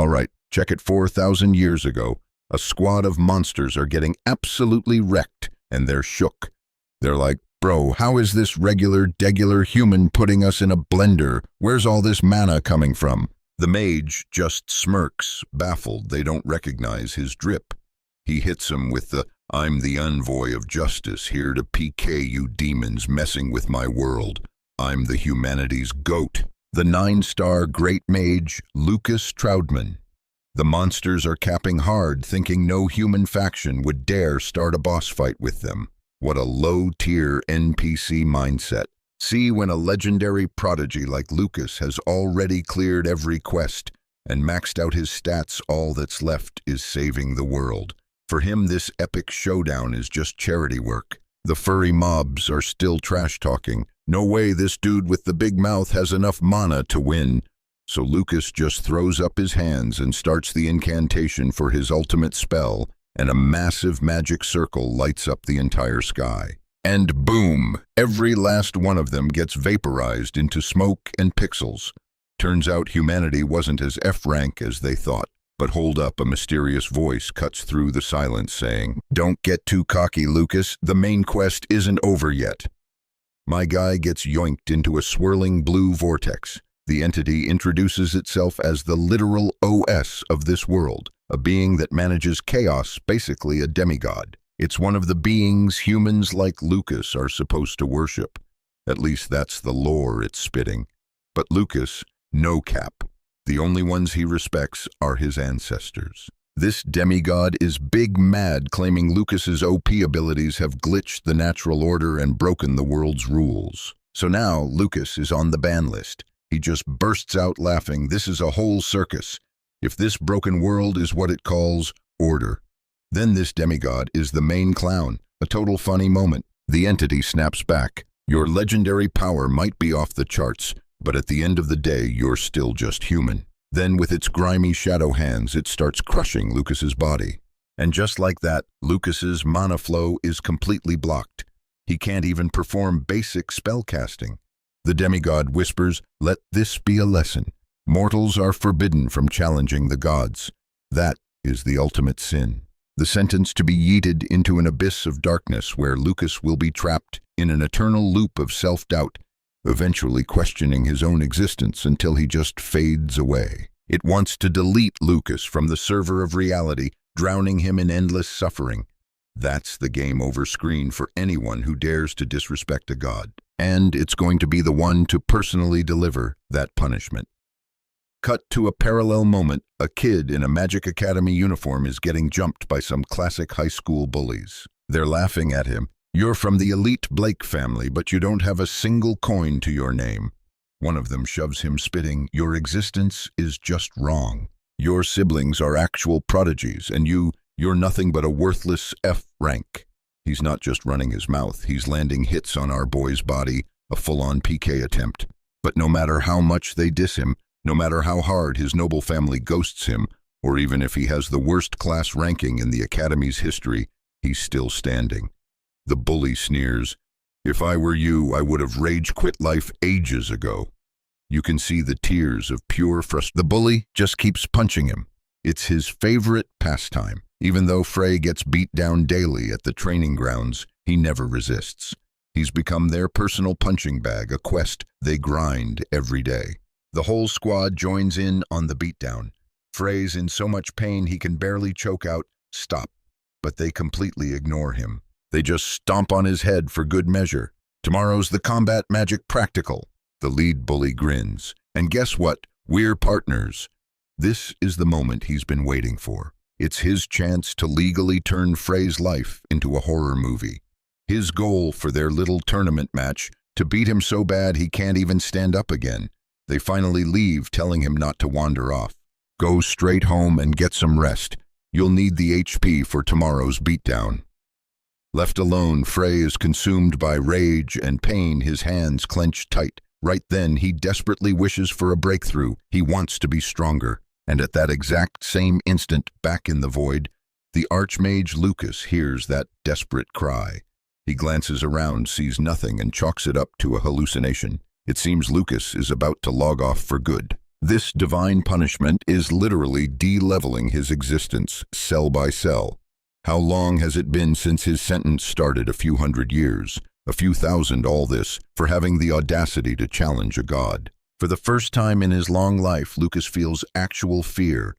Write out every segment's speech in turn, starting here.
All right, check it 4,000 years ago. A squad of monsters are getting absolutely wrecked, and they're shook. They're like, bro, how is this degular human putting us in a blender? Where's all this mana coming from? The mage just smirks, baffled they don't recognize his drip. He hits him with the, I'm the envoy of justice, here to PK you demons messing with my world. I'm the humanity's goat. The 9-star great mage, Lucas Troudman. The monsters are capping hard, thinking no human faction would dare start a boss fight with them. What a low-tier NPC mindset. See when a legendary prodigy like Lucas has already cleared every quest and maxed out his stats, all that's left is saving the world. For him, this epic showdown is just charity work. The furry mobs are still trash-talking. No way this dude with the big mouth has enough mana to win. So Lucas just throws up his hands and starts the incantation for his ultimate spell, and a massive magic circle lights up the entire sky. And boom, every last one of them gets vaporized into smoke and pixels. Turns out humanity wasn't as F-rank as they thought. But hold up, a mysterious voice cuts through the silence saying, "Don't get too cocky, Lucas. The main quest isn't over yet." My guy gets yoinked into a swirling blue vortex. The entity introduces itself as the literal OS of this world, a being that manages chaos, basically a demigod. It's one of the beings humans like Lucas are supposed to worship. At least that's the lore it's spitting. But Lucas, no cap. The only ones he respects are his ancestors. This demigod is big mad, claiming Lucas's OP abilities have glitched the natural order and broken the world's rules. So now Lucas is on the ban list. He just bursts out laughing. This is a whole circus. If this broken world is what it calls order. Then this demigod is the main clown, a total funny moment. The entity snaps back. Your legendary power might be off the charts, but at the end of the day, you're still just human. Then with its grimy shadow hands, it starts crushing Lucas's body. And just like that, Lucas's mana flow is completely blocked. He can't even perform basic spell casting. The demigod whispers, "Let this be a lesson. Mortals are forbidden from challenging the gods. That is the ultimate sin." The sentence to be yeeted into an abyss of darkness where Lucas will be trapped in an eternal loop of self-doubt, eventually questioning his own existence until he just fades away. It wants to delete Lucas from the server of reality, drowning him in endless suffering. That's the game over screen for anyone who dares to disrespect a god. And it's going to be the one to personally deliver that punishment. Cut to a parallel moment. A kid in a Magic Academy uniform is getting jumped by some classic high school bullies. They're laughing at him. "You're from the elite Blake family, but you don't have a single coin to your name." One of them shoves him, spitting, "Your existence is just wrong. Your siblings are actual prodigies, and you're nothing but a worthless F rank." He's not just running his mouth, he's landing hits on our boy's body, a full-on PK attempt. But no matter how much they diss him, no matter how hard his noble family ghosts him, or even if he has the worst class ranking in the Academy's history, he's still standing. The bully sneers, "If I were you, I would have rage-quit life ages ago." You can see the tears of pure frustration. The bully just keeps punching him. It's his favorite pastime. Even though Frey gets beat down daily at the training grounds, he never resists. He's become their personal punching bag, a quest they grind every day. The whole squad joins in on the beatdown. Frey's in so much pain he can barely choke out, "Stop," but they completely ignore him. They just stomp on his head for good measure. "Tomorrow's the combat magic practical." The lead bully grins. "And guess what? We're partners." This is the moment he's been waiting for. It's his chance to legally turn Frey's life into a horror movie. His goal for their little tournament match, to beat him so bad he can't even stand up again. They finally leave, telling him not to wander off. "Go straight home and get some rest. You'll need the HP for tomorrow's beatdown." Left alone, Frey is consumed by rage and pain, his hands clenched tight. Right then, he desperately wishes for a breakthrough. He wants to be stronger. And at that exact same instant, back in the void, the Archmage Lucas hears that desperate cry. He glances around, sees nothing, and chalks it up to a hallucination. It seems Lucas is about to log off for good. This divine punishment is literally de-leveling his existence, cell by cell. How long has it been since his sentence started? A few hundred years, a few thousand, all this, for having the audacity to challenge a god. For the first time in his long life, Lucas feels actual fear.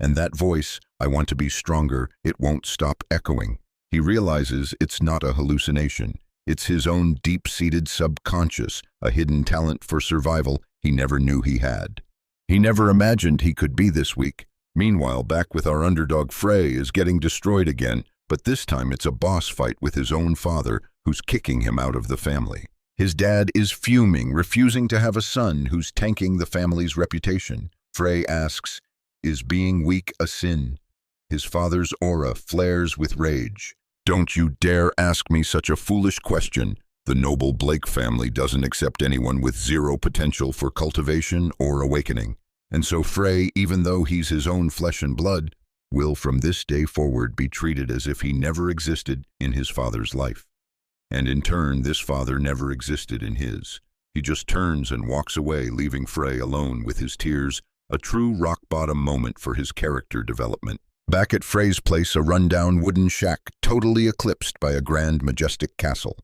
And that voice, "I want to be stronger," it won't stop echoing. He realizes it's not a hallucination. It's his own deep-seated subconscious, a hidden talent for survival he never knew he had. He never imagined he could be this weak. Meanwhile, back with our underdog, Frey is getting destroyed again, but this time it's a boss fight with his own father, who's kicking him out of the family. His dad is fuming, refusing to have a son who's tanking the family's reputation. Frey asks, "Is being weak a sin?" His father's aura flares with rage. "Don't you dare ask me such a foolish question. The noble Blake family doesn't accept anyone with zero potential for cultivation or awakening." And so Frey, even though he's his own flesh and blood, will from this day forward be treated as if he never existed in his father's life. And in turn, this father never existed in his. He just turns and walks away, leaving Frey alone with his tears, a true rock-bottom moment for his character development. Back at Frey's place, a rundown wooden shack, totally eclipsed by a grand, majestic castle.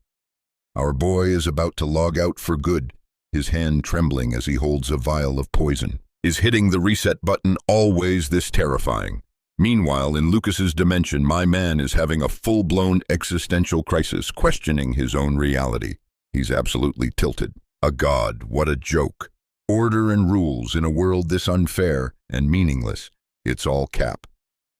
Our boy is about to log out for good, his hand trembling as he holds a vial of poison. Is hitting the reset button always this terrifying? Meanwhile, in Lucas's dimension, my man is having a full-blown existential crisis, questioning his own reality. He's absolutely tilted. A god, what a joke. Order and rules in a world this unfair and meaningless. It's all cap.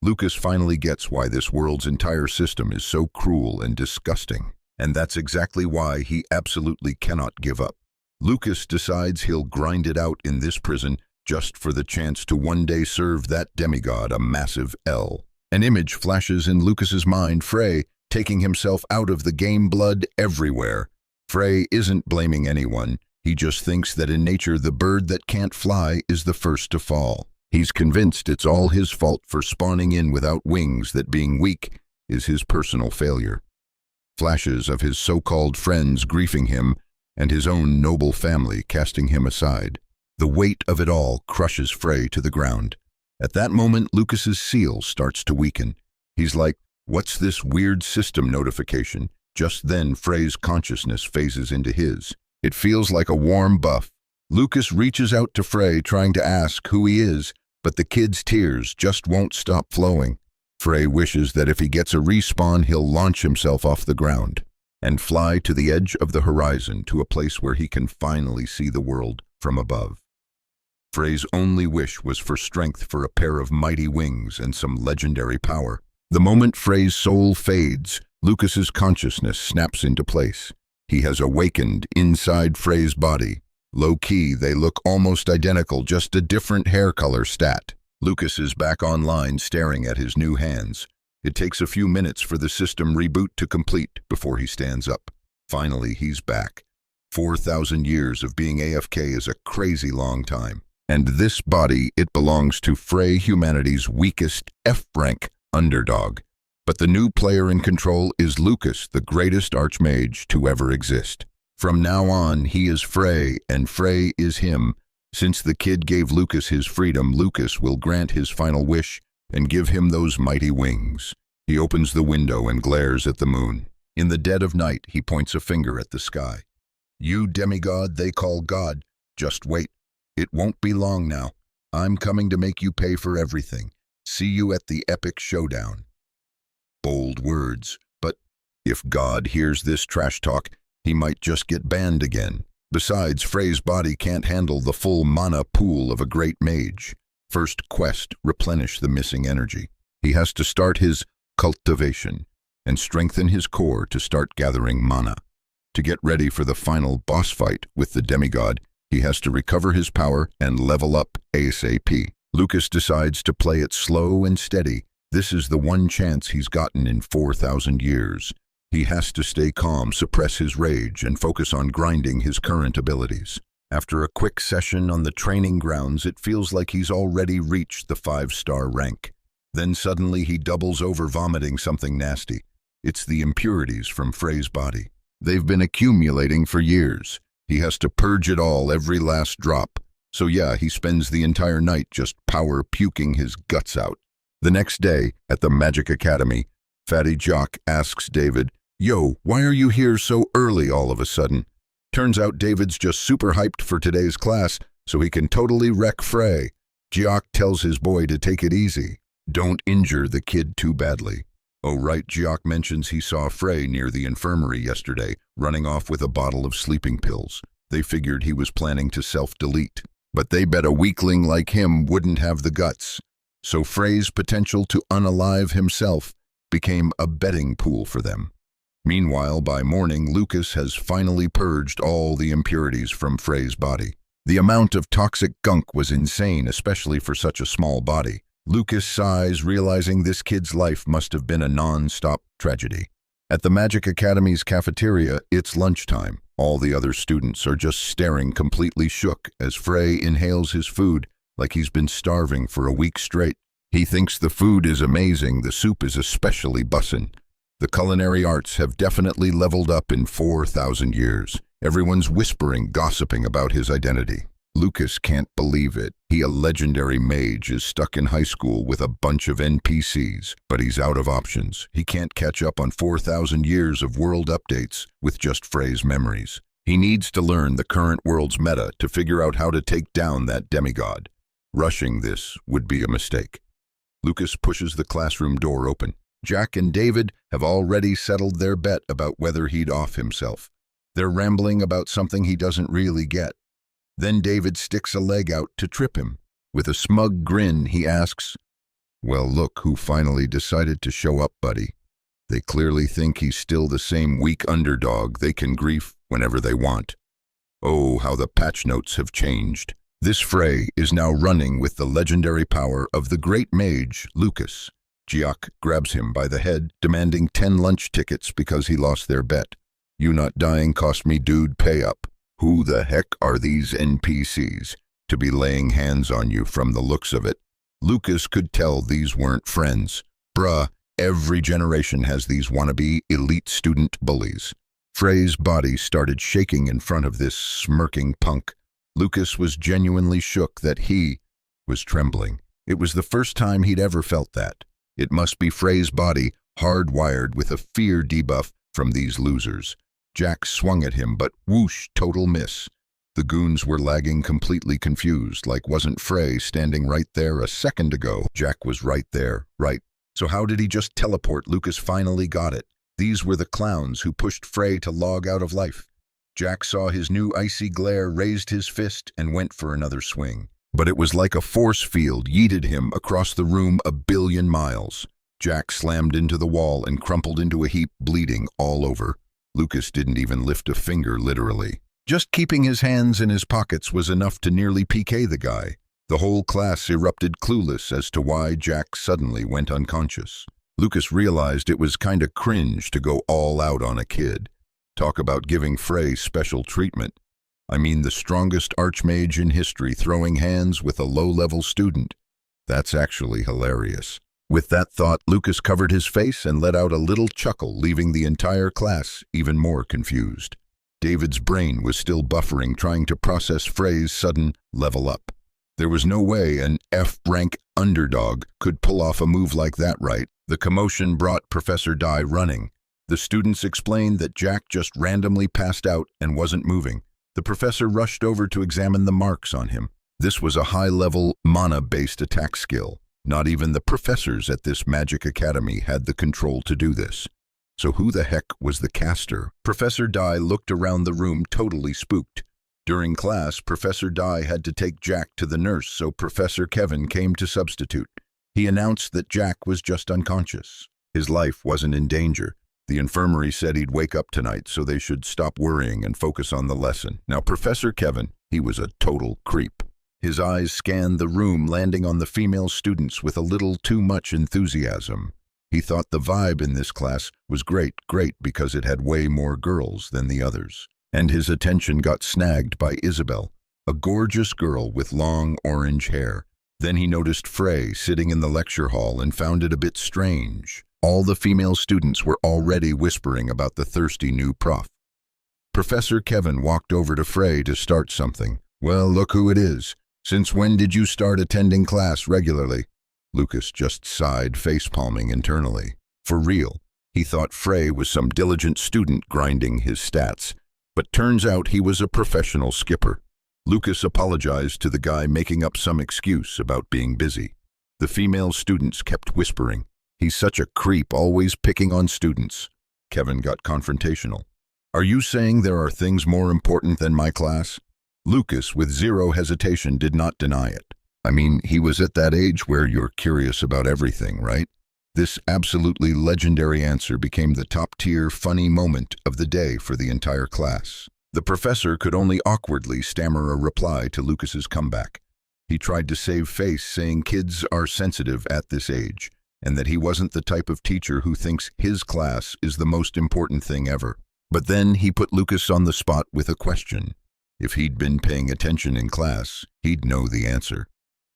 Lucas finally gets why this world's entire system is so cruel and disgusting. And that's exactly why he absolutely cannot give up. Lucas decides he'll grind it out in this prison just for the chance to one day serve that demigod a massive L. An image flashes in Lucas's mind, Frey taking himself out of the game, blood everywhere. Frey isn't blaming anyone. He just thinks that in nature the bird that can't fly is the first to fall. He's convinced it's all his fault for spawning in without wings, that being weak is his personal failure. Flashes of his so-called friends griefing him and his own noble family casting him aside. The weight of it all crushes Frey to the ground. At that moment, Lucas's seal starts to weaken. He's like, "What's this weird system notification?" Just then, Frey's consciousness phases into his. It feels like a warm buff. Lucas reaches out to Frey, trying to ask who he is, but the kid's tears just won't stop flowing. Frey wishes that if he gets a respawn, he'll launch himself off the ground and fly to the edge of the horizon, to a place where he can finally see the world from above. Frey's only wish was for strength, for a pair of mighty wings and some legendary power. The moment Frey's soul fades, Lucas's consciousness snaps into place. He has awakened inside Frey's body. Low-key, they look almost identical, just a different hair color stat. Lucas is back online, staring at his new hands. It takes a few minutes for the system reboot to complete before he stands up. Finally, he's back. 4,000 years of being AFK is a crazy long time. And this body, it belongs to Frey, humanity's weakest F-rank underdog. But the new player in control is Lucas, the greatest Archmage to ever exist. From now on, he is Frey, and Frey is him. Since the kid gave Lucas his freedom, Lucas will grant his final wish and give him those mighty wings. He opens the window and glares at the moon. In the dead of night, he points a finger at the sky. "You demigod they call God, just wait. It won't be long now. I'm coming to make you pay for everything. See you at the epic showdown." Bold words, but if God hears this trash talk, he might just get banned again. Besides, Frey's body can't handle the full mana pool of a great mage. First quest, replenish the missing energy. He has to start his cultivation and strengthen his core to start gathering mana. To get ready for the final boss fight with the demigod, he has to recover his power and level up ASAP. Lucas decides to play it slow and steady. This is the one chance he's gotten in 4,000 years. He has to stay calm, suppress his rage, and focus on grinding his current abilities. After a quick session on the training grounds, it feels like he's already reached the 5-star rank. Then suddenly he doubles over, vomiting something nasty. It's the impurities from Frey's body. They've been accumulating for years. He has to purge it all, every last drop. So yeah, he spends the entire night just power puking his guts out. The next day, at the Magic Academy, Fatty Jock asks David, "Yo, why are you here so early all of a sudden?" Turns out David's just super hyped for today's class, so he can totally wreck Frey. Jock tells his boy to take it easy. Don't injure the kid too badly. Oh right, Jock mentions he saw Frey near the infirmary yesterday, running off with a bottle of sleeping pills. They figured he was planning to self-delete. But they bet a weakling like him wouldn't have the guts. So Frey's potential to unalive himself became a betting pool for them. Meanwhile, by morning, Lucas has finally purged all the impurities from Frey's body. The amount of toxic gunk was insane, especially for such a small body. Lucas sighs, realizing this kid's life must have been a non-stop tragedy. At the Magic Academy's cafeteria, it's lunchtime. All the other students are just staring completely shook as Frey inhales his food like he's been starving for a week straight. He thinks the food is amazing, the soup is especially bussin'. The culinary arts have definitely leveled up in 4,000 years. Everyone's whispering, gossiping about his identity. Lucas can't believe it. He, a legendary mage, is stuck in high school with a bunch of NPCs, but he's out of options. He can't catch up on 4,000 years of world updates with just Frey's memories. He needs to learn the current world's meta to figure out how to take down that demigod. Rushing this would be a mistake. Lucas pushes the classroom door open. Jack and David have already settled their bet about whether he'd off himself. They're rambling about something he doesn't really get. Then David sticks a leg out to trip him. With a smug grin, he asks, "Well, look who finally decided to show up, buddy." They clearly think he's still the same weak underdog they can grief whenever they want. Oh, how the patch notes have changed. This Frey is now running with the legendary power of the great mage, Lucas. Giac grabs him by the head, demanding 10 lunch tickets because he lost their bet. "You not dying cost me, dude, pay up." Who the heck are these NPCs to be laying hands on you from the looks of it? Lucas could tell these weren't friends. Bruh, every generation has these wannabe elite student bullies. Frey's body started shaking in front of this smirking punk. Lucas was genuinely shook that he was trembling. It was the first time he'd ever felt that. It must be Frey's body hardwired with a fear debuff from these losers. Jack swung at him, but whoosh, total miss. The goons were lagging, completely confused, like wasn't Frey standing right there a second ago? Jack was right there, right. So how did he just teleport? Lucas finally got it. These were the clowns who pushed Frey to log out of life. Jack saw his new icy glare, raised his fist, and went for another swing. But it was like a force field yeeted him across the room a billion miles. Jack slammed into the wall and crumpled into a heap, bleeding all over. Lucas didn't even lift a finger, literally. Just keeping his hands in his pockets was enough to nearly PK the guy. The whole class erupted, clueless as to why Jack suddenly went unconscious. Lucas realized it was kinda cringe to go all out on a kid. Talk about giving Frey special treatment. I mean, the strongest Archmage in history throwing hands with a low-level student. That's actually hilarious. With that thought, Lucas covered his face and let out a little chuckle, leaving the entire class even more confused. David's brain was still buffering, trying to process Frey's sudden level up. There was no way an F-rank underdog could pull off a move like that, right? The commotion brought Professor Dai running. The students explained that Jack just randomly passed out and wasn't moving. The professor rushed over to examine the marks on him. This was a high-level, mana-based attack skill. Not even the professors at this magic academy had the control to do this. So who the heck was the caster? Professor Dai looked around the room, totally spooked. During class, Professor Dai had to take Jack to the nurse, so Professor Kevin came to substitute. He announced that Jack was just unconscious. His life wasn't in danger. The infirmary said he'd wake up tonight, so they should stop worrying and focus on the lesson. Now, Professor Kevin, he was a total creep. His eyes scanned the room, landing on the female students with a little too much enthusiasm. He thought the vibe in this class was great because it had way more girls than the others. And his attention got snagged by Isabel, a gorgeous girl with long orange hair. Then he noticed Frey sitting in the lecture hall and found it a bit strange. All the female students were already whispering about the thirsty new prof. Professor Kevin walked over to Frey to start something. "Well, look who it is. Since when did you start attending class regularly? Lucas just sighed, face-palming internally. For real, he thought Frey was some diligent student grinding his stats, but turns out he was a professional skipper. Lucas apologized to the guy, making up some excuse about being busy. The female students kept whispering, "He's such a creep, always picking on students." Kevin got confrontational. "Are you saying there are things more important than my class?" Lucas, with zero hesitation, did not deny it. I mean, he was at that age where you're curious about everything, right? This absolutely legendary answer became the top-tier funny moment of the day for the entire class. The professor could only awkwardly stammer a reply to Lucas's comeback. He tried to save face, saying kids are sensitive at this age, and that he wasn't the type of teacher who thinks his class is the most important thing ever. But then he put Lucas on the spot with a question. If he'd been paying attention in class, he'd know the answer.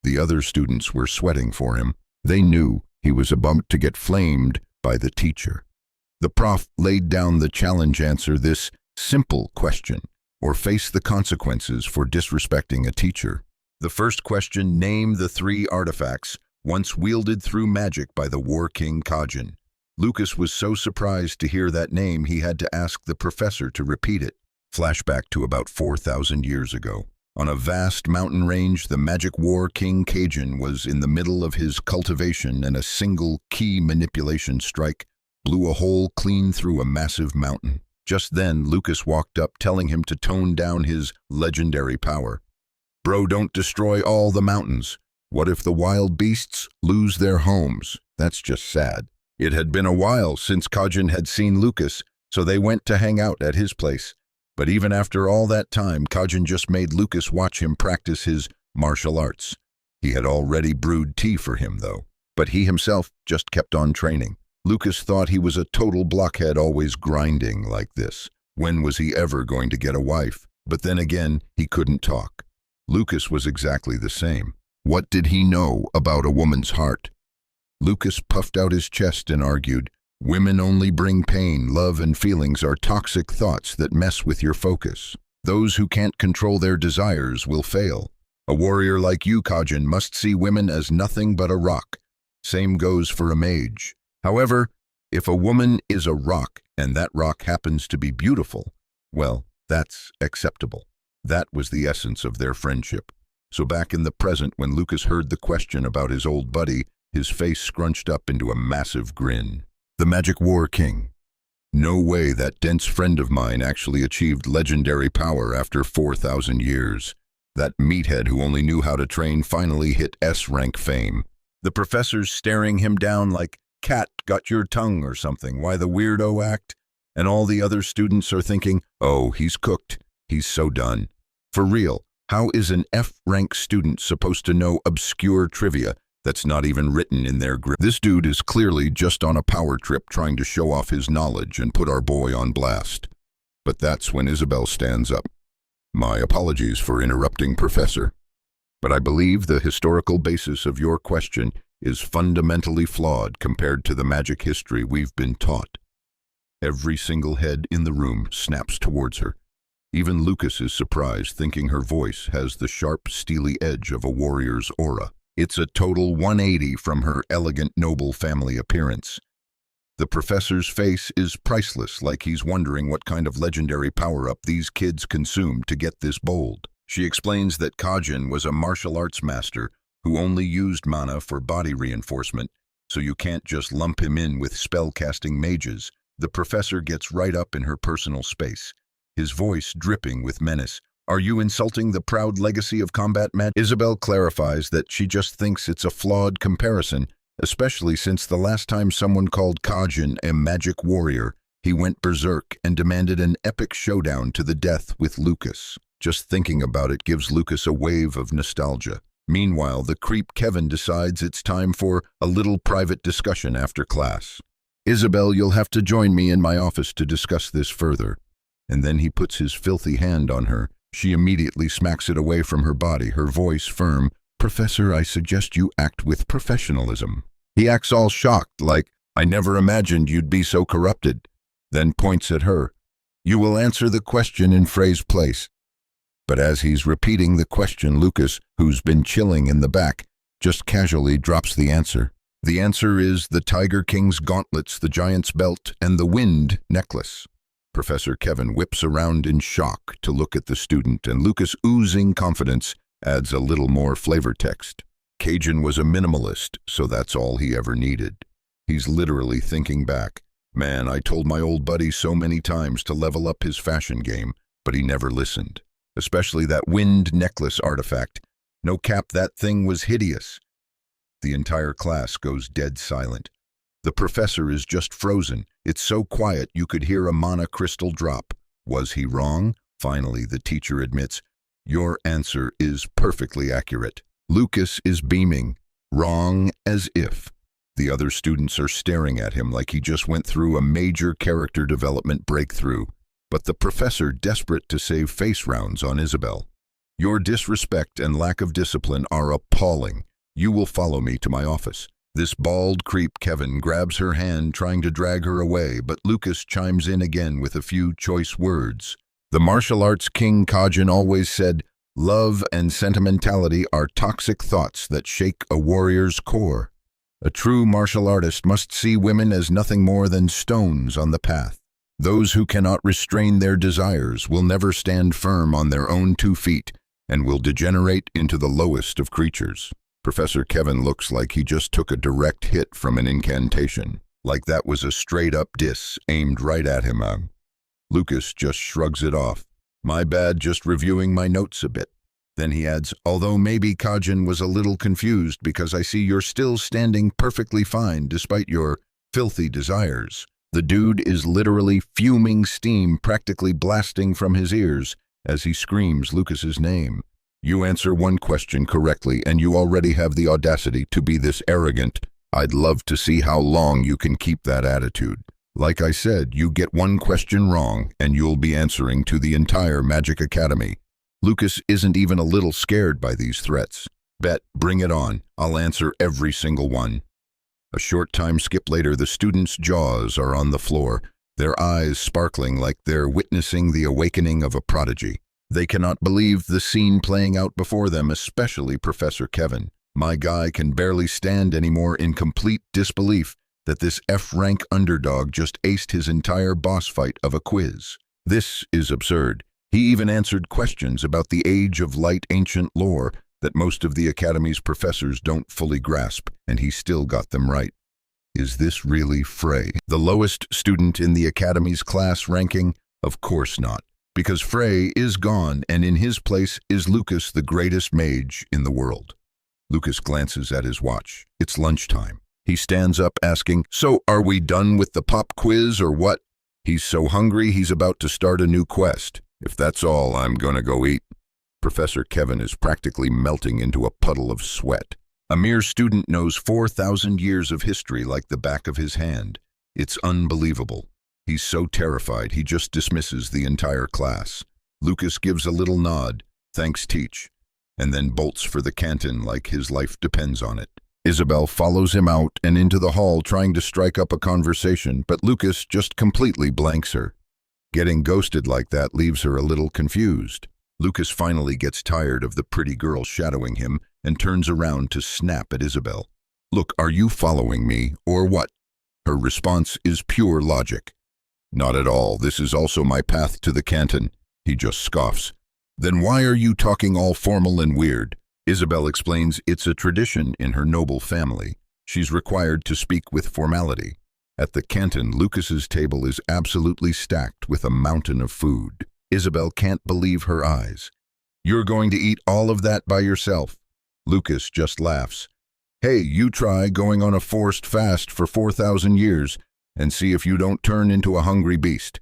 The other students were sweating for him. They knew he was about to get flamed by the teacher. The prof laid down the challenge: answer this simple question, or face the consequences for disrespecting a teacher. The first question: name the 3 artifacts once wielded through magic by the War King Kajin. Lucas was so surprised to hear that name he had to ask the professor to repeat it. Flashback to about 4,000 years ago. On a vast mountain range, the magic War King Kajin was in the middle of his cultivation, and a single key manipulation strike blew a hole clean through a massive mountain. Just then, Lucas walked up, telling him to tone down his legendary power. "Bro, don't destroy all the mountains. What if the wild beasts lose their homes? That's just sad." It had been a while since Kajin had seen Lucas, so they went to hang out at his place. But even after all that time, Kajin just made Lucas watch him practice his martial arts. He had already brewed tea for him, though, but he himself just kept on training. Lucas thought he was a total blockhead, always grinding like this. When was he ever going to get a wife? But then again, he couldn't talk. Lucas was exactly the same. What did he know about a woman's heart? Lucas puffed out his chest and argued, "Women only bring pain. Love and feelings are toxic thoughts that mess with your focus. Those who can't control their desires will fail. A warrior like you, Kajin, must see women as nothing but a rock. Same goes for a mage. However, if a woman is a rock and that rock happens to be beautiful, well, that's acceptable." That was the essence of their friendship. So back in the present, when Lucas heard the question about his old buddy, his face scrunched up into a massive grin. The Magic War King. No way that dense friend of mine actually achieved legendary power after 4,000 years. That meathead who only knew how to train finally hit S-rank fame. The professor's staring him down like, "Cat got your tongue or something, why the weirdo act?" And all the other students are thinking, "Oh, he's cooked. He's so done." For real, how is an F-rank student supposed to know obscure trivia that's not even written in their grip? This dude is clearly just on a power trip trying to show off his knowledge and put our boy on blast. But that's when Isabel stands up. "My apologies for interrupting, Professor. But I believe the historical basis of your question is fundamentally flawed compared to the magic history we've been taught." Every single head in the room snaps towards her. Even Lucas is surprised, thinking her voice has the sharp, steely edge of a warrior's aura. It's a total 180 from her elegant, noble family appearance. The professor's face is priceless, like he's wondering what kind of legendary power-up these kids consumed to get this bold. She explains that Kajin was a martial arts master who only used mana for body reinforcement, so you can't just lump him in with spell-casting mages. The professor gets right up in her personal space, his voice dripping with menace. "Are you insulting the proud legacy of combat magic?" Isabel clarifies that she just thinks it's a flawed comparison, especially since the last time someone called Kajin a magic warrior, he went berserk and demanded an epic showdown to the death with Lucas. Just thinking about it gives Lucas a wave of nostalgia. Meanwhile, the creep Kevin decides it's time for a little private discussion after class. "Isabel, you'll have to join me in my office to discuss this further." And then he puts his filthy hand on her. She immediately smacks it away from her body, her voice firm. "Professor, I suggest you act with professionalism." He acts all shocked, like, "I never imagined you'd be so corrupted," then points at her. "You will answer the question in Frey's place." But as he's repeating the question, Lucas, who's been chilling in the back, just casually drops the answer. The answer is the Tiger King's gauntlets, the giant's belt, and the wind necklace. Professor Kevin whips around in shock to look at the student, and Lucas, oozing confidence, adds a little more flavor text. Cajun was a minimalist, so that's all he ever needed. He's literally thinking back. Man, I told my old buddy so many times to level up his fashion game, but he never listened. Especially that wind necklace artifact. No cap, that thing was hideous. The entire class goes dead silent. The professor is just frozen. It's so quiet you could hear a mana crystal drop. Was he wrong? Finally, the teacher admits, your answer is perfectly accurate. Lucas is beaming. Wrong as if. The other students are staring at him like he just went through a major character development breakthrough. But the professor, desperate to save face rounds on Isabel. Your disrespect and lack of discipline are appalling. You will follow me to my office. This bald creep Kevin grabs her hand, trying to drag her away, but Lucas chimes in again with a few choice words. The martial arts king Kajin always said, love and sentimentality are toxic thoughts that shake a warrior's core. A true martial artist must see women as nothing more than stones on the path. Those who cannot restrain their desires will never stand firm on their own 2 feet and will degenerate into the lowest of creatures. Professor Kevin looks like he just took a direct hit from an incantation, like that was a straight-up diss aimed right at him. Lucas just shrugs it off. My bad, just reviewing my notes a bit. Then he adds, although maybe Kajin was a little confused because I see you're still standing perfectly fine despite your filthy desires. The dude is literally fuming steam practically blasting from his ears as he screams Lucas's name. You answer one question correctly and you already have the audacity to be this arrogant. I'd love to see how long you can keep that attitude. Like I said, you get one question wrong and you'll be answering to the entire Magic Academy. Lucas isn't even a little scared by these threats. Bet, bring it on. I'll answer every single one. A short time skip later, the students' jaws are on the floor, their eyes sparkling like they're witnessing the awakening of a prodigy. They cannot believe the scene playing out before them, especially Professor Kevin. My guy can barely stand anymore in complete disbelief that this F-rank underdog just aced his entire boss fight of a quiz. This is absurd. He even answered questions about the Age of Light ancient lore that most of the Academy's professors don't fully grasp, and he still got them right. Is this really Frey, the lowest student in the Academy's class ranking? Of course not, because Frey is gone, and in his place is Lucas, the greatest mage in the world. Lucas glances at his watch. It's lunchtime. He stands up asking, so are we done with the pop quiz or what? He's so hungry he's about to start a new quest. If that's all, I'm gonna go eat. Professor Kevin is practically melting into a puddle of sweat. A mere student knows 4,000 years of history like the back of his hand. It's unbelievable. He's so terrified he just dismisses the entire class. Lucas gives a little nod, thanks teach, and then bolts for the canton like his life depends on it. Isabel follows him out and into the hall trying to strike up a conversation, but Lucas just completely blanks her. Getting ghosted like that leaves her a little confused. Lucas finally gets tired of the pretty girl shadowing him and turns around to snap at Isabel. Look, are you following me, or what? Her response is pure logic. Not at all, this is also my path to the canton. He just scoffs. Then why are you talking all formal and weird? Isabel explains it's a tradition in her noble family. She's required to speak with formality. At the canton, Lucas's table is absolutely stacked with a mountain of food. Isabel can't believe her eyes. You're going to eat all of that by yourself. Lucas just laughs. Hey, you try going on a forced fast for 4,000 years and see if you don't turn into a hungry beast.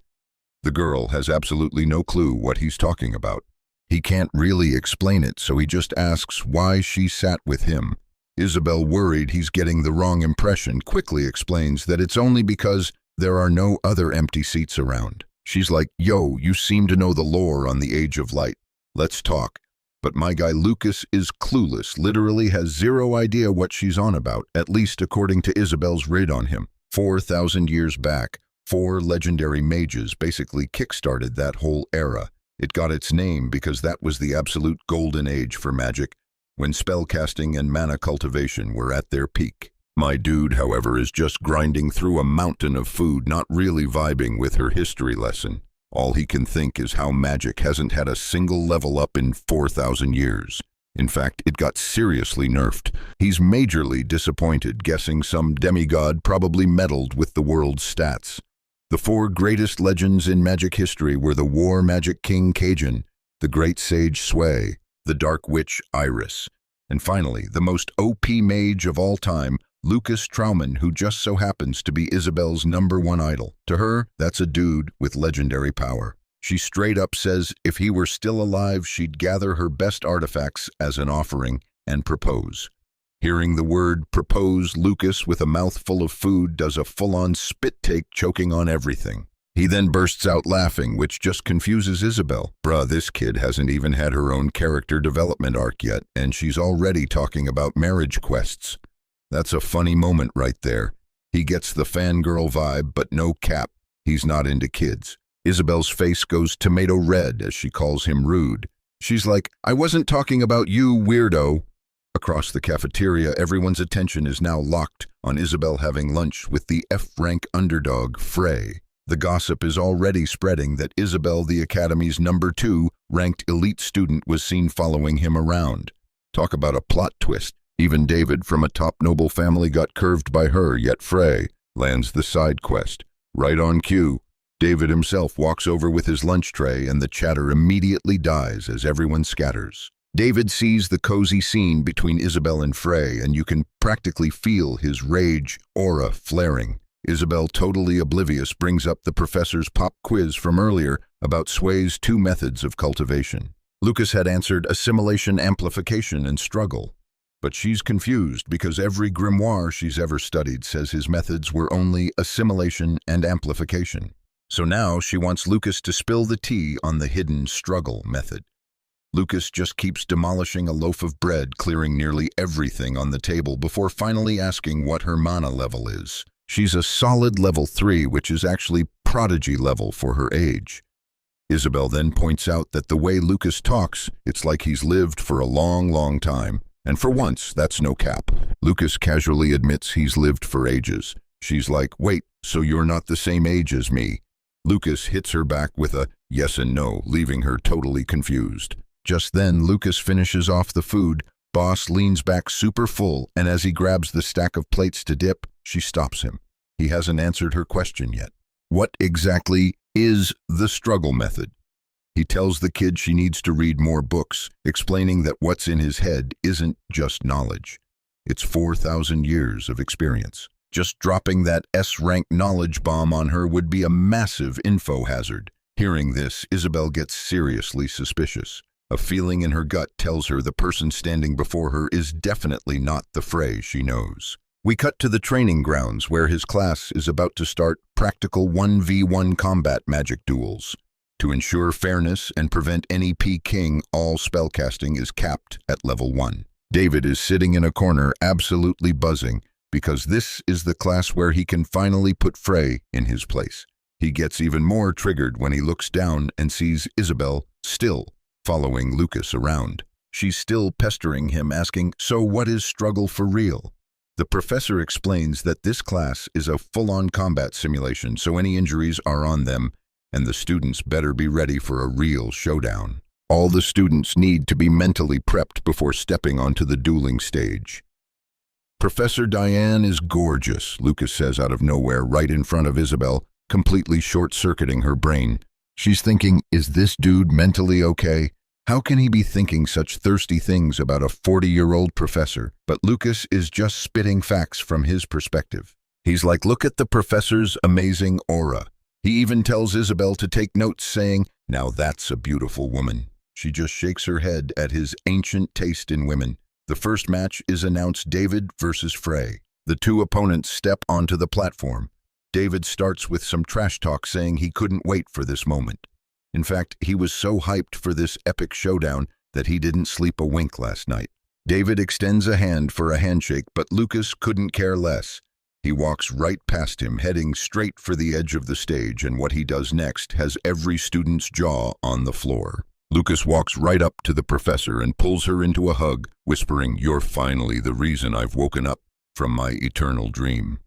The girl has absolutely no clue what he's talking about. He can't really explain it, so he just asks why she sat with him. Isabel, worried he's getting the wrong impression, quickly explains that it's only because there are no other empty seats around. She's like, yo, you seem to know the lore on the Age of Light. Let's talk. But my guy Lucas is clueless, literally has zero idea what she's on about, at least according to Isabel's read on him. 4,000 years back, 4 legendary mages basically kickstarted that whole era. It got its name because that was the absolute golden age for magic, when spellcasting and mana cultivation were at their peak. My dude, however, is just grinding through a mountain of food, not really vibing with her history lesson. All he can think is how magic hasn't had a single level up in 4,000 years. In fact, it got seriously nerfed. He's majorly disappointed, guessing some demigod probably meddled with the world's stats. The 4 greatest legends in magic history were the War Magic King Cajun, the Great Sage Sway, the Dark Witch Iris, and finally, the most OP mage of all time, Lucas Troudman, who just so happens to be Isabel's #1 idol. To her, that's a dude with legendary power. She straight up says if he were still alive, she'd gather her best artifacts as an offering and propose. Hearing the word propose, Lucas, with a mouthful of food, does a full-on spit take, choking on everything. He then bursts out laughing, which just confuses Isabel. Bruh, this kid hasn't even had her own character development arc yet, and she's already talking about marriage quests. That's a funny moment right there. He gets the fangirl vibe, but no cap. He's not into kids. Isabel's face goes tomato red as she calls him rude. She's like, "I wasn't talking about you, weirdo." Across the cafeteria, everyone's attention is now locked on Isabel having lunch with the F-rank underdog, Frey. The gossip is already spreading that Isabel, the Academy's #2 ranked elite student, was seen following him around. Talk about a plot twist. Even David from a top noble family got curved by her, yet Frey lands the side quest. Right on cue, David himself walks over with his lunch tray, and the chatter immediately dies as everyone scatters. David sees the cozy scene between Isabel and Frey, and you can practically feel his rage aura flaring. Isabel, totally oblivious, brings up the professor's pop quiz from earlier about Sway's 2 methods of cultivation. Lucas had answered assimilation, amplification, and struggle. But she's confused because every grimoire she's ever studied says his methods were only assimilation and amplification. So now she wants Lucas to spill the tea on the hidden struggle method. Lucas just keeps demolishing a loaf of bread, clearing nearly everything on the table before finally asking what her mana level is. She's a solid level 3, which is actually prodigy level for her age. Isabel then points out that the way Lucas talks, it's like he's lived for a long, long time. And for once, that's no cap. Lucas casually admits he's lived for ages. She's like, "Wait, so you're not the same age as me?" Lucas hits her back with a yes and no, leaving her totally confused. Just then, Lucas finishes off the food. Boss leans back super full, and as he grabs the stack of plates to dip, she stops him. He hasn't answered her question yet. What exactly is the struggle method? He tells the kid she needs to read more books, explaining that what's in his head isn't just knowledge. It's 4,000 years of experience. Just dropping that S-rank knowledge bomb on her would be a massive info hazard. Hearing this, Isabel gets seriously suspicious. A feeling in her gut tells her the person standing before her is definitely not the Frey she knows. We cut to the training grounds where his class is about to start practical 1v1 combat magic duels. To ensure fairness and prevent any P-King, all spellcasting is capped at level 1. David is sitting in a corner absolutely buzzing because this is the class where he can finally put Frey in his place. He gets even more triggered when he looks down and sees Isabel still following Lucas around. She's still pestering him, asking, "So what is struggle for real?" The professor explains that this class is a full-on combat simulation, so any injuries are on them, and the students better be ready for a real showdown. All the students need to be mentally prepped before stepping onto the dueling stage. Professor Diane is gorgeous, Lucas says out of nowhere, right in front of Isabel, completely short-circuiting her brain. She's thinking, is this dude mentally okay? How can he be thinking such thirsty things about a 40-year-old professor? But Lucas is just spitting facts from his perspective. He's like, look at the professor's amazing aura. He even tells Isabel to take notes, saying, "Now that's a beautiful woman." She just shakes her head at his ancient taste in women. The first match is announced: David versus Frey. The 2 opponents step onto the platform. David starts with some trash talk, saying he couldn't wait for this moment. In fact, he was so hyped for this epic showdown that he didn't sleep a wink last night. David extends a hand for a handshake, but Lucas couldn't care less. He walks right past him, heading straight for the edge of the stage, and what he does next has every student's jaw on the floor. Lucas walks right up to the professor and pulls her into a hug, whispering, "You're finally the reason I've woken up from my eternal dream."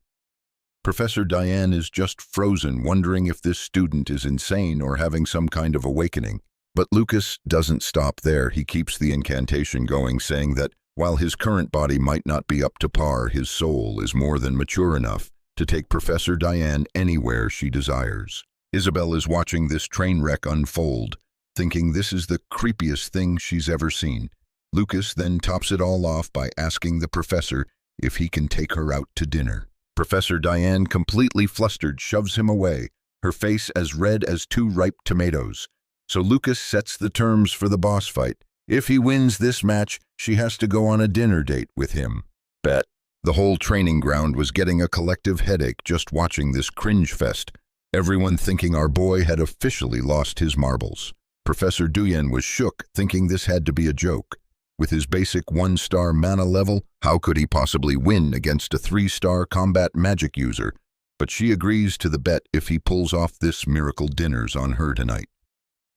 Professor Diane is just frozen, wondering if this student is insane or having some kind of awakening. But Lucas doesn't stop there. He keeps the incantation going, saying that while his current body might not be up to par, his soul is more than mature enough to take Professor Diane anywhere she desires. Isabel is watching this train wreck unfold, thinking this is the creepiest thing she's ever seen. Lucas then tops it all off by asking the professor if he can take her out to dinner. Professor Diane, completely flustered, shoves him away, her face as red as 2 ripe tomatoes. So Lucas sets the terms for the boss fight. If he wins this match, she has to go on a dinner date with him. Bet. The whole training ground was getting a collective headache just watching this cringe fest, everyone thinking our boy had officially lost his marbles. Professor Duyen was shook, thinking this had to be a joke. With his basic 1-star mana level, how could he possibly win against a 3-star combat magic user? But she agrees to the bet if he pulls off this miracle dinners on her tonight.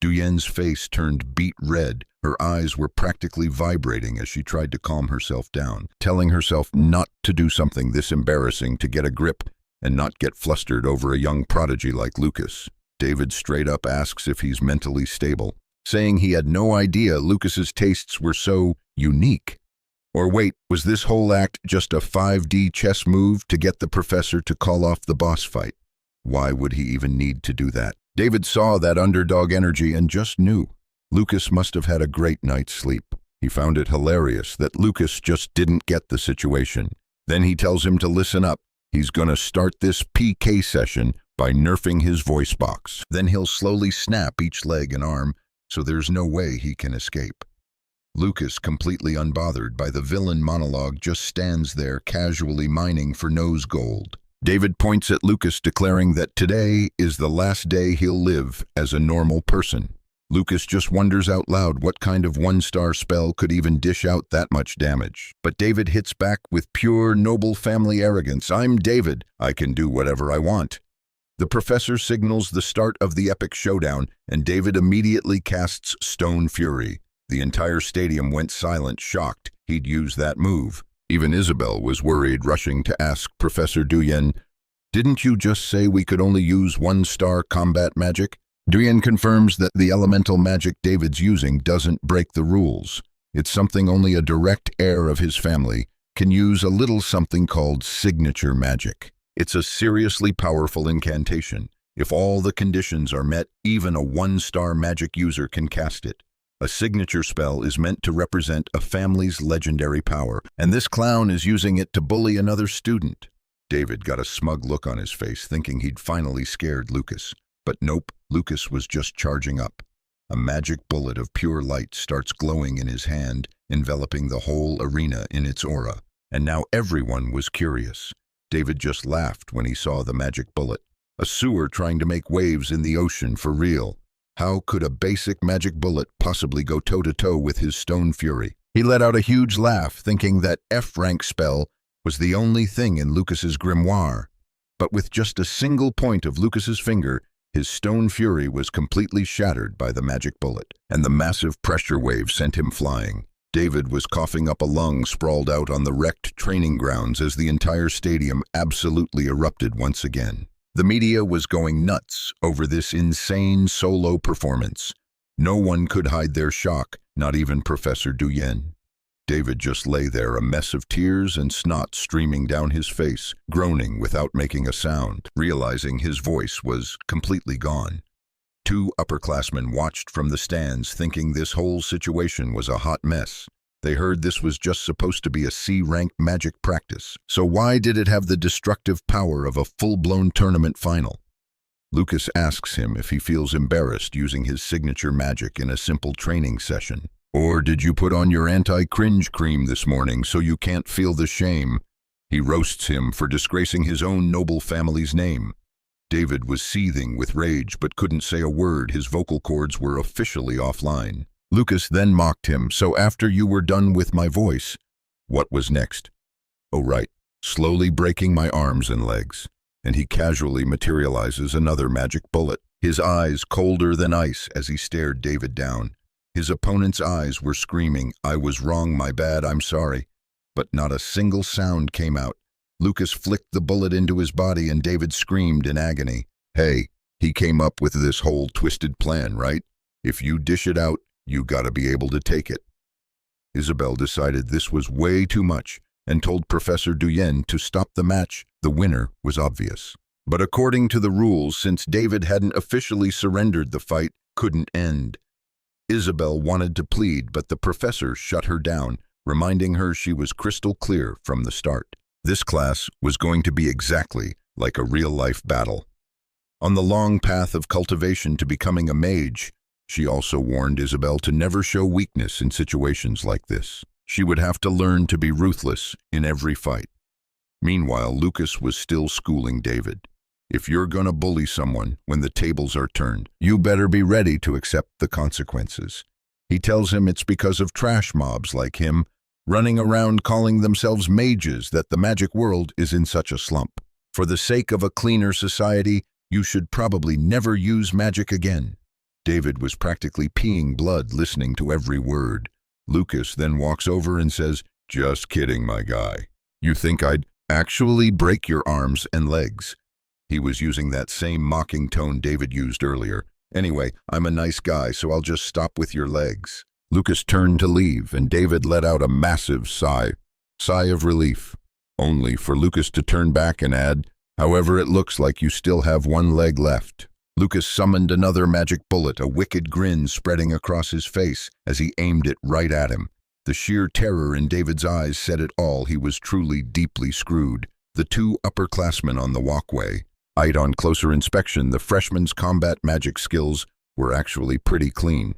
Duyen's face turned beet red. Her eyes were practically vibrating as she tried to calm herself down, telling herself not to do something this embarrassing, to get a grip and not get flustered over a young prodigy like Lucas. David straight up asks if he's mentally stable, saying he had no idea Lucas's tastes were so unique. Or wait, was this whole act just a 5D chess move to get the professor to call off the boss fight? Why would he even need to do that? David saw that underdog energy and just knew. Lucas must have had a great night's sleep. He found it hilarious that Lucas just didn't get the situation. Then he tells him to listen up. He's gonna start this PK session by nerfing his voice box. Then he'll slowly snap each leg and arm, so there's no way he can escape. Lucas, completely unbothered by the villain monologue, just stands there casually mining for nose gold. David points at Lucas, declaring that today is the last day he'll live as a normal person. Lucas just wonders out loud what kind of 1-star spell could even dish out that much damage. But David hits back with pure noble family arrogance. "I'm David. I can do whatever I want." The professor signals the start of the epic showdown, and David immediately casts Stone Fury. The entire stadium went silent, shocked he'd use that move. Even Isabel was worried, rushing to ask Professor Duyen, "Didn't you just say we could only use 1-star combat magic?" Duyen confirms that the elemental magic David's using doesn't break the rules. It's something only a direct heir of his family can use, a little something called signature magic. It's a seriously powerful incantation. If all the conditions are met, even a 1-star magic user can cast it. A signature spell is meant to represent a family's legendary power, and this clown is using it to bully another student. David got a smug look on his face, thinking he'd finally scared Lucas. But nope, Lucas was just charging up. A magic bullet of pure light starts glowing in his hand, enveloping the whole arena in its aura. And now everyone was curious. David just laughed when he saw the magic bullet. A sewer trying to make waves in the ocean for real. How could a basic magic bullet possibly go toe-to-toe with his Stone Fury? He let out a huge laugh, thinking that F-rank spell was the only thing in Lucas's grimoire. But with just a single point of Lucas's finger, his Stone Fury was completely shattered by the magic bullet, and the massive pressure wave sent him flying. David was coughing up a lung, sprawled out on the wrecked training grounds as the entire stadium absolutely erupted once again. The media was going nuts over this insane solo performance. No one could hide their shock, not even Professor Duyen. David just lay there, a mess of tears and snot streaming down his face, groaning without making a sound, realizing his voice was completely gone. 2 upperclassmen watched from the stands, thinking this whole situation was a hot mess. They heard this was just supposed to be a C-rank magic practice. So why did it have the destructive power of a full-blown tournament final? Lucas asks him if he feels embarrassed using his signature magic in a simple training session. Or did you put on your anti-cringe cream this morning so you can't feel the shame? He roasts him for disgracing his own noble family's name. David was seething with rage but couldn't say a word. His vocal cords were officially offline. Lucas then mocked him, "So after you were done with my voice, what was next?" "Oh right, slowly breaking my arms and legs. And he casually materializes another magic bullet, his eyes colder than ice as he stared David down. His opponent's eyes were screaming, "I was wrong, my bad, I'm sorry." But not a single sound came out. Lucas flicked the bullet into his body and David screamed in agony. "Hey, he came up with this whole twisted plan, right? If you dish it out, you gotta be able to take it." Isabel decided this was way too much and told Professor Duyen to stop the match. The winner was obvious. But according to the rules, since David hadn't officially surrendered, the fight couldn't end. Isabel wanted to plead, but the professor shut her down, reminding her she was crystal clear from the start. This class was going to be exactly like a real-life battle. On the long path of cultivation to becoming a mage, she also warned Isabel to never show weakness in situations like this. She would have to learn to be ruthless in every fight. Meanwhile, Lucas was still schooling David. If you're gonna bully someone when the tables are turned, you better be ready to accept the consequences. He tells him it's because of trash mobs like him running around calling themselves mages that the magic world is in such a slump. For the sake of a cleaner society, you should probably never use magic again. David was practically peeing blood listening to every word. Lucas then walks over and says, "Just kidding, my guy. You think I'd actually break your arms and legs?" He was using that same mocking tone David used earlier. "Anyway, I'm a nice guy, so I'll just stop with your legs." Lucas turned to leave, and David let out a massive sigh of relief, only for Lucas to turn back and add, "However, it looks like you still have one leg left." Lucas summoned another magic bullet, a wicked grin spreading across his face as he aimed it right at him. The sheer terror in David's eyes said it all. He was truly deeply screwed. The two upperclassmen on the walkway eyed on closer inspection. The freshman's combat magic skills were actually pretty clean.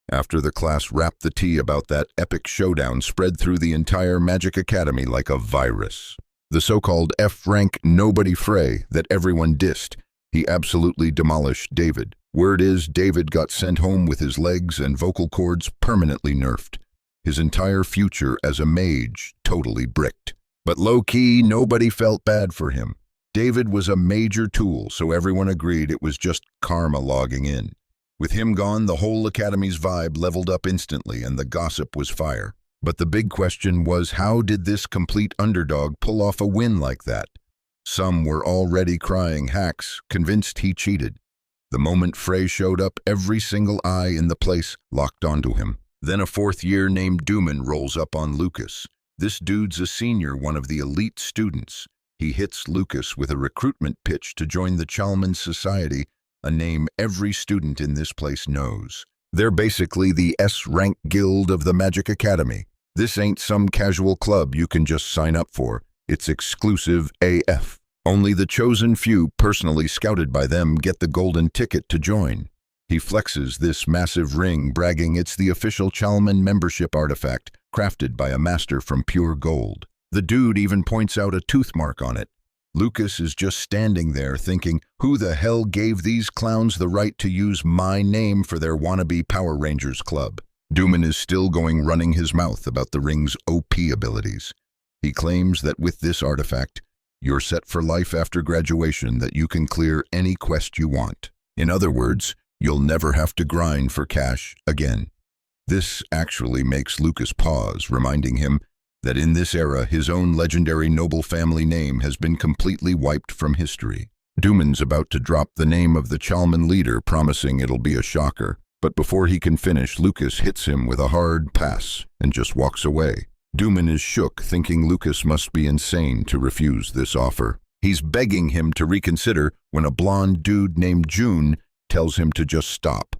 After the class wrapped the tea about that epic showdown spread through the entire Magic Academy like a virus. The so-called F-rank nobody Frey that everyone dissed. He absolutely demolished David. Word is, David got sent home with his legs and vocal cords permanently nerfed. His entire future as a mage totally bricked. But low-key, nobody felt bad for him. David was a major tool, so everyone agreed it was just karma logging in. With him gone, the whole academy's vibe leveled up instantly and the gossip was fire. But the big question was, how did this complete underdog pull off a win like that? Some were already crying hacks, convinced he cheated. The moment Frey showed up, every single eye in the place locked onto him. Then a fourth year named Duman rolls up on Lucas. This dude's a senior, one of the elite students. He hits Lucas with a recruitment pitch to join the Chalman Society, a name every student in this place knows. They're basically the S-rank guild of the Magic Academy. This ain't some casual club you can just sign up for. It's exclusive AF. Only the chosen few, personally scouted by them, get the golden ticket to join. He flexes this massive ring, bragging it's the official Chalman membership artifact, crafted by a master from pure gold. The dude even points out a tooth mark on it. Lucas is just standing there thinking, who the hell gave these clowns the right to use my name for their wannabe Power Rangers club? Duman is still running his mouth about the ring's OP abilities. He claims that with this artifact, you're set for life after graduation, that you can clear any quest you want. In other words, you'll never have to grind for cash again. This actually makes Lucas pause, reminding him that in this era, his own legendary noble family name has been completely wiped from history. Duman's about to drop the name of the Chalman leader, promising it'll be a shocker. But before he can finish, Lucas hits him with a hard pass and just walks away. Duman is shook, thinking Lucas must be insane to refuse this offer. He's begging him to reconsider when a blonde dude named June tells him to just stop.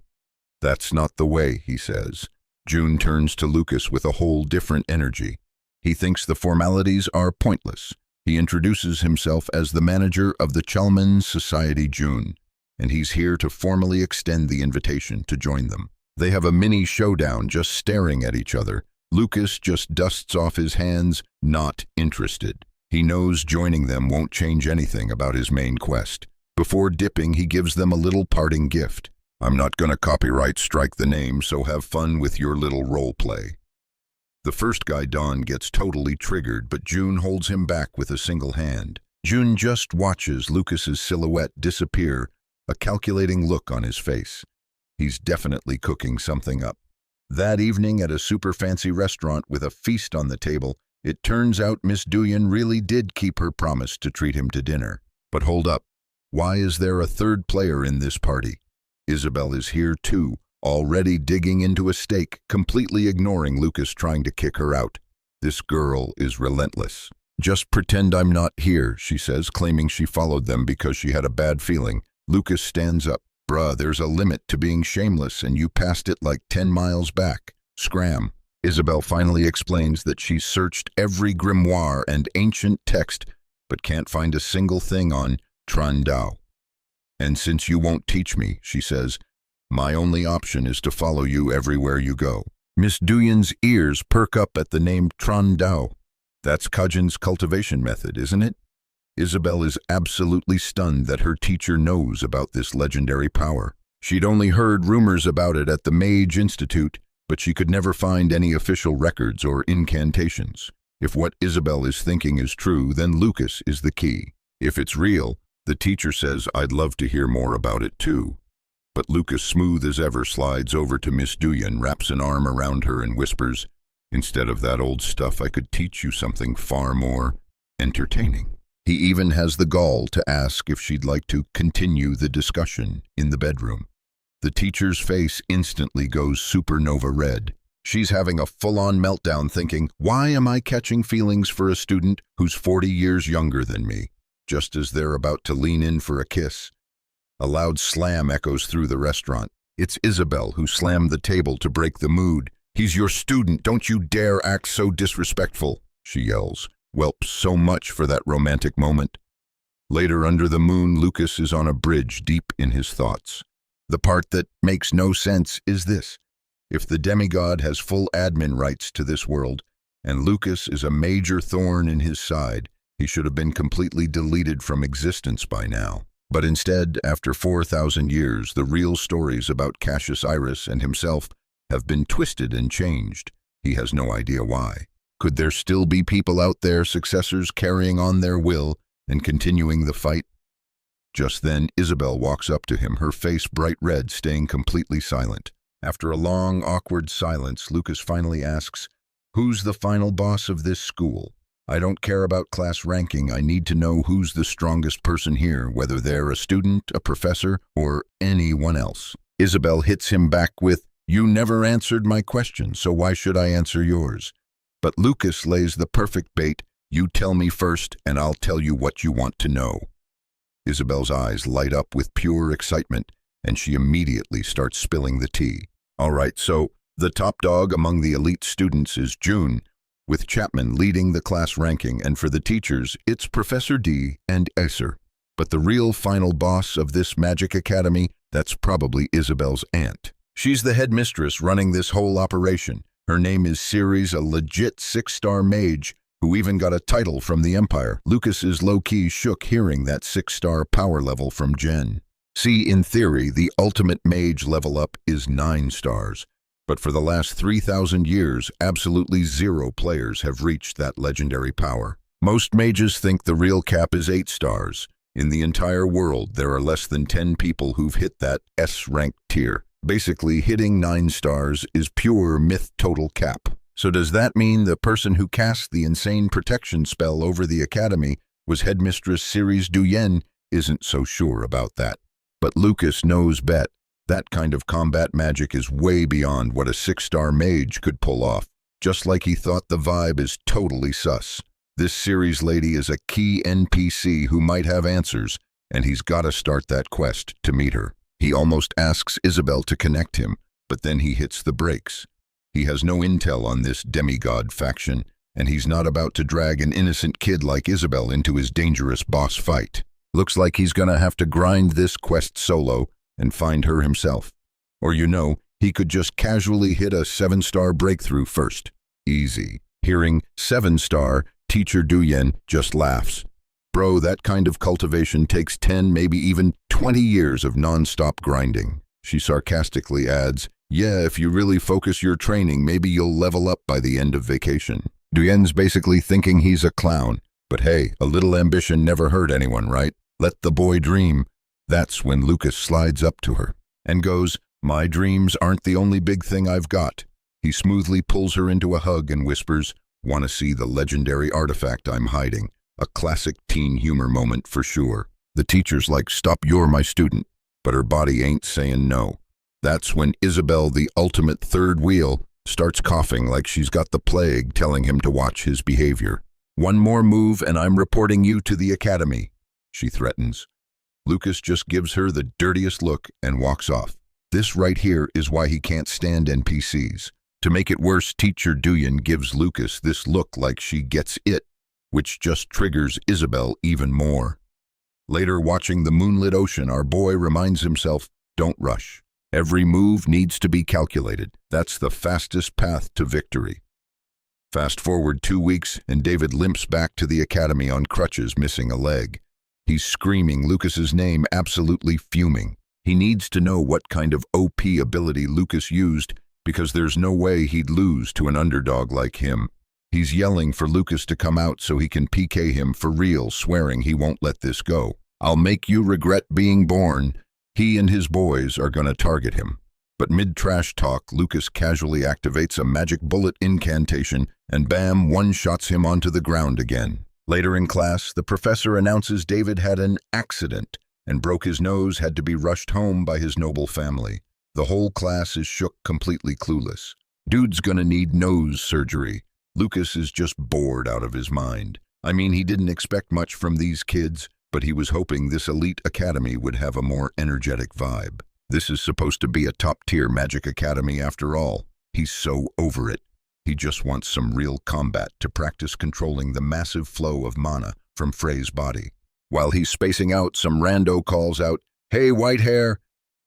That's not the way, he says. June turns to Lucas with a whole different energy. He thinks the formalities are pointless. He introduces himself as the manager of the Chalman Society June, and he's here to formally extend the invitation to join them. They have a mini showdown just staring at each other. Lucas just dusts off his hands, not interested. He knows joining them won't change anything about his main quest. Before dipping, he gives them a little parting gift. I'm not gonna copyright strike the name, so have fun with your little role play. The first guy, Don, gets totally triggered, but June holds him back with a single hand. June just watches Lucas's silhouette disappear, a calculating look on his face. He's definitely cooking something up. That evening at a super fancy restaurant with a feast on the table, it turns out Miss Duyan really did keep her promise to treat him to dinner. But hold up. Why is there a third player in this party? Isabel is here too, already digging into a steak, completely ignoring Lucas trying to kick her out. This girl is relentless. Just pretend I'm not here, she says, claiming she followed them because she had a bad feeling. Lucas stands up. Bruh, there's a limit to being shameless, and you passed it like 10 miles back. Scram. Isabel finally explains that she's searched every grimoire and ancient text, but can't find a single thing on Trandao. And since you won't teach me, she says, my only option is to follow you everywhere you go. Miss Duyan's ears perk up at the name Trandao. That's Kajin's cultivation method, isn't it? Isabel is absolutely stunned that her teacher knows about this legendary power. She'd only heard rumors about it at the Mage Institute, but she could never find any official records or incantations. If what Isabel is thinking is true, then Lucas is the key. If it's real, the teacher says, I'd love to hear more about it too. But Lucas, smooth as ever, slides over to Miss Duyan, wraps an arm around her and whispers, instead of that old stuff, I could teach you something far more entertaining. He even has the gall to ask if she'd like to continue the discussion in the bedroom. The teacher's face instantly goes supernova red. She's having a full-on meltdown thinking, why am I catching feelings for a student who's 40 years younger than me? Just as they're about to lean in for a kiss, a loud slam echoes through the restaurant. It's Isabel who slammed the table to break the mood. He's your student, don't you dare act so disrespectful, she yells. Welp, so much for that romantic moment. Later under the moon, Lucas is on a bridge deep in his thoughts. The part that makes no sense is this. If the demigod has full admin rights to this world, and Lucas is a major thorn in his side, he should have been completely deleted from existence by now. But instead, after 4,000 years, the real stories about Cassius Iris and himself have been twisted and changed. He has no idea why. Could there still be people out there, successors, carrying on their will and continuing the fight? Just then, Isabel walks up to him, her face bright red, staying completely silent. After a long, awkward silence, Lucas finally asks, who's the final boss of this school? I don't care about class ranking. I need to know who's the strongest person here, whether they're a student, a professor, or anyone else. Isabel hits him back with, you never answered my question, so why should I answer yours? But Lucas lays the perfect bait. You tell me first, and I'll tell you what you want to know. Isabel's eyes light up with pure excitement, and she immediately starts spilling the tea. All right, so the top dog among the elite students is June, with Chapman leading the class ranking, and for the teachers, it's Professor D and Acer. But the real final boss of this magic academy, that's probably Isabel's aunt. She's the headmistress running this whole operation. Her name is Ceres, a legit 6-star mage who even got a title from the Empire. Lucas is low-key shook hearing that 6-star power level from Jen. See, in theory, the ultimate mage level up is 9 stars. But for the last 3,000 years, absolutely 0 players have reached that legendary power. Most mages think the real cap is 8 stars. In the entire world, there are less than 10 people who've hit that S-rank tier. Basically, hitting 9 stars is pure myth total cap. So does that mean the person who cast the insane protection spell over the academy was Headmistress Ceres Duyen? Isn't so sure about that. But Lucas knows bet. That kind of combat magic is way beyond what a 6-star mage could pull off. Just like he thought the vibe is totally sus. This Ceres lady is a key NPC who might have answers, and he's gotta start that quest to meet her. He almost asks Isabel to connect him, but then he hits the brakes. He has no intel on this demigod faction, and he's not about to drag an innocent kid like Isabel into his dangerous boss fight. Looks like he's gonna have to grind this quest solo and find her himself. Or he could just casually hit a 7-star breakthrough first. Easy. Hearing 7-star, Teacher Duyen just laughs. Bro, that kind of cultivation takes 10, maybe even 20 years of non-stop grinding. She sarcastically adds, Yeah, if you really focus your training, maybe you'll level up by the end of vacation. Duyen's basically thinking he's a clown. But hey, a little ambition never hurt anyone, right? Let the boy dream. That's when Lucas slides up to her and goes, "My dreams aren't the only big thing I've got." He smoothly pulls her into a hug and whispers, "Want to see the legendary artifact I'm hiding?" A classic teen humor moment for sure. The teacher's like, "Stop, you're my student." But her body ain't saying no. That's when Isabel, the ultimate third wheel, starts coughing like she's got the plague, telling him to watch his behavior. "One more move and I'm reporting you to the academy," she threatens. Lucas just gives her the dirtiest look and walks off. This right here is why he can't stand NPCs. To make it worse, Teacher Duyen gives Lucas this look like she gets it, which just triggers Isabel even more. Later, watching the moonlit ocean, our boy reminds himself, don't rush. Every move needs to be calculated. That's the fastest path to victory. Fast forward 2 weeks, and David limps back to the academy on crutches, missing a leg. He's screaming Lucas's name, absolutely fuming. He needs to know what kind of OP ability Lucas used, because there's no way he'd lose to an underdog like him. He's yelling for Lucas to come out so he can PK him for real, swearing he won't let this go. "I'll make you regret being born." He and his boys are gonna target him. But mid-trash talk, Lucas casually activates a magic bullet incantation and bam, one-shots him onto the ground again. Later in class, the professor announces David had an accident and broke his nose, had to be rushed home by his noble family. The whole class is shook, completely clueless. Dude's gonna need nose surgery. Lucas is just bored out of his mind. I mean, he didn't expect much from these kids, but he was hoping this elite academy would have a more energetic vibe. This is supposed to be a top-tier magic academy after all. He's so over it. He just wants some real combat to practice controlling the massive flow of mana from Frey's body. While he's spacing out, some rando calls out, "Hey, white hair!"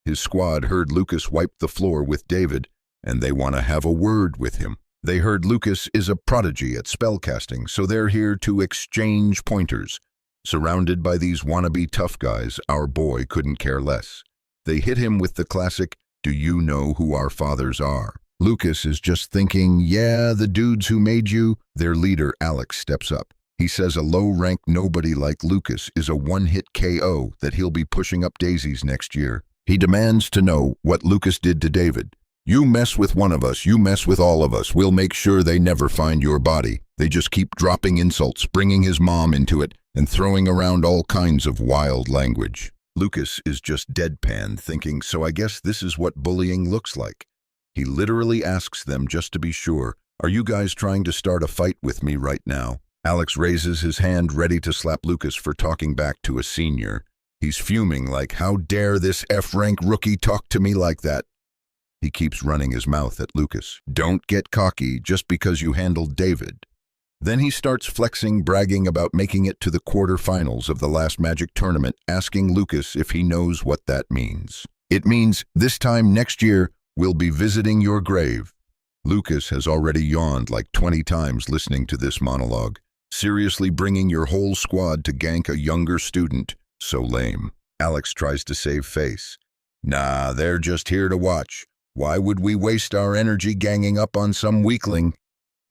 His squad heard Lucas wipe the floor with David, and they want to have a word with him. They heard Lucas is a prodigy at spellcasting, so they're here to exchange pointers. Surrounded by these wannabe tough guys, our boy couldn't care less. They hit him with the classic, "Do you know who our fathers are?" Lucas is just thinking, yeah, the dudes who made you. Their leader, Alex, steps up. He says a low-rank nobody like Lucas is a one-hit KO, that he'll be pushing up daisies next year. He demands to know what Lucas did to David. "You mess with one of us, you mess with all of us. We'll make sure they never find your body." They just keep dropping insults, bringing his mom into it, and throwing around all kinds of wild language. Lucas is just deadpan, thinking, so I guess this is what bullying looks like. He literally asks them just to be sure, "Are you guys trying to start a fight with me right now?" Alex raises his hand, ready to slap Lucas for talking back to a senior. He's fuming like, how dare this F-rank rookie talk to me like that? He keeps running his mouth at Lucas. Don't get cocky just because you handled David. Then he starts flexing, bragging about making it to the quarterfinals of the last Magic tournament, asking Lucas if he knows what that means. "It means this time next year, we'll be visiting your grave." Lucas has already yawned like 20 times listening to this monologue. Seriously, bringing your whole squad to gank a younger student? So lame. Alex tries to save face. "Nah, they're just here to watch. Why would we waste our energy ganging up on some weakling?"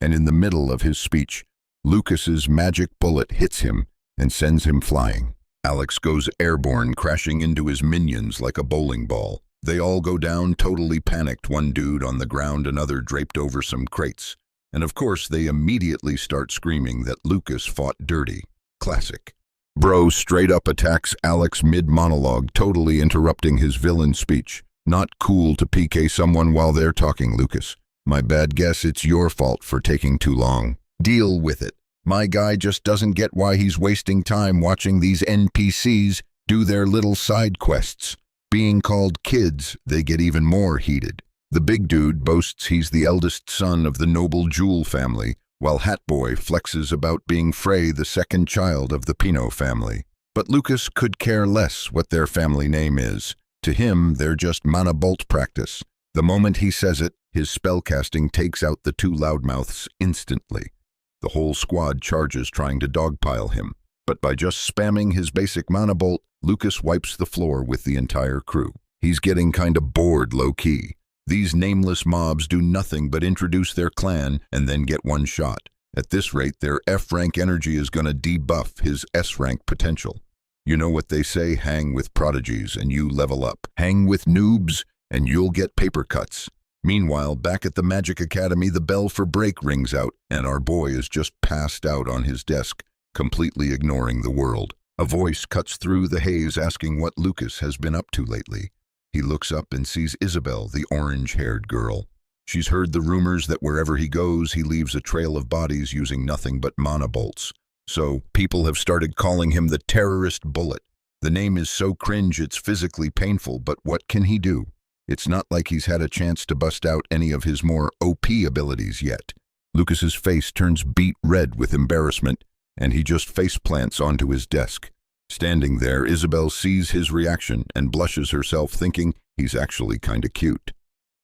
And in the middle of his speech, Lucas's magic bullet hits him and sends him flying. Alex goes airborne, crashing into his minions like a bowling ball. They all go down, totally panicked, one dude on the ground, another draped over some crates. And of course, they immediately start screaming that Lucas fought dirty. Classic. Bro straight up attacks Alex mid-monologue, totally interrupting his villain speech. Not cool to PK someone while they're talking, Lucas. My bad guess, it's your fault for taking too long. Deal with it. My guy just doesn't get why he's wasting time watching these NPCs do their little side quests. Being called kids, they get even more heated. The big dude boasts he's the eldest son of the noble Jewel family, while Hatboy flexes about being Frey, the second child of the Pinot family. But Lucas could care less what their family name is. To him, they're just mana bolt practice. The moment he says it, his spellcasting takes out the two loudmouths instantly. The whole squad charges, trying to dogpile him. But by just spamming his basic mana bolt, Lucas wipes the floor with the entire crew. He's getting kinda bored low-key. These nameless mobs do nothing but introduce their clan and then get one shot. At this rate, their F-rank energy is going to debuff his S-rank potential. You know what they say, hang with prodigies and you level up. Hang with noobs and you'll get paper cuts. Meanwhile, back at the Magic Academy, the bell for break rings out and our boy is just passed out on his desk, completely ignoring the world. A voice cuts through the haze asking what Lucas has been up to lately. He looks up and sees Isabel, the orange-haired girl. She's heard the rumors that wherever he goes, he leaves a trail of bodies using nothing but mana bolts. So, people have started calling him the terrorist bullet. The name is so cringe it's physically painful, but what can he do? It's not like he's had a chance to bust out any of his more OP abilities yet. Lucas's face turns beet red with embarrassment, and he just faceplants onto his desk. Standing there, Isabel sees his reaction and blushes herself, thinking he's actually kinda cute.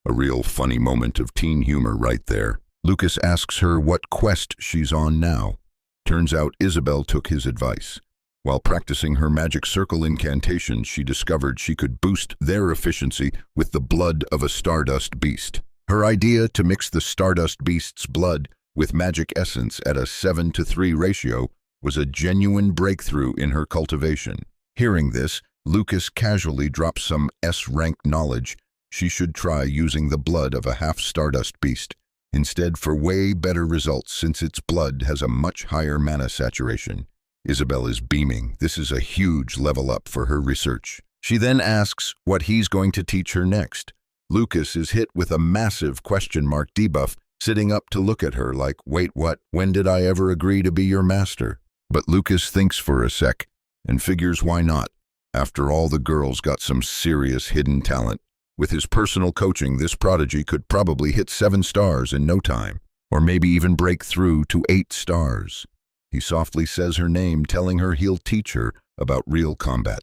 A real funny moment of teen humor right there. Lucas asks her what quest she's on now. Turns out Isabel took his advice. While practicing her magic circle incantation, she discovered she could boost their efficiency with the blood of a stardust beast. Her idea to mix the stardust beast's blood with magic essence at a 7-to-3 ratio was a genuine breakthrough in her cultivation. Hearing this, Lucas casually drops some S-rank knowledge. She should try using the blood of a half-stardust beast instead for way better results since its blood has a much higher mana saturation. Isabel is beaming. This is a huge level up for her research. She then asks what he's going to teach her next. Lucas is hit with a massive question mark debuff, sitting up to look at her like, wait, what? When did I ever agree to be your master? But Lucas thinks for a sec and figures why not. After all, the girl's got some serious hidden talent. With his personal coaching, this prodigy could probably hit 7 stars in no time, or maybe even break through to 8 stars. He softly says her name, telling her he'll teach her about real combat.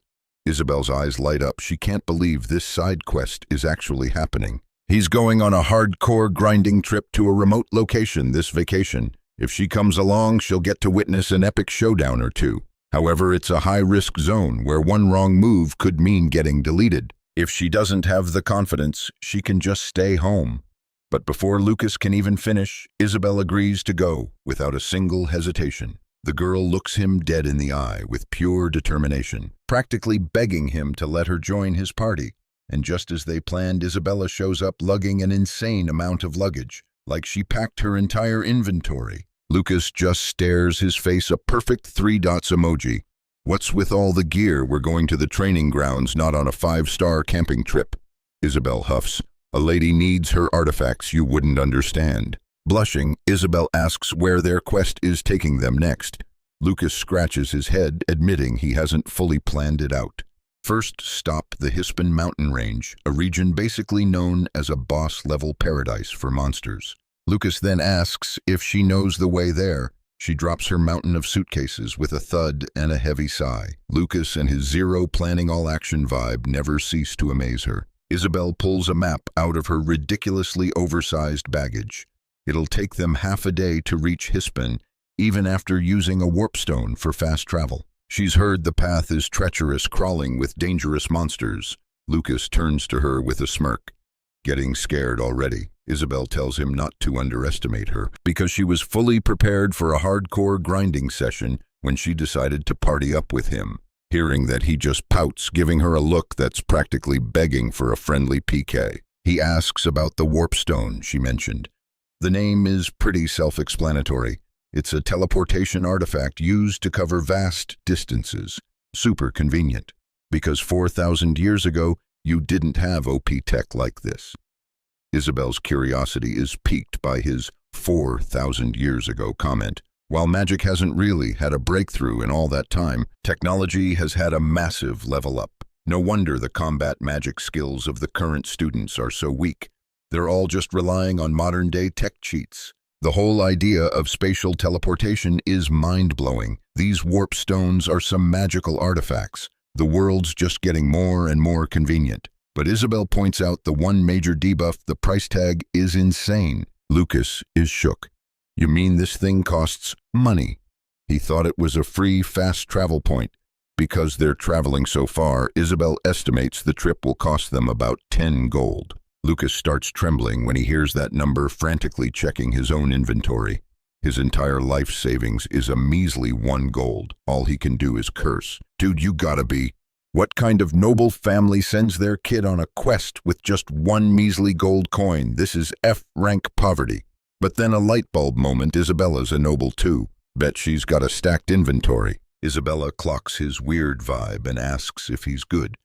Isabel's eyes light up. She can't believe this side quest is actually happening. He's going on a hardcore grinding trip to a remote location this vacation. If she comes along, she'll get to witness an epic showdown or two. However, it's a high-risk zone where one wrong move could mean getting deleted. If she doesn't have the confidence, she can just stay home. But before Lucas can even finish, Isabel agrees to go without a single hesitation. The girl looks him dead in the eye with pure determination, practically begging him to let her join his party. And just as they planned, Isabella shows up lugging an insane amount of luggage, like she packed her entire inventory. Lucas just stares, his face a perfect 3 dots emoji. What's with all the gear? We're going to the training grounds, not on a 5-star camping trip. Isabel huffs. A lady needs her artifacts you wouldn't understand. Blushing, Isabel asks where their quest is taking them next. Lucas scratches his head, admitting he hasn't fully planned it out. First stop, the Hispin mountain range, a region basically known as a boss-level paradise for monsters. Lucas then asks if she knows the way there. She drops her mountain of suitcases with a thud and a heavy sigh. Lucas and his zero-planning-all-action vibe never cease to amaze her. Isabel pulls a map out of her ridiculously oversized baggage. It'll take them half a day to reach Hispin, even after using a warp stone for fast travel. She's heard the path is treacherous, crawling with dangerous monsters. Lucas turns to her with a smirk. Getting scared already, Isabel tells him not to underestimate her, because she was fully prepared for a hardcore grinding session when she decided to party up with him. Hearing that, he just pouts, giving her a look that's practically begging for a friendly PK. He asks about the warp stone she mentioned. The name is pretty self-explanatory. It's a teleportation artifact used to cover vast distances. Super convenient, because 4,000 years ago, you didn't have OP tech like this. Isabel's curiosity is piqued by his 4,000 years ago comment. While magic hasn't really had a breakthrough in all that time, technology has had a massive level up. No wonder the combat magic skills of the current students are so weak. They're all just relying on modern-day tech cheats. The whole idea of spatial teleportation is mind-blowing. These warp stones are some magical artifacts. The world's just getting more and more convenient. But Isabel points out the one major debuff, the price tag, is insane. Lucas is shook. You mean this thing costs money? He thought it was a free, fast travel point. Because they're traveling so far, Isabel estimates the trip will cost them about 10 gold. Lucas starts trembling when he hears that number, frantically checking his own inventory. His entire life savings is a measly 1 gold. All he can do is curse. Dude, you gotta be. What kind of noble family sends their kid on a quest with just 1 measly gold coin? This is F-rank poverty. But then a light bulb moment. Isabella's a noble too. Bet she's got a stacked inventory. Isabella clocks his weird vibe and asks if he's good.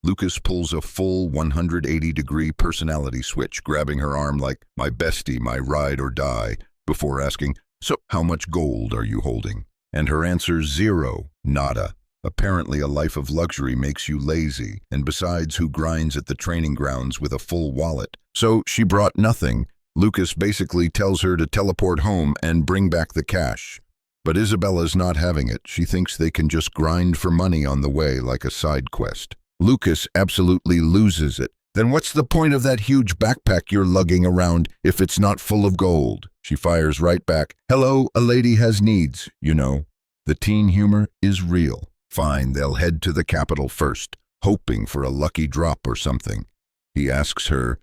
Lucas pulls a full 180-degree personality switch, grabbing her arm like, my bestie, my ride or die, before asking, so how much gold are you holding? And her answer, 0, nada. Apparently a life of luxury makes you lazy, and besides, who grinds at the training grounds with a full wallet? So she brought nothing. Lucas basically tells her to teleport home and bring back the cash. But Isabella's not having it. She thinks they can just grind for money on the way like a side quest. Lucas absolutely loses it. Then what's the point of that huge backpack you're lugging around if it's not full of gold? She fires right back, hello, a lady has needs, you know. The teen humor is real. Fine, they'll head to the capital first, hoping for a lucky drop or something. He asks her,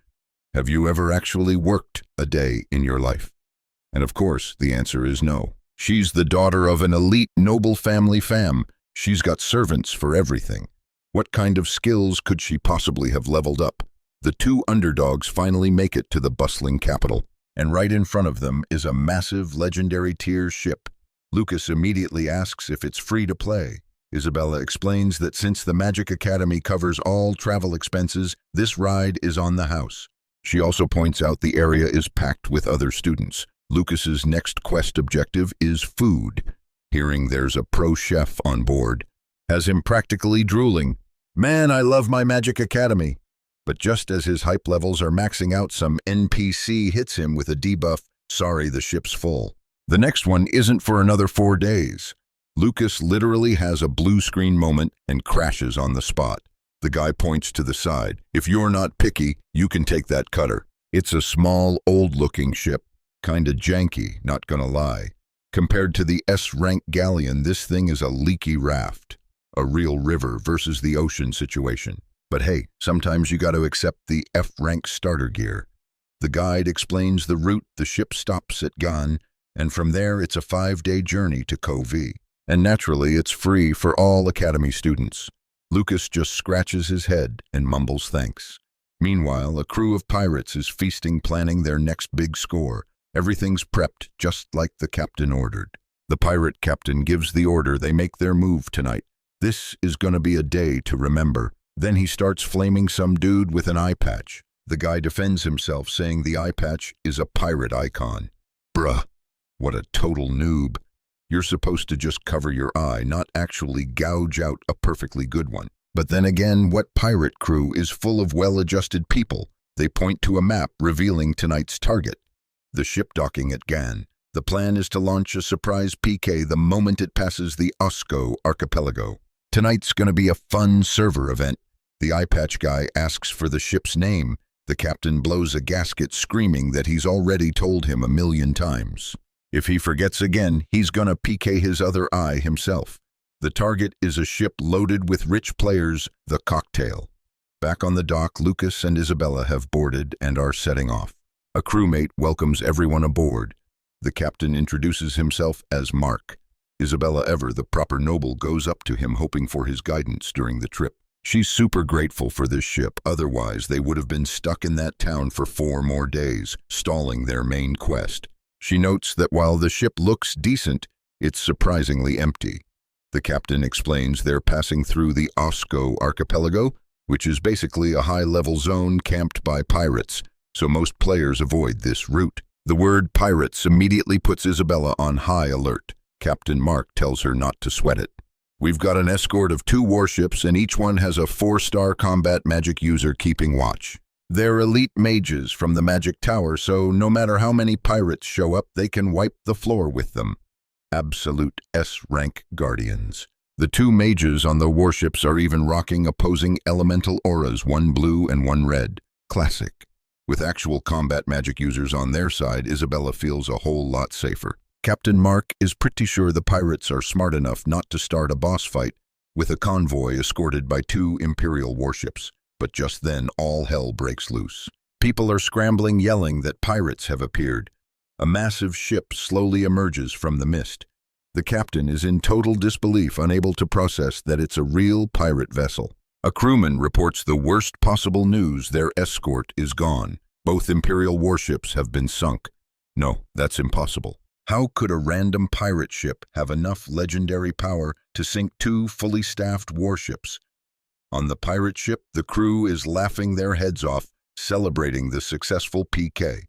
have you ever actually worked a day in your life? And of course, the answer is no. She's the daughter of an elite noble family fam. She's got servants for everything. What kind of skills could she possibly have leveled up? The 2 underdogs finally make it to the bustling capital, and right in front of them is a massive legendary tier ship. Lucas immediately asks if it's free to play. Isabella explains that since the Magic Academy covers all travel expenses, this ride is on the house. She also points out the area is packed with other students. Lucas's next quest objective is food. Hearing there's a pro chef on board has him practically drooling. Man, I love my Magic Academy. But just as his hype levels are maxing out, some NPC hits him with a debuff, sorry, the ship's full. The next one isn't for another 4 days. Lucas literally has a blue screen moment and crashes on the spot. The guy points to the side. If you're not picky, you can take that cutter. It's a small, old-looking ship. Kinda janky, not gonna lie. Compared to the S-rank galleon, this thing is a leaky raft. A real river versus the ocean situation. But hey, sometimes you gotta accept the F-rank starter gear. The guide explains the route. The ship stops at Gan, and from there it's a 5-day journey to Kovi. And naturally, it's free for all Academy students. Lucas just scratches his head and mumbles thanks. Meanwhile, a crew of pirates is feasting, planning their next big score. Everything's prepped, just like the captain ordered. The pirate captain gives the order. They make their move tonight. This is gonna be a day to remember. Then he starts flaming some dude with an eye patch. The guy defends himself, saying the eye patch is a pirate icon. Bruh, what a total noob. You're supposed to just cover your eye, not actually gouge out a perfectly good one. But then again, what pirate crew is full of well-adjusted people? They point to a map revealing tonight's target. The ship docking at Gan. The plan is to launch a surprise PK the moment it passes the Osco archipelago. Tonight's gonna be a fun server event. The eye patch guy asks for the ship's name. The captain blows a gasket, screaming that he's already told him 1,000,000 times. If he forgets again, he's gonna PK his other eye himself. The target is a ship loaded with rich players, the Cocktail. Back on the dock, Lucas and Isabella have boarded and are setting off. A crewmate welcomes everyone aboard. The captain introduces himself as Mark. Isabella, ever the proper noble, goes up to him hoping for his guidance during the trip. She's super grateful for this ship, otherwise they would have been stuck in that town for 4 more days, stalling their main quest. She notes that while the ship looks decent, it's surprisingly empty. The captain explains they're passing through the Osco archipelago, which is basically a high-level zone camped by pirates, so most players avoid this route. The word pirates immediately puts Isabella on high alert. Captain Mark tells her not to sweat it. We've got an escort of 2 warships, and each one has a 4-star combat magic user keeping watch. They're elite mages from the Magic Tower, so no matter how many pirates show up, they can wipe the floor with them. Absolute S-rank guardians. The 2 mages on the warships are even rocking opposing elemental auras, 1 blue and 1 red. Classic. With actual combat magic users on their side, Isabella feels a whole lot safer. Captain Mark is pretty sure the pirates are smart enough not to start a boss fight with a convoy escorted by 2 Imperial warships. But just then, all hell breaks loose. People are scrambling, yelling that pirates have appeared. A massive ship slowly emerges from the mist. The captain is in total disbelief, unable to process that it's a real pirate vessel. A crewman reports the worst possible news: their escort is gone. Both Imperial warships have been sunk. No, that's impossible. How could a random pirate ship have enough legendary power to sink two fully staffed warships? On the pirate ship, the crew is laughing their heads off, celebrating the successful PK.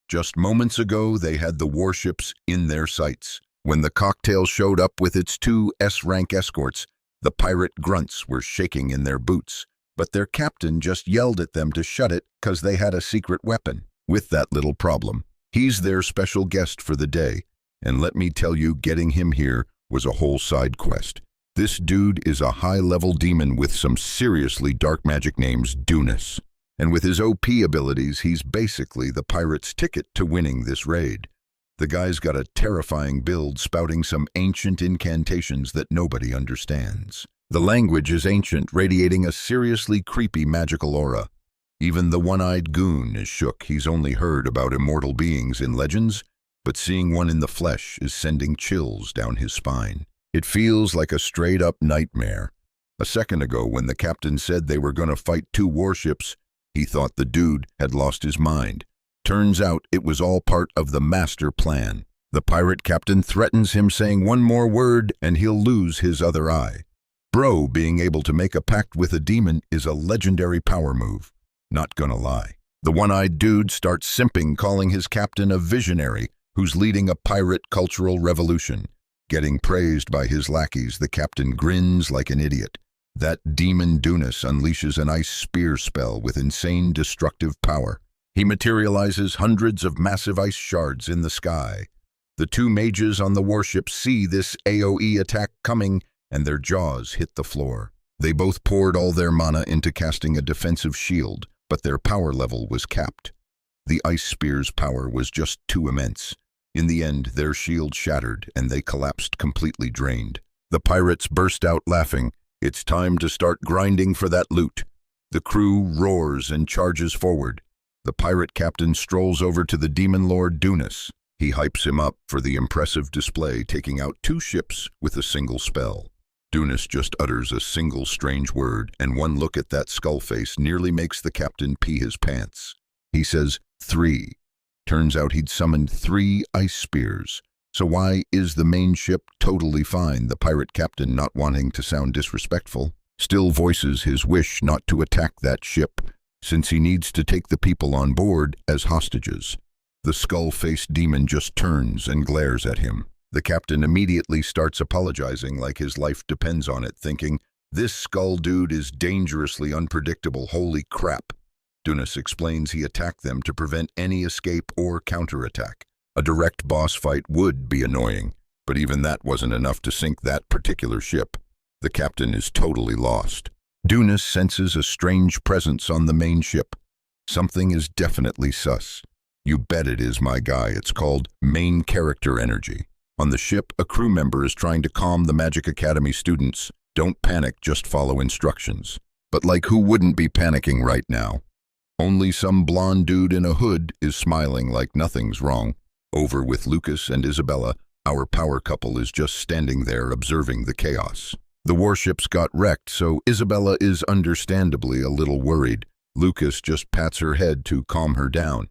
Just moments ago, they had the warships in their sights. When the cocktail showed up with its two S-rank escorts, the pirate grunts were shaking in their boots, but their captain just yelled at them to shut it because they had a secret weapon. With that little problem, he's their special guest for the day, and let me tell you, getting him here was a whole side quest. This dude is a high-level demon with some seriously dark magic names, Dunas. And with his OP abilities, he's basically the pirate's ticket to winning this raid. The guy's got a terrifying build, spouting some ancient incantations that nobody understands. The language is ancient, radiating a seriously creepy magical aura. Even the one-eyed goon is shook. He's only heard about immortal beings in legends, but seeing one in the flesh is sending chills down his spine. It feels like a straight-up nightmare. A second ago, when the captain said they were going to fight two warships, he thought the dude had lost his mind. Turns out it was all part of the master plan. The pirate captain threatens him, saying one more word and he'll lose his other eye. Bro, being able to make a pact with a demon is a legendary power move. Not gonna lie. The one-eyed dude starts simping, calling his captain a visionary who's leading a pirate cultural revolution. Getting praised by his lackeys, the captain grins like an idiot. That demon Dunas unleashes an ice spear spell with insane destructive power. He materializes hundreds of massive ice shards in the sky. The two mages on the warship see this AoE attack coming, and their jaws hit the floor. They both poured all their mana into casting a defensive shield, but their power level was capped. The ice spear's power was just too immense. In the end, their shield shattered, and they collapsed completely drained. The pirates burst out laughing. It's time to start grinding for that loot. The crew roars and charges forward. The pirate captain strolls over to the demon lord Dunas. He hypes him up for the impressive display, taking out two ships with a single spell. Dunas just utters a single strange word, and one look at that skull face nearly makes the captain pee his pants. He says, 3. Turns out he'd summoned 3 ice spears. So why is the main ship totally fine? The pirate captain, not wanting to sound disrespectful, still voices his wish not to attack that ship, since he needs to take the people on board as hostages. The skull-faced demon just turns and glares at him. The captain immediately starts apologizing like his life depends on it, thinking, this skull dude is dangerously unpredictable, holy crap. Dunas explains he attacked them to prevent any escape or counterattack. A direct boss fight would be annoying, but even that wasn't enough to sink that particular ship. The captain is totally lost. Dunas senses a strange presence on the main ship. Something is definitely sus. You bet it is, my guy. It's called main character energy. On the ship, a crew member is trying to calm the Magic Academy students. Don't panic, just follow instructions. But like, who wouldn't be panicking right now? Only some blonde dude in a hood is smiling like nothing's wrong. Over with Lucas and Isabella, our power couple is just standing there observing the chaos. The warships got wrecked, so Isabella is understandably a little worried. Lucas just pats her head to calm her down.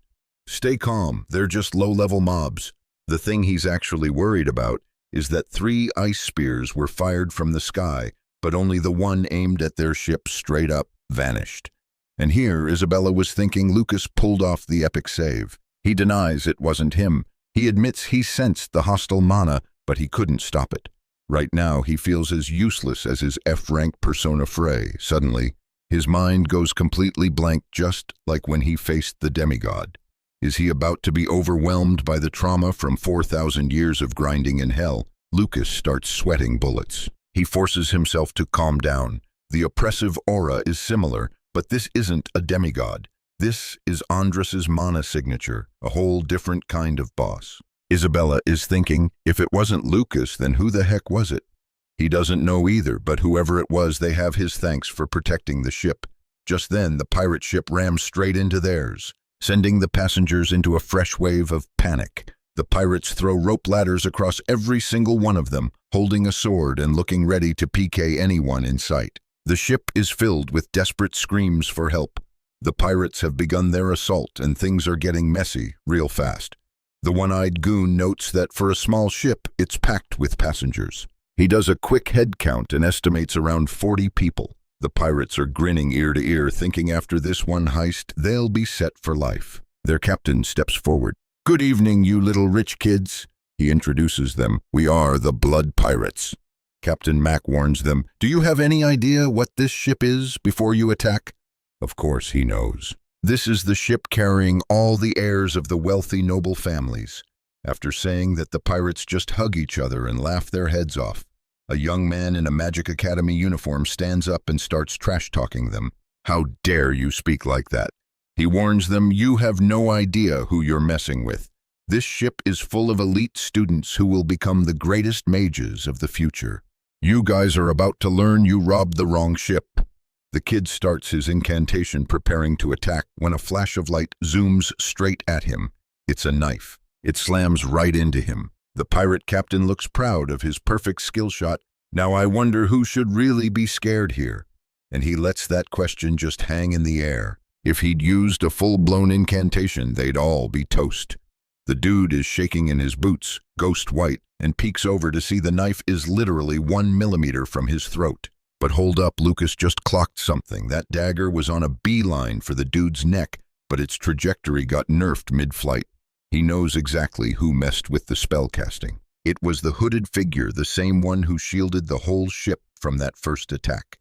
Stay calm, they're just low-level mobs. The thing he's actually worried about is that 3 ice spears were fired from the sky, but only the one aimed at their ship straight up vanished. And here Isabella was thinking Lucas pulled off the epic save. He denies it wasn't him. He admits he sensed the hostile mana, but he couldn't stop it. Right now, he feels as useless as his F-rank persona Frey. Suddenly, his mind goes completely blank, just like when he faced the demigod. Is he about to be overwhelmed by the trauma from 4,000 years of grinding in hell? Lucas starts sweating bullets. He forces himself to calm down. The oppressive aura is similar, but this isn't a demigod. This is Andrus's mana signature, a whole different kind of boss. Isabella is thinking, if it wasn't Lucas, then who the heck was it? He doesn't know either, but whoever it was, they have his thanks for protecting the ship. Just then, the pirate ship rams straight into theirs, sending the passengers into a fresh wave of panic. The pirates throw rope ladders across every single one of them, holding a sword and looking ready to PK anyone in sight. The ship is filled with desperate screams for help. The pirates have begun their assault and things are getting messy real fast. The one-eyed goon notes that for a small ship, it's packed with passengers. He does a quick head count and estimates around 40 people. The pirates are grinning ear to ear, thinking after this one heist, they'll be set for life. Their captain steps forward. "Good evening, you little rich kids." He introduces them. "We are the Blood Pirates." Captain Mac warns them, "Do you have any idea what this ship is before you attack?" Of course he knows. This is the ship carrying all the heirs of the wealthy noble families. After saying that the pirates just hug each other and laugh their heads off, a young man in a Magic Academy uniform stands up and starts trash-talking them. "How dare you speak like that?" He warns them, "You have no idea who you're messing with. This ship is full of elite students who will become the greatest mages of the future. You guys are about to learn you robbed the wrong ship." The kid starts his incantation preparing to attack when a flash of light zooms straight at him. It's a knife. It slams right into him. The pirate captain looks proud of his perfect skill shot. "Now I wonder who should really be scared here." And he lets that question just hang in the air. If he'd used a full-blown incantation, they'd all be toast. The dude is shaking in his boots, ghost white, and peeks over to see the knife is literally 1 millimeter from his throat. But hold up, Lucas just clocked something. That dagger was on a beeline for the dude's neck, but its trajectory got nerfed mid-flight. He knows exactly who messed with the spell casting. It was the hooded figure, the same one who shielded the whole ship from that first attack.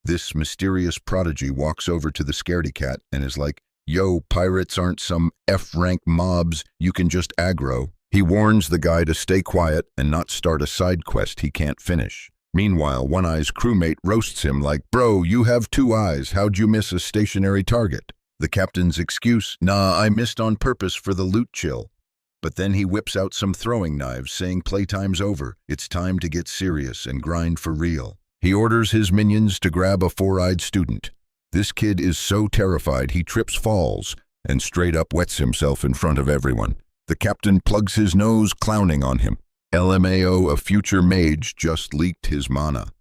This mysterious prodigy walks over to the scaredy cat and is like, "Yo, pirates aren't some F-rank mobs you can just aggro." He warns the guy to stay quiet and not start a side quest he can't finish. Meanwhile, One Eye's crewmate roasts him like, "Bro, you have 2 eyes. How'd you miss a stationary target?" The captain's excuse, "Nah, I missed on purpose for the loot chill." But then he whips out some throwing knives, saying playtime's over. It's time to get serious and grind for real. He orders his minions to grab a 4-eyed student. This kid is so terrified he trips, falls, and straight up wets himself in front of everyone. The captain plugs his nose, clowning on him. LMAO, a future mage just leaked his mana.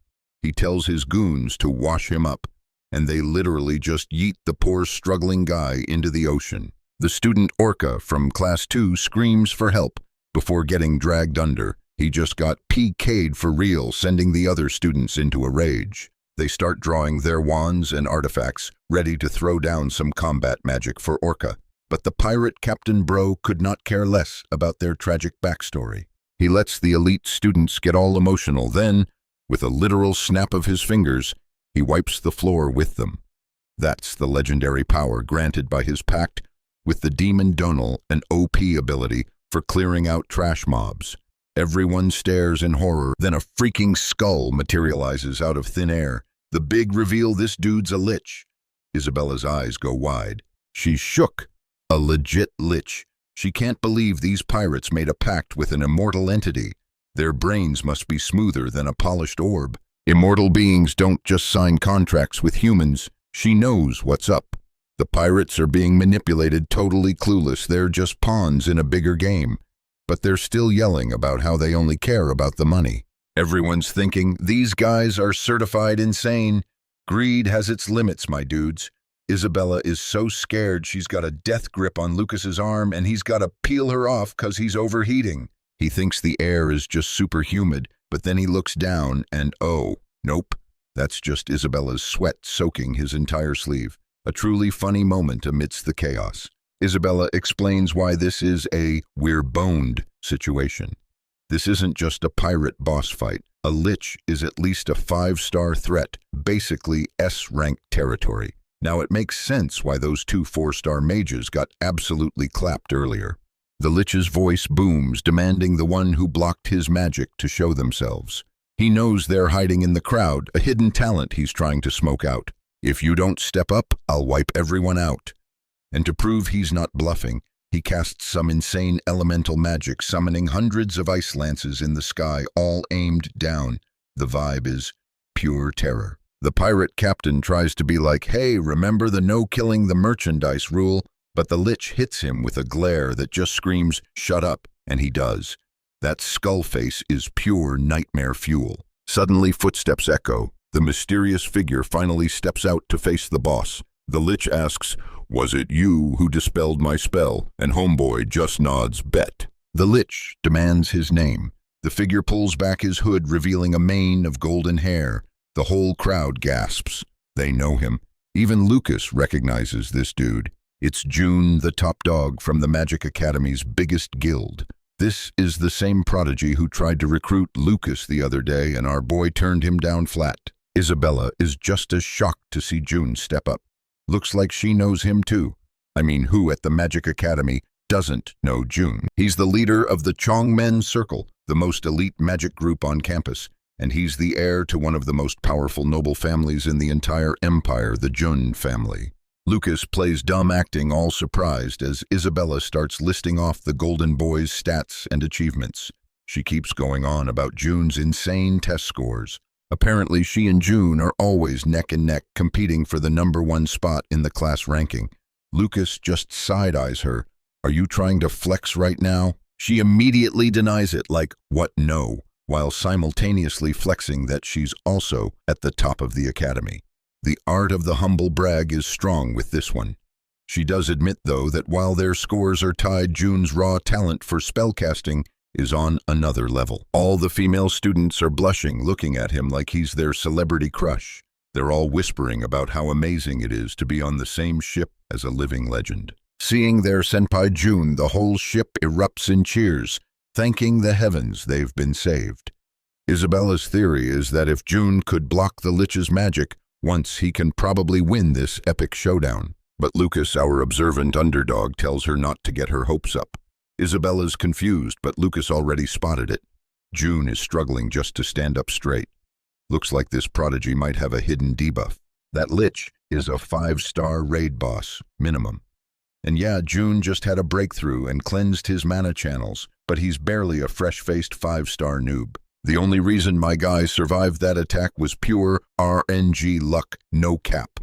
He tells his goons to wash him up, and they literally just yeet the poor struggling guy into the ocean. The student Orca from Class 2 screams for help before getting dragged under. He just got PK'd for real, sending the other students into a rage. They start drawing their wands and artifacts, ready to throw down some combat magic for Orca. But the pirate Captain Bro could not care less about their tragic backstory. He lets the elite students get all emotional, then, with a literal snap of his fingers, he wipes the floor with them. That's the legendary power granted by his pact with the demon Donal, an OP ability for clearing out trash mobs. Everyone stares in horror, then a freaking skull materializes out of thin air. The big reveal, this dude's a lich. Isabella's eyes go wide. She's shook. A legit lich. She can't believe these pirates made a pact with an immortal entity. Their brains must be smoother than a polished orb. Immortal beings don't just sign contracts with humans. She knows what's up. The pirates are being manipulated, totally clueless. They're just pawns in a bigger game. But they're still yelling about how they only care about the money. Everyone's thinking, these guys are certified insane. Greed has its limits, my dudes. Isabella is so scared she's got a death grip on Lucas's arm and he's got to peel her off because he's overheating. He thinks the air is just super humid, but then he looks down and oh, nope. That's just Isabella's sweat soaking his entire sleeve. A truly funny moment amidst the chaos. Isabella explains why this is a "we're boned" situation. This isn't just a pirate boss fight. A lich is at least a 5-star threat, basically S-rank territory. Now it makes sense why those 2 4-star mages got absolutely clapped earlier. The lich's voice booms, demanding the one who blocked his magic to show themselves. He knows they're hiding in the crowd, a hidden talent he's trying to smoke out. "If you don't step up, I'll wipe everyone out." And to prove he's not bluffing, he casts some insane elemental magic, summoning hundreds of ice lances in the sky, all aimed down. The vibe is pure terror. The pirate captain tries to be like, hey, remember the no killing the merchandise rule? But the lich hits him with a glare that just screams, shut up, and he does. That skull face is pure nightmare fuel. Suddenly footsteps echo. The mysterious figure finally steps out to face the boss. The lich asks, was it you who dispelled my spell? And homeboy just nods, bet. The lich demands his name. The figure pulls back his hood, revealing a mane of golden hair. The whole crowd gasps. They know him. Even Lucas recognizes this dude. It's June, the top dog from the Magic Academy's biggest guild. This is the same prodigy who tried to recruit Lucas the other day, and our boy turned him down flat. Isabella is just as shocked to see June step up. Looks like she knows him too. I mean, who at the Magic Academy doesn't know June? He's the leader of the Chongmen Circle, the most elite magic group on campus, and he's the heir to one of the most powerful noble families in the entire empire, the Jun family. Lucas plays dumb acting, all surprised, as Isabella starts listing off the Golden Boy's stats and achievements. She keeps going on about June's insane test scores. Apparently, she and June are always neck and neck, competing for the #1 spot in the class ranking. Lucas just side-eyes her. Are you trying to flex right now? She immediately denies it, like, what, no, while simultaneously flexing that she's also at the top of the academy. The art of the humble brag is strong with this one. She does admit, though, that while their scores are tied, June's raw talent for spellcasting is on another level. All the female students are blushing, looking at him like he's their celebrity crush. They're all whispering about how amazing it is to be on the same ship as a living legend. Seeing their senpai June, the whole ship erupts in cheers, thanking the heavens they've been saved. Isabella's theory is that if June could block the lich's magic, once he can probably win this epic showdown. But Lucas, our observant underdog, tells her not to get her hopes up. Isabella's confused, but Lucas already spotted it. June is struggling just to stand up straight. Looks like this prodigy might have a hidden debuff. That lich is a 5-star raid boss, minimum. And yeah, June just had a breakthrough and cleansed his mana channels, but he's barely a fresh-faced 5-star noob. The only reason my guy survived that attack was pure RNG luck, no cap.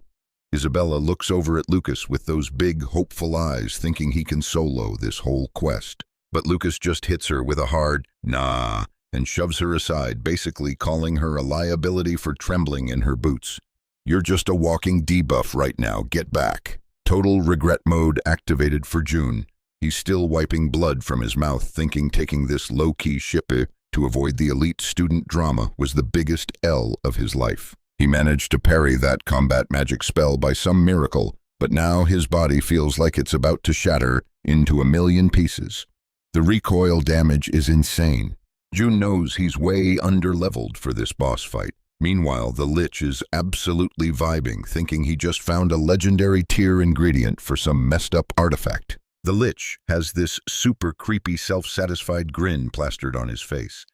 Isabella looks over at Lucas with those big, hopeful eyes, thinking he can solo this whole quest. But Lucas just hits her with a hard, nah, and shoves her aside, basically calling her a liability for trembling in her boots. You're just a walking debuff right now, get back. Total regret mode activated for June. He's still wiping blood from his mouth, thinking taking this low-key ship to avoid the elite student drama was the biggest L of his life. He managed to parry that combat magic spell by some miracle, but now his body feels like it's about to shatter into 1,000,000 pieces. The recoil damage is insane. June knows he's way under-leveled for this boss fight. Meanwhile, the lich is absolutely vibing, thinking he just found a legendary tier ingredient for some messed-up artifact. The lich has this super creepy self-satisfied grin plastered on his face.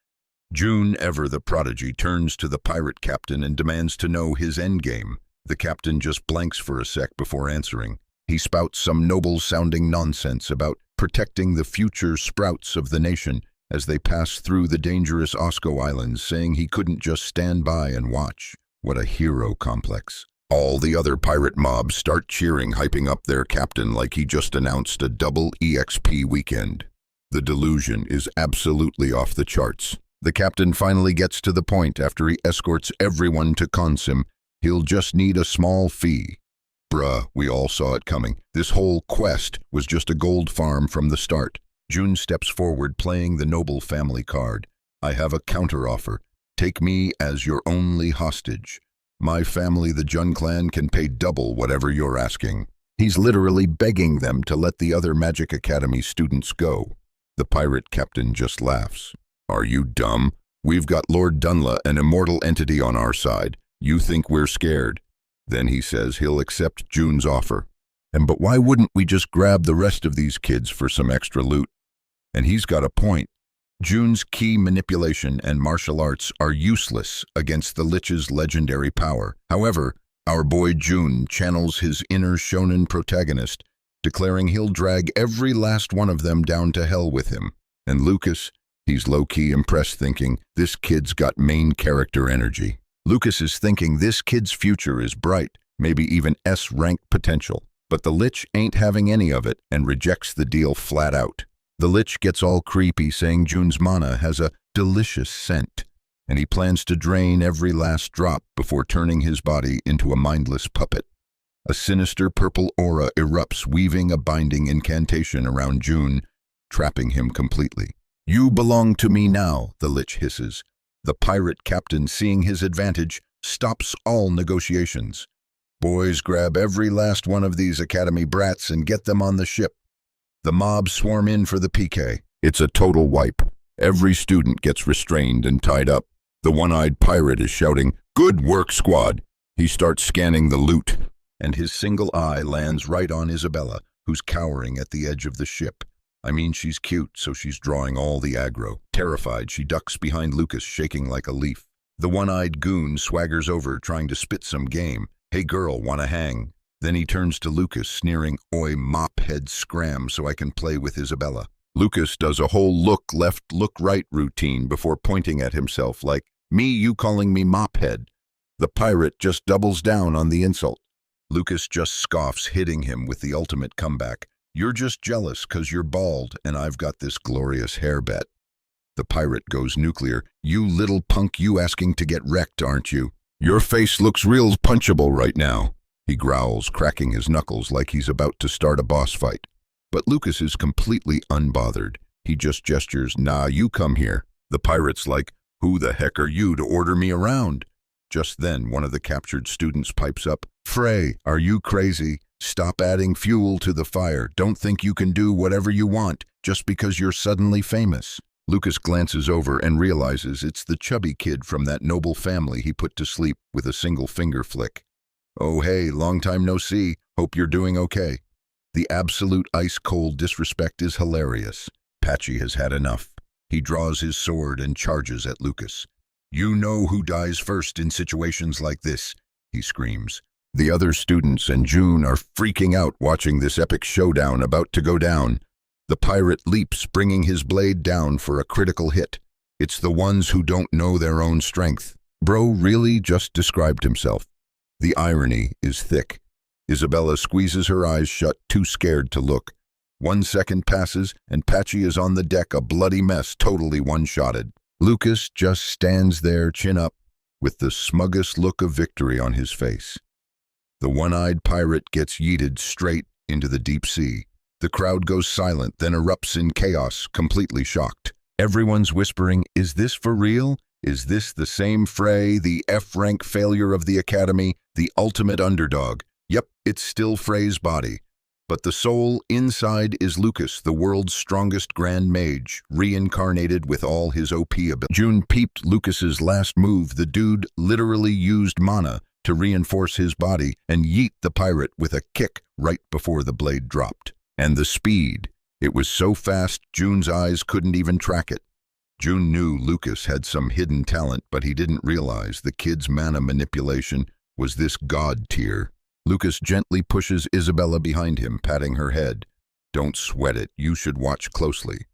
June, ever the prodigy, turns to the pirate captain and demands to know his endgame. The captain just blanks for a sec before answering. He spouts some noble-sounding nonsense about protecting the future sprouts of the nation as they pass through the dangerous Osco Islands, saying he couldn't just stand by and watch. What a hero complex. All the other pirate mobs start cheering, hyping up their captain like he just announced a double EXP weekend. The delusion is absolutely off the charts. The captain finally gets to the point after he escorts everyone to Consim. He'll just need a small fee. Bruh, we all saw it coming. This whole quest was just a gold farm from the start. June steps forward, playing the noble family card. I have a counteroffer. Take me as your only hostage. My family, the Jun clan, can pay double whatever you're asking. He's literally begging them to let the other Magic Academy students go. The pirate captain just laughs. Are you dumb? We've got Lord Dunla, an immortal entity, on our side. You think we're scared? Then he says he'll accept June's offer. But why wouldn't we just grab the rest of these kids for some extra loot? And he's got a point. June's key manipulation and martial arts are useless against the lich's legendary power. However, our boy June channels his inner shonen protagonist, declaring he'll drag every last one of them down to hell with him. And Lucas, he's low-key impressed, thinking, this kid's got main character energy. Lucas is thinking this kid's future is bright, maybe even S-rank potential. But the Lich ain't having any of it and rejects the deal flat out. The Lich gets all creepy, saying June's mana has a delicious scent, and he plans to drain every last drop before turning his body into a mindless puppet. A sinister purple aura erupts, weaving a binding incantation around June, trapping him completely. "You belong to me now," the Lich hisses. The pirate captain, seeing his advantage, stops all negotiations. "Boys, grab every last one of these academy brats and get them on the ship." The mob swarm in for the PK. It's a total wipe. Every student gets restrained and tied up. The one-eyed pirate is shouting, "Good work, squad!" He starts scanning the loot, and his single eye lands right on Isabella, who's cowering at the edge of the ship. I mean, she's cute, so she's drawing all the aggro. Terrified, she ducks behind Lucas, shaking like a leaf. The one-eyed goon swaggers over, trying to spit some game. "Hey girl, wanna hang?" Then he turns to Lucas, sneering, "Oi, mop-head scram so I can play with Isabella." Lucas does a whole look left, look right routine before pointing at himself like, "Me, you calling me mop-head?" The pirate just doubles down on the insult. Lucas just scoffs, hitting him with the ultimate comeback. "You're just jealous 'cause you're bald and I've got this glorious hair bet." The pirate goes nuclear. "You little punk, you asking to get wrecked, aren't you? Your face looks real punchable right now." He growls, cracking his knuckles like he's about to start a boss fight. But Lucas is completely unbothered. He just gestures, "Nah, you come here." The pirate's like, "Who the heck are you to order me around?" Just then, one of the captured students pipes up, "Frey, are you crazy? Stop adding fuel to the fire. Don't think you can do whatever you want just because you're suddenly famous." Lucas glances over and realizes it's the chubby kid from that noble family he put to sleep with a single finger flick. "Oh hey, long time no see. Hope you're doing okay." The absolute ice-cold disrespect is hilarious. Patchy has had enough. He draws his sword and charges at Lucas. "You know who dies first in situations like this," he screams. The other students and June are freaking out watching this epic showdown about to go down. The pirate leaps, bringing his blade down for a critical hit. It's the ones who don't know their own strength. Bro really just described himself. The irony is thick. Isabella squeezes her eyes shut, too scared to look. 1 second passes, and Patchy is on the deck, a bloody mess, totally one-shotted. Lucas just stands there, chin up, with the smuggest look of victory on his face. The one-eyed pirate gets yeeted straight into the deep sea. The crowd goes silent, then erupts in chaos, completely shocked. Everyone's whispering, "Is this for real? Is this the same Frey, the F-rank failure of the academy, the ultimate underdog?" Yep, it's still Frey's body. But the soul inside is Lucas, the world's strongest grand mage, reincarnated with all his OP ability. June peeped Lucas's last move. The dude literally used mana to reinforce his body and yeet the pirate with a kick right before the blade dropped. And the speed. It was so fast, June's eyes couldn't even track it. June knew Lucas had some hidden talent, but he didn't realize the kid's mana manipulation was this god tier. Lucas gently pushes Isabella behind him, patting her head. "Don't sweat it, you should watch closely."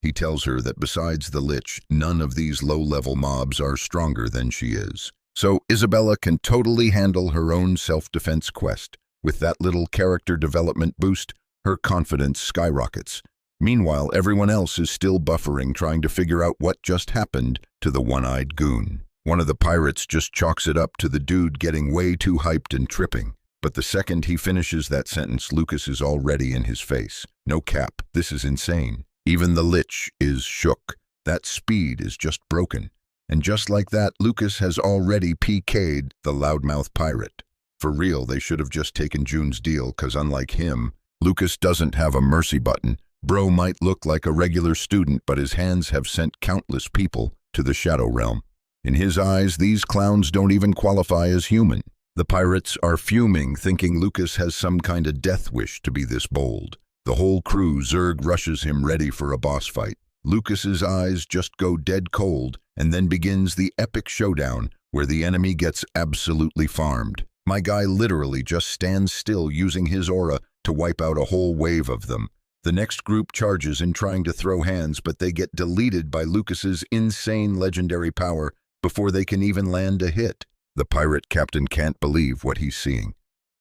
He tells her that besides the Lich, none of these low-level mobs are stronger than she is. So Isabella can totally handle her own self-defense quest. With that little character development boost, her confidence skyrockets. Meanwhile, everyone else is still buffering, trying to figure out what just happened to the one-eyed goon. One of the pirates just chalks it up to the dude getting way too hyped and tripping. But the second he finishes that sentence, Lucas is already in his face. No cap, this is insane. Even the Lich is shook. That speed is just broken. And just like that, Lucas has already PK'd the loudmouth pirate. For real, they should have just taken June's deal, cause unlike him, Lucas doesn't have a mercy button. Bro might look like a regular student, but his hands have sent countless people to the Shadow Realm. In his eyes, these clowns don't even qualify as human. The pirates are fuming, thinking Lucas has some kind of death wish to be this bold. The whole crew, Zerg rushes him ready for a boss fight. Lucas's eyes just go dead cold, and then begins the epic showdown where the enemy gets absolutely farmed. My guy literally just stands still, using his aura to wipe out a whole wave of them. The next group charges in trying to throw hands, but they get deleted by Lucas's insane legendary power before they can even land a hit. The pirate captain can't believe what he's seeing.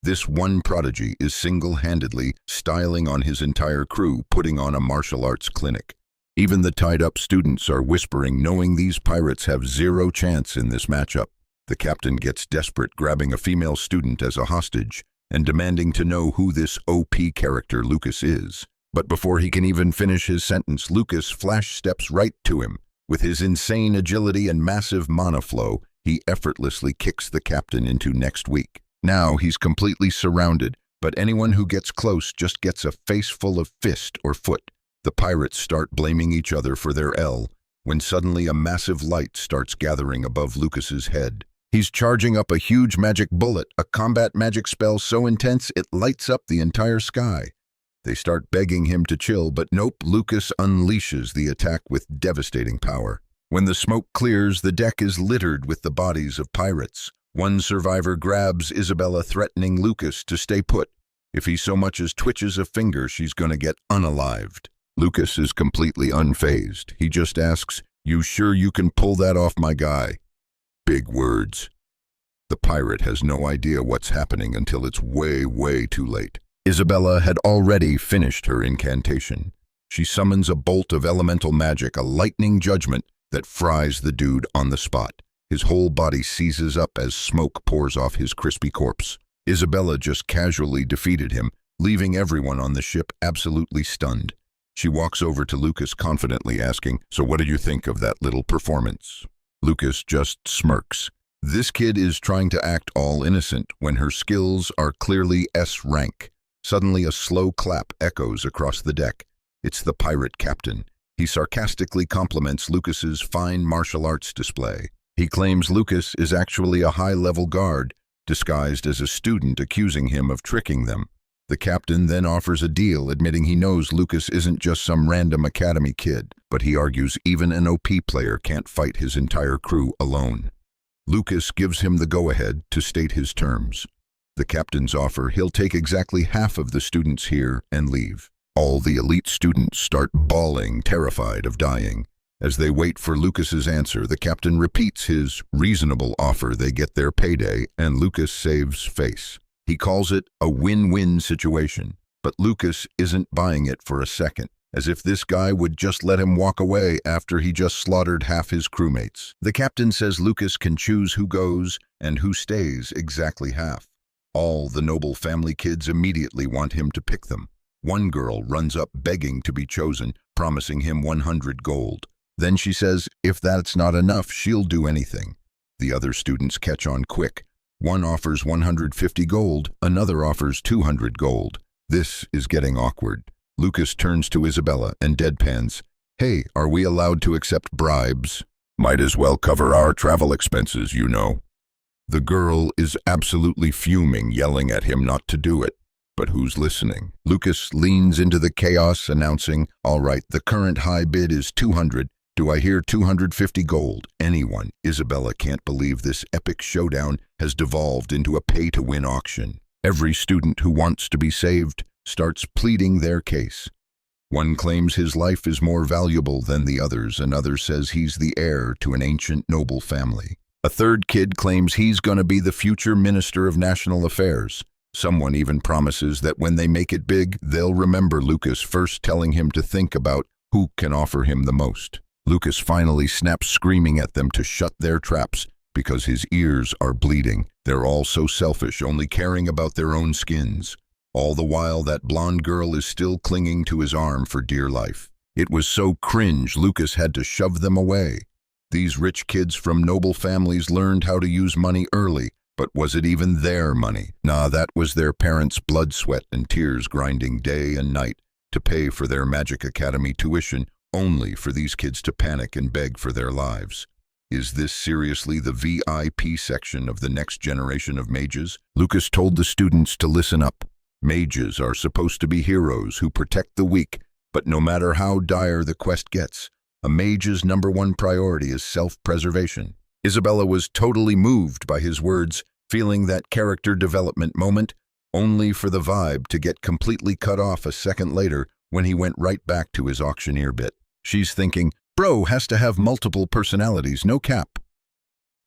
This one prodigy is single-handedly styling on his entire crew, putting on a martial arts clinic. Even the tied-up students are whispering, knowing these pirates have zero chance in this matchup. The captain gets desperate, grabbing a female student as a hostage and demanding to know who this OP character Lucas is. But before he can even finish his sentence, Lucas flash steps right to him. With his insane agility and massive mana flow, he effortlessly kicks the captain into next week. Now he's completely surrounded, but anyone who gets close just gets a face full of fist or foot. The pirates start blaming each other for their L, when suddenly a massive light starts gathering above Lucas's head. He's charging up a huge magic bullet, a combat magic spell so intense it lights up the entire sky. They start begging him to chill, but nope, Lucas unleashes the attack with devastating power. When the smoke clears, the deck is littered with the bodies of pirates. One survivor grabs Isabella, threatening Lucas to stay put. If he so much as twitches a finger, she's gonna get unalived. Lucas is completely unfazed. He just asks, "You sure you can pull that off, my guy?" Big words. The pirate has no idea what's happening until it's way too late. Isabella had already finished her incantation. She summons a bolt of elemental magic, a lightning judgment that fries the dude on the spot. His whole body seizes up as smoke pours off his crispy corpse. Isabella just casually defeated him, leaving everyone on the ship absolutely stunned. She walks over to Lucas confidently asking, "So what did you think of that little performance?" Lucas just smirks. This kid is trying to act all innocent when her skills are clearly S rank. Suddenly a slow clap echoes across the deck. It's the pirate captain. He sarcastically compliments Lucas's fine martial arts display. He claims Lucas is actually a high-level guard, disguised as a student, accusing him of tricking them. The captain then offers a deal, admitting he knows Lucas isn't just some random academy kid, but he argues even an OP player can't fight his entire crew alone. Lucas gives him the go-ahead to state his terms. The captain's offer he'll take exactly half of the students here and leave. All the elite students start bawling, terrified of dying. As they wait for Lucas's answer, the captain repeats his reasonable offer. They get their payday, and Lucas saves face. He calls it a win-win situation, but Lucas isn't buying it for a second, as if this guy would just let him walk away after he just slaughtered half his crewmates. The captain says Lucas can choose who goes and who stays, exactly half. All the noble family kids immediately want him to pick them. One girl runs up begging to be chosen, promising him 100 gold. Then she says if that's not enough, she'll do anything. The other students catch on quick. One offers 150 gold, another offers 200 gold. This is getting awkward. Lucas turns to Isabella and deadpans, "Hey, are we allowed to accept bribes? Might as well cover our travel expenses, you know." The girl is absolutely fuming, yelling at him not to do it. But who's listening? Lucas leans into the chaos, announcing, "All right, the current high bid is 200. Do I hear 250 gold? Anyone?" Isabella can't believe this epic showdown has devolved into a pay-to-win auction. Every student who wants to be saved starts pleading their case. One claims his life is more valuable than the others. Another says he's the heir to an ancient noble family. A third kid claims he's going to be the future Minister of National Affairs. Someone even promises that when they make it big, they'll remember Lucas first telling him to think about who can offer him the most. Lucas finally snaps, screaming at them to shut their traps because his ears are bleeding. They're all so selfish, only caring about their own skins. All the while, that blonde girl is still clinging to his arm for dear life. It was so cringe, Lucas had to shove them away. These rich kids from noble families learned how to use money early, but was it even their money? Nah, that was their parents' blood, sweat, and tears grinding day and night to pay for their Magic Academy tuition, only for these kids to panic and beg for their lives. Is this seriously the VIP section of the next generation of mages? Lucas told the students to listen up. Mages are supposed to be heroes who protect the weak, but no matter how dire the quest gets, a mage's #1 priority is self-preservation. Isabella was totally moved by his words, feeling that character development moment, only for the vibe to get completely cut off a second later when he went right back to his auctioneer bit. She's thinking, bro has to have multiple personalities, no cap.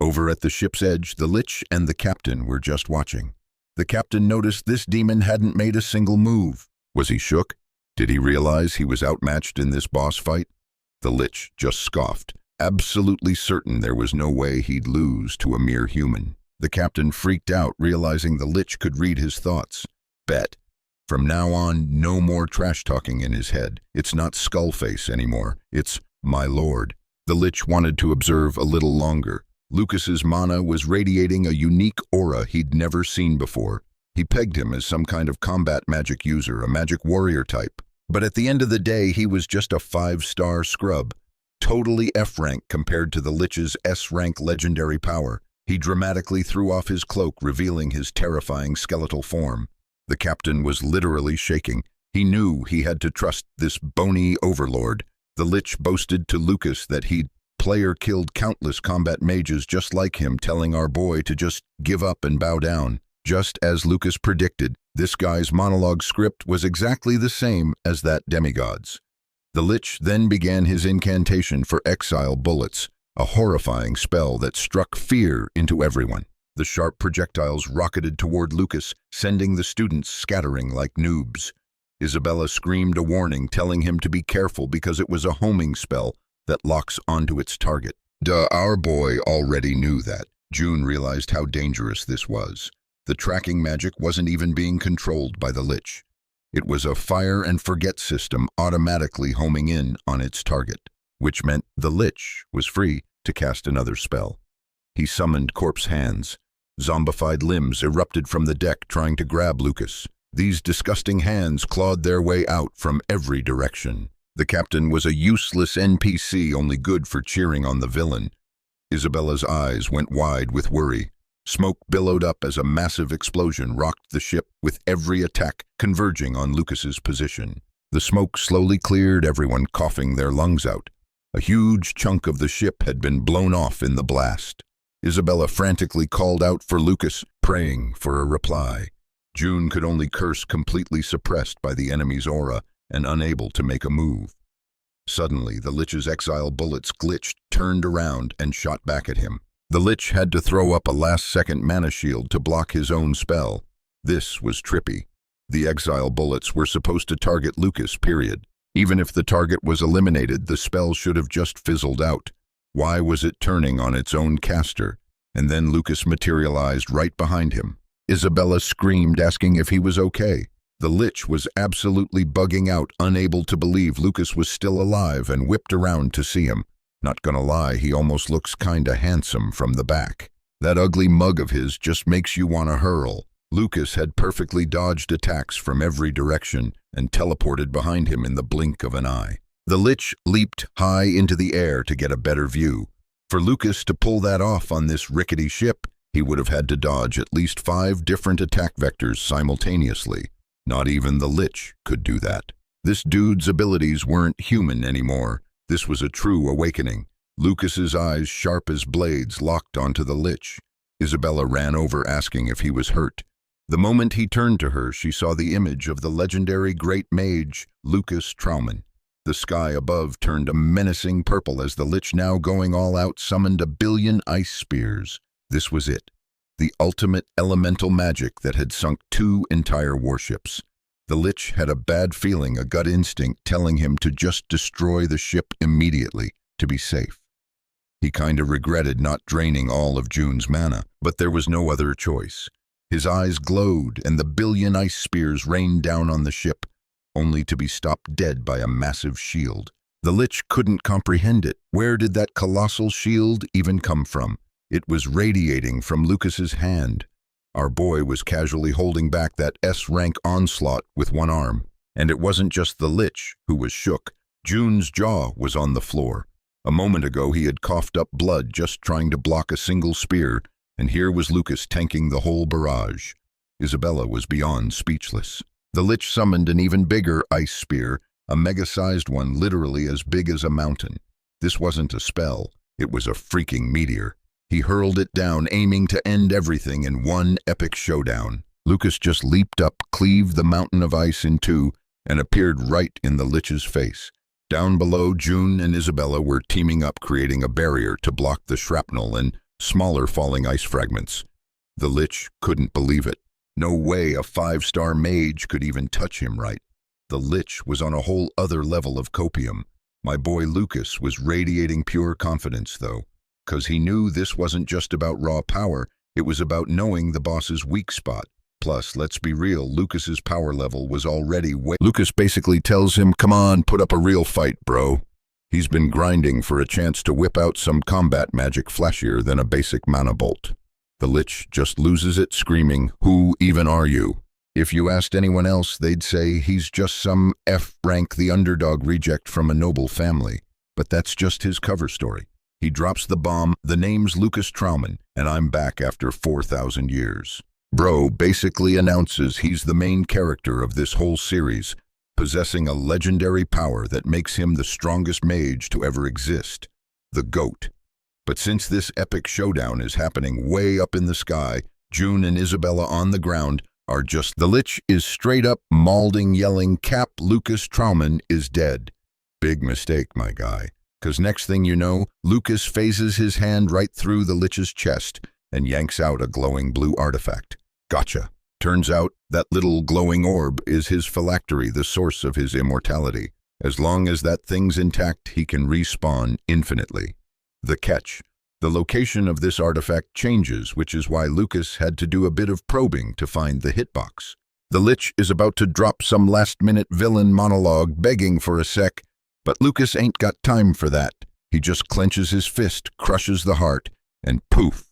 Over at the ship's edge, the Lich and the captain were just watching. The captain noticed this demon hadn't made a single move. Was he shook? Did he realize he was outmatched in this boss fight? The Lich just scoffed, absolutely certain there was no way he'd lose to a mere human. The captain freaked out, realizing the Lich could read his thoughts. Bet. From now on, no more trash-talking in his head. It's not Skullface anymore. It's my lord. The Lich wanted to observe a little longer. Lucas's mana was radiating a unique aura he'd never seen before. He pegged him as some kind of combat magic user, a magic warrior type. But at the end of the day, he was just a 5-star scrub. Totally F-rank compared to the Lich's S-rank legendary power. He dramatically threw off his cloak, revealing his terrifying skeletal form. The captain was literally shaking. He knew he had to trust this bony overlord. The Lich boasted to Lucas that he'd killed countless combat mages just like him, telling our boy to just give up and bow down. Just as Lucas predicted, this guy's monologue script was exactly the same as that demigod's. The Lich then began his incantation for exile bullets, a horrifying spell that struck fear into everyone. The sharp projectiles rocketed toward Lucas, sending the students scattering like noobs. Isabella screamed a warning, telling him to be careful because it was a homing spell that locks onto its target. Our boy already knew that. June realized how dangerous this was. The tracking magic wasn't even being controlled by the Lich. It was a fire and forget system automatically homing in on its target, which meant the Lich was free to cast another spell. He summoned corpse hands. Zombified limbs erupted from the deck, trying to grab Lucas. These disgusting hands clawed their way out from every direction. The captain was a useless NPC, only good for cheering on the villain. Isabella's eyes went wide with worry. Smoke billowed up as a massive explosion rocked the ship, with every attack converging on Lucas's position. The smoke slowly cleared, everyone coughing their lungs out. A huge chunk of the ship had been blown off in the blast. Isabella frantically called out for Lucas, praying for a reply. June could only curse, completely suppressed by the enemy's aura and unable to make a move. Suddenly, the Lich's exile bullets glitched, turned around, and shot back at him. The Lich had to throw up a last-second mana shield to block his own spell. This was trippy. The exile bullets were supposed to target Lucas, period. Even if the target was eliminated, the spell should have just fizzled out. Why was it turning on its own caster? And then Lucas materialized right behind him. Isabella screamed, asking if he was okay. The Lich was absolutely bugging out, unable to believe Lucas was still alive, and whipped around to see him. Not gonna lie, he almost looks kinda handsome from the back. That ugly mug of his just makes you wanna hurl. Lucas had perfectly dodged attacks from every direction and teleported behind him in the blink of an eye. The Lich leaped high into the air to get a better view. For Lucas to pull that off on this rickety ship, he would have had to dodge at least 5 different attack vectors simultaneously. Not even the Lich could do that. This dude's abilities weren't human anymore. This was a true awakening. Lucas's eyes, sharp as blades, locked onto the Lich. Isabella ran over, asking if he was hurt. The moment he turned to her, she saw the image of the legendary great mage, Lucas Troudman. The sky above turned a menacing purple as the Lich, now going all out, summoned 1 billion ice spears. This was it. The ultimate elemental magic that had sunk 2 entire warships. The Lich had a bad feeling, a gut instinct telling him to just destroy the ship immediately, to be safe. He kinda regretted not draining all of June's mana, but there was no other choice. His eyes glowed, and the 1 billion ice spears rained down on the ship, only to be stopped dead by a massive shield. The Lich couldn't comprehend it. Where did that colossal shield even come from? It was radiating from Lucas's hand. Our boy was casually holding back that S-rank onslaught with one arm. And it wasn't just the Lich who was shook. June's jaw was on the floor. A moment ago he had coughed up blood just trying to block a single spear, and here was Lucas tanking the whole barrage. Isabella was beyond speechless. The Lich summoned an even bigger ice spear, a mega-sized one literally as big as a mountain. This wasn't a spell, it was a freaking meteor. He hurled it down, aiming to end everything in one epic showdown. Lucas just leaped up, cleaved the mountain of ice in 2, and appeared right in the Lich's face. Down below, June and Isabella were teaming up, creating a barrier to block the shrapnel, and smaller falling ice fragments. The Lich couldn't believe it. No way a 5-star mage could even touch him right. The Lich was on a whole other level of copium. My boy Lucas was radiating pure confidence, though, because he knew this wasn't just about raw power, it was about knowing the boss's weak spot. Plus, let's be real, Lucas's power level was already way... Lucas basically tells him, come on, put up a real fight, bro. He's been grinding for a chance to whip out some combat magic flashier than a basic mana bolt. The Lich just loses it, screaming, who even are you? If you asked anyone else, they'd say he's just some F-rank the underdog reject from a noble family. But that's just his cover story. He drops the bomb, the name's Lucas Troudman, and I'm back after 4,000 years. Bro basically announces he's the main character of this whole series, possessing a legendary power that makes him the strongest mage to ever exist, the GOAT. But since this epic showdown is happening way up in the sky, June and Isabella on the ground are just... The Lich is straight up mauling, yelling, Cap, Lucas Troudman is dead. Big mistake, my guy. Because next thing you know, Lucas phases his hand right through the Lich's chest and yanks out a glowing blue artifact. Gotcha. Turns out that little glowing orb is his phylactery, the source of his immortality. As long as that thing's intact, he can respawn infinitely. The catch. The location of this artifact changes, which is why Lucas had to do a bit of probing to find the hitbox. The Lich is about to drop some last-minute villain monologue begging for a sec, but Lucas ain't got time for that. He just clenches his fist, crushes the heart, and poof.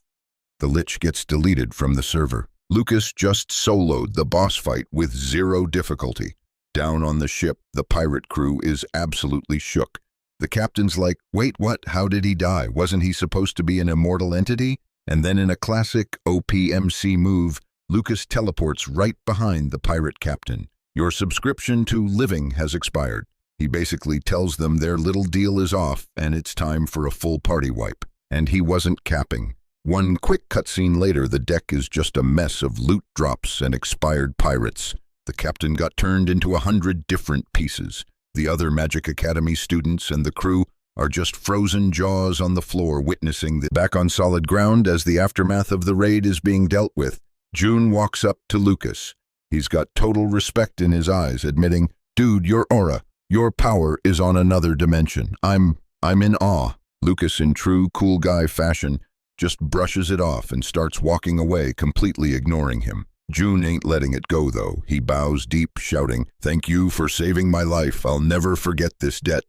The Lich gets deleted from the server. Lucas just soloed the boss fight with 0 difficulty. Down on the ship, the pirate crew is absolutely shook. The captain's like, wait, what? How did he die? Wasn't he supposed to be an immortal entity? And then in a classic OPMC move, Lucas teleports right behind the pirate captain. Your subscription to Living has expired. He basically tells them their little deal is off and it's time for a full party wipe. And he wasn't capping. One quick cutscene later, the deck is just a mess of loot drops and expired pirates. The captain got turned into 100 different pieces. The other Magic Academy students and the crew are just frozen jaws on the floor witnessing the back on solid ground as the aftermath of the raid is being dealt with. June walks up to Lucas. He's got total respect in his eyes, admitting, dude, your aura, your power is on another dimension. I'm in awe. Lucas, in true cool guy fashion, just brushes it off and starts walking away, completely ignoring him. June ain't letting it go, though. He bows deep, shouting, thank you for saving my life. I'll never forget this debt.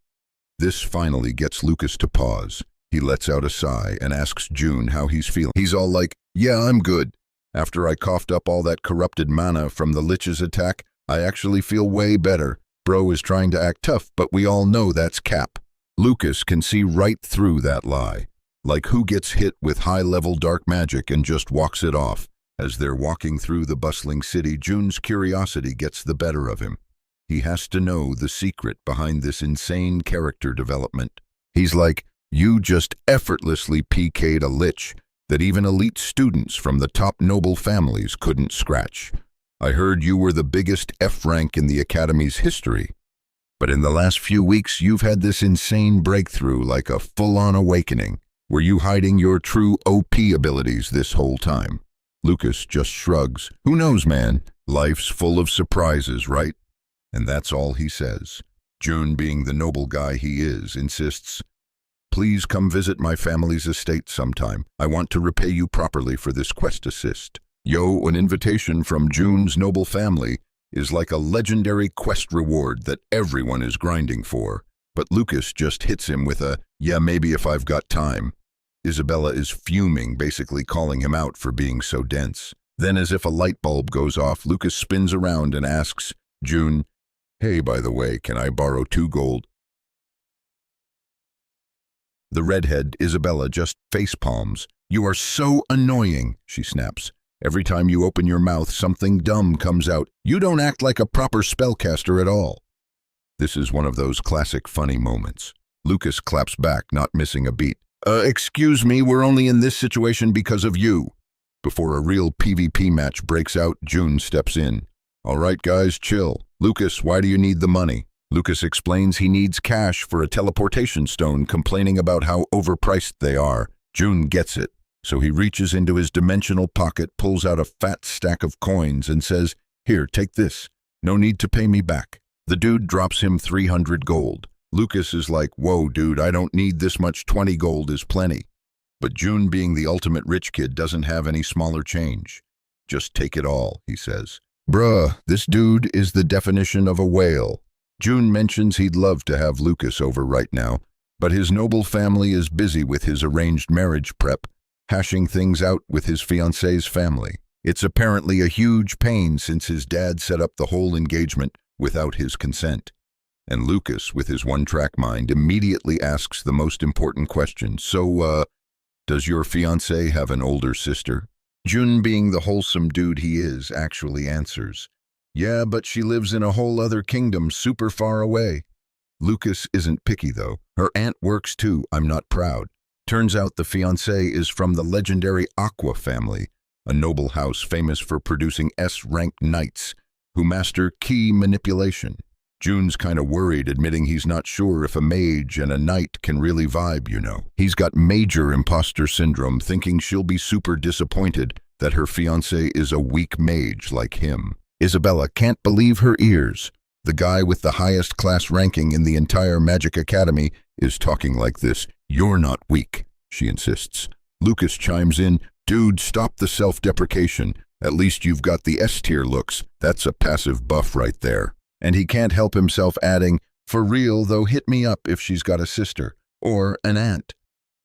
This finally gets Lucas to pause. He lets out a sigh and asks June how he's feeling. He's all like, yeah, I'm good. After I coughed up all that corrupted mana from the Lich's attack, I actually feel way better. Bro is trying to act tough, but we all know that's cap. Lucas can see right through that lie. Like who gets hit with high-level dark magic and just walks it off. As they're walking through the bustling city, June's curiosity gets the better of him. He has to know the secret behind this insane character development. He's like, you just effortlessly PK'd a Lich that even elite students from the top noble families couldn't scratch. I heard you were the biggest F-rank in the Academy's history. But in the last few weeks, you've had this insane breakthrough, like a full-on awakening. Were you hiding your true OP abilities this whole time? Lucas just shrugs. Who knows, man? Life's full of surprises, right? And that's all he says. June, being the noble guy he is, insists, please come visit my family's estate sometime. I want to repay you properly for this quest assist. Yo, an invitation from June's noble family is like a legendary quest reward that everyone is grinding for. But Lucas just hits him with a, yeah, maybe if I've got time. Isabella is fuming, basically calling him out for being so dense. Then, as if a light bulb goes off, Lucas spins around and asks June, hey, by the way, can I borrow 2 gold? The redhead, Isabella, just facepalms. You are so annoying, she snaps. Every time you open your mouth, something dumb comes out. You don't act like a proper spellcaster at all. This is one of those classic funny moments. Lucas claps back, not missing a beat. Excuse me, we're only in this situation because of you. Before a real PvP match breaks out, June steps in. All right, guys, chill. Lucas, why do you need the money? Lucas explains he needs cash for a teleportation stone, complaining about how overpriced they are. June gets it. So he reaches into his dimensional pocket, pulls out a fat stack of coins, and says, "Here, take this. No need to pay me back." The dude drops him 300 gold. Lucas is like, "Whoa, dude, I don't need this much. 20 gold is plenty." But June, being the ultimate rich kid, doesn't have any smaller change. "Just take it all," he says. Bruh, this dude is the definition of a whale. June mentions he'd love to have Lucas over right now, but his noble family is busy with his arranged marriage prep, hashing things out with his fiancée's family. It's apparently a huge pain since his dad set up the whole engagement without his consent. And Lucas, with his one-track mind, immediately asks the most important question. So, does your fiancée have an older sister? Jun, being the wholesome dude he is, actually answers, "Yeah, but she lives in a whole other kingdom super far away." Lucas isn't picky, though. "Her aunt works too, I'm not proud." Turns out the fiancée is from the legendary Aqua family, a noble house famous for producing S-ranked knights who master key manipulation. June's kinda worried, admitting he's not sure if a mage and a knight can really vibe, you know. He's got major imposter syndrome, thinking she'll be super disappointed that her fiancé is a weak mage like him. Isabella can't believe her ears. The guy with the highest class ranking in the entire Magic Academy is talking like this. "You're not weak," she insists. Lucas chimes in, "Dude, stop the self-deprecation. At least you've got the S-tier looks. That's a passive buff right there." And he can't help himself adding, "For real, though, hit me up if she's got a sister or an aunt."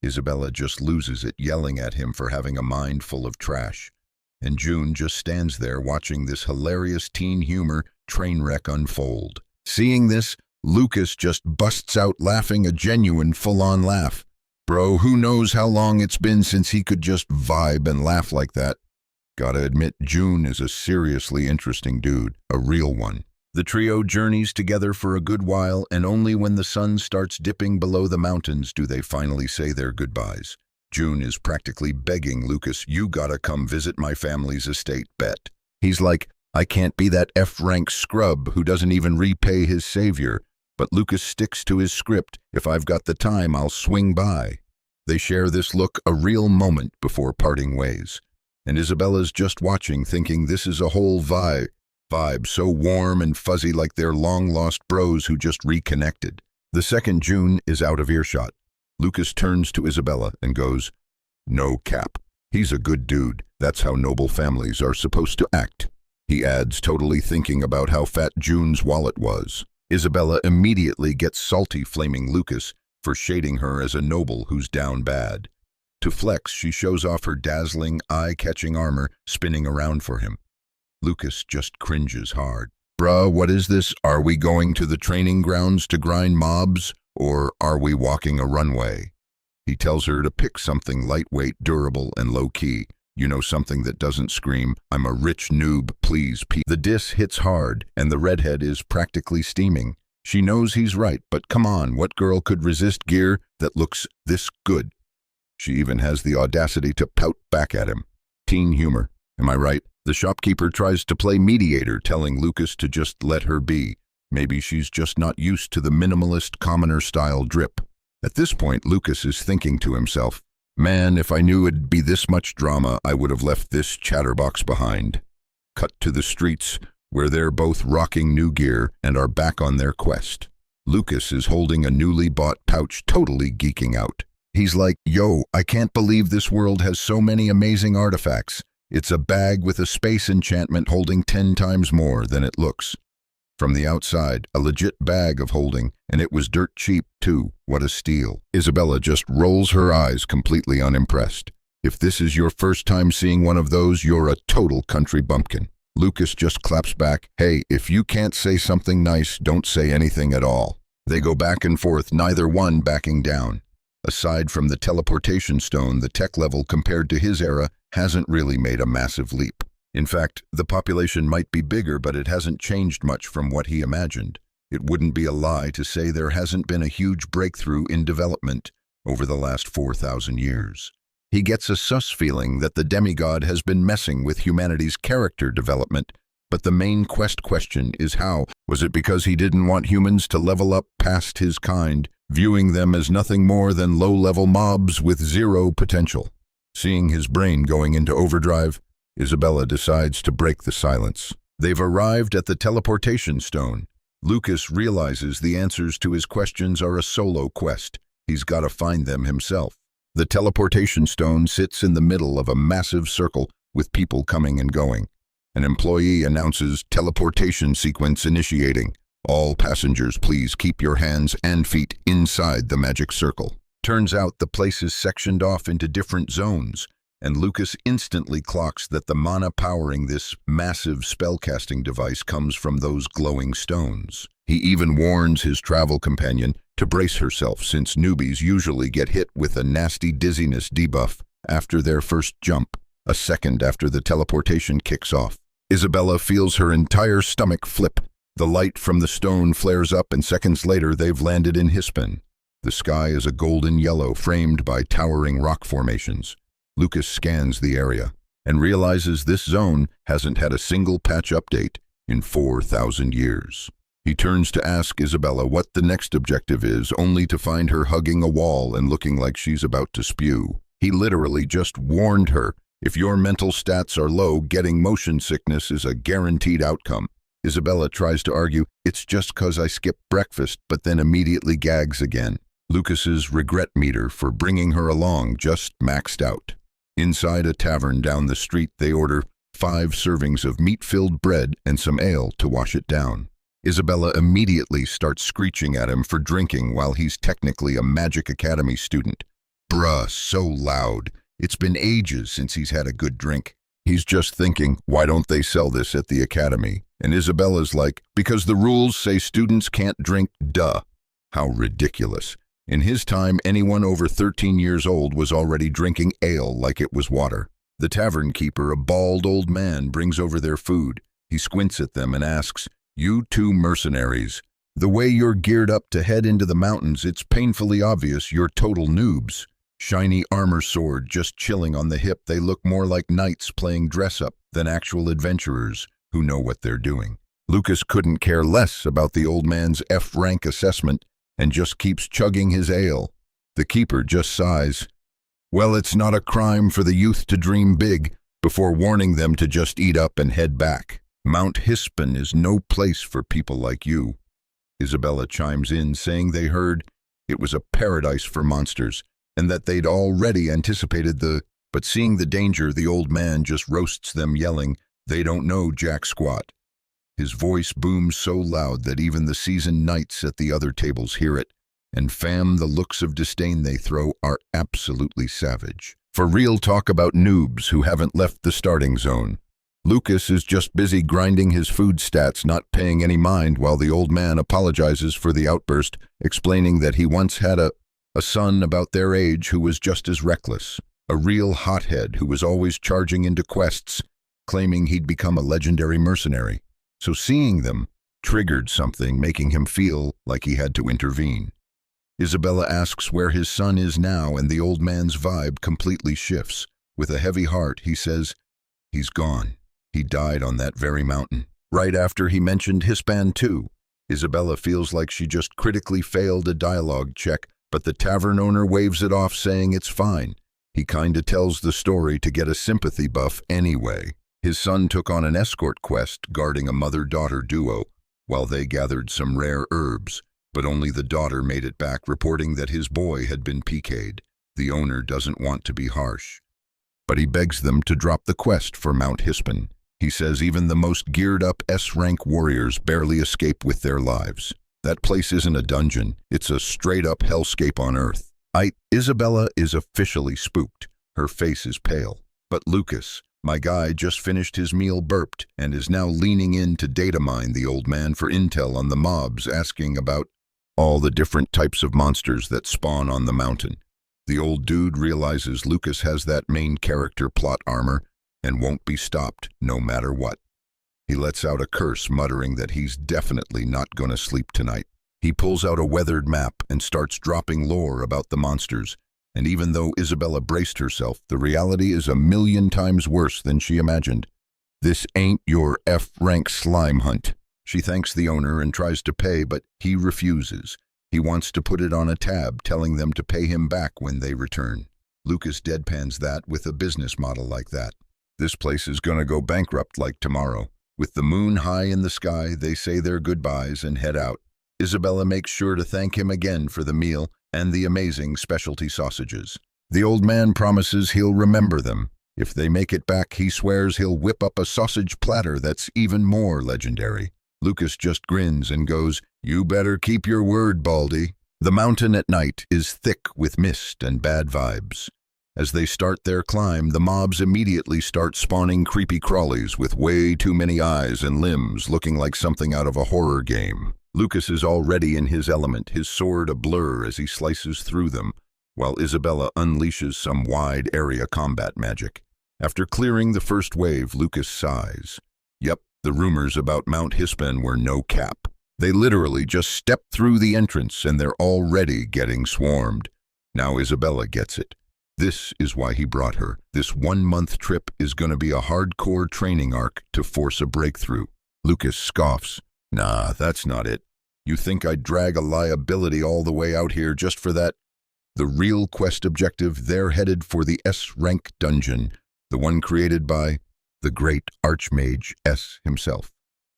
Isabella just loses it, yelling at him for having a mind full of trash. And June just stands there watching this hilarious teen humor train wreck unfold. Seeing this, Lucas just busts out laughing, a genuine full-on laugh. Bro, who knows how long it's been since he could just vibe and laugh like that. Gotta admit, June is a seriously interesting dude, a real one. The trio journeys together for a good while, and only when the sun starts dipping below the mountains do they finally say their goodbyes. June is practically begging Lucas, "You gotta come visit my family's estate, bet." He's like, "I can't be that F-rank scrub who doesn't even repay his savior." But Lucas sticks to his script. "If I've got the time, I'll swing by." They share this look, a real moment before parting ways. And Isabella's just watching, thinking this is a whole vibe so warm and fuzzy, like they're long-lost bros who just reconnected. The second June is out of earshot. Lucas turns to Isabella and goes, "No cap. He's a good dude. That's how noble families are supposed to act." He adds, totally thinking about how fat June's wallet was. Isabella immediately gets salty, flaming Lucas for shading her as a noble who's down bad. To flex, she shows off her dazzling, eye-catching armor, spinning around for him. Lucas just cringes hard. "Bruh, what is this? Are we going to the training grounds to grind mobs, or are we walking a runway?" He tells her to pick something lightweight, durable, and low-key. You know, something that doesn't scream, "I'm a rich noob, please, P." The diss hits hard, and the redhead is practically steaming. She knows he's right, but come on, what girl could resist gear that looks this good? She even has the audacity to pout back at him. Teen humor, am I right? The shopkeeper tries to play mediator, telling Lucas to just let her be. Maybe she's just not used to the minimalist, commoner-style drip. At this point, Lucas is thinking to himself, "Man, if I knew it'd be this much drama, I would have left this chatterbox behind." Cut to the streets, where they're both rocking new gear and are back on their quest. Lucas is holding a newly bought pouch, totally geeking out. He's like, "Yo, I can't believe this world has so many amazing artifacts. It's a bag with a space enchantment holding 10 times more than it looks." From the outside, a legit bag of holding, and it was dirt cheap too. What a steal. Isabella just rolls her eyes, completely unimpressed. "If this is your first time seeing one of those, you're a total country bumpkin." Lucas just claps back, "Hey, if you can't say something nice, don't say anything at all." They go back and forth, neither one backing down. Aside from the teleportation stone, the tech level compared to his era hasn't really made a massive leap. In fact, the population might be bigger, but it hasn't changed much from what he imagined. It wouldn't be a lie to say there hasn't been a huge breakthrough in development over the last 4,000 years. He gets a sus feeling that the demigod has been messing with humanity's character development, but the main question is how. Was it because he didn't want humans to level up past his kind, viewing them as nothing more than low-level mobs with zero potential? Seeing his brain going into overdrive, Isabella decides to break the silence. They've arrived at the teleportation stone. Lucas realizes the answers to his questions are a solo quest. He's got to find them himself. The teleportation stone sits in the middle of a massive circle with people coming and going. An employee announces teleportation sequence initiating. All passengers, please keep your hands and feet inside the magic circle. Turns out the place is sectioned off into different zones, and Lucas instantly clocks that the mana powering this massive spellcasting device comes from those glowing stones. He even warns his travel companion to brace herself, since newbies usually get hit with a nasty dizziness debuff after their first jump, a second after the teleportation kicks off. Isabella feels her entire stomach flip. The light from the stone flares up, and seconds later they've landed in Hispan. The sky is a golden yellow framed by towering rock formations. Lucas scans the area and realizes this zone hasn't had a single patch update in 4,000 years. He turns to ask Isabella what the next objective is, only to find her hugging a wall and looking like she's about to spew. He literally just warned her, if your mental stats are low, getting motion sickness is a guaranteed outcome. Isabella tries to argue, it's just 'cause I skipped breakfast, but then immediately gags again. Lucas's regret meter for bringing her along just maxed out. Inside a tavern down the street, they order 5 servings of meat-filled bread and some ale to wash it down. Isabella immediately starts screeching at him for drinking while he's technically a Magic Academy student. Bruh, so loud. It's been ages since he's had a good drink. He's just thinking, why don't they sell this at the academy? And Isabella's like, because the rules say students can't drink, duh. How ridiculous. In his time, anyone over 13 years old was already drinking ale like it was water. The tavern keeper, a bald old man, brings over their food. He squints at them and asks, you two mercenaries, the way you're geared up to head into the mountains, it's painfully obvious you're total noobs. Shiny armor sword just chilling on the hip, they look more like knights playing dress-up than actual adventurers who know what they're doing. Lucas couldn't care less about the old man's F-rank assessment and just keeps chugging his ale. The keeper just sighs. Well, it's not a crime for the youth to dream big, before warning them to just eat up and head back. Mount Hispan is no place for people like you. Isabella chimes in, saying they heard it was a paradise for monsters, and that they'd already anticipated but seeing the danger, the old man just roasts them, yelling, they don't know jack squat. His voice booms so loud that even the seasoned knights at the other tables hear it, and fam, the looks of disdain they throw are absolutely savage. For real talk about noobs who haven't left the starting zone. Lucas is just busy grinding his food stats, not paying any mind, while the old man apologizes for the outburst, explaining that he once had a son about their age who was just as reckless, a real hothead who was always charging into quests, claiming he'd become a legendary mercenary. So seeing them triggered something, making him feel like he had to intervene. Isabella asks where his son is now, and the old man's vibe completely shifts. With a heavy heart, he says, he's gone. He died on that very mountain. Right after he mentioned Hispan too. Isabella feels like she just critically failed a dialogue check, but the tavern owner waves it off, saying it's fine. He kinda tells the story to get a sympathy buff anyway. His son took on an escort quest guarding a mother-daughter duo while they gathered some rare herbs, but only the daughter made it back, reporting that his boy had been PK'd. The owner doesn't want to be harsh, but he begs them to drop the quest for Mount Hispan. He says even the most geared-up S-rank warriors barely escape with their lives. That place isn't a dungeon, it's a straight-up hellscape on Earth. Isabella is officially spooked. Her face is pale. But Lucas, my guy, just finished his meal, burped, and is now leaning in to data mine the old man for intel on the mobs, asking about all the different types of monsters that spawn on the mountain. The old dude realizes Lucas has that main character plot armor and won't be stopped no matter what. He lets out a curse, muttering that he's definitely not gonna sleep tonight. He pulls out a weathered map and starts dropping lore about the monsters, and even though Isabella braced herself, the reality is 1,000,000 times worse than she imagined. This ain't your F-rank slime hunt. She thanks the owner and tries to pay, but he refuses. He wants to put it on a tab, telling them to pay him back when they return. Lucas deadpans that with a business model like that. This place is gonna go bankrupt like tomorrow. With the moon high in the sky, they say their goodbyes and head out. Isabella makes sure to thank him again for the meal and the amazing specialty sausages. The old man promises he'll remember them. If they make it back, he swears he'll whip up a sausage platter that's even more legendary. Lucas just grins and goes, "You better keep your word, Baldy." The mountain at night is thick with mist and bad vibes. As they start their climb, the mobs immediately start spawning creepy crawlies with way too many eyes and limbs looking like something out of a horror game. Lucas is already in his element, his sword a blur as he slices through them, while Isabella unleashes some wide area combat magic. After clearing the first wave, Lucas sighs. Yep, the rumors about Mount Hispan were no cap. They literally just stepped through the entrance and they're already getting swarmed. Now Isabella gets it. This is why he brought her. This 1-month trip is going to be a hardcore training arc to force a breakthrough. Lucas scoffs. Nah, that's not it. You think I'd drag a liability all the way out here just for that? The real quest objective, they're headed for the S-rank dungeon, the one created by the great Archmage S himself.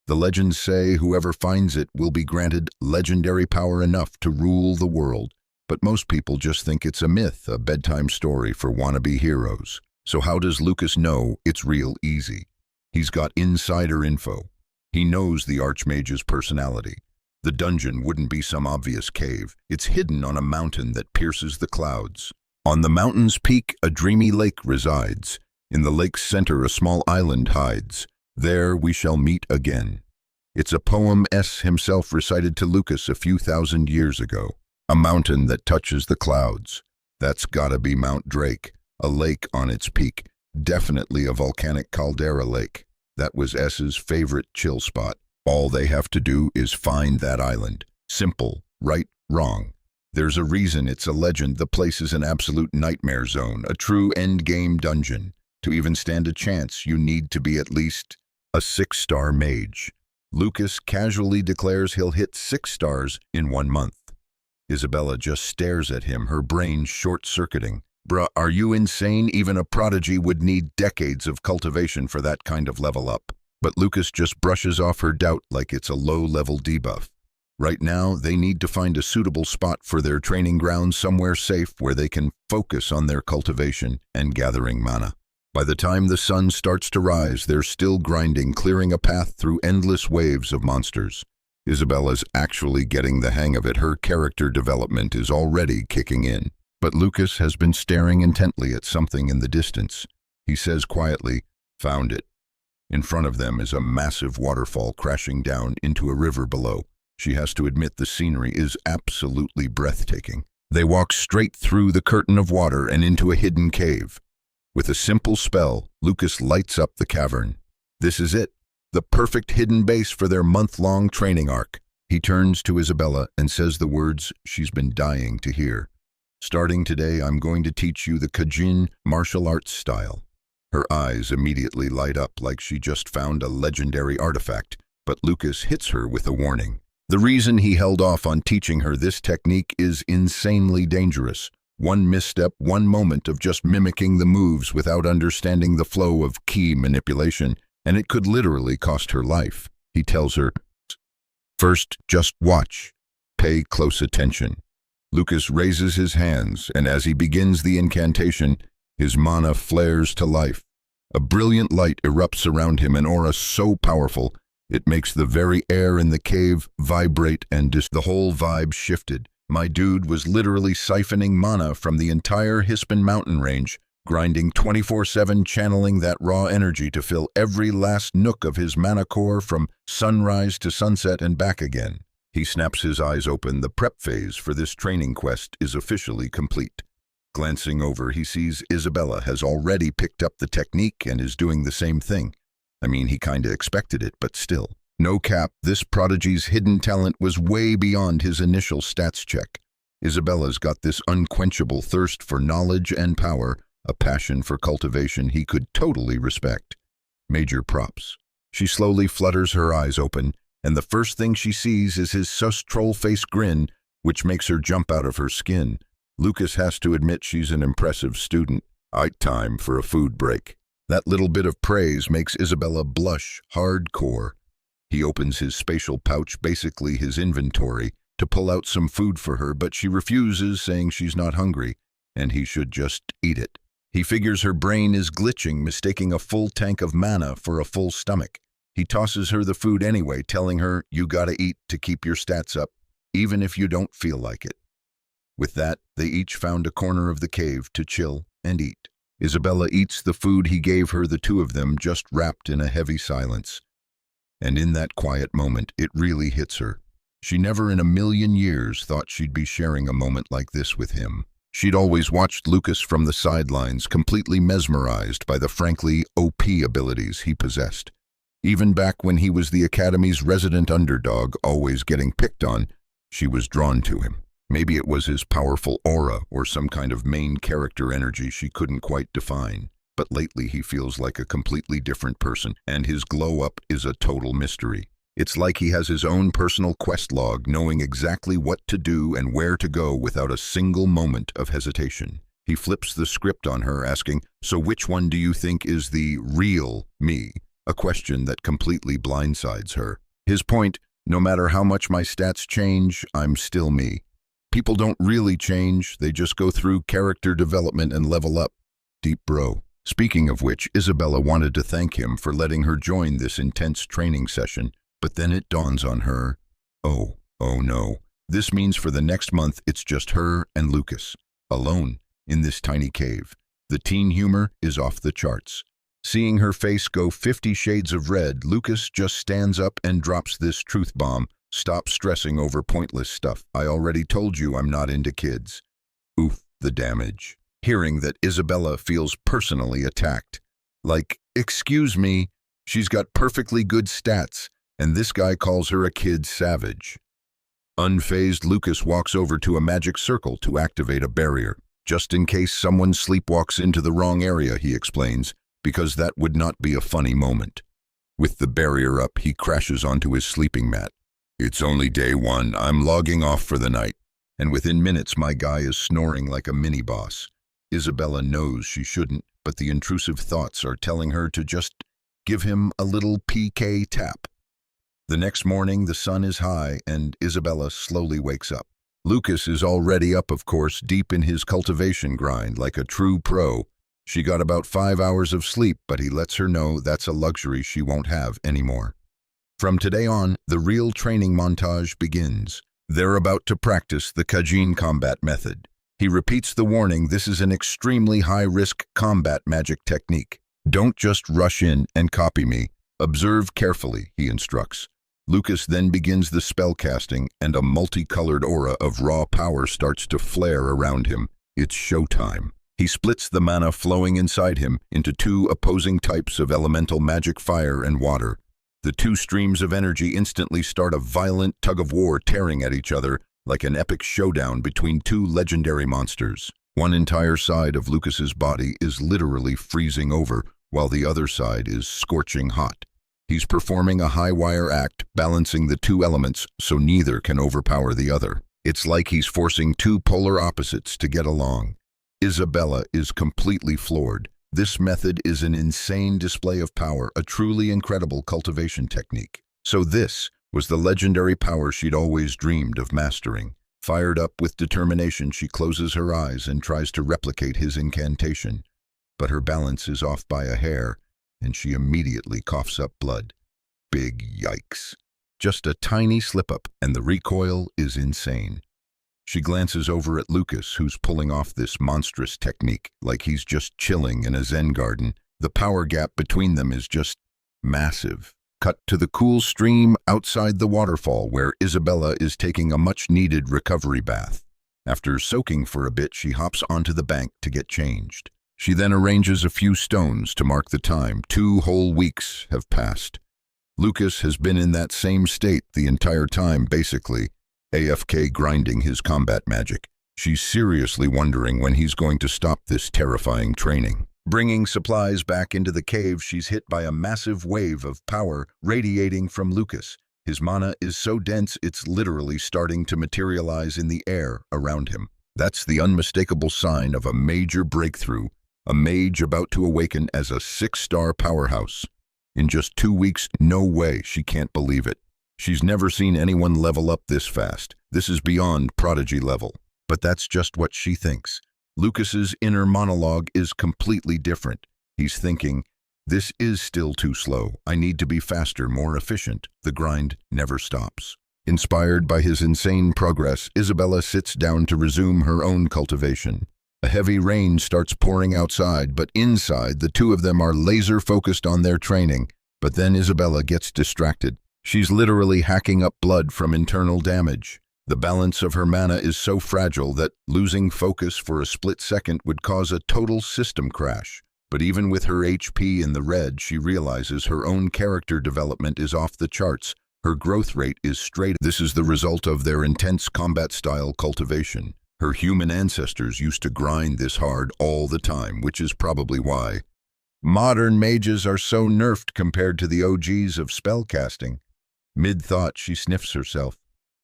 The legends say whoever finds it will be granted legendary power enough to rule the world. But most people just think it's a myth, a bedtime story for wannabe heroes. So how does Lucas know it's real easy? He's got insider info. He knows the Archmage's personality. The dungeon wouldn't be some obvious cave. It's hidden on a mountain that pierces the clouds. On the mountain's peak, a dreamy lake resides. In the lake's center, a small island hides. There we shall meet again. It's a poem S himself recited to Lucas a few thousand years ago. A mountain that touches the clouds. That's gotta be Mount Drake, a lake on its peak. Definitely a volcanic caldera lake. That was S's favorite chill spot. All they have to do is find that island. Simple, right, wrong. There's a reason it's a legend. The place is an absolute nightmare zone, a true endgame dungeon. To even stand a chance, you need to be at least a 6-star mage. Lucas casually declares he'll hit 6 stars in 1 month. Isabella just stares at him, her brain short-circuiting. Bruh, are you insane? Even a prodigy would need decades of cultivation for that kind of level up. But Lucas just brushes off her doubt like it's a low-level debuff. Right now, they need to find a suitable spot for their training ground, somewhere safe where they can focus on their cultivation and gathering mana. By the time the sun starts to rise, they're still grinding, clearing a path through endless waves of monsters. Isabella's actually getting the hang of it. Her character development is already kicking in. But Lucas has been staring intently at something in the distance. He says quietly, "Found it." In front of them is a massive waterfall crashing down into a river below. She has to admit the scenery is absolutely breathtaking. They walk straight through the curtain of water and into a hidden cave. With a simple spell, Lucas lights up the cavern. This is it, the perfect hidden base for their month-long training arc. He turns to Isabella and says the words she's been dying to hear. "Starting today, I'm going to teach you the Kajin martial arts style." Her eyes immediately light up like she just found a legendary artifact, but Lucas hits her with a warning. The reason he held off on teaching her this technique is insanely dangerous. One misstep, one moment of just mimicking the moves without understanding the flow of ki manipulation, and it could literally cost her life. He tells her, "First, just watch. Pay close attention." Lucas raises his hands, and as he begins the incantation, his mana flares to life. A brilliant light erupts around him, an aura so powerful, it makes the very air in the cave vibrate and the whole vibe shifted. My dude was literally siphoning mana from the entire Hispan mountain range, grinding 24/7, channeling that raw energy to fill every last nook of his mana core from sunrise to sunset and back again. He snaps his eyes open. The prep phase for this training quest is officially complete. Glancing over, he sees Isabella has already picked up the technique and is doing the same thing. I mean, he kinda expected it, but still. No cap, this prodigy's hidden talent was way beyond his initial stats check. Isabella's got this unquenchable thirst for knowledge and power, a passion for cultivation he could totally respect. Major props. She slowly flutters her eyes open, and the first thing she sees is his sus troll-faced grin, which makes her jump out of her skin. Lucas has to admit she's an impressive student. Time for a food break. That little bit of praise makes Isabella blush hardcore. He opens his spatial pouch, basically his inventory, to pull out some food for her, but she refuses, saying she's not hungry, and he should just eat it. He figures her brain is glitching, mistaking a full tank of mana for a full stomach. He tosses her the food anyway, telling her, "You gotta eat to keep your stats up, even if you don't feel like it." With that, they each found a corner of the cave to chill and eat. Isabella eats the food he gave her, the two of them just wrapped in a heavy silence. And in that quiet moment, it really hits her. She never in a million years thought she'd be sharing a moment like this with him. She'd always watched Lucas from the sidelines, completely mesmerized by the frankly OP abilities he possessed. Even back when he was the Academy's resident underdog, always getting picked on, she was drawn to him. Maybe it was his powerful aura or some kind of main character energy she couldn't quite define. But lately he feels like a completely different person, and his glow-up is a total mystery. It's like he has his own personal quest log, knowing exactly what to do and where to go without a single moment of hesitation. He flips the script on her, asking, "So which one do you think is the real me?" A question that completely blindsides her. His point, "No matter how much my stats change, I'm still me. People don't really change, they just go through character development and level up." Deep bro. Speaking of which, Isabella wanted to thank him for letting her join this intense training session, but then it dawns on her, oh no. This means for the next month it's just her and Lucas, alone in this tiny cave. The teen humor is off the charts. Seeing her face go 50 shades of red, Lucas just stands up and drops this truth bomb. "Stop stressing over pointless stuff. I already told you I'm not into kids." Oof, the damage. Hearing that Isabella feels personally attacked. Like, excuse me, she's got perfectly good stats, and this guy calls her a kid savage. Unfazed, Lucas walks over to a magic circle to activate a barrier, just in case someone sleepwalks into the wrong area, he explains, because that would not be a funny moment. With the barrier up, he crashes onto his sleeping mat. "It's only day one, I'm logging off for the night." And within minutes, my guy is snoring like a mini-boss. Isabella knows she shouldn't, but the intrusive thoughts are telling her to just give him a little PK tap. The next morning, the sun is high, and Isabella slowly wakes up. Lucas is already up, of course, deep in his cultivation grind, like a true pro. She got about 5 hours of sleep, but he lets her know that's a luxury she won't have anymore. From today on, the real training montage begins. They're about to practice the Kajin combat method. He repeats the warning, this is an extremely high-risk combat magic technique. Don't just rush in and copy me. Observe carefully, he instructs. Lucas then begins the spell casting, and a multicolored aura of raw power starts to flare around him. It's showtime. He splits the mana flowing inside him into two opposing types of elemental magic, fire and water. The two streams of energy instantly start a violent tug-of-war, tearing at each other like an epic showdown between two legendary monsters. One entire side of Lucas's body is literally freezing over, while the other side is scorching hot. He's performing a high-wire act, balancing the two elements so neither can overpower the other. It's like he's forcing two polar opposites to get along. Isabella is completely floored. This method is an insane display of power, a truly incredible cultivation technique. So this was the legendary power she'd always dreamed of mastering. Fired up with determination, she closes her eyes and tries to replicate his incantation. But her balance is off by a hair, and she immediately coughs up blood. Big yikes. Just a tiny slip-up, and the recoil is insane. She glances over at Lucas, who's pulling off this monstrous technique, like he's just chilling in a Zen garden. The power gap between them is just massive. Cut to the cool stream outside the waterfall, where Isabella is taking a much-needed recovery bath. After soaking for a bit, she hops onto the bank to get changed. She then arranges a few stones to mark the time. 2 whole weeks have passed. Lucas has been in that same state the entire time, basically, AFK grinding his combat magic. She's seriously wondering when he's going to stop this terrifying training. Bringing supplies back into the cave, she's hit by a massive wave of power radiating from Lucas. His mana is so dense it's literally starting to materialize in the air around him. That's the unmistakable sign of a major breakthrough, a mage about to awaken as a 6-star powerhouse. In just 2 weeks, no way, she can't believe it. She's never seen anyone level up this fast. This is beyond prodigy level. But that's just what she thinks. Lucas's inner monologue is completely different. He's thinking, this is still too slow. I need to be faster, more efficient. The grind never stops. Inspired by his insane progress, Isabella sits down to resume her own cultivation. A heavy rain starts pouring outside, but inside, the two of them are laser-focused on their training. But then Isabella gets distracted. She's literally hacking up blood from internal damage. The balance of her mana is so fragile that losing focus for a split second would cause a total system crash. But even with her HP in the red, she realizes her own character development is off the charts. Her growth rate is straight. This is the result of their intense combat-style cultivation. Her human ancestors used to grind this hard all the time, which is probably why modern mages are so nerfed compared to the OGs of spellcasting. Mid-thought, she sniffs herself.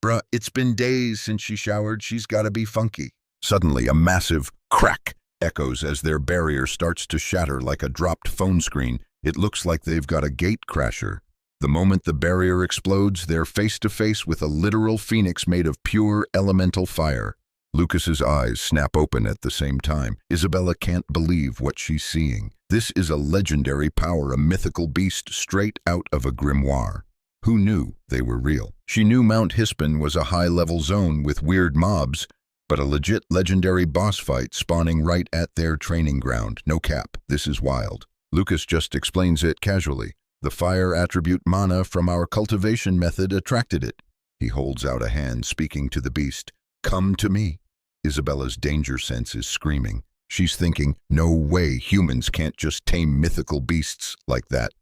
Bruh, it's been days since she showered. She's gotta be funky. Suddenly, a massive crack echoes as their barrier starts to shatter like a dropped phone screen. It looks like they've got a gate crasher. The moment the barrier explodes, they're face-to-face with a literal phoenix made of pure elemental fire. Lucas's eyes snap open at the same time. Isabella can't believe what she's seeing. This is a legendary power, a mythical beast straight out of a grimoire. Who knew they were real? She knew Mount Hispin was a high-level zone with weird mobs, but a legit legendary boss fight spawning right at their training ground. No cap, this is wild. Lucas just explains it casually. The fire attribute mana from our cultivation method attracted it. He holds out a hand, speaking to the beast. Come to me. Isabella's danger sense is screaming. She's thinking, no way, humans can't just tame mythical beasts like that.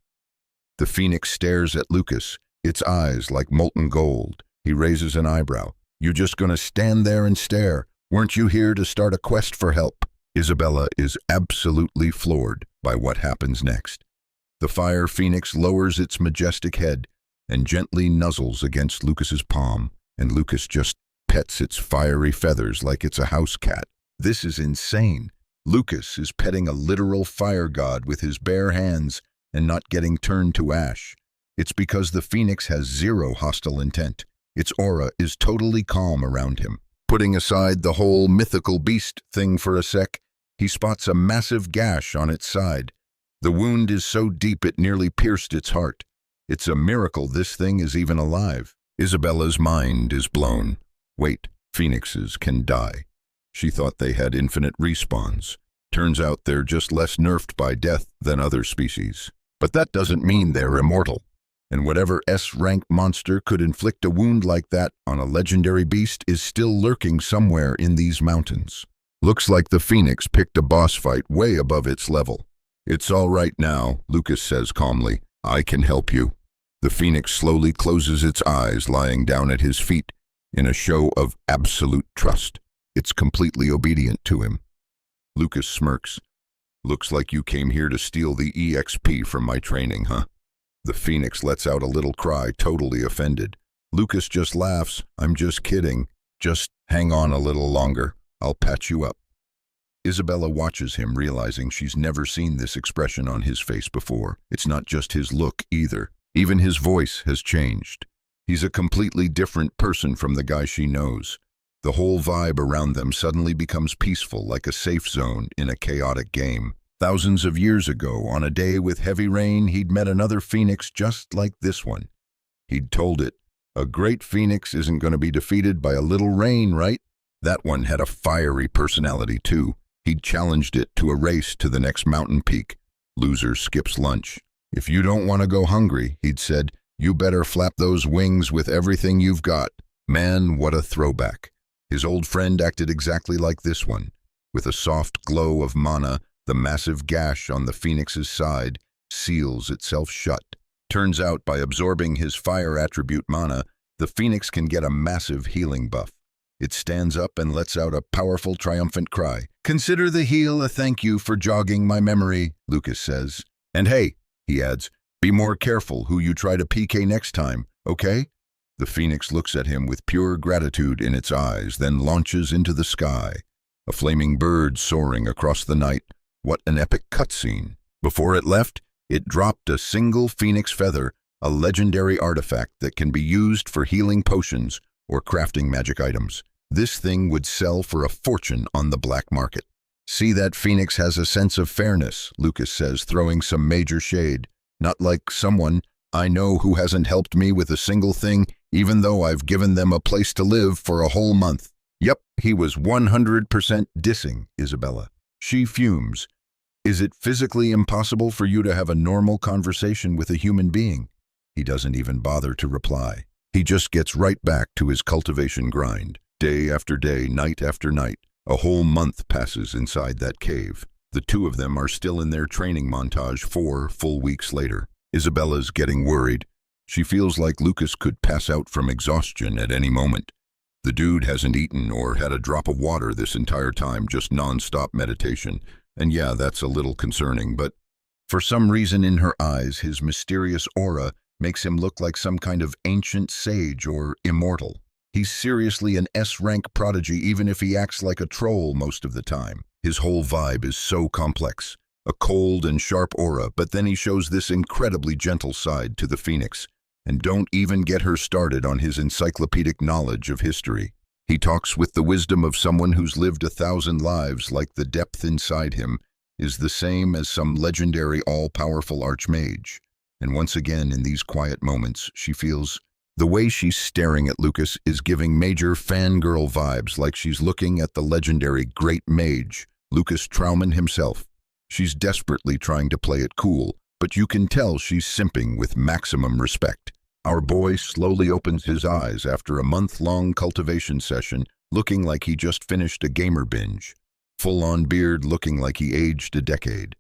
The phoenix stares at Lucas, its eyes like molten gold. He raises an eyebrow. You just gonna stand there and stare? Weren't you here to start a quest for help? Isabella is absolutely floored by what happens next. The fire phoenix lowers its majestic head and gently nuzzles against Lucas's palm, and Lucas just pets its fiery feathers like it's a house cat. This is insane. Lucas is petting a literal fire god with his bare hands and not getting turned to ash. It's because the phoenix has zero hostile intent. Its aura is totally calm around him. Putting aside the whole mythical beast thing for a sec, he spots a massive gash on its side. The wound is so deep it nearly pierced its heart. It's a miracle this thing is even alive. Isabella's mind is blown. Wait, phoenixes can die. She thought they had infinite respawns. Turns out they're just less nerfed by death than other species. But that doesn't mean they're immortal. And whatever S-rank monster could inflict a wound like that on a legendary beast is still lurking somewhere in these mountains. Looks like the phoenix picked a boss fight way above its level. It's all right now, Lucas says calmly. I can help you. The phoenix slowly closes its eyes, lying down at his feet in a show of absolute trust. It's completely obedient to him. Lucas smirks. Looks like you came here to steal the EXP from my training, huh? The phoenix lets out a little cry, totally offended. Lucas just laughs. I'm just kidding. Just hang on a little longer. I'll patch you up. Isabella watches him, realizing she's never seen this expression on his face before. It's not just his look either. Even his voice has changed. He's a completely different person from the guy she knows. The whole vibe around them suddenly becomes peaceful, like a safe zone in a chaotic game. Thousands of years ago, on a day with heavy rain, he'd met another phoenix just like this one. He'd told it, a great phoenix isn't going to be defeated by a little rain, right? That one had a fiery personality too. He'd challenged it to a race to the next mountain peak. Loser skips lunch. If you don't want to go hungry, he'd said, you better flap those wings with everything you've got. Man, what a throwback. His old friend acted exactly like this one. With a soft glow of mana, the massive gash on the phoenix's side seals itself shut. Turns out, by absorbing his fire attribute mana, the phoenix can get a massive healing buff. It stands up and lets out a powerful, triumphant cry. Consider the heal a thank you for jogging my memory, Lucas says. And hey, he adds, be more careful who you try to PK next time, okay? The phoenix looks at him with pure gratitude in its eyes, then launches into the sky. A flaming bird soaring across the night. What an epic cutscene. Before it left, it dropped a single phoenix feather, a legendary artifact that can be used for healing potions or crafting magic items. This thing would sell for a fortune on the black market. See, that phoenix has a sense of fairness, Lucas says, throwing some major shade. Not like someone I know who hasn't helped me with a single thing, even though I've given them a place to live for a whole month. Yep, he was 100% dissing Isabella. She fumes. Is it physically impossible for you to have a normal conversation with a human being? He doesn't even bother to reply. He just gets right back to his cultivation grind. Day after day, night after night, a whole month passes inside that cave. The two of them are still in their training montage 4 full weeks later. Isabella's getting worried. She feels like Lucas could pass out from exhaustion at any moment. The dude hasn't eaten or had a drop of water this entire time, just non-stop meditation. And yeah, that's a little concerning, but for some reason in her eyes, his mysterious aura makes him look like some kind of ancient sage or immortal. He's seriously an S-rank prodigy, even if he acts like a troll most of the time. His whole vibe is so complex. A cold and sharp aura, but then he shows this incredibly gentle side to the phoenix. And don't even get her started on his encyclopedic knowledge of history. He talks with the wisdom of someone who's lived 1,000 lives, like the depth inside him is the same as some legendary all-powerful Archmage. And once again, in these quiet moments, she feels the way she's staring at Lucas is giving major fangirl vibes, like she's looking at the legendary great mage, Lucas Troudman himself. She's desperately trying to play it cool, but you can tell she's simping with maximum respect. Our boy slowly opens his eyes after a month-long cultivation session, looking like he just finished a gamer binge. Full-on beard, looking like he aged a decade.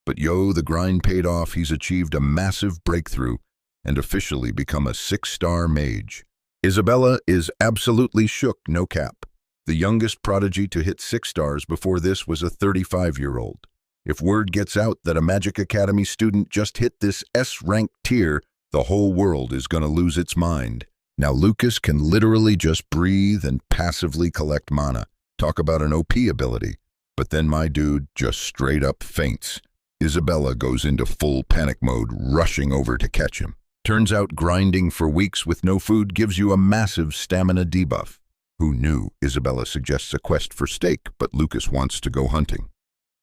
But yo, the grind paid off. He's achieved a massive breakthrough and officially become a 6-star mage. Isabella is absolutely shook, no cap. The youngest prodigy to hit 6 stars before this was a 35-year-old. If word gets out that a Magic Academy student just hit this S-rank tier, the whole world is gonna lose its mind. Now Lucas can literally just breathe and passively collect mana. Talk about an OP ability. But then my dude just straight up faints. Isabella goes into full panic mode, rushing over to catch him. Turns out grinding for weeks with no food gives you a massive stamina debuff. Who knew? Isabella suggests a quest for steak, but Lucas wants to go hunting.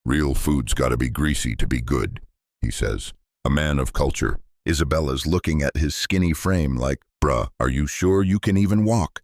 Real food's gotta be greasy to be good, he says. A man of culture. Isabella's looking at his skinny frame like, bruh, are you sure you can even walk?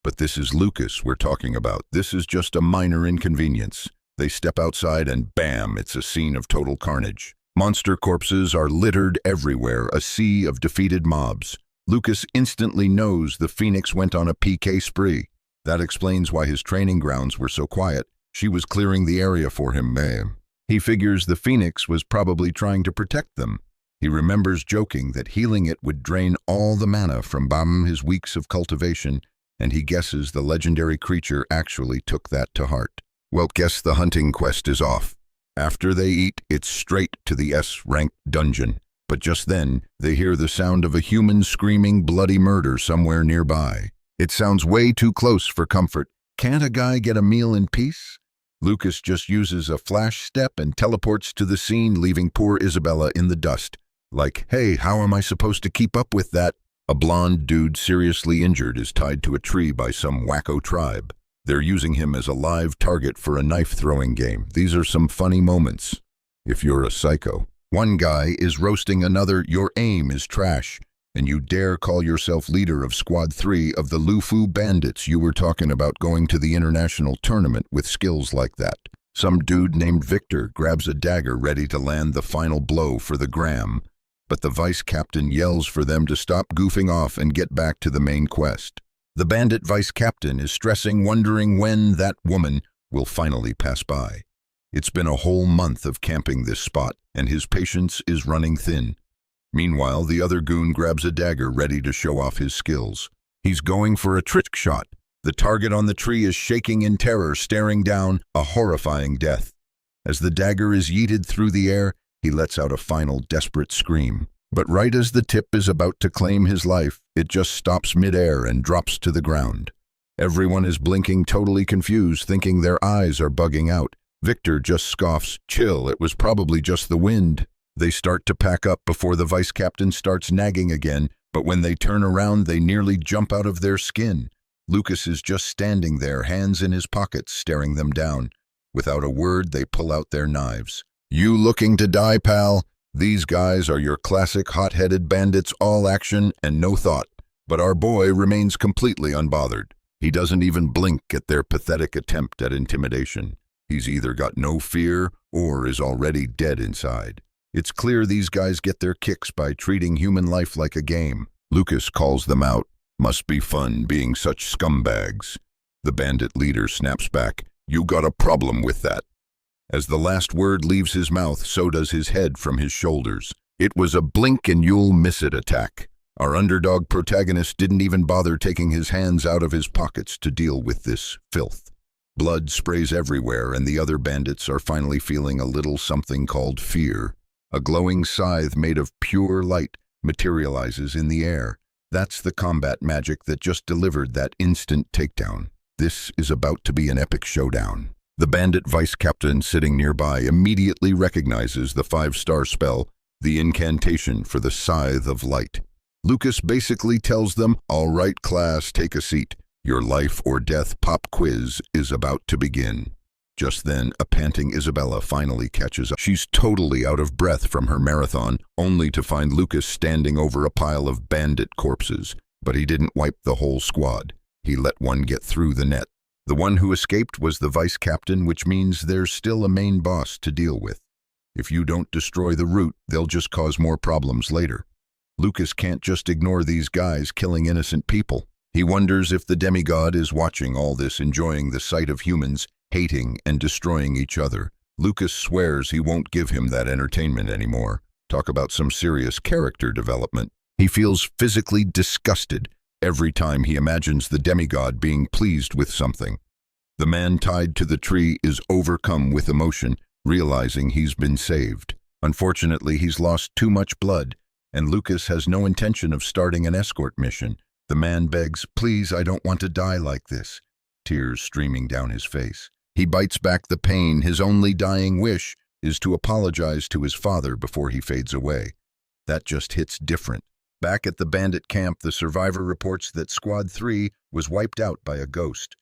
But this is Lucas we're talking about. This is just a minor inconvenience. They step outside and bam, it's a scene of total carnage. Monster corpses are littered everywhere, a sea of defeated mobs. Lucas instantly knows the phoenix went on a PK spree. That explains why his training grounds were so quiet. She was clearing the area for him, man. He figures the phoenix was probably trying to protect them. He remembers joking that healing it would drain all the mana from his weeks of cultivation, and he guesses the legendary creature actually took that to heart. Well, guess the hunting quest is off. After they eat, it's straight to the S-rank dungeon. But just then, they hear the sound of a human screaming bloody murder somewhere nearby. It sounds way too close for comfort. Can't a guy get a meal in peace? Lucas just uses a flash step and teleports to the scene, leaving poor Isabella in the dust. Like, hey, how am I supposed to keep up with that? A blonde dude seriously injured is tied to a tree by some wacko tribe. They're using him as a live target for a knife-throwing game. These are some funny moments, if you're a psycho. One guy is roasting another, your aim is trash, and you dare call yourself leader of Squad 3 of the Lufu Bandits. You were talking about going to the international tournament with skills like that. Some dude named Victor grabs a dagger ready to land the final blow for the gram, but the vice captain yells for them to stop goofing off and get back to the main quest. The bandit vice captain is stressing, wondering when that woman will finally pass by. It's been a whole month of camping this spot, and his patience is running thin. Meanwhile, the other goon grabs a dagger ready to show off his skills. He's going for a trick shot. The target on the tree is shaking in terror, staring down, a horrifying death. As the dagger is yeeted through the air, he lets out a final desperate scream. But right as the tip is about to claim his life, it just stops midair and drops to the ground. Everyone is blinking, totally confused, thinking their eyes are bugging out. Victor just scoffs, "Chill, it was probably just the wind." They start to pack up before the vice captain starts nagging again, but when they turn around, they nearly jump out of their skin. Lucas is just standing there, hands in his pockets, staring them down. Without a word, they pull out their knives. "You looking to die, pal? These guys are your classic hot-headed bandits, all action and no thought." But our boy remains completely unbothered. He doesn't even blink at their pathetic attempt at intimidation. He's either got no fear or is already dead inside. It's clear these guys get their kicks by treating human life like a game. Lucas calls them out. "Must be fun being such scumbags." The bandit leader snaps back, "You got a problem with that." As the last word leaves his mouth, so does his head from his shoulders. It was a blink and you'll miss it attack. Our underdog protagonist didn't even bother taking his hands out of his pockets to deal with this filth. Blood sprays everywhere, and the other bandits are finally feeling a little something called fear. A glowing scythe made of pure light materializes in the air. That's the combat magic that just delivered that instant takedown. This is about to be an epic showdown. The bandit vice captain sitting nearby immediately recognizes the 5-star spell, the incantation for the Scythe of Light. Lucas basically tells them, "All right, class, take a seat. Your life or death pop quiz is about to begin." Just then, a panting Isabella finally catches up. She's totally out of breath from her marathon, only to find Lucas standing over a pile of bandit corpses. But he didn't wipe the whole squad. He let one get through the net. The one who escaped was the vice captain, which means there's still a main boss to deal with. If you don't destroy the root, they'll just cause more problems later. Lucas can't just ignore these guys killing innocent people. He wonders if the demigod is watching all this, enjoying the sight of humans hating and destroying each other. Lucas swears he won't give him that entertainment anymore. Talk about some serious character development. He feels physically disgusted every time he imagines the demigod being pleased with something. The man tied to the tree is overcome with emotion, realizing he's been saved. Unfortunately, he's lost too much blood, and Lucas has no intention of starting an escort mission. The man begs, "Please, I don't want to die like this," tears streaming down his face. He bites back the pain. His only dying wish is to apologize to his father before he fades away. That just hits different. Back at the bandit camp, the survivor reports that Squad 3 was wiped out by a ghost.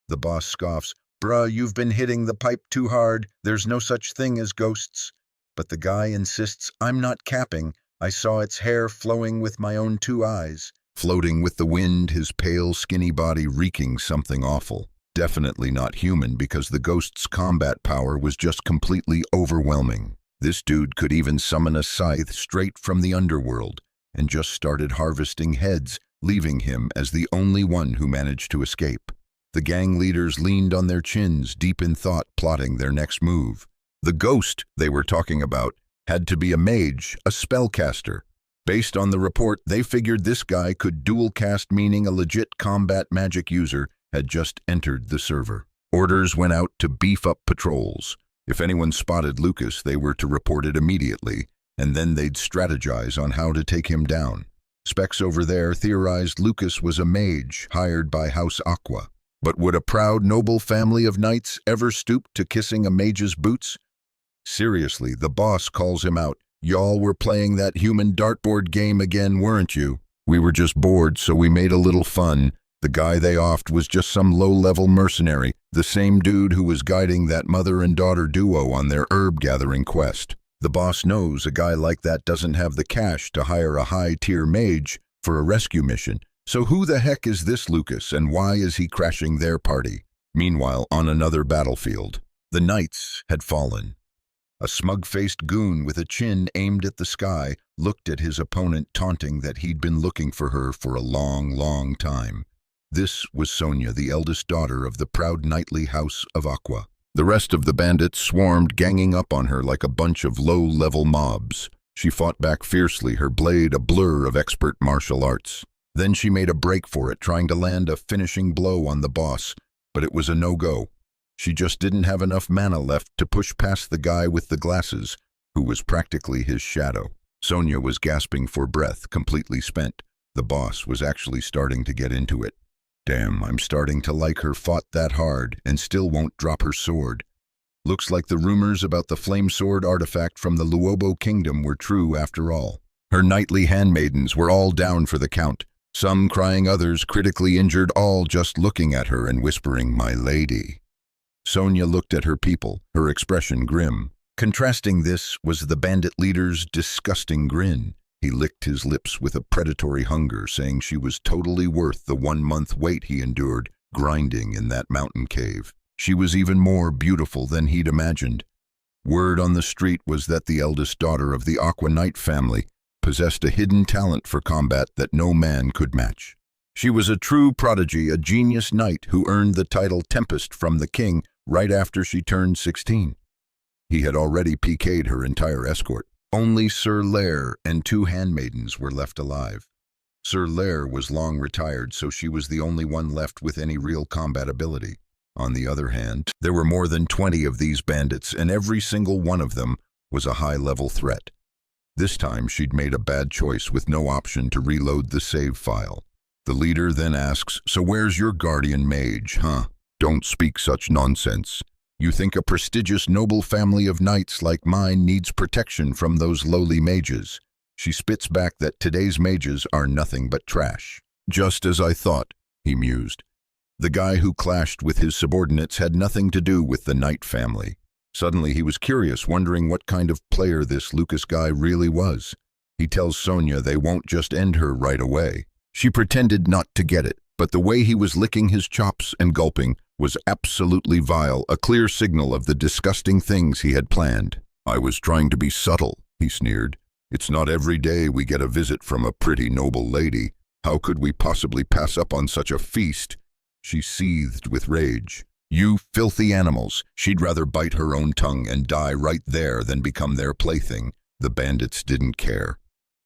The boss scoffs, "Bruh, you've been hitting the pipe too hard. There's no such thing as ghosts." But the guy insists, "I'm not capping. I saw its hair flowing with my own 2 eyes." Floating with the wind, his pale, skinny body reeking something awful. Definitely not human, because the ghost's combat power was just completely overwhelming. This dude could even summon a scythe straight from the underworld, and just started harvesting heads, leaving him as the only one who managed to escape. The gang leaders leaned on their chins, deep in thought, plotting their next move. The ghost they were talking about had to be a mage, a spellcaster. Based on the report, they figured this guy could dual cast, meaning a legit combat magic user had just entered the server. Orders went out to beef up patrols. If anyone spotted Lucas, they were to report it immediately, and then they'd strategize on how to take him down. Specs over there theorized Lucas was a mage hired by House Aqua. But would a proud, noble family of knights ever stoop to kissing a mage's boots? Seriously, the boss calls him out. "Y'all were playing that human dartboard game again, weren't you?" "We were just bored, so we made a little fun." The guy they offed was just some low-level mercenary, the same dude who was guiding that mother and daughter duo on their herb-gathering quest. The boss knows a guy like that doesn't have the cash to hire a high-tier mage for a rescue mission. So who the heck is this Lucas, and why is he crashing their party? Meanwhile, on another battlefield, the knights had fallen. A smug-faced goon with a chin aimed at the sky looked at his opponent, taunting that he'd been looking for her for a long, long time. This was Sonia, the eldest daughter of the proud knightly house of Aqua. The rest of the bandits swarmed, ganging up on her like a bunch of low-level mobs. She fought back fiercely, her blade a blur of expert martial arts. Then she made a break for it, trying to land a finishing blow on the boss, but it was a no-go. She just didn't have enough mana left to push past the guy with the glasses, who was practically his shadow. Sonya was gasping for breath, completely spent. The boss was actually starting to get into it. Damn, I'm starting to like her. Fought that hard and still won't drop her sword. Looks like the rumors about the flame sword artifact from the Luobo kingdom were true after all. Her knightly handmaidens were all down for the count, some crying, others critically injured, all just looking at her and whispering, "My lady." Sonya looked at her people, her expression grim. Contrasting this was the bandit leader's disgusting grin. He licked his lips with a predatory hunger, saying she was totally worth the 1-month wait he endured grinding in that mountain cave. She was even more beautiful than he'd imagined. Word on the street was that the eldest daughter of the Aqua Knight family possessed a hidden talent for combat that no man could match. She was a true prodigy, a genius knight who earned the title Tempest from the king right after she turned 16. He had already PK'd her entire escort. Only Sir Lair and 2 handmaidens were left alive. Sir Lair was long retired, so she was the only one left with any real combat ability. On the other hand, there were more than 20 of these bandits, and every single one of them was a high-level threat. This time, she'd made a bad choice with no option to reload the save file. The leader then asks, "So where's your guardian mage, huh? Don't speak such nonsense. You think a prestigious noble family of knights like mine needs protection from those lowly mages?" She spits back that today's mages are nothing but trash. "Just as I thought," he mused. The guy who clashed with his subordinates had nothing to do with the Knight family. Suddenly he was curious, wondering what kind of player this Lucas guy really was. He tells Sonya they won't just end her right away. She pretended not to get it, but the way he was licking his chops and gulping was absolutely vile, a clear signal of the disgusting things he had planned. "I was trying to be subtle," he sneered. "It's not every day we get a visit from a pretty noble lady. How could we possibly pass up on such a feast?" She seethed with rage. "You filthy animals!" She'd rather bite her own tongue and die right there than become their plaything. The bandits didn't care.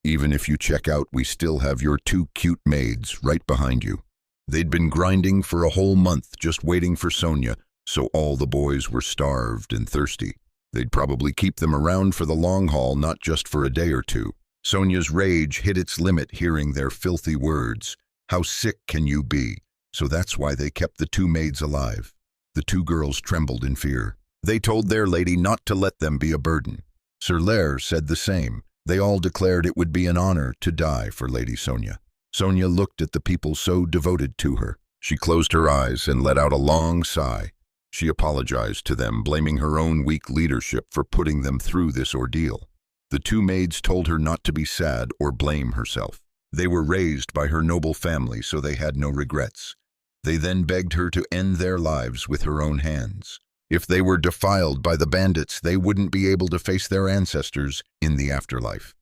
"Even if you check out, we still have your 2 cute maids right behind you." They'd been grinding for a whole month just waiting for Sonya, so all the boys were starved and thirsty. They'd probably keep them around for the long haul, not just for a day or two. Sonya's rage hit its limit hearing their filthy words. How sick can you be? So that's why they kept the 2 maids alive. The 2 girls trembled in fear. They told their lady not to let them be a burden. Sir Lair said the same. They all declared it would be an honor to die for Lady Sonya. Sonya looked at the people so devoted to her. She closed her eyes and let out a long sigh. She apologized to them, blaming her own weak leadership for putting them through this ordeal. The 2 maids told her not to be sad or blame herself. They were raised by her noble family, so they had no regrets. They then begged her to end their lives with her own hands. If they were defiled by the bandits, they wouldn't be able to face their ancestors in the afterlife.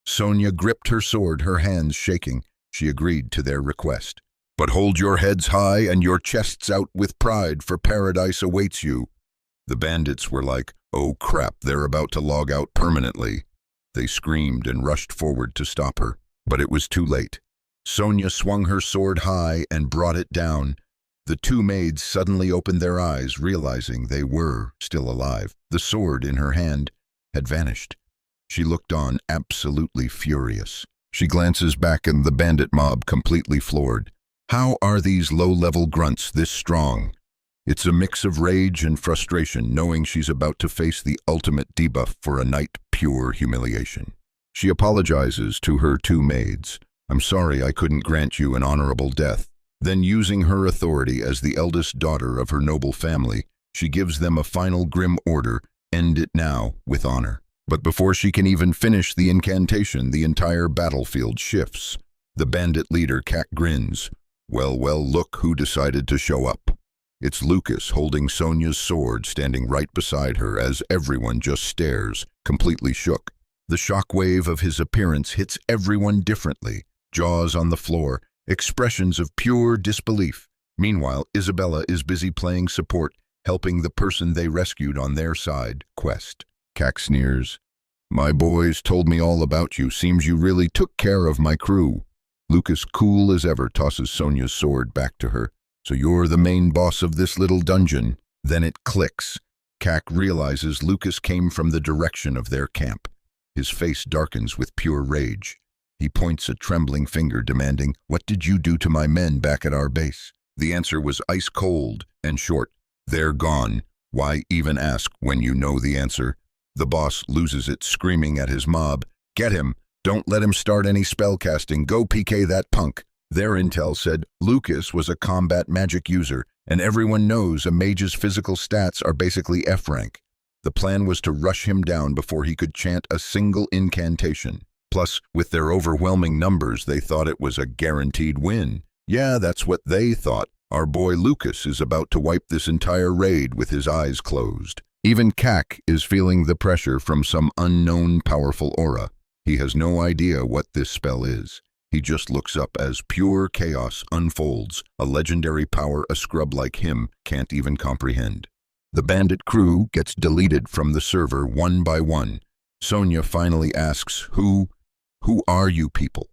Sonya gripped her sword, her hands shaking. She agreed to their request. "But hold your heads high and your chests out with pride, for paradise awaits you." The bandits were like, "Oh crap, they're about to log out permanently." They screamed and rushed forward to stop her, but it was too late. Sonya swung her sword high and brought it down. The 2 maids suddenly opened their eyes, realizing they were still alive. The sword in her hand had vanished. She looked on, absolutely furious. She glances back and the bandit mob completely floored. How are these low-level grunts this strong? It's a mix of rage and frustration, knowing she's about to face the ultimate debuff for a night pure humiliation. She apologizes to her 2 maids. "I'm sorry I couldn't grant you an honorable death." Then, using her authority as the eldest daughter of her noble family, she gives them a final grim order: end it now with honor. But before she can even finish the incantation, the entire battlefield shifts. The bandit leader, Cat, grins. Well, look who decided to show up. It's Lucas, holding Sonya's sword, standing right beside her as everyone just stares, completely shook. The shockwave of his appearance hits everyone differently. Jaws on the floor, expressions of pure disbelief. Meanwhile, Isabella is busy playing support, helping the person they rescued on their side, Quest. Cack sneers. "My boys told me all about you. Seems you really took care of my crew." Lucas, cool as ever, tosses Sonya's sword back to her. "So you're the main boss of this little dungeon?" Then it clicks. Cack realizes Lucas came from the direction of their camp. His face darkens with pure rage. He points a trembling finger, demanding, "What did you do to my men back at our base?" The answer was ice cold and short. "They're gone. Why even ask when you know the answer?" The boss loses it, screaming at his mob, "Get him! Don't let him start any spell casting. Go PK that punk." Their intel said Lucas was a combat magic user, and everyone knows a mage's physical stats are basically F rank. The plan was to rush him down before he could chant a single incantation. Plus, with their overwhelming numbers, they thought it was a guaranteed win. Yeah, that's what they thought. Our boy Lucas is about to wipe this entire raid with his eyes closed. Even Kak is feeling the pressure from some unknown powerful aura. He has no idea what this spell is. He just looks up as pure chaos unfolds, a legendary power a scrub like him can't even comprehend. The bandit crew gets deleted from the server one by one. Sonia finally asks, Who are you people?"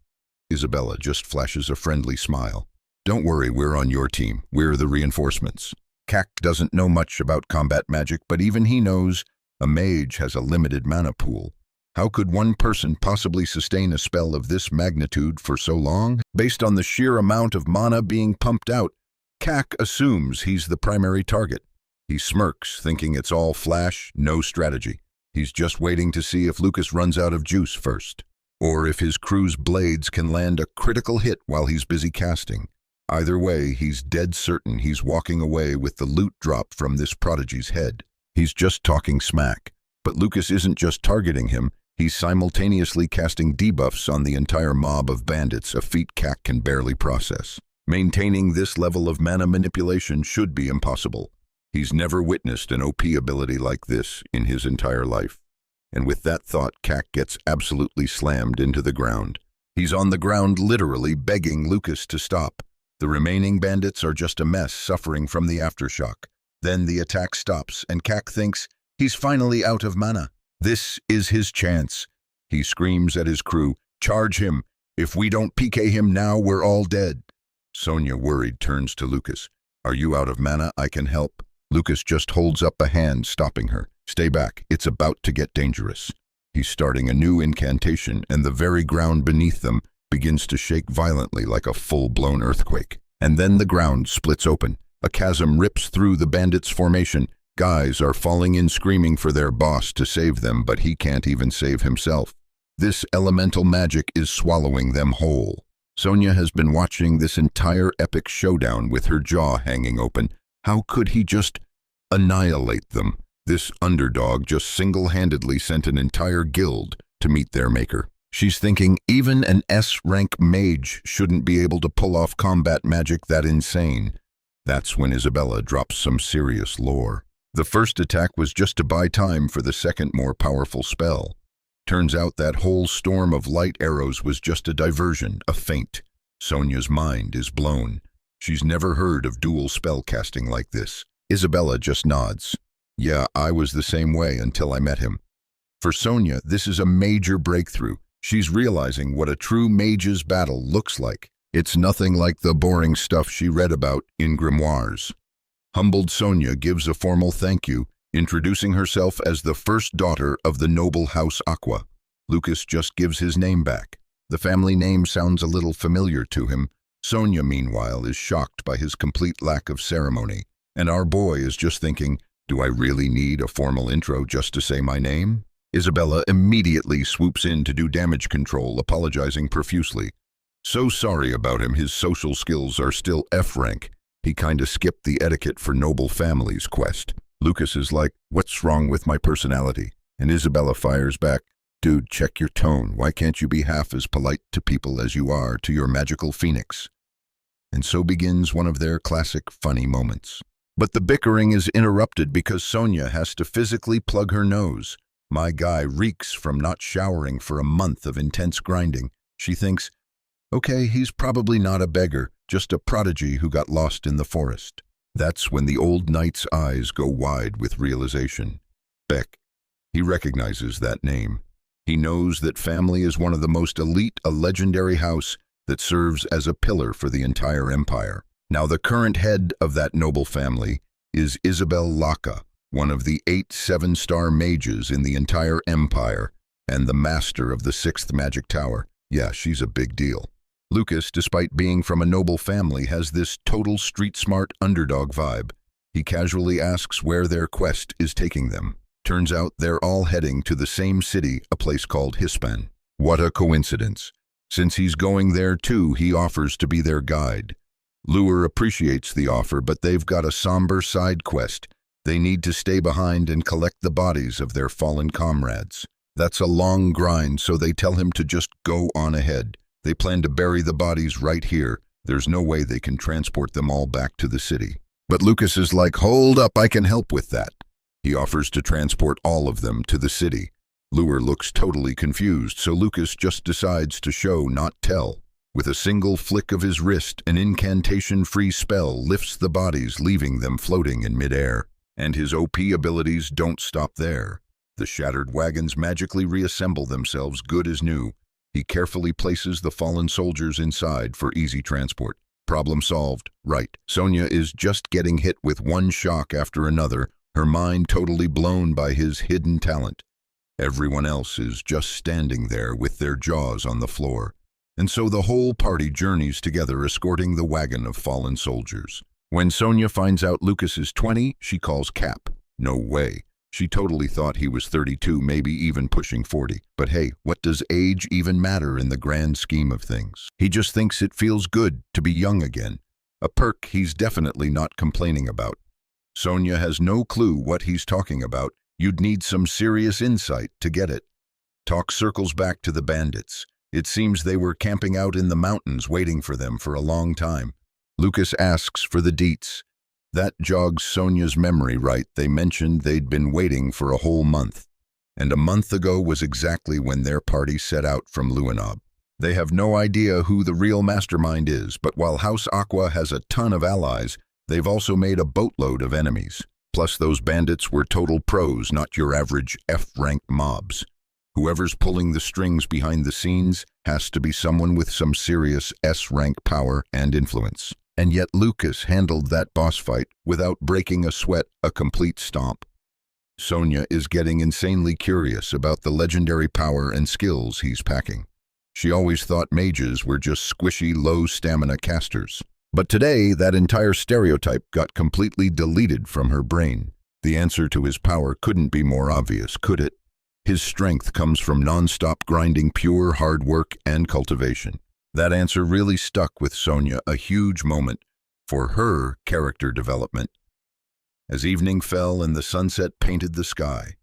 Isabella just flashes a friendly smile. "Don't worry, we're on your team. We're the reinforcements." Kak doesn't know much about combat magic, but even he knows a mage has a limited mana pool. How could one person possibly sustain a spell of this magnitude for so long? Based on the sheer amount of mana being pumped out, Kak assumes he's the primary target. He smirks, thinking it's all flash, no strategy. He's just waiting to see if Lucas runs out of juice first, or if his crew's blades can land a critical hit while he's busy casting. Either way, he's dead certain he's walking away with the loot drop from this prodigy's head. He's just talking smack. But Lucas isn't just targeting him, he's simultaneously casting debuffs on the entire mob of bandits, a feat Kak can barely process. Maintaining this level of mana manipulation should be impossible. He's never witnessed an OP ability like this in his entire life. And with that thought, Kak gets absolutely slammed into the ground. He's on the ground literally begging Lucas to stop. The remaining bandits are just a mess, suffering from the aftershock. Then the attack stops, and Kak thinks he's finally out of mana. This is his chance. He screams at his crew, "Charge him! If we don't PK him now, we're all dead." Sonia, worried, turns to Lucas. "Are you out of mana? I can help." Lucas just holds up a hand, stopping her. "Stay back. It's about to get dangerous." He's starting a new incantation, and the very ground beneath them begins to shake violently like a full-blown earthquake. And then the ground splits open. A chasm rips through the bandits' formation. Guys are falling in screaming for their boss to save them, but he can't even save himself. This elemental magic is swallowing them whole. Sonia has been watching this entire epic showdown with her jaw hanging open. How could he just annihilate them? This underdog just single-handedly sent an entire guild to meet their maker. She's thinking even an S-rank mage shouldn't be able to pull off combat magic that insane. That's when Isabella drops some serious lore. The first attack was just to buy time for the second more powerful spell. Turns out that whole storm of light arrows was just a diversion, a feint. Sonia's mind is blown. She's never heard of dual spell casting like this. Isabella just nods. "Yeah, I was the same way until I met him." For Sonia, this is a major breakthrough. She's realizing what a true mage's battle looks like. It's nothing like the boring stuff she read about in grimoires. Humbled Sonia gives a formal thank you, introducing herself as the first daughter of the noble House Aqua. Lucas just gives his name back. The family name sounds a little familiar to him. Sonia, meanwhile, is shocked by his complete lack of ceremony. And our boy is just thinking, do I really need a formal intro just to say my name? Isabella immediately swoops in to do damage control, apologizing profusely. So sorry about him, his social skills are still F rank. He kinda skipped the etiquette for noble families quest. Lucas is like, what's wrong with my personality? And Isabella fires back, dude, check your tone. Why can't you be half as polite to people as you are to your magical phoenix? And so begins one of their classic funny moments. But the bickering is interrupted because Sonia has to physically plug her nose. My guy reeks from not showering for a month of intense grinding. She thinks, okay, he's probably not a beggar, just a prodigy who got lost in the forest. That's when the old knight's eyes go wide with realization. Beck. He recognizes that name. He knows that family is one of the most elite, a legendary house that serves as a pillar for the entire empire. Now the current head of that noble family is Isabel Laka, one of the 8 7-star mages in the entire empire. And the master of the 6th magic tower. Yeah, she's a big deal. Lucas, despite being from a noble family, has this total street-smart underdog vibe. He casually asks where their quest is taking them. Turns out they're all heading to the same city, a place called Hispan. What a coincidence. Since he's going there too, he offers to be their guide. Lure appreciates the offer, but they've got a somber side quest. They need to stay behind and collect the bodies of their fallen comrades. That's a long grind, so they tell him to just go on ahead. They plan to bury the bodies right here. There's no way they can transport them all back to the city. But Lucas is like, hold up, I can help with that. He offers to transport all of them to the city. Lure looks totally confused, so Lucas just decides to show, not tell. With a single flick of his wrist, an incantation-free spell lifts the bodies, leaving them floating in midair. And his OP abilities don't stop there. The shattered wagons magically reassemble themselves good as new. He carefully places the fallen soldiers inside for easy transport. Problem solved. Right. Sonya is just getting hit with one shock after another, her mind totally blown by his hidden talent. Everyone else is just standing there with their jaws on the floor. And so the whole party journeys together, escorting the wagon of fallen soldiers. When Sonya finds out Lucas is 20, she calls Cap. No way. She totally thought he was 32, maybe even pushing 40. But hey, what does age even matter in the grand scheme of things? He just thinks it feels good to be young again. A perk he's definitely not complaining about. Sonya has no clue what he's talking about. You'd need some serious insight to get it. Talk circles back to the bandits. It seems they were camping out in the mountains waiting for them for a long time. Lucas asks for the deets. That jogs Sonya's memory right. They mentioned they'd been waiting for a whole month. And a month ago was exactly when their party set out from Luinob. They have no idea who the real mastermind is, but while House Aqua has a ton of allies, they've also made a boatload of enemies. Plus those bandits were total pros, not your average F-rank mobs. Whoever's pulling the strings behind the scenes has to be someone with some serious S-rank power and influence. And yet Lucas handled that boss fight without breaking a sweat, a complete stomp. Sonya is getting insanely curious about the legendary power and skills he's packing. She always thought mages were just squishy, low-stamina casters. But today, that entire stereotype got completely deleted from her brain. The answer to his power couldn't be more obvious, could it? His strength comes from non-stop grinding, pure hard work and cultivation. That answer really stuck with Sonya, a huge moment for her character development. As evening fell and the sunset painted the sky,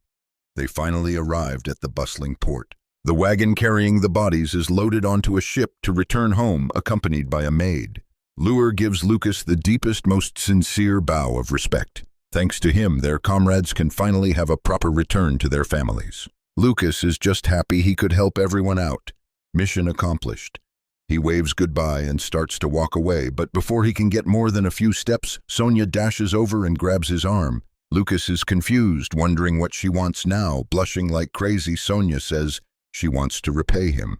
they finally arrived at the bustling port. The wagon carrying the bodies is loaded onto a ship to return home, accompanied by a maid. Lure gives Lucas the deepest, most sincere bow of respect. Thanks to him, their comrades can finally have a proper return to their families. Lucas is just happy he could help everyone out. Mission accomplished. He waves goodbye and starts to walk away, but before he can get more than a few steps, Sonya dashes over and grabs his arm. Lucas is confused, wondering what she wants now. Blushing like crazy, Sonya says she wants to repay him.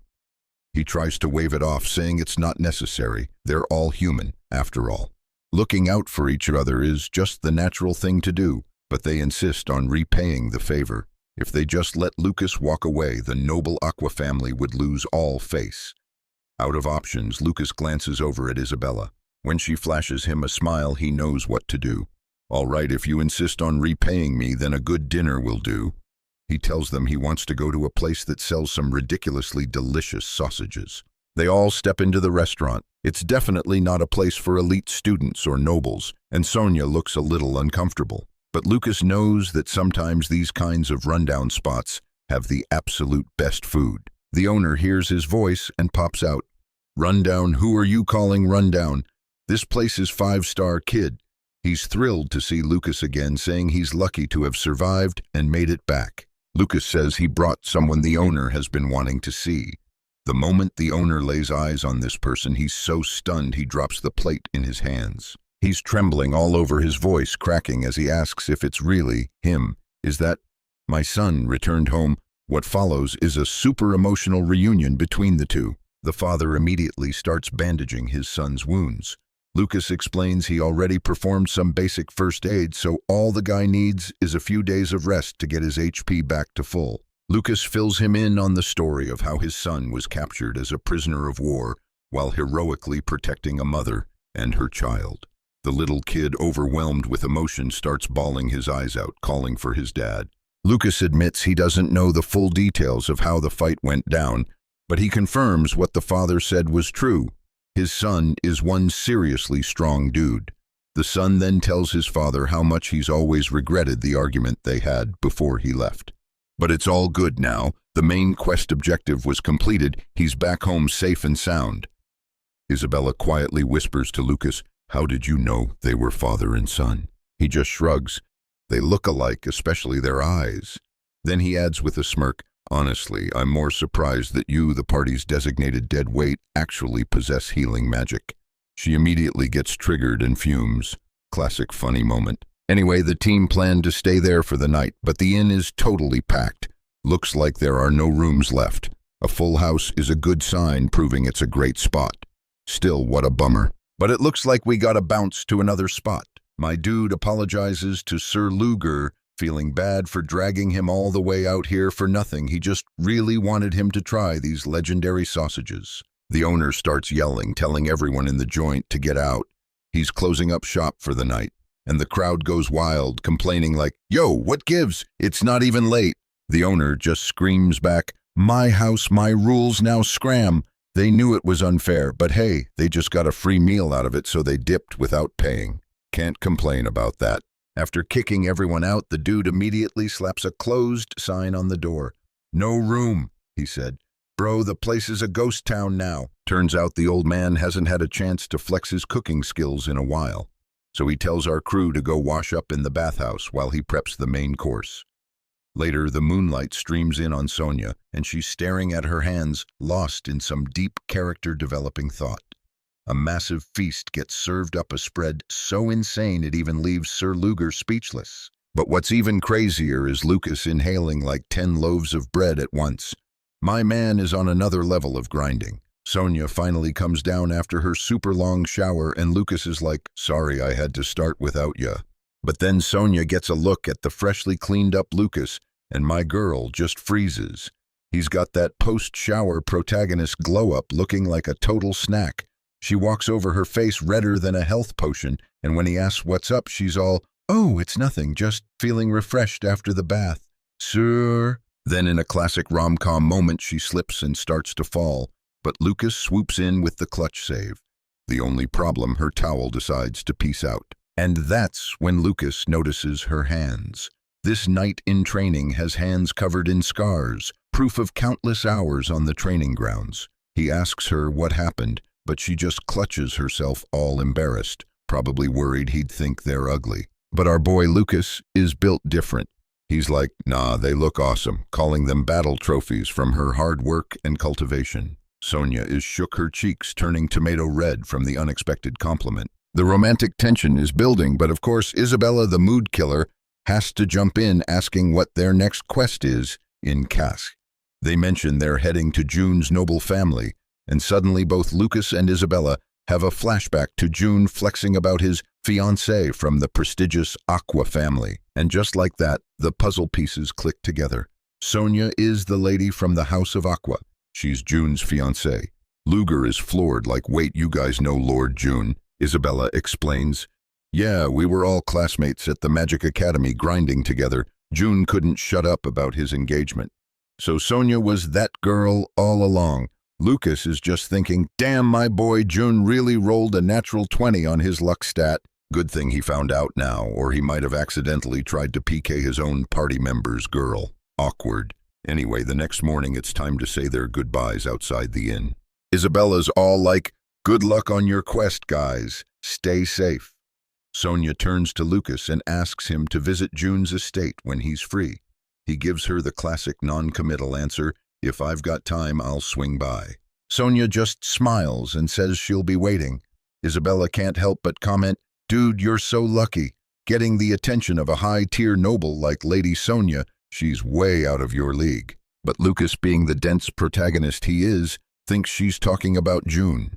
He tries to wave it off, saying it's not necessary. They're all human, after all. Looking out for each other is just the natural thing to do, but they insist on repaying the favor. If they just let Lucas walk away, the noble Aqua family would lose all face. Out of options, Lucas glances over at Isabella. When she flashes him a smile, he knows what to do. All right, if you insist on repaying me, then a good dinner will do. He tells them he wants to go to a place that sells some ridiculously delicious sausages. They all step into the restaurant. It's definitely not a place for elite students or nobles, and Sonya looks a little uncomfortable. But Lucas knows that sometimes these kinds of rundown spots have the absolute best food. The owner hears his voice and pops out. Rundown? Who are you calling rundown? This place is 5-star, kid. He's thrilled to see Lucas again, saying he's lucky to have survived and made it back. Lucas says he brought someone the owner has been wanting to see. The moment the owner lays eyes on this person, he's so stunned he drops the plate in his hands. He's trembling all over, his voice cracking as he asks if it's really him. Is that my son returned home? What follows is a super emotional reunion between the two. The father immediately starts bandaging his son's wounds. Lucas explains he already performed some basic first aid, so all the guy needs is a few days of rest to get his HP back to full. Lucas fills him in on the story of how his son was captured as a prisoner of war while heroically protecting a mother and her child. The little kid, overwhelmed with emotion, starts bawling his eyes out, calling for his dad. Lucas admits he doesn't know the full details of how the fight went down, but he confirms what the father said was true. His son is one seriously strong dude. The son then tells his father how much he's always regretted the argument they had before he left. But it's all good now. The main quest objective was completed. He's back home safe and sound. Isabella quietly whispers to Lucas, "How did you know they were father and son?" He just shrugs. They look alike, especially their eyes. Then he adds with a smirk, "Honestly, I'm more surprised that you, the party's designated dead weight, actually possess healing magic." She immediately gets triggered and fumes. Classic funny moment. Anyway, the team planned to stay there for the night, but the inn is totally packed. Looks like there are no rooms left. A full house is a good sign, proving it's a great spot. Still, what a bummer. But it looks like we gotta bounce to another spot. My dude apologizes to Sir Luger, feeling bad for dragging him all the way out here for nothing. He just really wanted him to try these legendary sausages. The owner starts yelling, telling everyone in the joint to get out. He's closing up shop for the night, and the crowd goes wild, complaining like, "Yo, what gives? It's not even late." The owner just screams back, "My house, my rules, now scram." They knew it was unfair, but hey, they just got a free meal out of it, so they dipped without paying. Can't complain about that. After kicking everyone out, the dude immediately slaps a closed sign on the door. "No room," he said. "Bro, the place is a ghost town now." Turns out the old man hasn't had a chance to flex his cooking skills in a while, so he tells our crew to go wash up in the bathhouse while he preps the main course. Later, the moonlight streams in on Sonia, and she's staring at her hands, lost in some deep character-developing thought. A massive feast gets served up a spread so insane it even leaves Sir Luger speechless. But what's even crazier is Lucas inhaling like 10 loaves of bread at once. My man is on another level of grinding. Sonia finally comes down after her super long shower, and Lucas is like, "Sorry I had to start without ya." But then Sonia gets a look at the freshly cleaned up Lucas, and my girl just freezes. He's got that post-shower protagonist glow-up, looking like a total snack. She walks over, her face redder than a health potion, and when he asks what's up, she's all, "Oh, it's nothing, just feeling refreshed after the bath." "Sir?" Then in a classic rom-com moment, she slips and starts to fall, but Lucas swoops in with the clutch save. The only problem, her towel decides to peace out. And that's when Lucas notices her hands. This knight in training has hands covered in scars, proof of countless hours on the training grounds. He asks her what happened, but she just clutches herself, all embarrassed, probably worried he'd think they're ugly. But our boy Lucas is built different. He's like, "Nah, they look awesome," calling them battle trophies from her hard work and cultivation. Sonia is shook, her cheeks turning tomato red from the unexpected compliment. The romantic tension is building, but of course Isabella, the mood killer, has to jump in, asking what their next quest is in Cask. They mention they're heading to June's noble family, and suddenly both Lucas and Isabella have a flashback to June flexing about his fiancé from the prestigious Aqua family. And just like that, the puzzle pieces click together. Sonia is the lady from the House of Aqua. She's June's fiancé. Luger is floored, like, "Wait, you guys know Lord June?" Isabella explains, "Yeah, we were all classmates at the Magic Academy grinding together. June couldn't shut up about his engagement. So Sonia was that girl all along." Lucas is just thinking, "Damn, my boy June really rolled a natural 20 on his luck stat." Good thing he found out now, or he might have accidentally tried to PK his own party member's girl. Awkward. Anyway, the next morning it's time to say their goodbyes outside the inn. Isabella's all like, "Good luck on your quest, guys. Stay safe." Sonia turns to Lucas and asks him to visit June's estate when he's free. He gives her the classic non-committal answer, "If I've got time, I'll swing by." Sonia just smiles and says she'll be waiting. Isabella can't help but comment, "Dude, you're so lucky. Getting the attention of a high-tier noble like Lady Sonia, she's way out of your league." But Lucas, being the dense protagonist he is, thinks she's talking about June.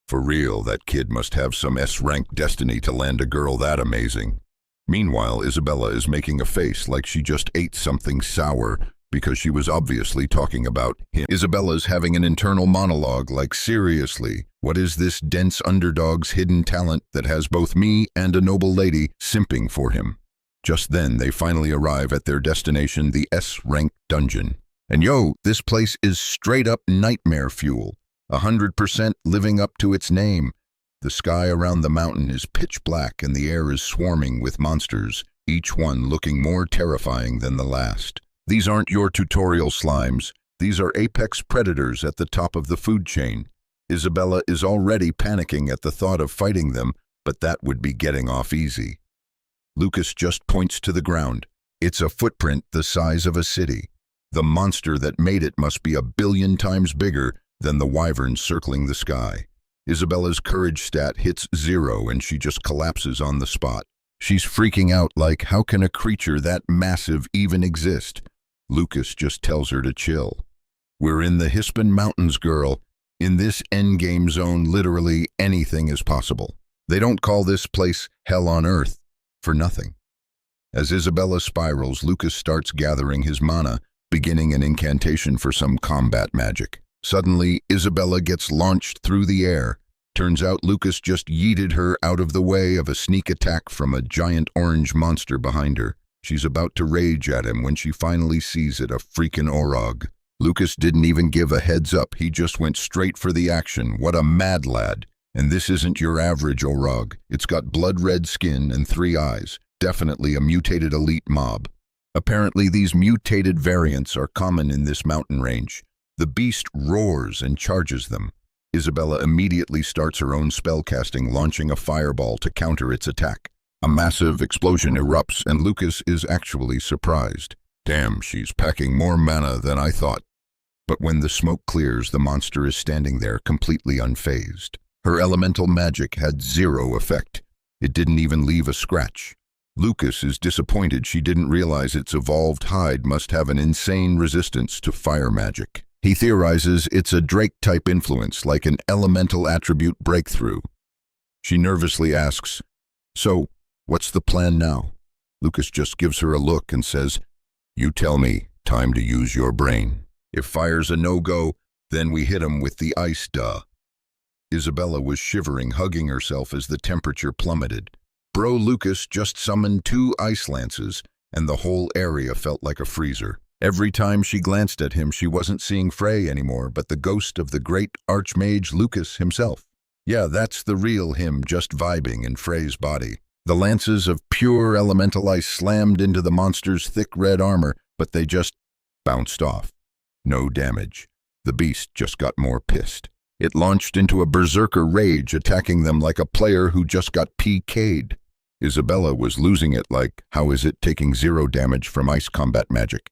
For real, that kid must have some S-rank destiny to land a girl that amazing. Meanwhile, Isabella is making a face like she just ate something sour, because she was obviously talking about him. Isabella's having an internal monologue like, seriously, what is this dense underdog's hidden talent that has both me and a noble lady simping for him? Just then, they finally arrive at their destination, the S-rank dungeon. And yo, this place is straight up nightmare fuel, 100% living up to its name. The sky around the mountain is pitch black and the air is swarming with monsters, each one looking more terrifying than the last. These aren't your tutorial slimes. These are apex predators at the top of the food chain. Isabella is already panicking at the thought of fighting them, but that would be getting off easy. Lucas just points to the ground. It's a footprint the size of a city. The monster that made it must be 1 billion times bigger than the wyverns circling the sky. Isabella's courage stat hits 0 and she just collapses on the spot. She's freaking out like, how can a creature that massive even exist? Lucas just tells her to chill. We're in the Hispan Mountains, girl. In this endgame zone, literally anything is possible. They don't call this place hell on earth for nothing. As Isabella spirals, Lucas starts gathering his mana, beginning an incantation for some combat magic. Suddenly, Isabella gets launched through the air. Turns out Lucas just yeeted her out of the way of a sneak attack from a giant orange monster behind her. She's about to rage at him when she finally sees it, a freaking Orog. Lucas didn't even give a heads up, he just went straight for the action. What a mad lad. And this isn't your average Orog. It's got blood-red skin and 3 eyes. Definitely a mutated elite mob. Apparently these mutated variants are common in this mountain range. The beast roars and charges them. Isabella immediately starts her own spellcasting, launching a fireball to counter its attack. A massive explosion erupts and Lucas is actually surprised. Damn, she's packing more mana than I thought. But when the smoke clears, the monster is standing there completely unfazed. Her elemental magic had 0 effect. It didn't even leave a scratch. Lucas is disappointed she didn't realize its evolved hide must have an insane resistance to fire magic. He theorizes it's a Drake-type influence, like an elemental attribute breakthrough. She nervously asks, so, what's the plan now? Lucas just gives her a look and says, you tell me, time to use your brain. If fire's a no-go, then we hit him with the ice, duh. Isabella was shivering, hugging herself as the temperature plummeted. Bro Lucas just summoned 2 ice lances, and the whole area felt like a freezer. Every time she glanced at him, she wasn't seeing Frey anymore, but the ghost of the great Archmage Lucas himself. Yeah, that's the real him, just vibing in Frey's body. The lances of pure elemental ice slammed into the monster's thick red armor, but they just bounced off. No damage. The beast just got more pissed. It launched into a berserker rage, attacking them like a player who just got PK'd. Isabella was losing it like, how is it taking 0 damage from ice combat magic?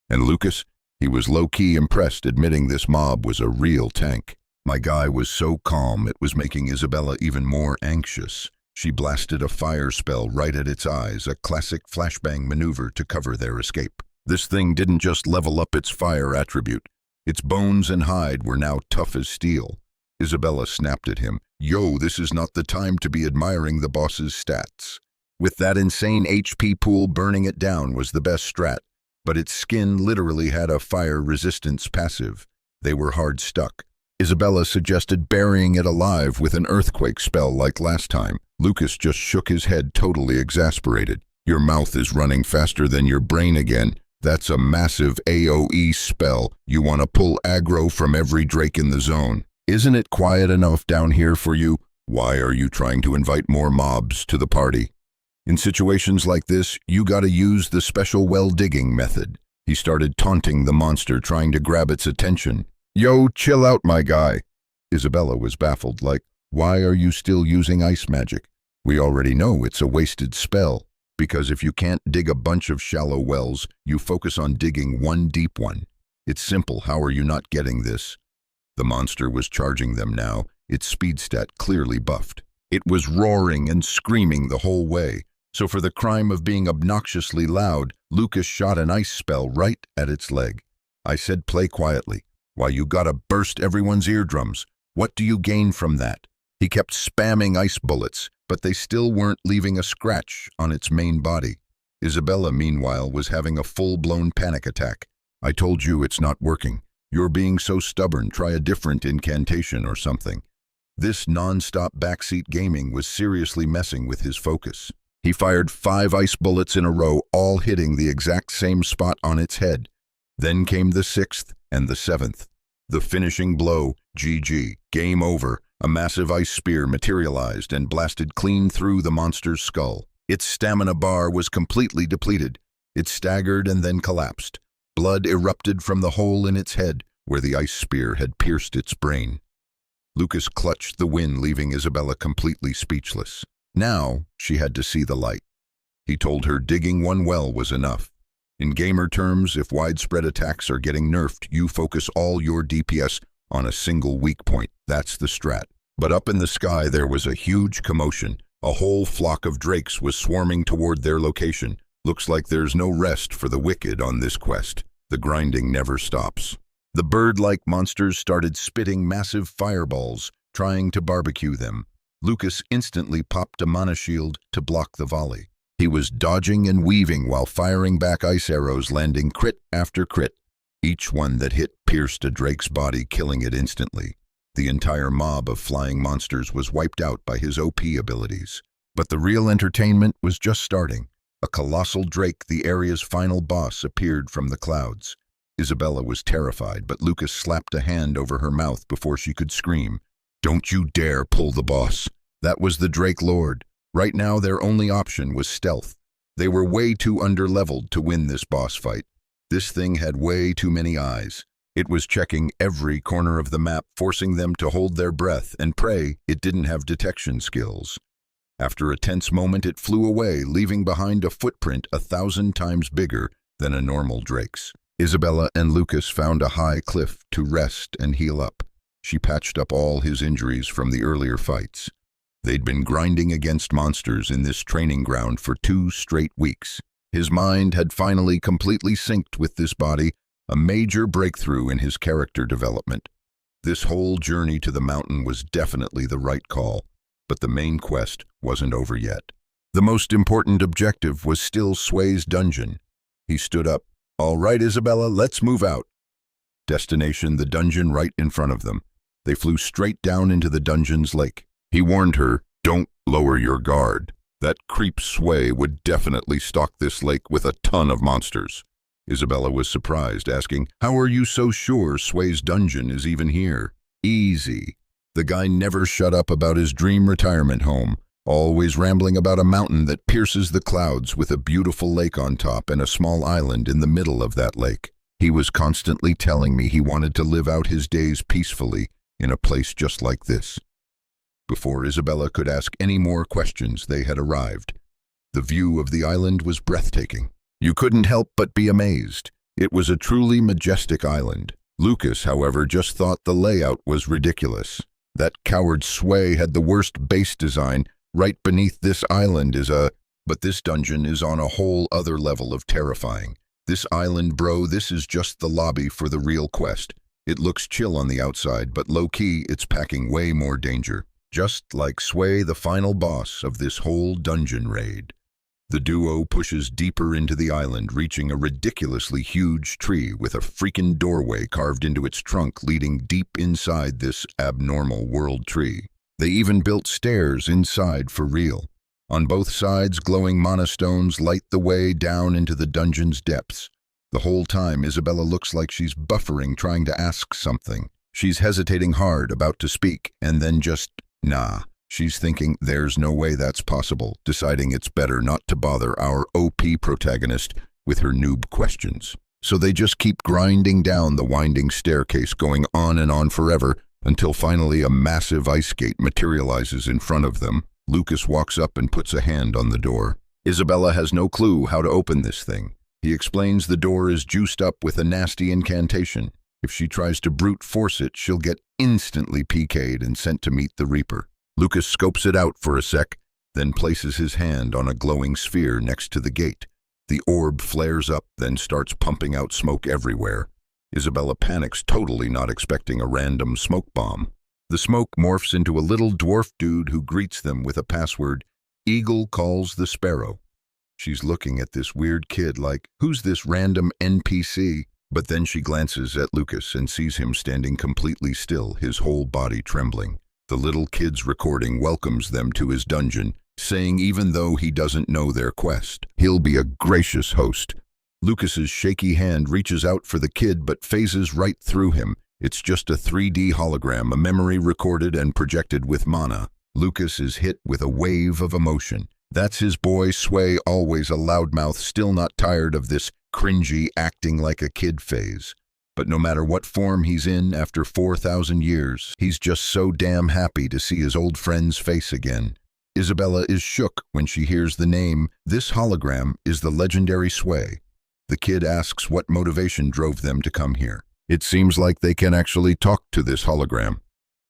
And Lucas, he was low-key impressed, admitting this mob was a real tank. My guy was so calm, it was making Isabella even more anxious. She blasted a fire spell right at its eyes, a classic flashbang maneuver to cover their escape. This thing didn't just level up its fire attribute. Its bones and hide were now tough as steel. Isabella snapped at him. Yo, this is not the time to be admiring the boss's stats. With that insane HP pool, burning it down was the best strat. But its skin literally had a fire resistance passive. They were hard stuck. Isabella suggested burying it alive with an earthquake spell like last time. Lucas just shook his head, totally exasperated. Your mouth is running faster than your brain again. That's a massive AoE spell. You want to pull aggro from every Drake in the zone. Isn't it quiet enough down here for you? Why are you trying to invite more mobs to the party? In situations like this, you gotta use the special well-digging method. He started taunting the monster, trying to grab its attention. Yo, chill out, my guy. Isabella was baffled, like, why are you still using ice magic? We already know it's a wasted spell, because if you can't dig a bunch of shallow wells, you focus on digging one deep one. It's simple, how are you not getting this? The monster was charging them now, its speed stat clearly buffed. It was roaring and screaming the whole way. So for the crime of being obnoxiously loud, Lucas shot an ice spell right at its leg. I said play quietly. Why, you gotta burst everyone's eardrums. What do you gain from that? He kept spamming ice bullets, but they still weren't leaving a scratch on its main body. Isabella, meanwhile, was having a full-blown panic attack. I told you it's not working. You're being so stubborn. Try a different incantation or something. This non-stop backseat gaming was seriously messing with his focus. He fired 5 ice bullets in a row, all hitting the exact same spot on its head. Then came the 6th and the 7th. The finishing blow, GG, game over. A massive ice spear materialized and blasted clean through the monster's skull. Its stamina bar was completely depleted. It staggered and then collapsed. Blood erupted from the hole in its head where the ice spear had pierced its brain. Lucas clutched the win, leaving Isabella completely speechless. Now she had to see the light. He told her digging one well was enough. In gamer terms, if widespread attacks are getting nerfed, you focus all your DPS on a single weak point. That's the strat. But up in the sky there was a huge commotion. A whole flock of drakes was swarming toward their location. Looks like there's no rest for the wicked on this quest. The grinding never stops. The bird-like monsters started spitting massive fireballs, trying to barbecue them. Lucas instantly popped a mana shield to block the volley. He was dodging and weaving while firing back ice arrows, landing crit after crit. Each one that hit pierced a drake's body, killing it instantly. The entire mob of flying monsters was wiped out by his OP abilities. But the real entertainment was just starting. A colossal drake, the area's final boss, appeared from the clouds. Isabella was terrified, but Lucas slapped a hand over her mouth before she could scream. "Don't you dare pull the boss." That was the Drake Lord. Right now their only option was stealth. They were way too underleveled to win this boss fight. This thing had way too many eyes. It was checking every corner of the map, forcing them to hold their breath and pray it didn't have detection skills. After a tense moment, it flew away, leaving behind a footprint 1,000 times bigger than a normal drake's. Isabella and Lucas found a high cliff to rest and heal up. She patched up all his injuries from the earlier fights. They'd been grinding against monsters in this training ground for 2 straight weeks. His mind had finally completely synced with this body, a major breakthrough in his character development. This whole journey to the mountain was definitely the right call, but the main quest wasn't over yet. The most important objective was still Sway's dungeon. He stood up. "All right, Isabella, let's move out." Destination, the dungeon right in front of them. They flew straight down into the dungeon's lake. He warned her, "Don't lower your guard. That creep Sway would definitely stock this lake with a ton of monsters." Isabella was surprised, asking, "How are you so sure Sway's dungeon is even here?" "Easy." The guy never shut up about his dream retirement home, always rambling about a mountain that pierces the clouds with a beautiful lake on top and a small island in the middle of that lake. He was constantly telling me he wanted to live out his days peacefully in a place just like this. Before Isabella could ask any more questions, they had arrived. The view of the island was breathtaking. You couldn't help but be amazed. It was a truly majestic island. Lucas, however, just thought the layout was ridiculous. That coward Sway had the worst base design. Right beneath this island is But this dungeon is on a whole other level of terrifying. This island, bro, this is just the lobby for the real quest. It looks chill on the outside, but low-key, it's packing way more danger. Just like Sway, the final boss of this whole dungeon raid. The duo pushes deeper into the island, reaching a ridiculously huge tree with a freaking doorway carved into its trunk leading deep inside this abnormal world tree. They even built stairs inside for real. On both sides, glowing mana stones light the way down into the dungeon's depths. The whole time, Isabella looks like she's buffering, trying to ask something. She's hesitating hard, about to speak, and then just, nah. She's thinking, there's no way that's possible, deciding it's better not to bother our OP protagonist with her noob questions. So they just keep grinding down the winding staircase, going on and on forever, until finally a massive ice gate materializes in front of them. Lucas walks up and puts a hand on the door. Isabella has no clue how to open this thing. He explains the door is juiced up with a nasty incantation. If she tries to brute force it, she'll get instantly PK'd and sent to meet the Reaper. Lucas scopes it out for a sec, then places his hand on a glowing sphere next to the gate. The orb flares up, then starts pumping out smoke everywhere. Isabella panics, totally not expecting a random smoke bomb. The smoke morphs into a little dwarf dude who greets them with a password, "Eagle calls the sparrow." She's looking at this weird kid like, who's this random NPC? But then she glances at Lucas and sees him standing completely still, his whole body trembling. The little kid's recording welcomes them to his dungeon, saying even though he doesn't know their quest, he'll be a gracious host. Lucas's shaky hand reaches out for the kid but phases right through him. It's just a 3D hologram, a memory recorded and projected with mana. Lucas is hit with a wave of emotion. That's his boy Sway, always a loudmouth, still not tired of this cringy acting like a kid phase. But no matter what form he's in after 4,000 years, he's just so damn happy to see his old friend's face again. Isabella is shook when she hears the name. This hologram is the legendary Sway. The kid asks what motivation drove them to come here. It seems like they can actually talk to this hologram.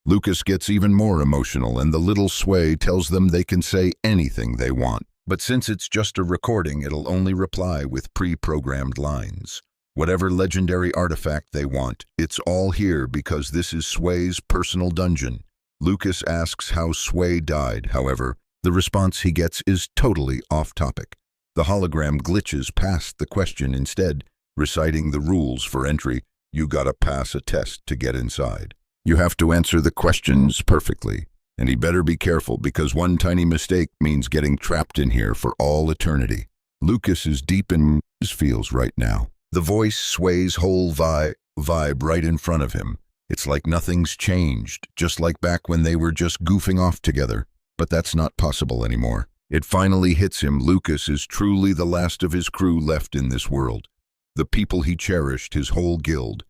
Lucas gets even more emotional and the little Sway tells them they can say anything they want. But since it's just a recording, it'll only reply with pre-programmed lines. Whatever legendary artifact they want, it's all here because this is Sway's personal dungeon. Lucas asks how Sway died, however, the response he gets is totally off topic. The hologram glitches past the question instead, reciting the rules for entry. You gotta pass a test to get inside. You have to answer the questions perfectly, and he better be careful because one tiny mistake means getting trapped in here for all eternity. Lucas is deep in his feels right now. The voice Sway's whole vibe right in front of him. It's like nothing's changed, just like back when they were just goofing off together. But that's not possible anymore. It finally hits him. Lucas is truly the last of his crew left in this world. The people he cherished, his whole guild.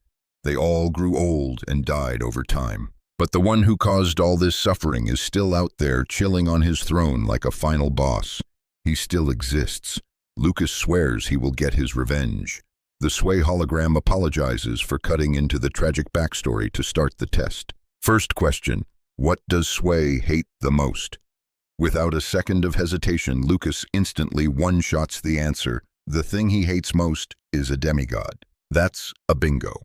They all grew old and died over time. But the one who caused all this suffering is still out there chilling on his throne like a final boss. He still exists. Lucas swears he will get his revenge. The Sway hologram apologizes for cutting into the tragic backstory to start the test. First question, what does Sway hate the most? Without a second of hesitation, Lucas instantly one-shots the answer. The thing he hates most is a demigod. That's a bingo.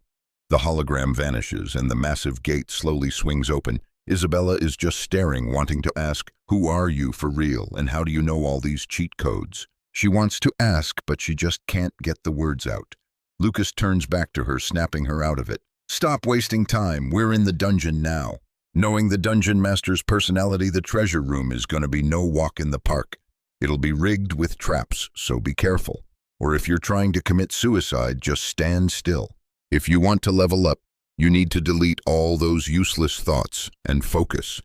The hologram vanishes and the massive gate slowly swings open. Isabella is just staring, wanting to ask, who are you for real and how do you know all these cheat codes? She wants to ask, but she just can't get the words out. Lucas turns back to her, snapping her out of it. Stop wasting time, we're in the dungeon now. Knowing the dungeon master's personality, the treasure room is going to be no walk in the park. It'll be rigged with traps, so be careful. Or if you're trying to commit suicide, just stand still. If you want to level up, you need to delete all those useless thoughts and focus.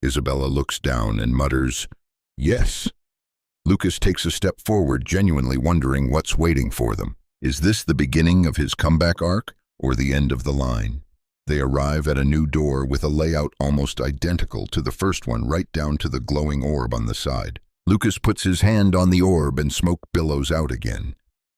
Isabella looks down and mutters, yes. Lucas takes a step forward, genuinely wondering what's waiting for them. Is this the beginning of his comeback arc or the end of the line? They arrive at a new door with a layout almost identical to the first one, right down to the glowing orb on the side. Lucas puts his hand on the orb and smoke billows out again.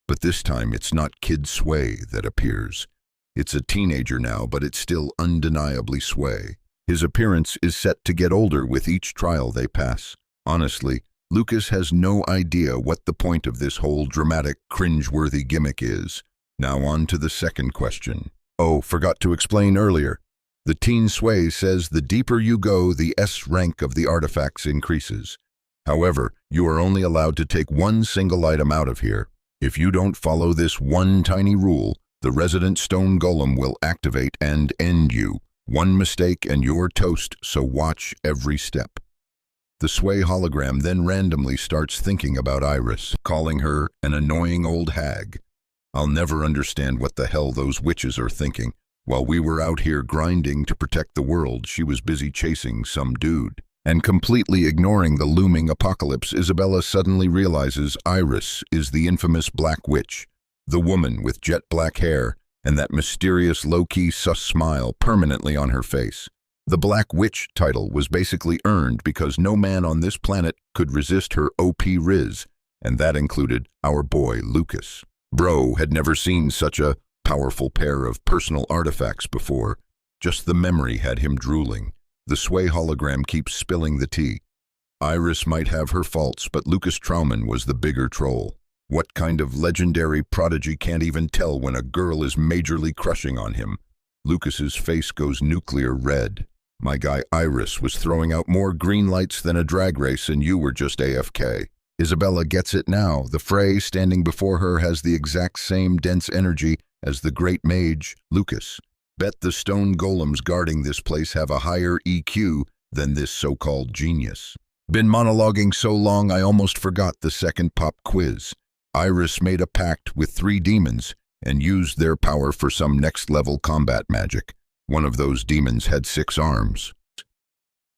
But this time it's not Kid Sway that appears. It's a teenager now, but it's still undeniably Sway. His appearance is set to get older with each trial they pass. Honestly, Lucas has no idea what the point of this whole dramatic, cringe-worthy gimmick is. Now on to the second question. Oh, forgot to explain earlier. The teen Sway says the deeper you go, the S rank of the artifacts increases. However, you are only allowed to take one single item out of here. If you don't follow this one tiny rule, the resident stone golem will activate and end you. One mistake and you're toast, so watch every step. The Sway hologram then randomly starts thinking about Iris, calling her an annoying old hag. I'll never understand what the hell those witches are thinking. While we were out here grinding to protect the world, she was busy chasing some dude. And completely ignoring the looming apocalypse, Isabella suddenly realizes Iris is the infamous Black Witch, the woman with jet black hair and that mysterious low-key sus smile permanently on her face. The Black Witch title was basically earned because no man on this planet could resist her OP riz, and that included our boy Lucas. Bro had never seen such a powerful pair of personal artifacts before. Just the memory had him drooling. The Sway hologram keeps spilling the tea. Iris might have her faults, but Lucas Troudman was the bigger troll. What kind of legendary prodigy can't even tell when a girl is majorly crushing on him? Lucas's face goes nuclear red. My guy Iris was throwing out more green lights than a drag race and you were just AFK. Isabella gets it now. The Frey standing before her has the exact same dense energy as the great mage, Lucas. Bet the stone golems guarding this place have a higher EQ than this so-called genius. Been monologuing so long I almost forgot the second pop quiz. Iris made a pact with 3 demons and used their power for some next-level combat magic. One of those demons had 6 arms,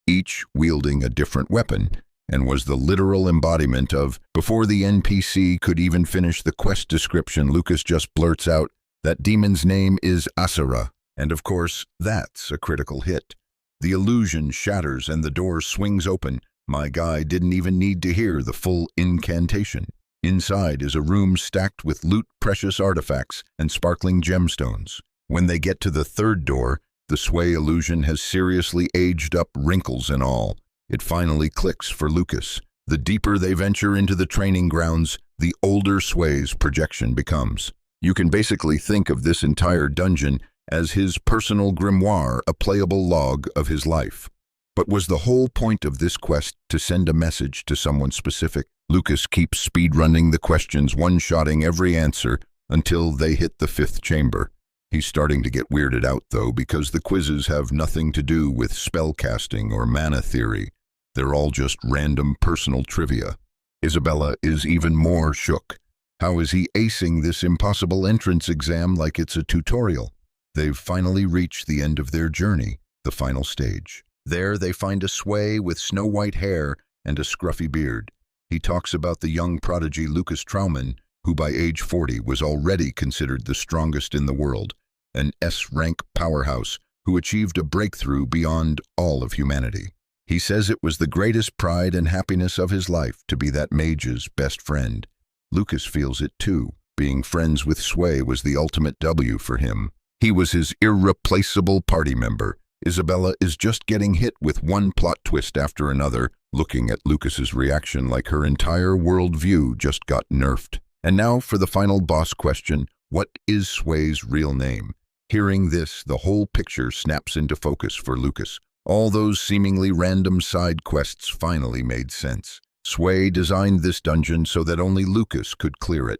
each wielding a different weapon, and was the literal embodiment of. Before the NPC could even finish the quest description, Lucas just blurts out, "That demon's name is Asura." And of course, that's a critical hit. The illusion shatters and the door swings open. My guy didn't even need to hear the full incantation. Inside is a room stacked with loot, precious artifacts, and sparkling gemstones. When they get to the 3rd door, the sway illusion has seriously aged up, wrinkles and all. It finally clicks for Lucas. The deeper they venture into the training grounds, the older Sway's projection becomes. You can basically think of this entire dungeon as his personal grimoire, a playable log of his life. But was the whole point of this quest to send a message to someone specific? Lucas keeps speedrunning the questions, one-shotting every answer until they hit the 5th chamber. He's starting to get weirded out, though, because the quizzes have nothing to do with spellcasting or mana theory. They're all just random personal trivia. Isabella is even more shook. How is he acing this impossible entrance exam like it's a tutorial? They've finally reached the end of their journey, the final stage. There they find a Sway with snow-white hair and a scruffy beard. He talks about the young prodigy Lucas Troudman, who by age 40 was already considered the strongest in the world, an S-rank powerhouse who achieved a breakthrough beyond all of humanity. He says it was the greatest pride and happiness of his life to be that mage's best friend. Lucas feels it too. Being friends with Sway was the ultimate W for him. He was his irreplaceable party member. Isabella is just getting hit with one plot twist after another, looking at Lucas's reaction like her entire worldview just got nerfed. And now for the final boss question, what is Sway's real name? Hearing this, the whole picture snaps into focus for Lucas. All those seemingly random side quests finally made sense. Sway designed this dungeon so that only Lucas could clear it.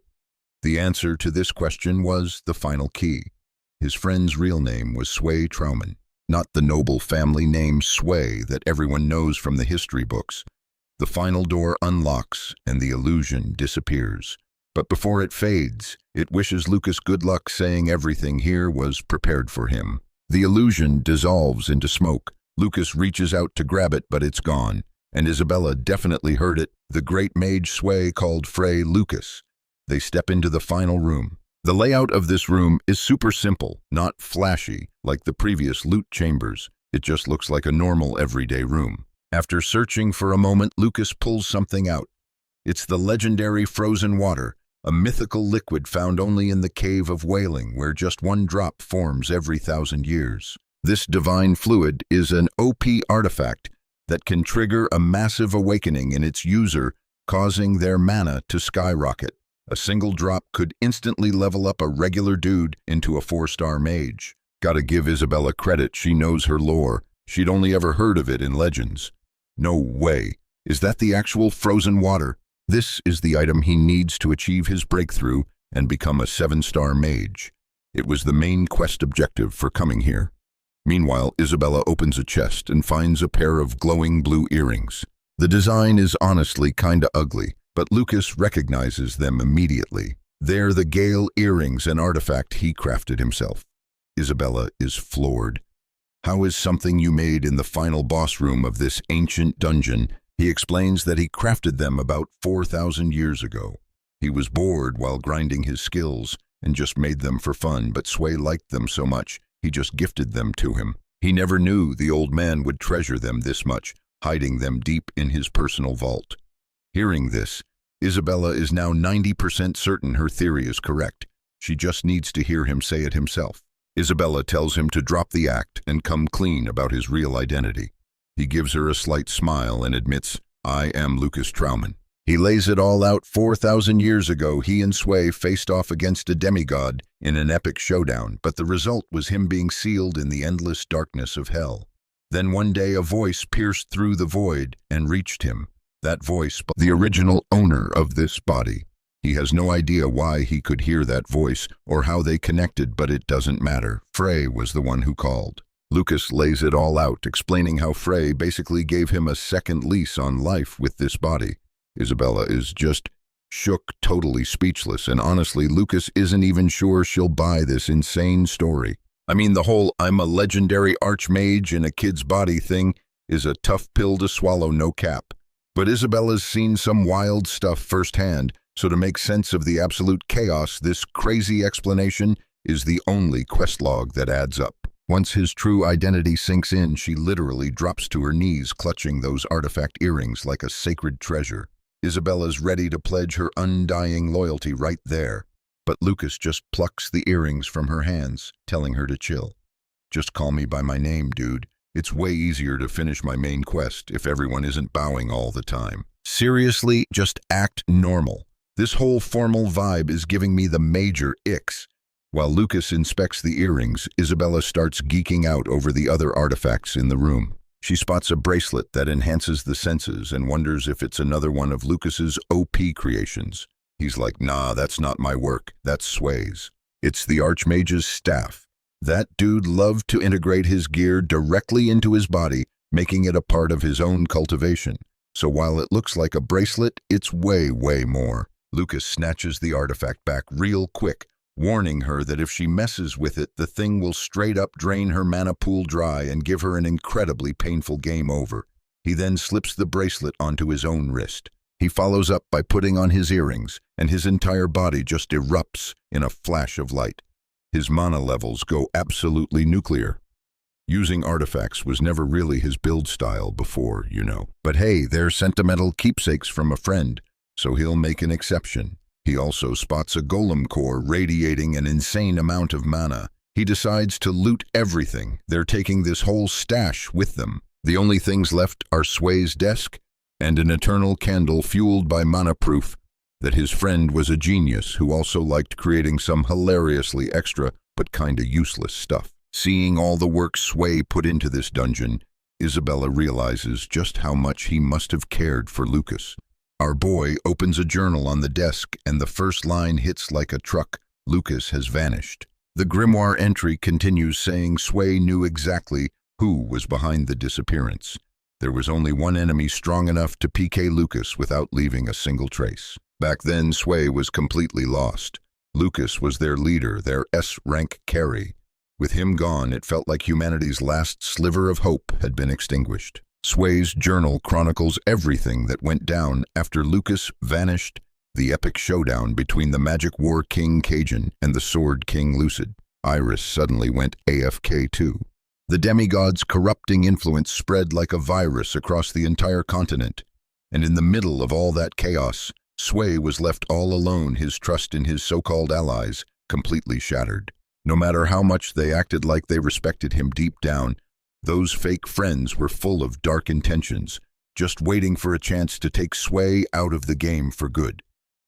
The answer to this question was the final key. His friend's real name was Sway Troudman, not the noble family name Sway that everyone knows from the history books. The final door unlocks and the illusion disappears. But before it fades, it wishes Lucas good luck, saying everything here was prepared for him. The illusion dissolves into smoke. Lucas reaches out to grab it, but it's gone. And Isabella definitely heard it. The great mage Sway called Frey Lucas. They step into the final room. The layout of this room is super simple, not flashy like the previous loot chambers. It just looks like a normal everyday room. After searching for a moment, Lucas pulls something out. It's the legendary frozen water, a mythical liquid found only in the Cave of Wailing, where just one drop forms every 1,000 years. This divine fluid is an OP artifact that can trigger a massive awakening in its user, causing their mana to skyrocket. A single drop could instantly level up a regular dude into a 4-star mage. Gotta give Isabella credit, she knows her lore. She'd only ever heard of it in legends. No way. Is that the actual frozen water? This is the item he needs to achieve his breakthrough and become a 7-star mage. It was the main quest objective for coming here. Meanwhile, Isabella opens a chest and finds a pair of glowing blue earrings. The design is honestly kinda ugly, but Lucas recognizes them immediately. They're the Gale earrings, an artifact he crafted himself. Isabella is floored. How is something you made in the final boss room of this ancient dungeon? He explains that he crafted them about 4,000 years ago. He was bored while grinding his skills and just made them for fun, but Sway liked them so much, he just gifted them to him. He never knew the old man would treasure them this much, hiding them deep in his personal vault. Hearing this, Isabella is now 90% certain her theory is correct. She just needs to hear him say it himself. Isabella tells him to drop the act and come clean about his real identity. He gives her a slight smile and admits, "I am Lucas Troudman." He lays it all out. 4,000 years ago, he and Sway faced off against a demigod in an epic showdown, but the result was him being sealed in the endless darkness of hell. Then one day a voice pierced through the void and reached him. That voice, the original owner of this body. He has no idea why he could hear that voice or how they connected, but it doesn't matter. Frey was the one who called. Lucas lays it all out, explaining how Frey basically gave him a second lease on life with this body. Isabella is just shook, totally speechless, and honestly, Lucas isn't even sure she'll buy this insane story. I mean, the whole "I'm a legendary archmage in a kid's body" thing is a tough pill to swallow, no cap. But Isabella's seen some wild stuff firsthand, so to make sense of the absolute chaos, this crazy explanation is the only quest log that adds up. Once his true identity sinks in, she literally drops to her knees, clutching those artifact earrings like a sacred treasure. Isabella's ready to pledge her undying loyalty right there, but Lucas just plucks the earrings from her hands, telling her to chill. "Just call me by my name, dude. It's way easier to finish my main quest if everyone isn't bowing all the time. Seriously, just act normal. This whole formal vibe is giving me the major icks." While Lucas inspects the earrings, Isabella starts geeking out over the other artifacts in the room. She spots a bracelet that enhances the senses and wonders if it's another one of Lucas's OP creations. He's like, "Nah, that's not my work, that's Sway's. It's the Archmage's staff. That dude loved to integrate his gear directly into his body, making it a part of his own cultivation. So while it looks like a bracelet, it's way, way more." Lucas snatches the artifact back real quick, warning her that if she messes with it, the thing will straight up drain her mana pool dry and give her an incredibly painful game over. He then slips the bracelet onto his own wrist. He follows up by putting on his earrings, and his entire body just erupts in a flash of light. His mana levels go absolutely nuclear. Using artifacts was never really his build style before, you know. But hey, they're sentimental keepsakes from a friend, so he'll make an exception. He also spots a golem core radiating an insane amount of mana. He decides to loot everything. They're taking this whole stash with them. The only things left are Sway's desk and an eternal candle fueled by mana proof that his friend was a genius who also liked creating some hilariously extra but kinda useless stuff. Seeing all the work Sway put into this dungeon, Isabella realizes just how much he must have cared for Lucas. Our boy opens a journal on the desk, and the first line hits like a truck: "Lucas has vanished." The grimoire entry continues, saying Sway knew exactly who was behind the disappearance. There was only one enemy strong enough to PK Lucas without leaving a single trace. Back then, Sway was completely lost. Lucas was their leader, their S-rank carry. With him gone, it felt like humanity's last sliver of hope had been extinguished. Sway's journal chronicles everything that went down after Lucas vanished, the epic showdown between the Magic War King Cajun and the Sword King Lucid. Iris suddenly went AFK too. The demigod's corrupting influence spread like a virus across the entire continent, and in the middle of all that chaos, Sway was left all alone, his trust in his so-called allies completely shattered. No matter how much they acted like they respected him deep down, those fake friends were full of dark intentions, just waiting for a chance to take Sway out of the game for good.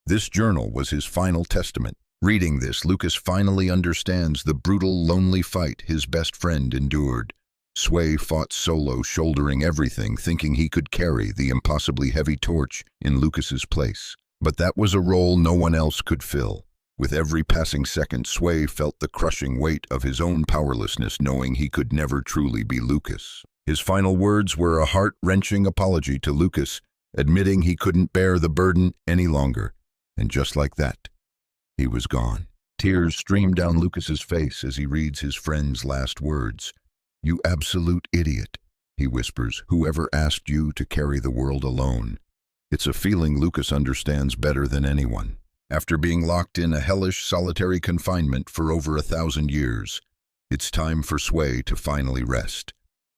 This journal was his final testament. Reading this, Lucas finally understands the brutal, lonely fight his best friend endured. Sway fought solo, shouldering everything, thinking he could carry the impossibly heavy torch in Lucas's place. But that was a role no one else could fill. With every passing second, Sway felt the crushing weight of his own powerlessness, knowing he could never truly be Lucas. His final words were a heart-wrenching apology to Lucas, admitting he couldn't bear the burden any longer. And just like that, he was gone. Tears stream down Lucas's face as he reads his friend's last words. "You absolute idiot," he whispers. "Whoever asked you to carry the world alone?" It's a feeling Lucas understands better than anyone. After being locked in a hellish solitary confinement for over 1,000 years, it's time for Sway to finally rest.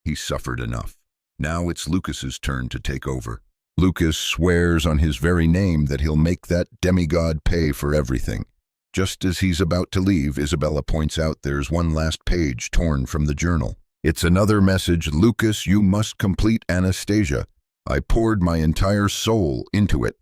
He suffered enough. Now it's Lucas's turn to take over. Lucas swears on his very name that he'll make that demigod pay for everything. Just as he's about to leave, Isabella points out there's one last page torn from the journal. It's another message: "Lucas, you must complete Anastasia. I poured my entire soul into it."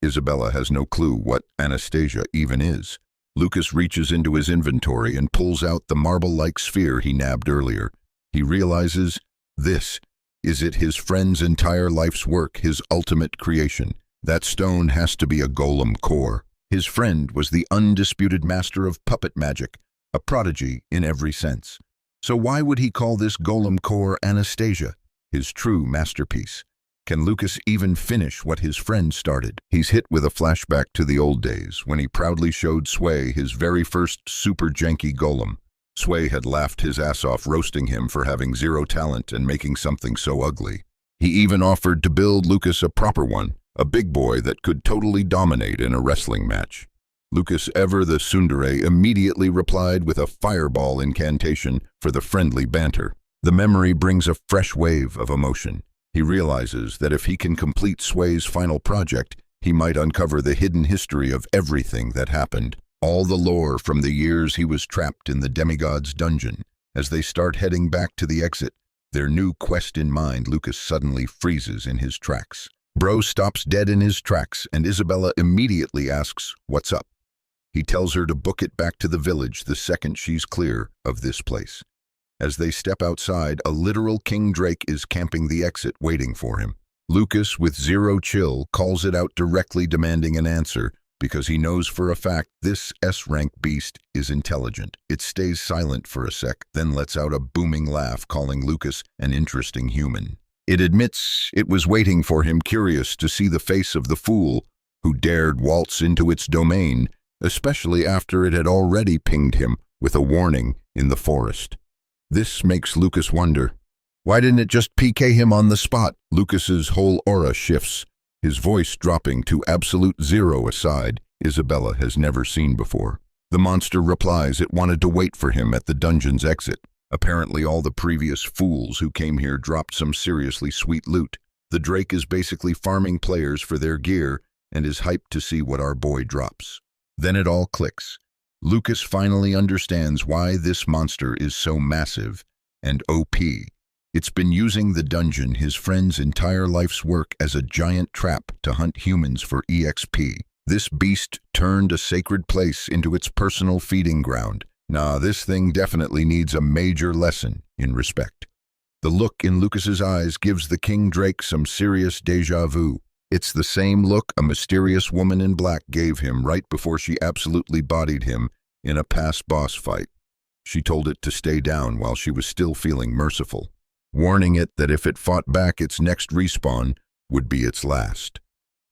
Isabella has no clue what Anastasia even is. Lucas reaches into his inventory and pulls out the marble-like sphere he nabbed earlier. He realizes this is his friend's entire life's work, his ultimate creation. That stone has to be a golem core. His friend was the undisputed master of puppet magic, a prodigy in every sense. So why would he call this golem core Anastasia, his true masterpiece? Can Lucas even finish what his friend started? He's hit with a flashback to the old days, when he proudly showed Sway his very first super janky golem. Sway had laughed his ass off roasting him for having zero talent and making something so ugly. He even offered to build Lucas a proper one, a big boy that could totally dominate in a wrestling match. Lucas, ever the tsundere, immediately replied with a fireball incantation for the friendly banter. The memory brings a fresh wave of emotion. He realizes that if he can complete Sway's final project, he might uncover the hidden history of everything that happened. All the lore from the years he was trapped in the demigod's dungeon. As they start heading back to the exit, their new quest in mind, Lucas suddenly freezes in his tracks. Bro stops dead in his tracks, and Isabella immediately asks, "What's up?" He tells her to book it back to the village the second she's clear of this place. As they step outside, a literal King Drake is camping the exit waiting for him. Lucas, with zero chill, calls it out directly, demanding an answer, because he knows for a fact this S-rank beast is intelligent. It stays silent for a sec, then lets out a booming laugh, calling Lucas an interesting human. It admits it was waiting for him, curious to see the face of the fool who dared waltz into its domain, especially after it had already pinged him with a warning in the forest. This makes Lucas wonder, why didn't it just PK him on the spot? Lucas's whole aura shifts, his voice dropping to absolute zero, aside Isabella has never seen before. The monster replies it wanted to wait for him at the dungeon's exit. Apparently all the previous fools who came here dropped some seriously sweet loot. The Drake is basically farming players for their gear and is hyped to see what our boy drops. Then it all clicks. Lucas finally understands why this monster is so massive and OP. It's been using the dungeon, his friend's entire life's work, as a giant trap to hunt humans for EXP. This beast turned a sacred place into its personal feeding ground. Nah, this thing definitely needs a major lesson in respect. The look in Lucas's eyes gives the King Drake some serious déjà vu. It's the same look a mysterious woman in black gave him right before she absolutely bodied him in a past boss fight. She told it to stay down while she was still feeling merciful, warning it that if it fought back, its next respawn would be its last.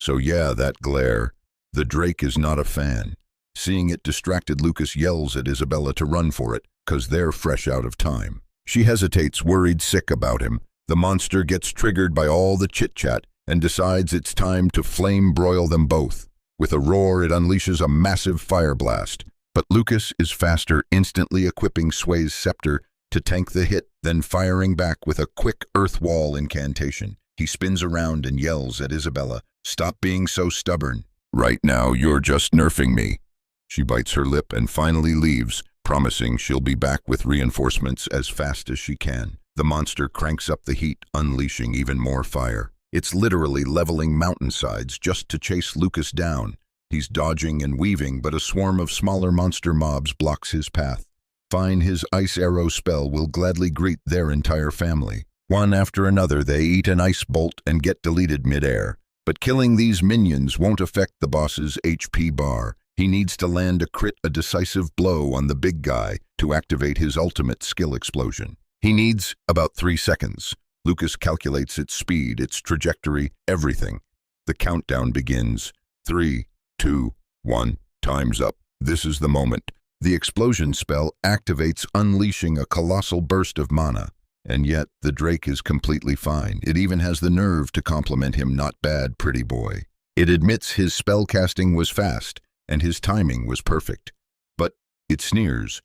So yeah, that glare. The Drake is not a fan. Seeing it distracted, Lucas yells at Isabella to run for it, 'cause they're fresh out of time. She hesitates, worried sick about him. The monster gets triggered by all the chit-chat and decides it's time to flame broil them both. With a roar, it unleashes a massive fire blast. But Lucas is faster, instantly equipping Sway's scepter to tank the hit, then firing back with a quick earth wall incantation. He spins around and yells at Isabella, "Stop being so stubborn. Right now, you're just nerfing me." She bites her lip and finally leaves, promising she'll be back with reinforcements as fast as she can. The monster cranks up the heat, unleashing even more fire. It's literally leveling mountainsides just to chase Lucas down. He's dodging and weaving, but a swarm of smaller monster mobs blocks his path. Fine, his ice arrow spell will gladly greet their entire family. One after another, they eat an ice bolt and get deleted midair. But killing these minions won't affect the boss's HP bar. He needs to land a decisive blow on the big guy to activate his ultimate skill explosion. He needs about 3 seconds. Lucas calculates its speed, its trajectory, everything. The countdown begins. 3, 2, 1, time's up. This is the moment. The explosion spell activates, unleashing a colossal burst of mana. And yet, the Drake is completely fine. It even has the nerve to compliment him, "Not bad, pretty boy." It admits his spellcasting was fast, and his timing was perfect. But it sneers.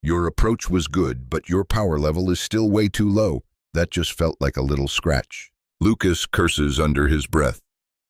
"Your approach was good, but your power level is still way too low." That just felt like a little scratch. Lucas curses under his breath.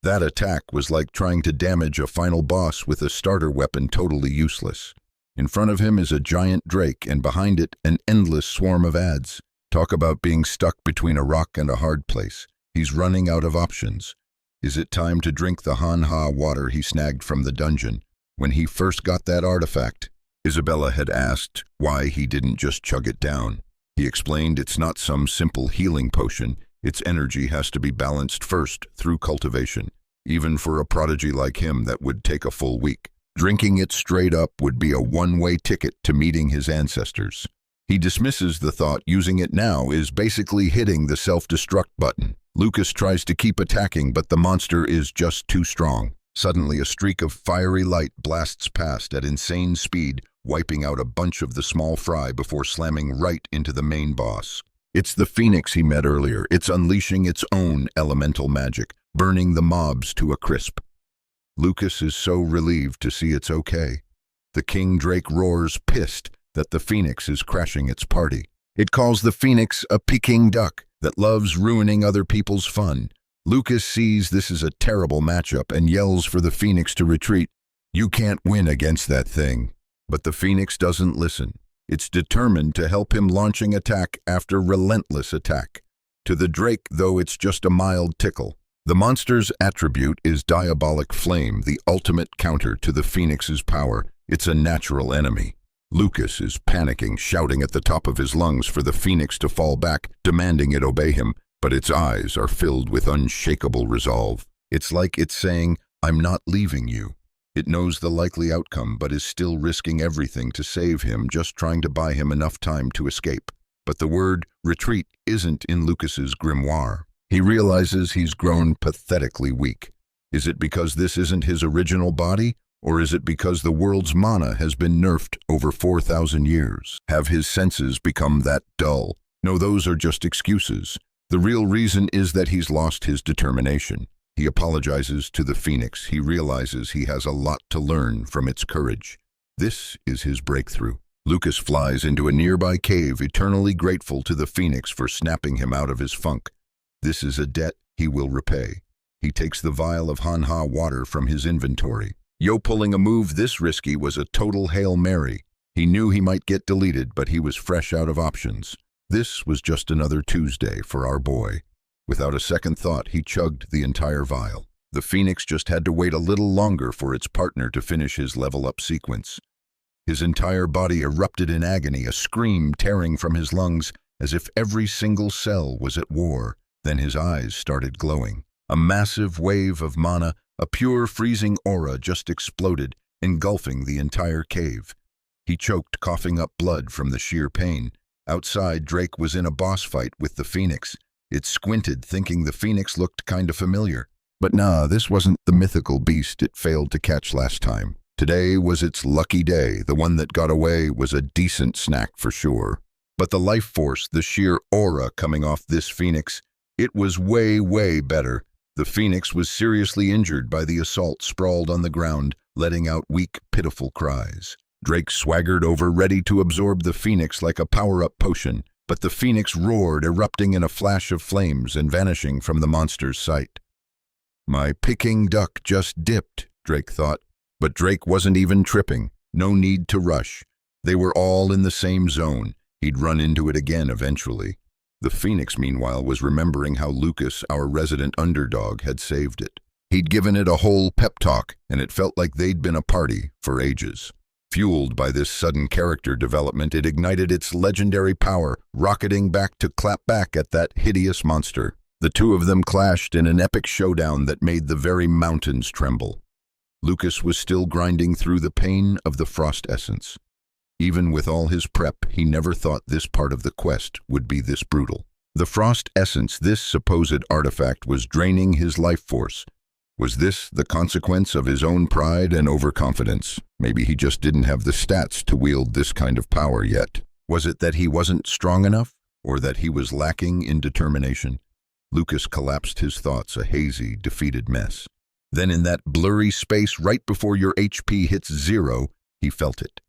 That attack was like trying to damage a final boss with a starter weapon totally useless. In front of him is a giant Drake, and behind it, an endless swarm of ads. Talk about being stuck between a rock and a hard place. He's running out of options. Is it time to drink the Manhwa water he snagged from the dungeon? When he first got that artifact, Isabella had asked why he didn't just chug it down. He explained it's not some simple healing potion. Its energy has to be balanced first through cultivation. Even for a prodigy like him, that would take a full week. Drinking it straight up would be a one-way ticket to meeting his ancestors. He dismisses the thought using it now is basically hitting the self-destruct button. Lucas tries to keep attacking, but the monster is just too strong. Suddenly, a streak of fiery light blasts past at insane speed, wiping out a bunch of the small fry before slamming right into the main boss. It's the phoenix he met earlier. It's unleashing its own elemental magic, burning the mobs to a crisp. Lucas is so relieved to see it's okay. The king drake roars, pissed that the phoenix is crashing its party. It calls the phoenix a Peking duck that loves ruining other people's fun. Lucas sees this is a terrible matchup and yells for the phoenix to retreat. You can't win against that thing. But the phoenix doesn't listen. It's determined to help him, launching attack after relentless attack. To the drake, though, it's just a mild tickle. The monster's attribute is diabolic flame, the ultimate counter to the phoenix's power. It's a natural enemy. Lucas is panicking, shouting at the top of his lungs for the phoenix to fall back, demanding it obey him, but its eyes are filled with unshakable resolve. It's like it's saying, I'm not leaving you. It knows the likely outcome, but is still risking everything to save him, just trying to buy him enough time to escape. But the word retreat isn't in Lucas's grimoire. He realizes he's grown pathetically weak. Is it because this isn't his original body? Or is it because the world's mana has been nerfed over 4,000 years? Have his senses become that dull? No, those are just excuses. The real reason is that he's lost his determination. He apologizes to the phoenix. He realizes he has a lot to learn from its courage. This is his breakthrough. Lucas flies into a nearby cave, eternally grateful to the phoenix for snapping him out of his funk. This is a debt he will repay. He takes the vial of Manhwa water from his inventory. Pulling a move this risky was a total Hail Mary. He knew he might get deleted, but he was fresh out of options. This was just another Tuesday for our boy. Without a second thought, he chugged the entire vial. The phoenix just had to wait a little longer for its partner to finish his level-up sequence. His entire body erupted in agony, a scream tearing from his lungs as if every single cell was at war. Then his eyes started glowing. A massive wave of mana, a pure freezing aura, just exploded, engulfing the entire cave. He choked, coughing up blood from the sheer pain. Outside, Drake was in a boss fight with the phoenix. It squinted, thinking the phoenix looked kinda familiar. But nah, this wasn't the mythical beast it failed to catch last time. Today was its lucky day. The one that got away was a decent snack for sure. But the life force, the sheer aura coming off this phoenix, it was way, way better. The phoenix was seriously injured by the assault, sprawled on the ground, letting out weak, pitiful cries. Drake swaggered over, ready to absorb the phoenix like a power-up potion, but the phoenix roared, erupting in a flash of flames and vanishing from the monster's sight. My Peking duck just dipped, Drake thought. But Drake wasn't even tripping. No need to rush. They were all in the same zone. He'd run into it again eventually. The phoenix, meanwhile, was remembering how Lucas, our resident underdog, had saved it. He'd given it a whole pep talk, and it felt like they'd been a party for ages. Fueled by this sudden character development, it ignited its legendary power, rocketing back to clap back at that hideous monster. The two of them clashed in an epic showdown that made the very mountains tremble. Lucas was still grinding through the pain of the frost essence. Even with all his prep, he never thought this part of the quest would be this brutal. The frost essence, this supposed artifact, was draining his life force. Was this the consequence of his own pride and overconfidence? Maybe he just didn't have the stats to wield this kind of power yet. Was it that he wasn't strong enough, or that he was lacking in determination? Lucas collapsed his thoughts, a hazy, defeated mess. Then in that blurry space right before your HP hits 0, he felt it.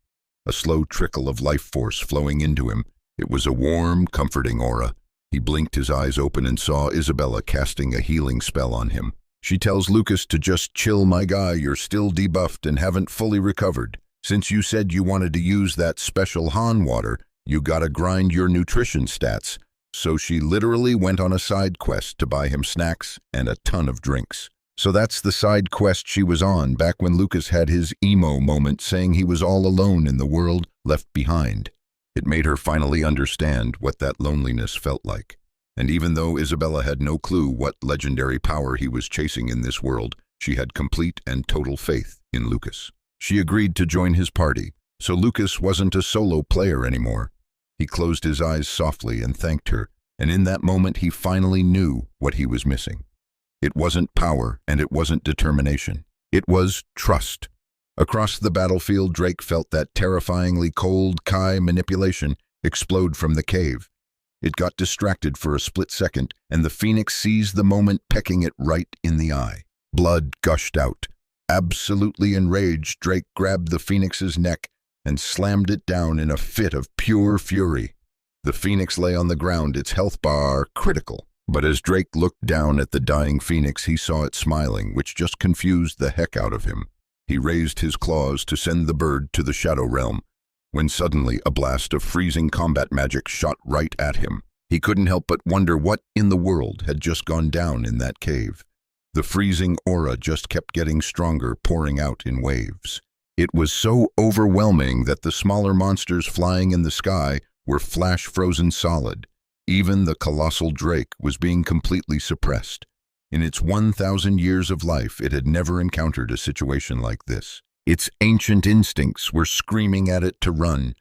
A slow trickle of life force flowing into him. It was a warm, comforting aura. He blinked his eyes open and saw Isabella casting a healing spell on him. She tells Lucas to just chill, my guy, you're still debuffed and haven't fully recovered. Since you said you wanted to use that special Han water, you gotta grind your nutrition stats. So she literally went on a side quest to buy him snacks and a ton of drinks. So that's the side quest she was on back when Lucas had his emo moment, saying he was all alone in the world, left behind. It made her finally understand what that loneliness felt like. And even though Isabella had no clue what legendary power he was chasing in this world, she had complete and total faith in Lucas. She agreed to join his party, so Lucas wasn't a solo player anymore. He closed his eyes softly and thanked her, and in that moment he finally knew what he was missing. It wasn't power and it wasn't determination. It was trust. Across the battlefield, Drake felt that terrifyingly cold Kai manipulation explode from the cave. It got distracted for a split second, and the phoenix seized the moment, pecking it right in the eye. Blood gushed out. Absolutely enraged, Drake grabbed the phoenix's neck and slammed it down in a fit of pure fury. The phoenix lay on the ground, its health bar critical. But as Drake looked down at the dying phoenix, he saw it smiling, which just confused the heck out of him. He raised his claws to send the bird to the Shadow Realm, when suddenly a blast of freezing combat magic shot right at him. He couldn't help but wonder what in the world had just gone down in that cave. The freezing aura just kept getting stronger, pouring out in waves. It was so overwhelming that the smaller monsters flying in the sky were flash-frozen solid. Even the colossal Drake was being completely suppressed. In its 1,000 years of life, it had never encountered a situation like this. Its ancient instincts were screaming at it to run.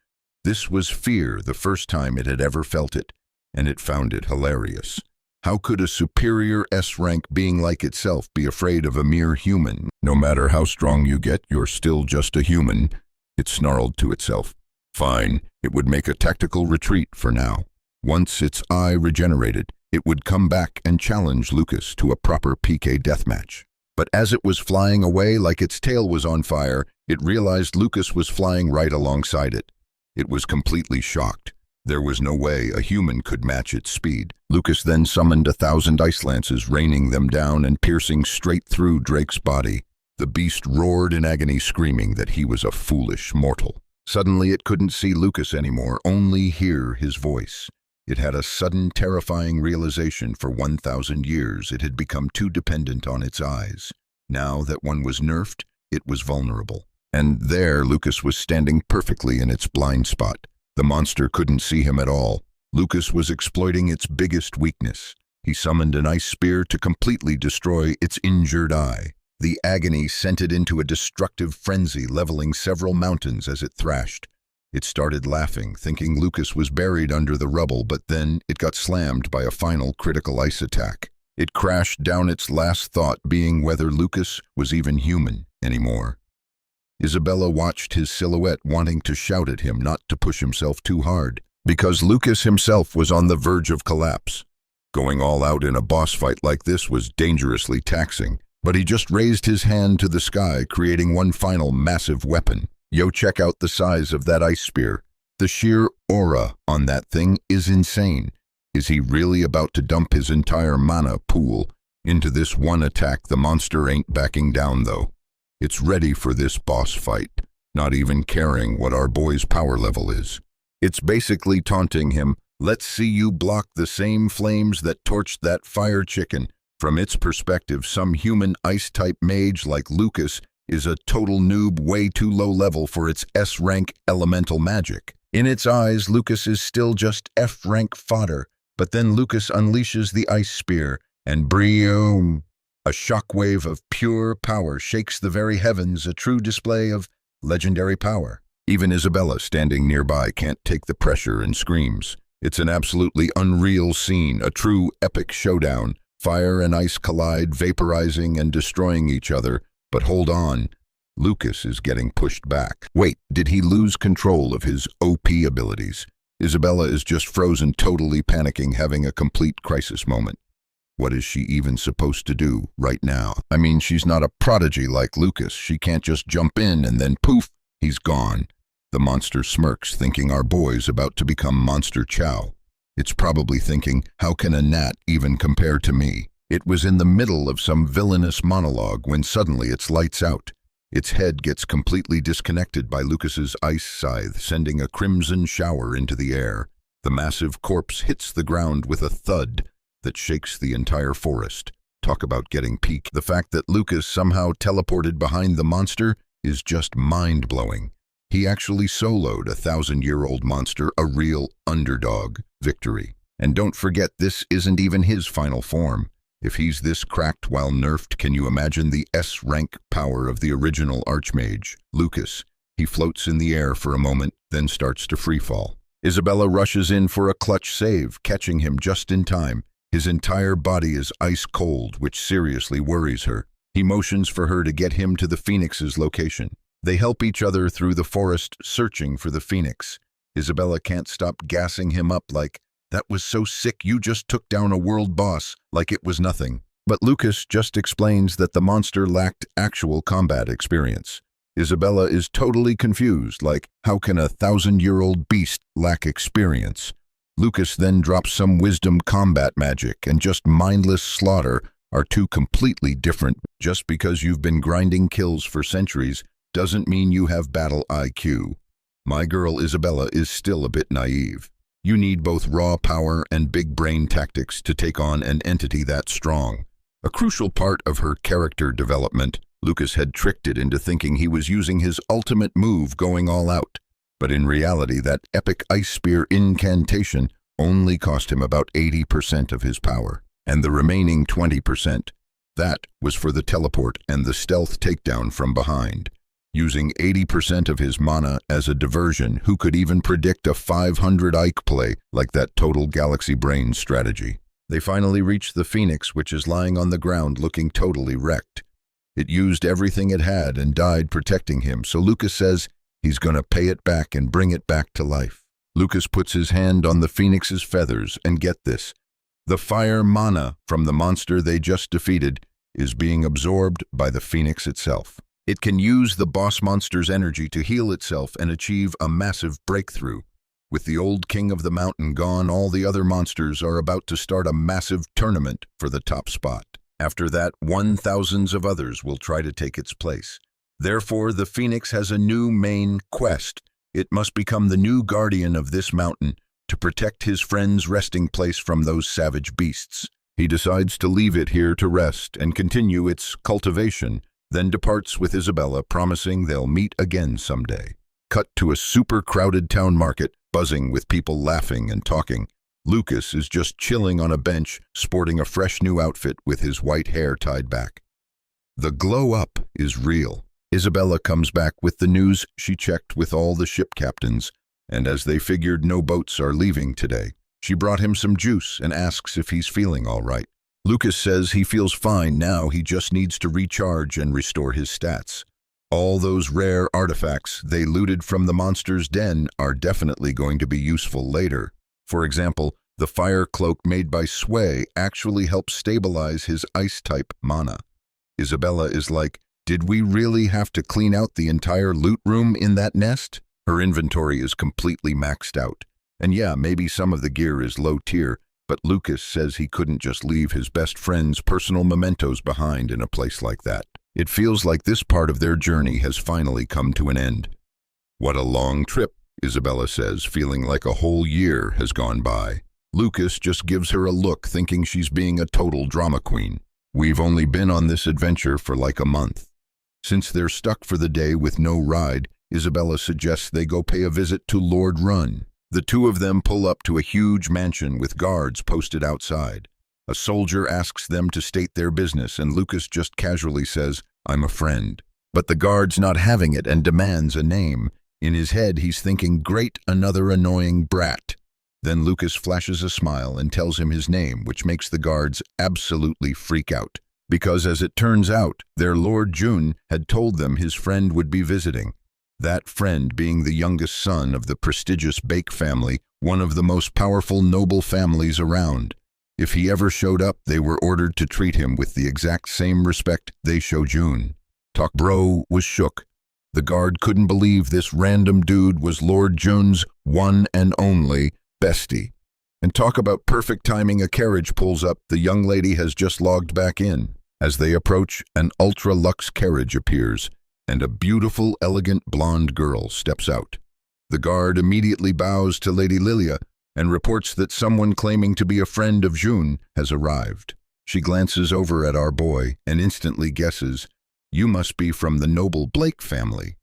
This was fear, the first time it had ever felt it, and it found it hilarious. How could a superior S-rank being like itself be afraid of a mere human? No matter how strong you get, you're still just a human, it snarled to itself. Fine, it would make a tactical retreat for now. Once its eye regenerated, it would come back and challenge Lucas to a proper PK deathmatch. But as it was flying away like its tail was on fire, it realized Lucas was flying right alongside it. It was completely shocked. There was no way a human could match its speed. Lucas then summoned 1,000 ice lances, raining them down and piercing straight through Drake's body. The beast roared in agony, screaming that he was a foolish mortal. Suddenly it couldn't see Lucas anymore, only hear his voice. It had a sudden, terrifying realization. For 1,000 years, it had become too dependent on its eyes. Now that one was nerfed, it was vulnerable. And there, Lucas was standing perfectly in its blind spot. The monster couldn't see him at all. Lucas was exploiting its biggest weakness. He summoned an ice spear to completely destroy its injured eye. The agony sent it into a destructive frenzy, leveling several mountains as it thrashed. It started laughing, thinking Lucas was buried under the rubble, but then it got slammed by a final critical ice attack. It crashed down, its last thought being whether Lucas was even human anymore. Isabella watched his silhouette, wanting to shout at him not to push himself too hard, because Lucas himself was on the verge of collapse. Going all out in a boss fight like this was dangerously taxing, but he just raised his hand to the sky, creating one final massive weapon. Yo, check out the size of that ice spear. The sheer aura on that thing is insane. Is he really about to dump his entire mana pool into this one attack? The monster ain't backing down, though. It's ready for this boss fight, not even caring what our boy's power level is. It's basically taunting him. Let's see you block the same flames that torched that fire chicken. From its perspective, some human ice-type mage like Lucas is a total noob, way too low level for its S-rank elemental magic. In its eyes, Lucas is still just F-rank fodder, but then Lucas unleashes the ice spear, and boom! A shockwave of pure power shakes the very heavens, a true display of legendary power. Even Isabella, standing nearby, can't take the pressure and screams. It's an absolutely unreal scene, a true epic showdown. Fire and ice collide, vaporizing and destroying each other. But hold on, Lucas is getting pushed back. Wait, did he lose control of his OP abilities? Isabella is just frozen, totally panicking, having a complete crisis moment. What is she even supposed to do right now? I mean, she's not a prodigy like Lucas. She can't just jump in and then poof, he's gone. The monster smirks, thinking our boy's about to become Monster Chow. It's probably thinking, how can a gnat even compare to me? It was in the middle of some villainous monologue when suddenly it's lights out. Its head gets completely disconnected by Lucas's ice scythe, sending a crimson shower into the air. The massive corpse hits the ground with a thud that shakes the entire forest. Talk about getting peak. The fact that Lucas somehow teleported behind the monster is just mind-blowing. He actually soloed a 1,000-year-old monster, a real underdog victory. And don't forget, this isn't even his final form. If he's this cracked while nerfed, can you imagine the S-rank power of the original Archmage, Lucas? He floats in the air for a moment, then starts to freefall. Isabella rushes in for a clutch save, catching him just in time. His entire body is ice cold, which seriously worries her. He motions for her to get him to the Phoenix's location. They help each other through the forest, searching for the Phoenix. Isabella can't stop gassing him up like, "That was so sick, you just took down a world boss," like it was nothing. But Lucas just explains that the monster lacked actual combat experience. Isabella is totally confused, like, how can a 1,000-year-old beast lack experience? Lucas then drops some wisdom combat magic, and just mindless slaughter are two completely different. Just because you've been grinding kills for centuries doesn't mean you have battle IQ. My girl Isabella is still a bit naive. You need both raw power and big brain tactics to take on an entity that strong. A crucial part of her character development. Lucas had tricked it into thinking he was using his ultimate move, going all out. But in reality, that epic ice spear incantation only cost him about 80% of his power. And the remaining 20%, that was for the teleport and the stealth takedown from behind. Using 80% of his mana as a diversion, who could even predict a 500 Ike play like that total galaxy brain strategy? They finally reach the Phoenix, which is lying on the ground looking totally wrecked. It used everything it had and died protecting him, so Lucas says he's gonna pay it back and bring it back to life. Lucas puts his hand on the Phoenix's feathers, and get this, the fire mana from the monster they just defeated is being absorbed by the Phoenix itself. It can use the boss monster's energy to heal itself and achieve a massive breakthrough. With the old king of the mountain gone, all the other monsters are about to start a massive tournament for the top spot. After that, 1,000s of others will try to take its place. Therefore, the Phoenix has a new main quest. It must become the new guardian of this mountain to protect his friend's resting place from those savage beasts. He decides to leave it here to rest and continue its cultivation, then departs with Isabella, promising they'll meet again someday. Cut to a super crowded town market, buzzing with people laughing and talking. Lucas is just chilling on a bench, sporting a fresh new outfit with his white hair tied back. The glow-up is real. Isabella comes back with the news she checked with all the ship captains, and as they figured no boats are leaving today, she brought him some juice and asks if he's feeling all right. Lucas says he feels fine now, he just needs to recharge and restore his stats. All those rare artifacts they looted from the monster's den are definitely going to be useful later. For example, the fire cloak made by Sway actually helps stabilize his ice-type mana. Isabella is like, did we really have to clean out the entire loot room in that nest? Her inventory is completely maxed out. And yeah, maybe some of the gear is low tier, but Lucas says he couldn't just leave his best friend's personal mementos behind in a place like that. It feels like this part of their journey has finally come to an end. What a long trip, Isabella says, feeling like a whole year has gone by. Lucas just gives her a look, thinking she's being a total drama queen. We've only been on this adventure for like a month. Since they're stuck for the day with no ride, Isabella suggests they go pay a visit to Lord Run. The two of them pull up to a huge mansion with guards posted outside. A soldier asks them to state their business, and Lucas just casually says, "I'm a friend." But the guard's not having it and demands a name. In his head, he's thinking, great, another annoying brat. Then Lucas flashes a smile and tells him his name, which makes the guards absolutely freak out. Because as it turns out, their Lord Jun had told them his friend would be visiting. That friend being the youngest son of the prestigious Bake family, one of the most powerful noble families around. If he ever showed up, they were ordered to treat him with the exact same respect they show Jun. Talk Bro was shook. The guard couldn't believe this random dude was Lord Jun's one and only bestie. And talk about perfect timing, a carriage pulls up. The young lady has just logged back in. As they approach, an ultra-luxe carriage appears, and a beautiful, elegant blonde girl steps out. The guard immediately bows to Lady Lilia and reports that someone claiming to be a friend of Jun has arrived. She glances over at our boy and instantly guesses, "You must be from the noble Blake family."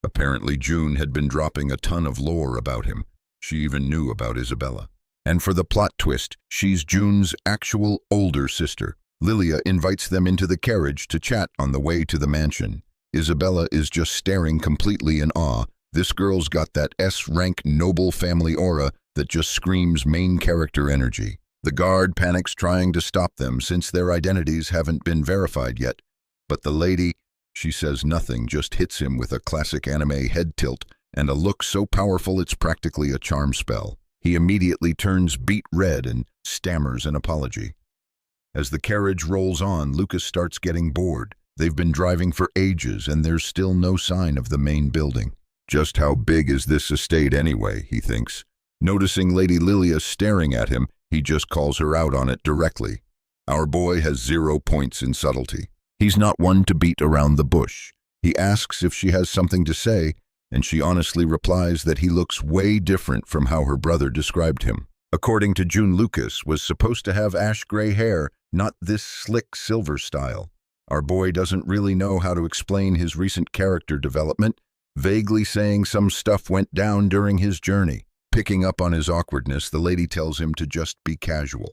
Apparently Jun had been dropping a ton of lore about him. She even knew about Isabella. And for the plot twist, she's Jun's actual older sister. Lilia invites them into the carriage to chat on the way to the mansion. Isabella is just staring completely in awe. This girl's got that S-rank noble family aura that just screams main character energy. The guard panics trying to stop them since their identities haven't been verified yet. But the lady, she says nothing, just hits him with a classic anime head tilt and a look so powerful it's practically a charm spell. He immediately turns beet red and stammers an apology. As the carriage rolls on, Lucas starts getting bored. They've been driving for ages and there's still no sign of the main building. Just how big is this estate anyway, he thinks. Noticing Lady Lilia staring at him, he just calls her out on it directly. Our boy has 0 points in subtlety. He's not one to beat around the bush. He asks if she has something to say, and she honestly replies that he looks way different from how her brother described him. According to June, Lucas was supposed to have ash-gray hair, not this slick silver style. Our boy doesn't really know how to explain his recent character development, vaguely saying some stuff went down during his journey. Picking up on his awkwardness, the lady tells him to just be casual.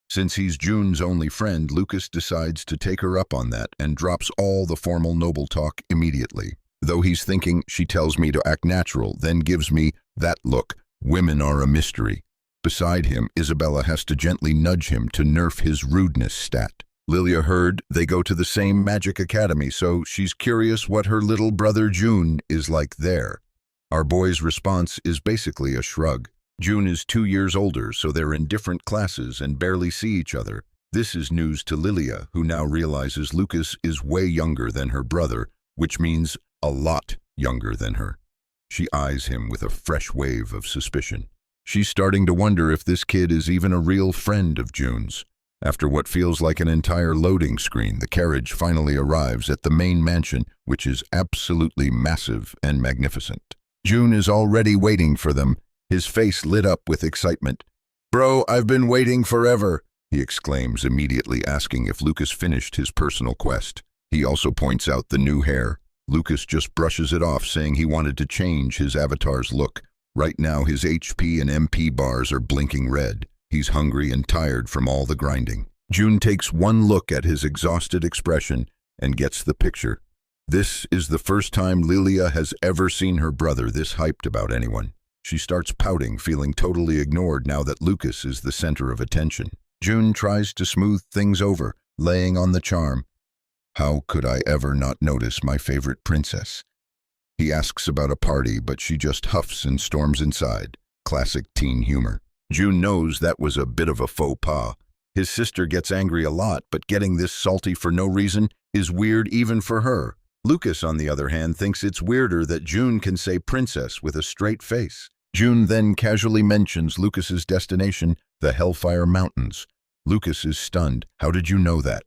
Since he's June's only friend, Lucas decides to take her up on that and drops all the formal noble talk immediately. Though he's thinking, she tells me to act natural, then gives me that look. Women are a mystery. Beside him, Isabella has to gently nudge him to nerf his rudeness stat. Lilia heard they go to the same magic academy, so she's curious what her little brother June is like there. Our boy's response is basically a shrug. June is 2 years older, so they're in different classes and barely see each other. This is news to Lilia, who now realizes Lucas is way younger than her brother, which means a lot younger than her. She eyes him with a fresh wave of suspicion. She's starting to wonder if this kid is even a real friend of June's. After what feels like an entire loading screen, the carriage finally arrives at the main mansion, which is absolutely massive and magnificent. June is already waiting for them, his face lit up with excitement. "Bro, I've been waiting forever," he exclaims, immediately asking if Lucas finished his personal quest. He also points out the new hair. Lucas just brushes it off, saying he wanted to change his avatar's look. Right now, his HP and MP bars are blinking red. He's hungry and tired from all the grinding. June takes one look at his exhausted expression and gets the picture. This is the first time Lilia has ever seen her brother this hyped about anyone. She starts pouting, feeling totally ignored now that Lucas is the center of attention. June tries to smooth things over, laying on the charm. "How could I ever not notice my favorite princess?" He asks about a party, but she just huffs and storms inside. Classic teen humor. June knows that was a bit of a faux pas. His sister gets angry a lot, but getting this salty for no reason is weird even for her. Lucas, on the other hand, thinks it's weirder that June can say princess with a straight face. June then casually mentions Lucas's destination, the Hellfire Mountains. Lucas is stunned. "How did you know that?"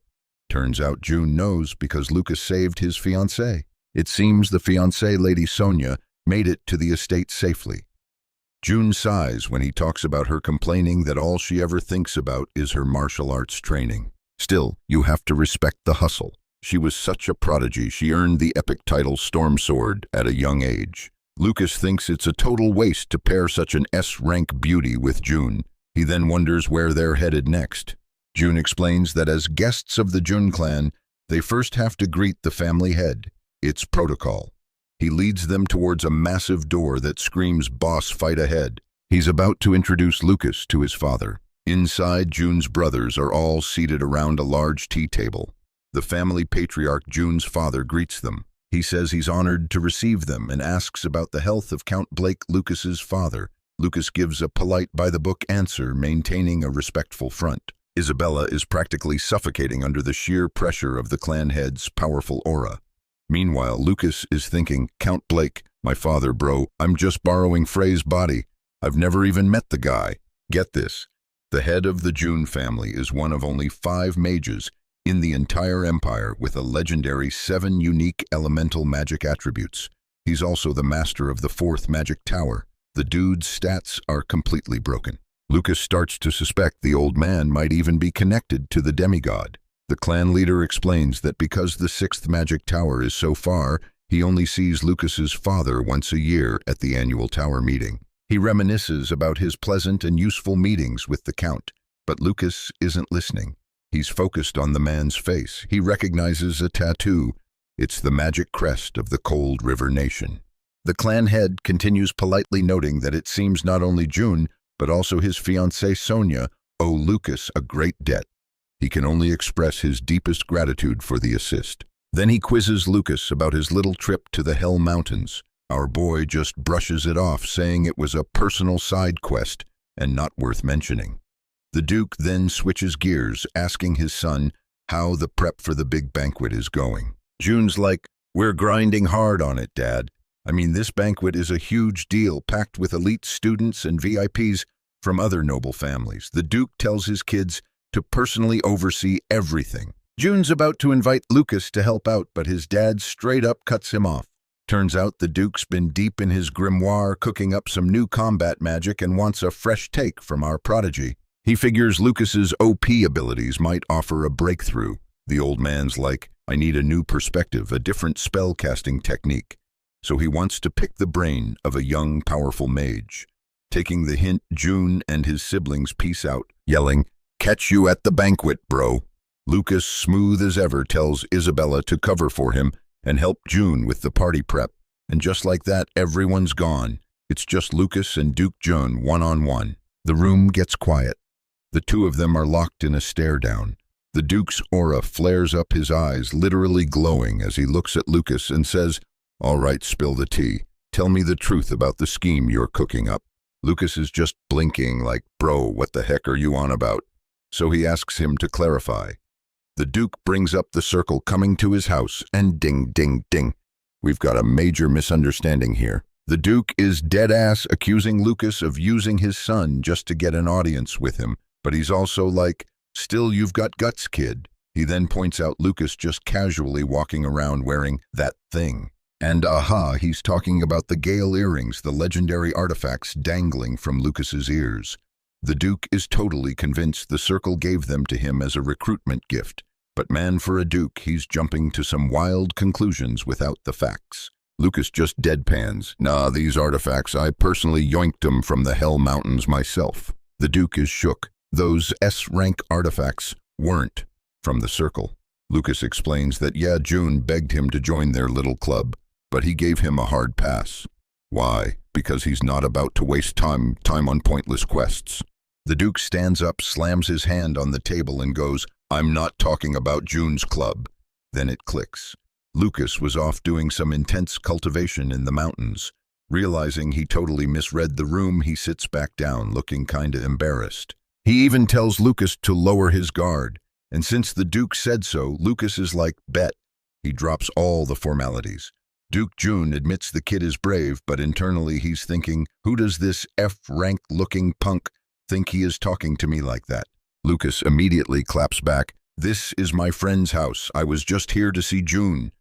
Turns out June knows because Lucas saved his fiancée. It seems the fiancée, Lady Sonia, made it to the estate safely. June sighs when he talks about her complaining that all she ever thinks about is her martial arts training. Still, you have to respect the hustle. She was such a prodigy, she earned the epic title Storm Sword at a young age. Lucas thinks it's a total waste to pair such an S-rank beauty with June. He then wonders where they're headed next. June explains that as guests of the Jun clan, they first have to greet the family head. It's protocol. He leads them towards a massive door that screams "Boss, fight ahead." He's about to introduce Lucas to his father. Inside, June's brothers are all seated around a large tea table. The family patriarch, June's father, greets them. He says he's honored to receive them and asks about the health of Count Blake, Lucas's father. Lucas gives a polite by-the-book answer, maintaining a respectful front. Isabella is practically suffocating under the sheer pressure of the clan head's powerful aura. Meanwhile, Lucas is thinking, "Count Blake, my father, bro, I'm just borrowing Frey's body. I've never even met the guy." Get this, the head of the June family is one of only 5 mages in the entire empire with a legendary 7 unique elemental magic attributes. He's also the master of the 4th magic tower. The dude's stats are completely broken. Lucas starts to suspect the old man might even be connected to the demigod. The clan leader explains that because the 6th magic tower is so far, he only sees Lucas's father once a year at the annual tower meeting. He reminisces about his pleasant and useful meetings with the count, but Lucas isn't listening. He's focused on the man's face. He recognizes a tattoo. It's the magic crest of the Cold River Nation. The clan head continues politely noting that it seems not only June, but also his fiancée Sonia owe Lucas a great debt. He can only express his deepest gratitude for the assist. Then he quizzes Lucas about his little trip to the Hell Mountains. Our boy just brushes it off, saying it was a personal side quest and not worth mentioning. The Duke then switches gears, asking his son how the prep for the big banquet is going. June's like, "We're grinding hard on it, Dad. I mean, this banquet is a huge deal, packed with elite students and VIPs from other noble families. The Duke tells his kids to personally oversee everything. June's about to invite Lucas to help out, but his dad straight up cuts him off. Turns out the Duke's been deep in his grimoire cooking up some new combat magic and wants a fresh take from our prodigy. He figures Lucas's OP abilities might offer a breakthrough. The old man's like, I need a new perspective, a different spell-casting technique. So he wants to pick the brain of a young, powerful mage. Taking the hint, June and his siblings peace out, yelling, "Catch you at the banquet, bro." Lucas, smooth as ever, tells Isabella to cover for him and help June with the party prep. And just like that, everyone's gone. It's just Lucas and Duke June one-on-one. The room gets quiet. The two of them are locked in a stare-down. The Duke's aura flares up, his eyes literally glowing as he looks at Lucas and says, "All right, spill the tea. Tell me the truth about the scheme you're cooking up." Lucas is just blinking like, "Bro, what the heck are you on about?" So he asks him to clarify. The Duke brings up the circle coming to his house, and ding, ding, ding. We've got a major misunderstanding here. The Duke is dead-ass accusing Lucas of using his son just to get an audience with him, but he's also like, "Still, you've got guts, kid." He then points out Lucas just casually walking around wearing that thing. And aha, he's talking about the Gale earrings, the legendary artifacts dangling from Lucas's ears. The Duke is totally convinced the circle gave them to him as a recruitment gift. But man, for a Duke, he's jumping to some wild conclusions without the facts. Lucas just deadpans, "Nah, these artifacts, I personally yoinked them from the Hell Mountains myself." The Duke is shook. Those S-rank artifacts weren't from the circle. Lucas explains that yeah, June begged him to join their little club, but he gave him a hard pass. Why? Because he's not about to waste time on pointless quests. The Duke stands up, slams his hand on the table and goes, "I'm not talking about June's club." Then it clicks. Lucas was off doing some intense cultivation in the mountains. Realizing he totally misread the room, he sits back down, looking kinda embarrassed. He even tells Lucas to lower his guard, and since the Duke said so, Lucas is like, "Bet." He drops all the formalities. Duke June admits the kid is brave, but internally he's thinking, who does this F-rank looking punk think he is talking to me like that? Lucas immediately claps back, "This is my friend's house. I was just here to see June."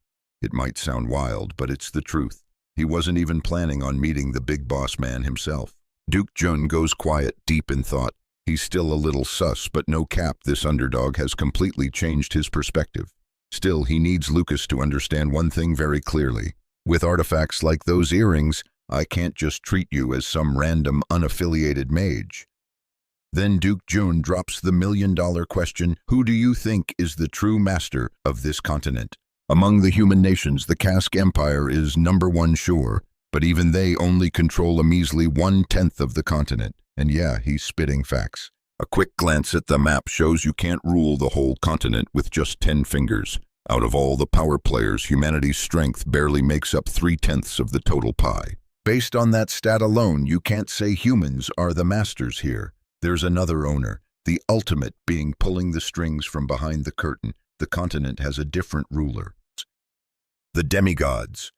It might sound wild, but it's the truth. He wasn't even planning on meeting the big boss man himself. Duke Jun goes quiet, deep in thought. He's still a little sus, but no cap, this underdog has completely changed his perspective. Still, he needs Lucas to understand one thing very clearly. With artifacts like those earrings, I can't just treat you as some random unaffiliated mage. Then Duke Jun drops the million-dollar question, who do you think is the true master of this continent? Among the human nations, the Kask Empire is #1 sure, but even they only control a measly 1/10 of the continent. And yeah, he's spitting facts. A quick glance at the map shows you can't rule the whole continent with just 10 fingers. Out of all the power players, humanity's strength barely makes up 3/10 of the total pie. Based on that stat alone, you can't say humans are the masters here. There's another owner, the ultimate being pulling the strings from behind the curtain. The continent has a different ruler. The demigods.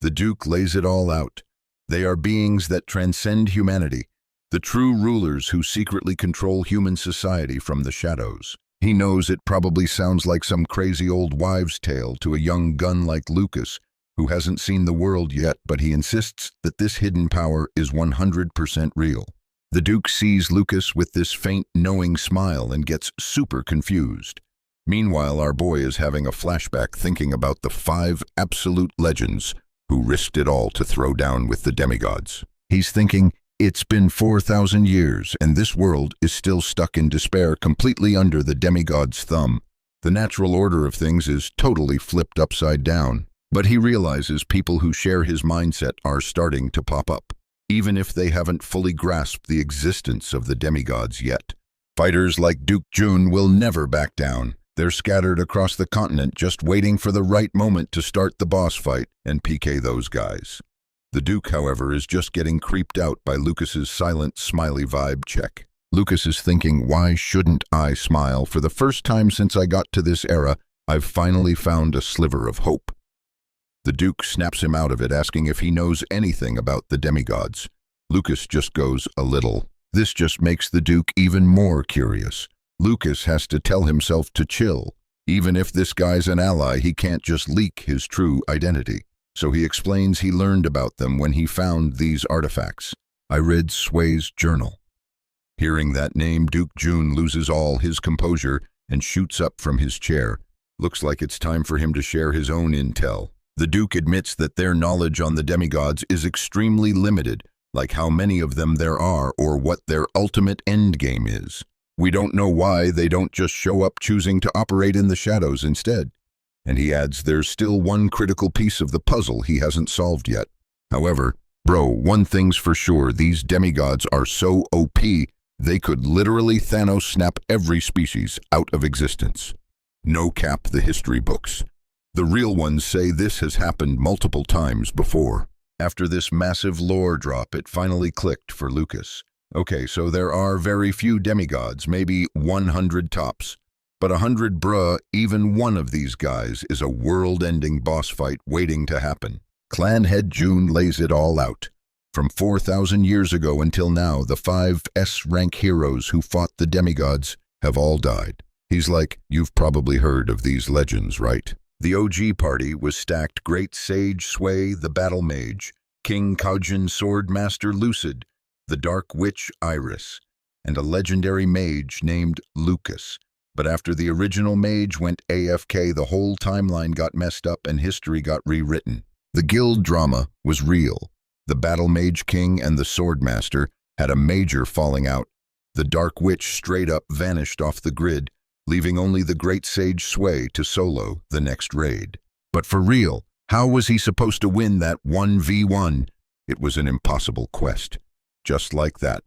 The Duke lays it all out. They are beings that transcend humanity, the true rulers who secretly control human society from the shadows. He knows it probably sounds like some crazy old wives' tale to a young gun like Lucas, who hasn't seen the world yet, but he insists that this hidden power is 100% real. The Duke sees Lucas with this faint, knowing smile and gets super confused. Meanwhile, our boy is having a flashback thinking about the 5 absolute legends who risked it all to throw down with the demigods. He's thinking, It's been 4,000 years, and this world is still stuck in despair, completely under the demigod's thumb. The natural order of things is totally flipped upside down. But he realizes people who share his mindset are starting to pop up, even if they haven't fully grasped the existence of the demigods yet. Fighters like Duke Jun will never back down. They're scattered across the continent, just waiting for the right moment to start the boss fight and PK those guys. The Duke, however, is just getting creeped out by Lucas's silent, smiley vibe check. Lucas is thinking, why shouldn't I smile? For the first time since I got to this era, I've finally found a sliver of hope. The Duke snaps him out of it, asking if he knows anything about the demigods. Lucas just goes a little. This just makes the Duke even more curious. Lucas has to tell himself to chill. Even if this guy's an ally, he can't just leak his true identity. So he explains he learned about them when he found these artifacts. I read Sway's journal. Hearing that name, Duke Jun loses all his composure and shoots up from his chair. Looks like it's time for him to share his own intel. The Duke admits that their knowledge on the demigods is extremely limited, like how many of them there are or what their ultimate endgame is. We don't know why they don't just show up, choosing to operate in the shadows instead. And he adds there's still one critical piece of the puzzle he hasn't solved yet. However, bro, one thing's for sure, these demigods are so OP, they could literally Thanos snap every species out of existence. No cap the history books. The real ones say this has happened multiple times before. After this massive lore drop, it finally clicked for Lucas. Okay, so there are very few demigods, maybe 100 tops. But 100, bruh, even one of these guys is a world-ending boss fight waiting to happen. Clan Head Jun lays it all out. From 4,000 years ago until now, the 5 S-rank heroes who fought the demigods have all died. He's like, you've probably heard of these legends, right? The OG party was stacked Great Sage Sway, the Battle Mage, King Kaujin Sword Master Lucid, the Dark Witch Iris, and a legendary mage named Lucas. But after the original mage went AFK, the whole timeline got messed up and history got rewritten. The guild drama was real. The Battle Mage King and the Sword Master had a major falling out. The Dark Witch straight up vanished off the grid, leaving only the Great Sage Sway to solo the next raid. But for real, how was he supposed to win that 1v1? It was an impossible quest. Just like that,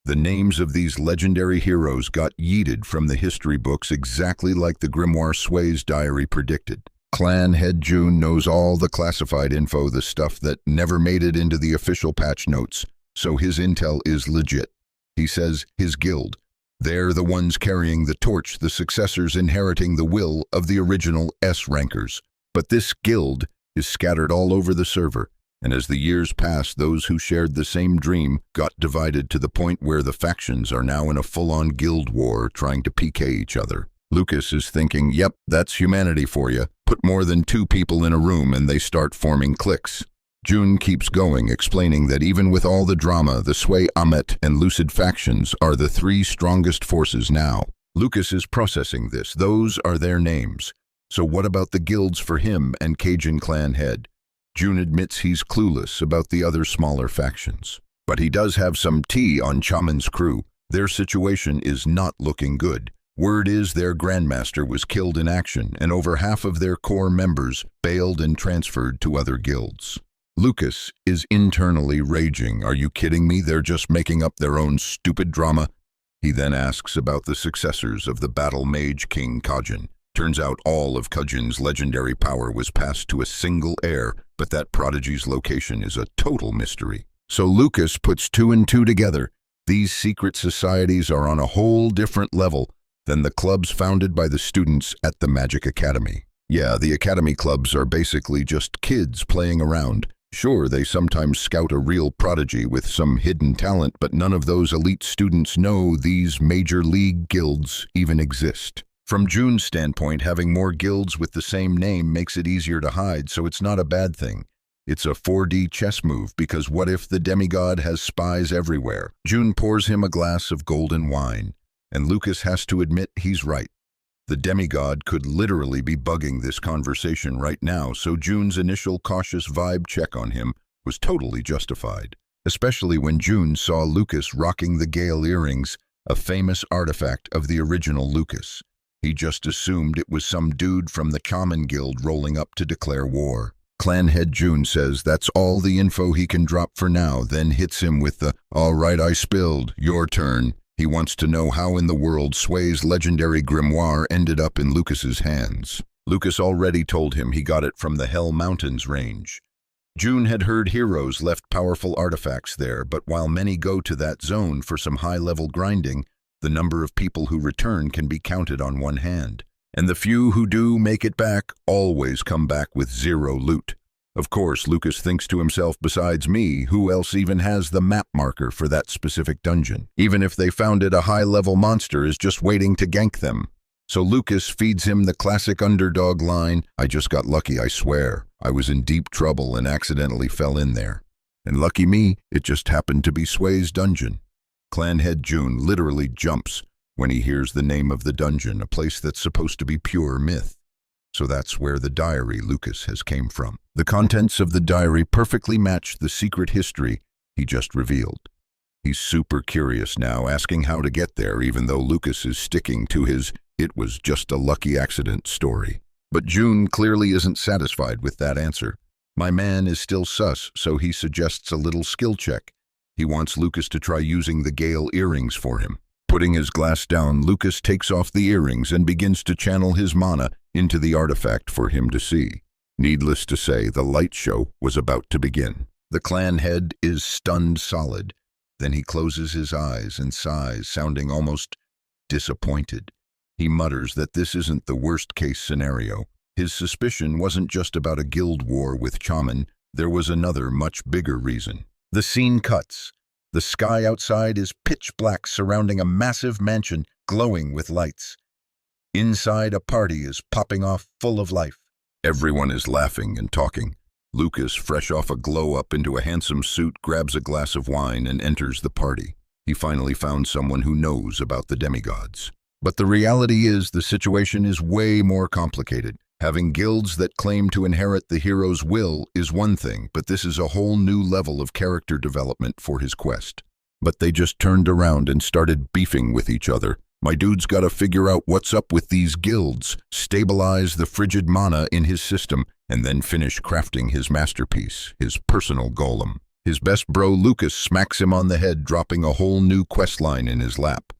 the names of these legendary heroes got yeeted from the history books exactly like the Grimoire Sway's diary predicted. Clan Head Jun knows all the classified info, the stuff that never made it into the official patch notes, so his intel is legit. He says his guild, they're the ones carrying the torch, the successors inheriting the will of the original S-rankers. But this guild is scattered all over the server, and as the years pass, those who shared the same dream got divided to the point where the factions are now in a full-on guild war trying to PK each other. Lucas is thinking, yep, that's humanity for you. Put more than 2 people in a room and they start forming cliques. Jun keeps going, explaining that even with all the drama, the Sway Amet and Lucid factions are the 3 strongest forces now. Lucas is processing this. Those are their names. So what about the guilds for him and Cajun clan head? Jun admits he's clueless about the other smaller factions. But he does have some tea on Chaman's crew. Their situation is not looking good. Word is their Grandmaster was killed in action, and over half of their core members bailed and transferred to other guilds. Lucas is internally raging. Are you kidding me? They're just making up their own stupid drama. He then asks about the successors of the Battle Mage King Kaujin. Turns out all of Kaujin's legendary power was passed to a single heir, but that prodigy's location is a total mystery. So Lucas puts 2 and 2 together. These secret societies are on a whole different level than the clubs founded by the students at the Magic Academy. Yeah, the Academy clubs are basically just kids playing around. Sure, they sometimes scout a real prodigy with some hidden talent, but none of those elite students know these major league guilds even exist. From Jun's standpoint, having more guilds with the same name makes it easier to hide, so it's not a bad thing. It's a 4D chess move, because what if the demigod has spies everywhere? Jun pours him a glass of golden wine, and Lucas has to admit he's right. The demigod could literally be bugging this conversation right now, so Jun's initial cautious vibe check on him was totally justified. especially when June saw Lucas rocking the Gale earrings, a famous artifact of the original Lucas. He just assumed it was some dude from the Shaman Guild rolling up to declare war. Clan head June says that's all the info he can drop for now, then hits him with the, "All right, I spilled, your turn." He wants to know how in the world Sway's legendary grimoire ended up in Lucas's hands. Lucas already told him he got it from the Hell Mountains range. June had heard heroes left powerful artifacts there, but while many go to that zone for some high-level grinding, the number of people who return can be counted on one hand. And the few who do make it back always come back with zero loot. Of course, Lucas thinks to himself, besides me, who else even has the map marker for that specific dungeon? Even if they found it, a high-level monster is just waiting to gank them. So Lucas feeds him the classic underdog line, "I just got lucky, I swear. I was in deep trouble and accidentally fell in there. And lucky me, it just happened to be Sway's dungeon." Clanhead June literally jumps when he hears the name of the dungeon, a place that's supposed to be pure myth. So that's where the diary Lucas has came from. The contents of the diary perfectly match the secret history he just revealed. He's super curious now, asking how to get there, even though Lucas is sticking to his "it was just a lucky accident" story. But June clearly isn't satisfied with that answer. My man is still sus, so he suggests a little skill check. He wants Lucas to try using the Gale earrings for him. Putting his glass down, Lucas takes off the earrings and begins to channel his mana into the artifact for him to see. Needless to say, the light show was about to begin. The clan head is stunned solid. Then he closes his eyes and sighs, sounding almost disappointed. He mutters that this isn't the worst-case scenario. His suspicion wasn't just about a guild war with Shaman. There was another, much bigger reason. The scene cuts. The sky outside is pitch black, surrounding a massive mansion glowing with lights. Inside, a party is popping off, full of life. Everyone is laughing and talking. Lucas, fresh off a glow-up into a handsome suit, grabs a glass of wine and enters the party. He finally found someone who knows about the demigods. But the reality is the situation is way more complicated. Having guilds that claim to inherit the hero's will is one thing, but this is a whole new level of character development for his quest. But they just turned around and started beefing with each other. My dude's gotta figure out what's up with these guilds, stabilize the frigid mana in his system, and then finish crafting his masterpiece, his personal golem. His best bro Lucas smacks him on the head, dropping a whole new questline in his lap.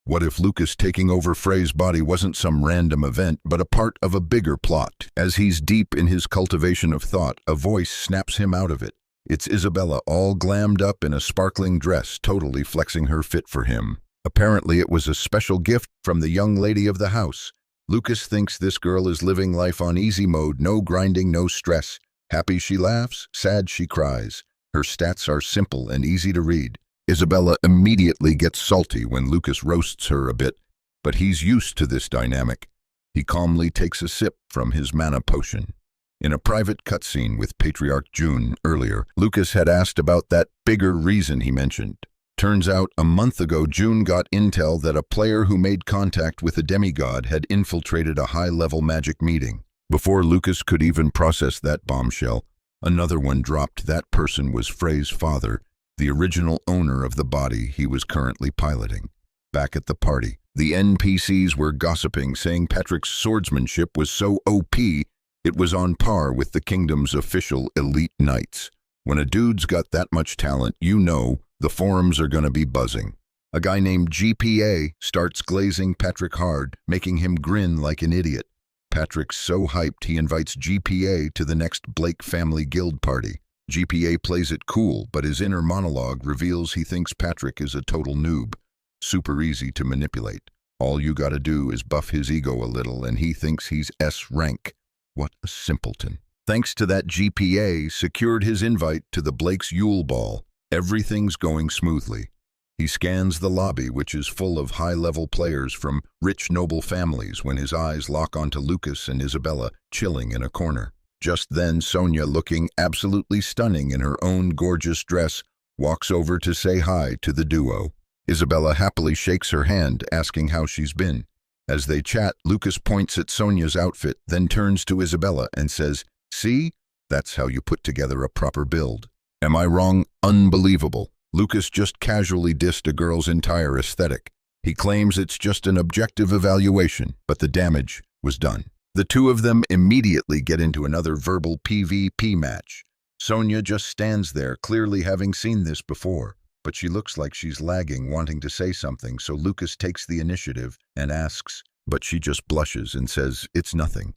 What if Lucas taking over Frey's body wasn't some random event, but a part of a bigger plot? As he's deep in his cultivation of thought, a voice snaps him out of it. It's Isabella, all glammed up in a sparkling dress, totally flexing her fit for him. Apparently it was a special gift from the young lady of the house. Lucas thinks this girl is living life on easy mode, no grinding, no stress. Happy she laughs, sad she cries. Her stats are simple and easy to read. Isabella immediately gets salty when Lucas roasts her a bit, but he's used to this dynamic. He calmly takes a sip from his mana potion. In a private cutscene with Patriarch June earlier, Lucas had asked about that bigger reason he mentioned. Turns out, a month ago, June got intel that a player who made contact with a demigod had infiltrated a high-level magic meeting. Before Lucas could even process that bombshell, another one dropped. That person was Frey's father, the original owner of the body he was currently piloting. Back at the party, the NPCs were gossiping, saying Patrick's swordsmanship was so OP, it was on par with the kingdom's official elite knights. When a dude's got that much talent, you know the forums are gonna be buzzing. A guy named GPA starts glazing Patrick hard, making him grin like an idiot. Patrick's so hyped he invites GPA to the next Blake family guild party. GPA plays it cool, but his inner monologue reveals he thinks Patrick is a total noob. Super easy to manipulate. All you gotta do is buff his ego a little and he thinks he's S rank. What a simpleton. Thanks to that, GPA secured his invite to the Blake's Yule Ball. Everything's going smoothly. He scans the lobby, which is full of high-level players from rich noble families, when his eyes lock onto Lucas and Isabella chilling in a corner. Just then, Sonia, looking absolutely stunning in her own gorgeous dress, walks over to say hi to the duo. Isabella happily shakes her hand, asking how she's been. As they chat, Lucas points at Sonia's outfit, then turns to Isabella and says, "See? That's how you put together a proper build." Am I wrong? Unbelievable. Lucas just casually dissed a girl's entire aesthetic. He claims it's just an objective evaluation, but the damage was done. The two of them immediately get into another verbal PvP match. Sonya just stands there, clearly having seen this before, but she looks like she's lagging, wanting to say something, so Lucas takes the initiative and asks, but she just blushes and says, "It's nothing."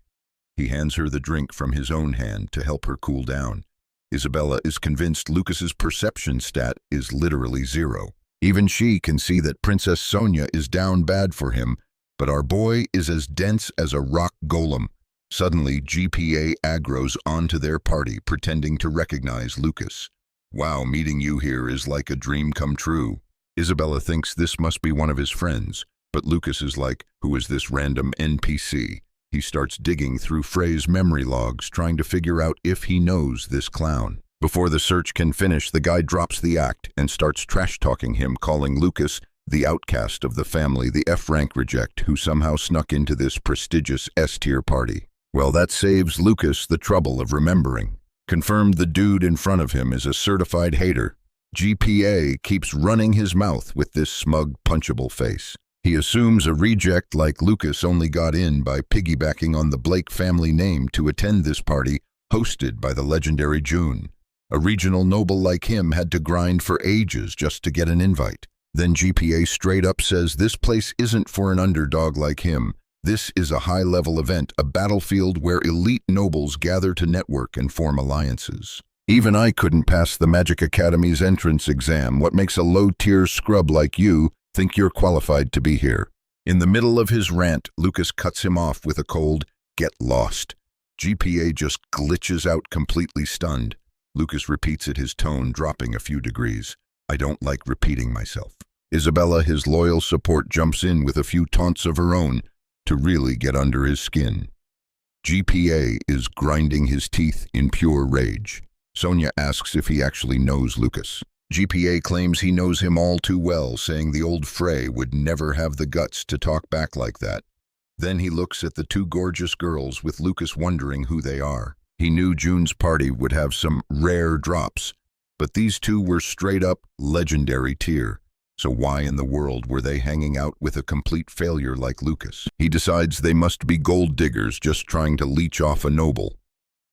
He hands her the drink from his own hand to help her cool down. Isabella is convinced Lucas's perception stat is literally 0. Even she can see that Princess Sonya is down bad for him, but our boy is as dense as a rock golem. Suddenly, GPA aggroes onto their party, pretending to recognize Lucas. "Wow, meeting you here is like a dream come true." Isabella thinks this must be one of his friends, but Lucas is like, "Who is this random NPC?" He starts digging through Frey's memory logs, trying to figure out if he knows this clown. Before the search can finish, the guy drops the act and starts trash-talking him, calling Lucas the outcast of the family, the F-rank reject who somehow snuck into this prestigious S-tier party. Well, that saves Lucas the trouble of remembering. Confirmed the dude in front of him is a certified hater. GPA keeps running his mouth with this smug, punchable face. He assumes a reject like Lucas only got in by piggybacking on the Blake family name to attend this party hosted by the legendary June. A regional noble like him had to grind for ages just to get an invite. Then GPA straight up says this place isn't for an underdog like him. This is a high-level event, a battlefield where elite nobles gather to network and form alliances. Even I couldn't pass the Magic Academy's entrance exam. What makes a low-tier scrub like you think you're qualified to be here? In the middle of his rant, Lucas cuts him off with a cold, "Get lost." GPA just glitches out, completely stunned. Lucas repeats it, his tone dropping a few degrees. "I don't like repeating myself." Isabella, his loyal support, jumps in with a few taunts of her own to really get under his skin. GPA is grinding his teeth in pure rage. Sonya asks if he actually knows Lucas. GPA claims he knows him all too well, saying the old Frey would never have the guts to talk back like that. Then he looks at the two gorgeous girls, with Lucas wondering who they are. He knew June's party would have some rare drops, but these two were straight up legendary tier. So why in the world were they hanging out with a complete failure like Lucas? He decides they must be gold diggers just trying to leech off a noble.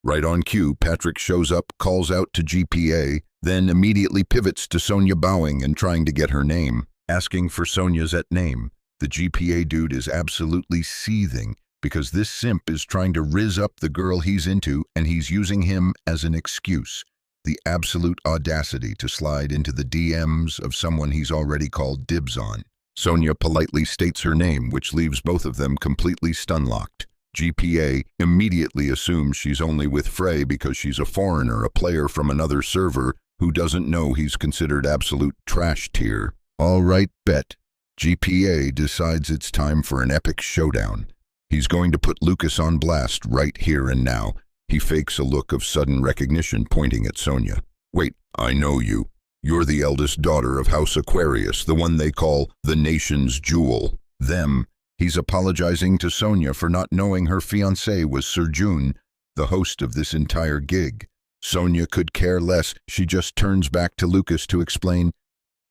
Right on cue, Patrick shows up, calls out to GPA, then immediately pivots to Sonya, bowing and trying to get her name, asking for Sonya's name. The GPA dude is absolutely seething because this simp is trying to rizz up the girl he's into, and he's using him as an excuse. The absolute audacity to slide into the DMs of someone he's already called dibs on. Sonya politely states her name, which leaves both of them completely stun-locked. GPA immediately assumes she's only with Frey because she's a foreigner, a player from another server who doesn't know he's considered absolute trash tier. All right, bet. GPA decides it's time for an epic showdown. He's going to put Lucas on blast right here and now. He fakes a look of sudden recognition, pointing at Sonya. "Wait, I know you. You're the eldest daughter of House Aquarius, the one they call the nation's jewel." Them. He's apologizing to Sonya for not knowing her fiancé was Sir June, the host of this entire gig. Sonya could care less. She just turns back to Lucas to explain,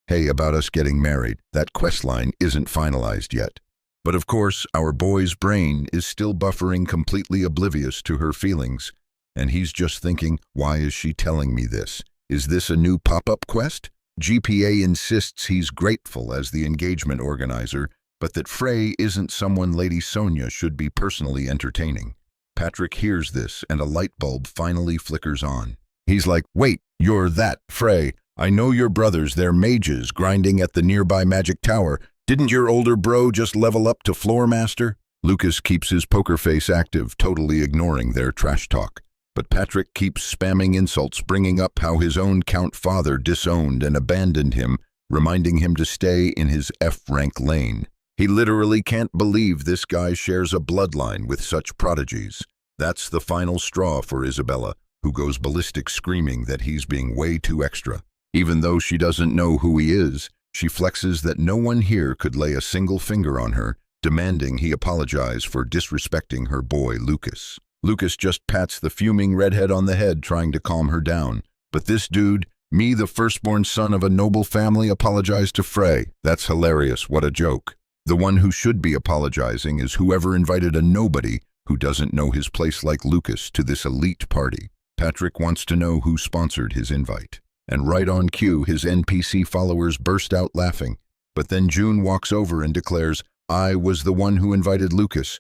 "Hey, about us getting married, that questline isn't finalized yet." But of course, our boy's brain is still buffering, completely oblivious to her feelings, and he's just thinking, why is she telling me this? Is this a new pop-up quest? GPA insists he's grateful as the engagement organizer, but that Frey isn't someone Lady Sonya should be personally entertaining. Patrick hears this, and a light bulb finally flickers on. He's like, "Wait, you're that Frey. I know your brothers, they're mages grinding at the nearby magic tower. Didn't your older bro just level up to floor master?" Lucas keeps his poker face active, totally ignoring their trash talk. But Patrick keeps spamming insults, bringing up how his own Count father disowned and abandoned him, reminding him to stay in his F-rank lane. He literally can't believe this guy shares a bloodline with such prodigies. That's the final straw for Isabella, who goes ballistic, screaming that he's being way too extra. Even though she doesn't know who he is, she flexes that no one here could lay a single finger on her, demanding he apologize for disrespecting her boy Lucas. Lucas just pats the fuming redhead on the head, trying to calm her down, but this dude Me, the firstborn son of a noble family, apologize to Frey. That's hilarious, what a joke. The one who should be apologizing is whoever invited a nobody who doesn't know his place like Lucas to this elite party. Patrick wants to know who sponsored his invite. And right on cue, his NPC followers burst out laughing. But then June walks over and declares, "I was the one who invited Lucas."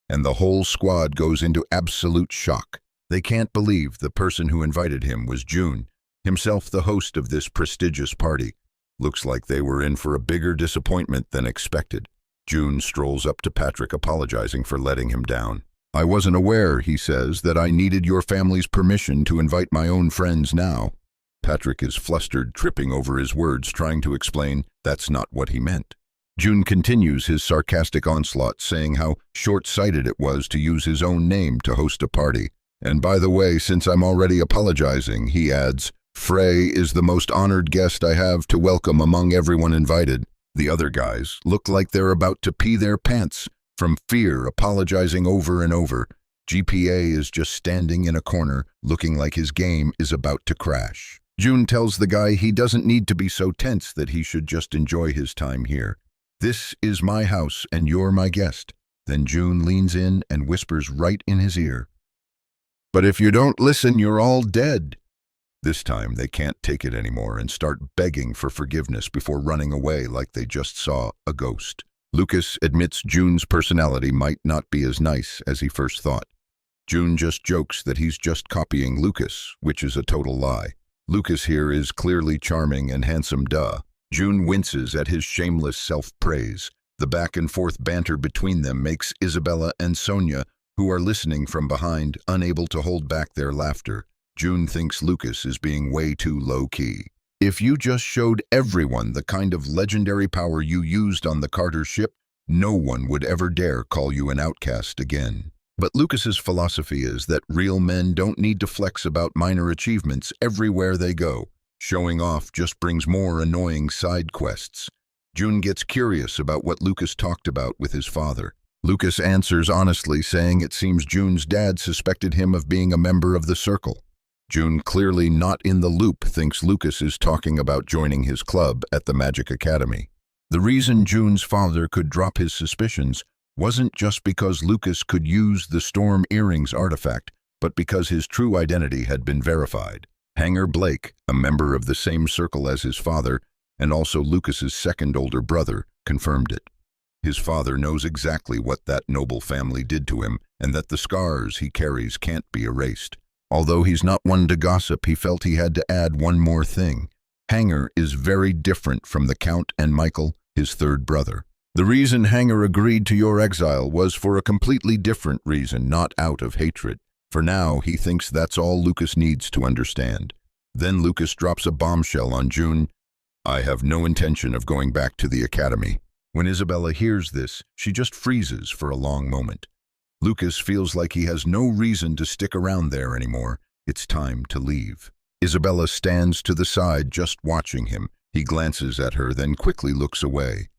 And the whole squad goes into absolute shock. They can't believe the person who invited him was June, himself the host of this prestigious party. Looks like they were in for a bigger disappointment than expected. June strolls up to Patrick, apologizing for letting him down. "I wasn't aware," he says, "that I needed your family's permission to invite my own friends now." Patrick is flustered, tripping over his words, trying to explain that's not what he meant. June continues his sarcastic onslaught, saying how short-sighted it was to use his own name to host a party. "And by the way, since I'm already apologizing," he adds, "Frey is the most honored guest I have to welcome among everyone invited." The other guys look like they're about to pee their pants from fear, apologizing over and over. GPA is just standing in a corner, looking like his game is about to crash. June tells the guy he doesn't need to be so tense, that he should just enjoy his time here. "This is my house and you're my guest." Then June leans in and whispers right in his ear, "But if you don't listen, you're all dead." This time they can't take it anymore and start begging for forgiveness before running away like they just saw a ghost. Lucas admits June's personality might not be as nice as he first thought. June just jokes that he's just copying Lucas, which is a total lie. Lucas here is clearly charming and handsome, duh. June winces at his shameless self-praise. The back-and-forth banter between them makes Isabella and Sonia, who are listening from behind, unable to hold back their laughter. June thinks Lucas is being way too low-key. "If you just showed everyone the kind of legendary power you used on the Carter ship, no one would ever dare call you an outcast again." But Lucas's philosophy is that real men don't need to flex about minor achievements everywhere they go. Showing off just brings more annoying side quests. June gets curious about what Lucas talked about with his father. Lucas answers honestly, saying it seems June's dad suspected him of being a member of the Circle. June, clearly not in the loop, thinks Lucas is talking about joining his club at the Magic Academy. The reason June's father could drop his suspicions wasn't just because Lucas could use the Storm Earrings artifact, but because his true identity had been verified. Frey Blake, a member of the same circle as his father, and also Lucas's second older brother, confirmed it. His father knows exactly what that noble family did to him, and that the scars he carries can't be erased. Although he's not one to gossip, he felt he had to add one more thing. Hanger is very different from the Count and Michael, his third brother. The reason Hanger agreed to your exile was for a completely different reason, not out of hatred. For now, he thinks that's all Lucas needs to understand. Then Lucas drops a bombshell on June. "I have no intention of going back to the academy." When Isabella hears this, she just freezes for a long moment. Lucas feels like he has no reason to stick around there anymore. It's time to leave. Isabella stands to the side, just watching him. He glances at her, then quickly looks away.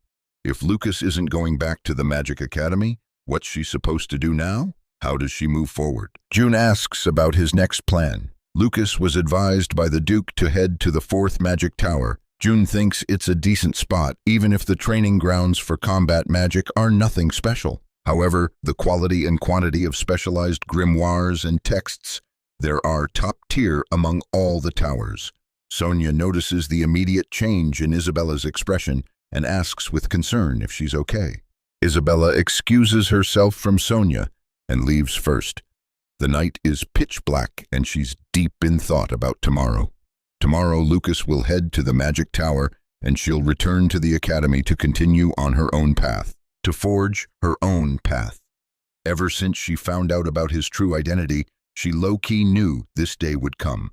If Lucas isn't going back to the Magic Academy, what's she supposed to do now? How does she move forward? June asks about his next plan. Lucas was advised by the Duke to head to the 4th Magic Tower. June thinks it's a decent spot, even if the training grounds for combat magic are nothing special. However, the quality and quantity of specialized grimoires and texts, there are top tier among all the towers. Sonia notices the immediate change in Isabella's expression and asks with concern if she's okay. Isabella excuses herself from Sonia and leaves first. The night is pitch black and she's deep in thought about tomorrow. Tomorrow, Lucas will head to the Magic Tower and she'll return to the academy to continue on her own path, to forge her own path. Ever since she found out about his true identity, she low-key knew this day would come.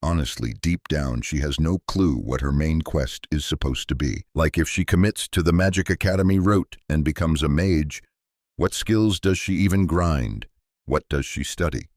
Honestly, deep down, she has no clue what her main quest is supposed to be. Like if she commits to the Magic Academy route and becomes a mage, what skills does she even grind? What does she study?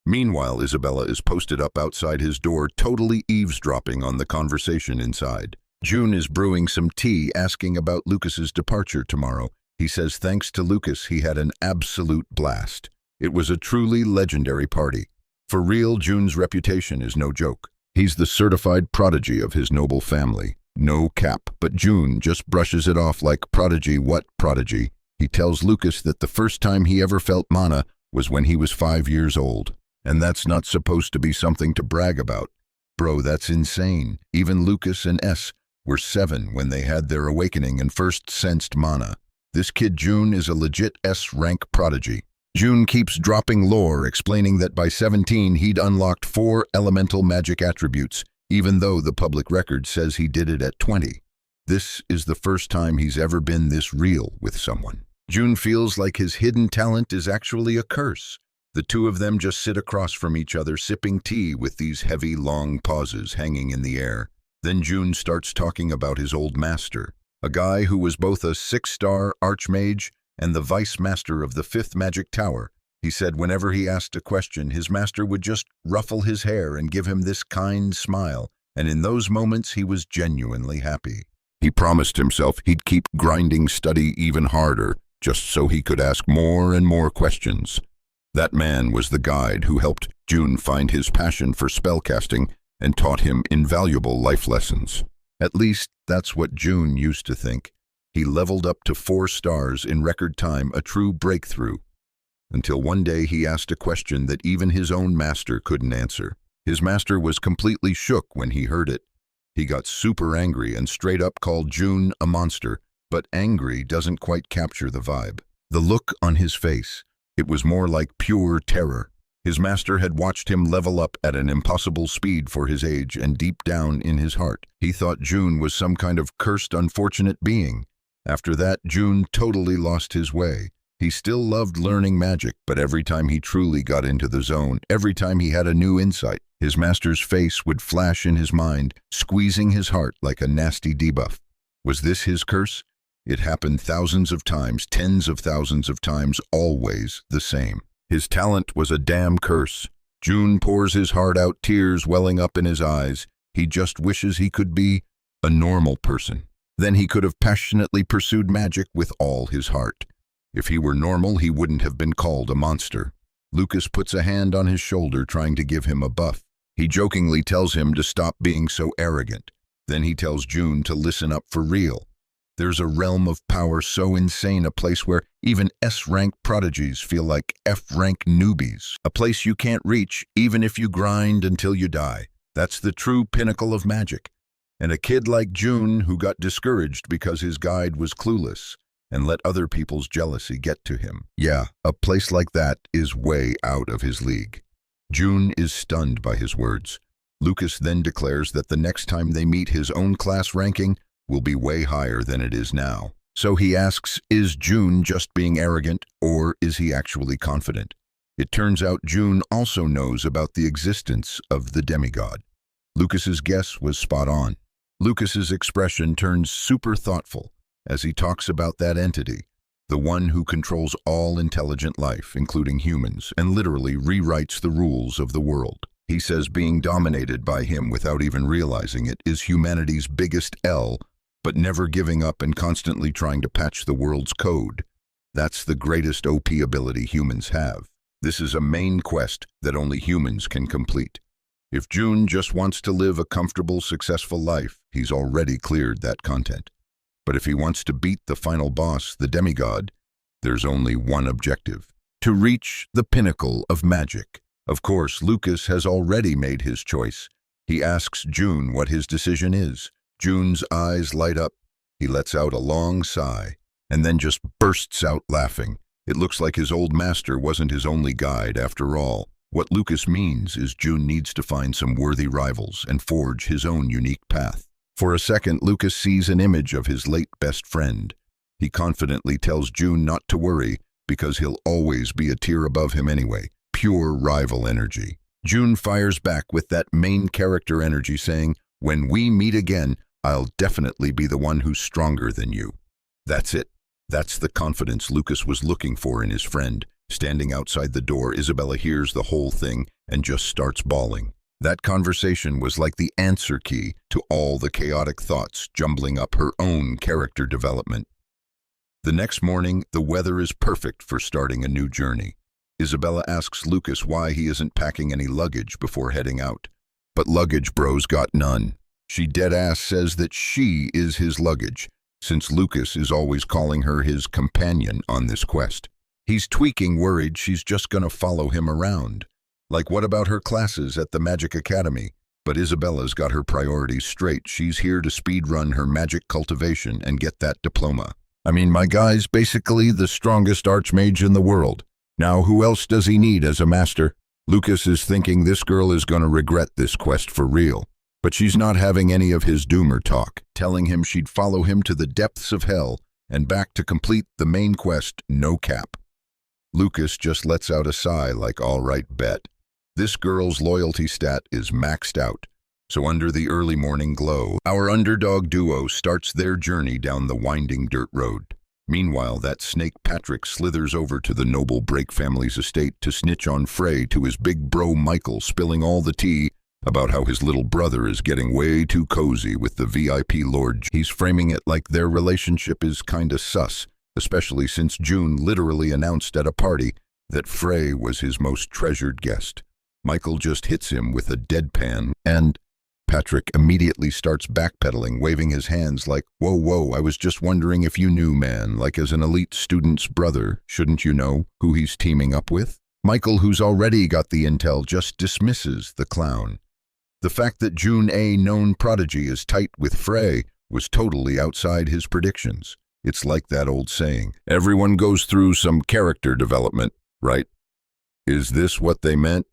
Meanwhile, Isabella is posted up outside his door, totally eavesdropping on the conversation inside. June is brewing some tea, asking about Lucas's departure tomorrow. He says thanks to Lucas, he had an absolute blast. It was a truly legendary party. For real, June's reputation is no joke. He's the certified prodigy of his noble family. No cap, but June just brushes it off like, prodigy, what prodigy? He tells Lucas that the first time he ever felt mana was when he was 5 years old. And that's not supposed to be something to brag about. Bro, that's insane. Even Lucas and S were 7 when they had their awakening and first sensed mana. This kid June is a legit S-rank prodigy. June keeps dropping lore, explaining that by 17 he'd unlocked 4 elemental magic attributes, even though the public record says he did it at 20. This is the first time he's ever been this real with someone. June feels like his hidden talent is actually a curse. The two of them just sit across from each other, sipping tea with these heavy, long pauses hanging in the air. Then June starts talking about his old master, a guy who was both a 6-star Archmage and the Vice Master of the 5th Magic Tower. He said whenever he asked a question, his master would just ruffle his hair and give him this kind smile, and in those moments he was genuinely happy. He promised himself he'd keep grinding study even harder, just so he could ask more and more questions. That man was the guide who helped June find his passion for spellcasting and taught him invaluable life lessons. At least that's what June used to think. He leveled up to 4 stars in record time, a true breakthrough. Until one day he asked a question that even his own master couldn't answer. His master was completely shook when he heard it. He got super angry and straight up called June a monster, but angry doesn't quite capture the vibe. The look on his face, it was more like pure terror. His master had watched him level up at an impossible speed for his age, and deep down in his heart, he thought June was some kind of cursed, unfortunate being. After that, June totally lost his way. He still loved learning magic, but every time he truly got into the zone, every time he had a new insight, his master's face would flash in his mind, squeezing his heart like a nasty debuff. Was this his curse? It happened thousands of times, tens of thousands of times, always the same. His talent was a damn curse. June pours his heart out, tears welling up in his eyes. He just wishes he could be a normal person. Then he could have passionately pursued magic with all his heart. If he were normal, he wouldn't have been called a monster. Lucas puts a hand on his shoulder, trying to give him a buff. He jokingly tells him to stop being so arrogant. Then he tells June to listen up for real. There's a realm of power so insane, a place where even S-rank prodigies feel like F-rank newbies. A place you can't reach even if you grind until you die. That's the true pinnacle of magic. And a kid like June who got discouraged because his guide was clueless and let other people's jealousy get to him. Yeah, a place like that is way out of his league. June is stunned by his words. Lucas then declares that the next time they meet, his own class ranking will be way higher than it is now. So he asks, is June just being arrogant, or is he actually confident? It turns out June also knows about the existence of the demigod. Lucas's guess was spot on. Lucas's expression turns super thoughtful as he talks about that entity, the one who controls all intelligent life, including humans, and literally rewrites the rules of the world. He says being dominated by him without even realizing it is humanity's biggest L, but never giving up and constantly trying to patch the world's code. That's the greatest OP ability humans have. This is a main quest that only humans can complete. If June just wants to live a comfortable, successful life, he's already cleared that content. But if he wants to beat the final boss, the demigod, there's only one objective: to reach the pinnacle of magic. Of course, Lucas has already made his choice. He asks June what his decision is. June's eyes light up. He lets out a long sigh, and then just bursts out laughing. It looks like his old master wasn't his only guide after all. What Lucas means is June needs to find some worthy rivals and forge his own unique path. For a second, Lucas sees an image of his late best friend. He confidently tells June not to worry, because he'll always be a tier above him anyway. Pure rival energy. June fires back with that main character energy, saying, "When we meet again, I'll definitely be the one who's stronger than you." That's it. That's the confidence Lucas was looking for in his friend. Standing outside the door, Isabella hears the whole thing and just starts bawling. That conversation was like the answer key to all the chaotic thoughts jumbling up her own character development. The next morning, the weather is perfect for starting a new journey. Isabella asks Lucas why he isn't packing any luggage before heading out. but luggage bro's got none. She deadass says that she is his luggage, since Lucas is always calling her his companion on this quest. He's tweaking, worried she's just gonna follow him around. Like, what about her classes at the Magic Academy? But Isabella's got her priorities straight. She's here to speedrun her magic cultivation and get that diploma. I mean, my guy's basically the strongest archmage in the world. Now, who else does he need as a master? Lucas is thinking this girl is gonna regret this quest for real. But she's not having any of his doomer talk, telling him she'd follow him to the depths of hell and back to complete the main quest, no cap. Lucas just lets out a sigh like, all right, bet. This girl's loyalty stat is maxed out. So under the early morning glow, our underdog duo starts their journey down the winding dirt road. Meanwhile, that snake Patrick slithers over to the noble Blake family's estate to snitch on Frey to his big bro Michael, spilling all the tea about how his little brother is getting way too cozy with the VIP lord. He's framing it like their relationship is kinda sus, especially since June literally announced at a party that Frey was his most treasured guest. Michael just hits him with a deadpan, and Patrick immediately starts backpedaling, waving his hands like, whoa, I was just wondering if you knew, man, like as an elite student's brother, shouldn't you know who he's teaming up with? Michael, who's already got the intel, just dismisses the clown. The fact that June, a known prodigy, is tight with Frey was totally outside his predictions. It's like that old saying, everyone goes through some character development, right? Is this what they meant?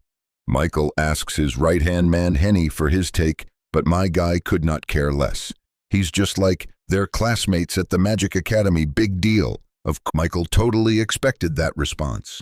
Michael asks his right-hand man Henny for his take, but my guy could not care less. He's just like, they're classmates at the Magic Academy, big deal. Michael totally expected that response.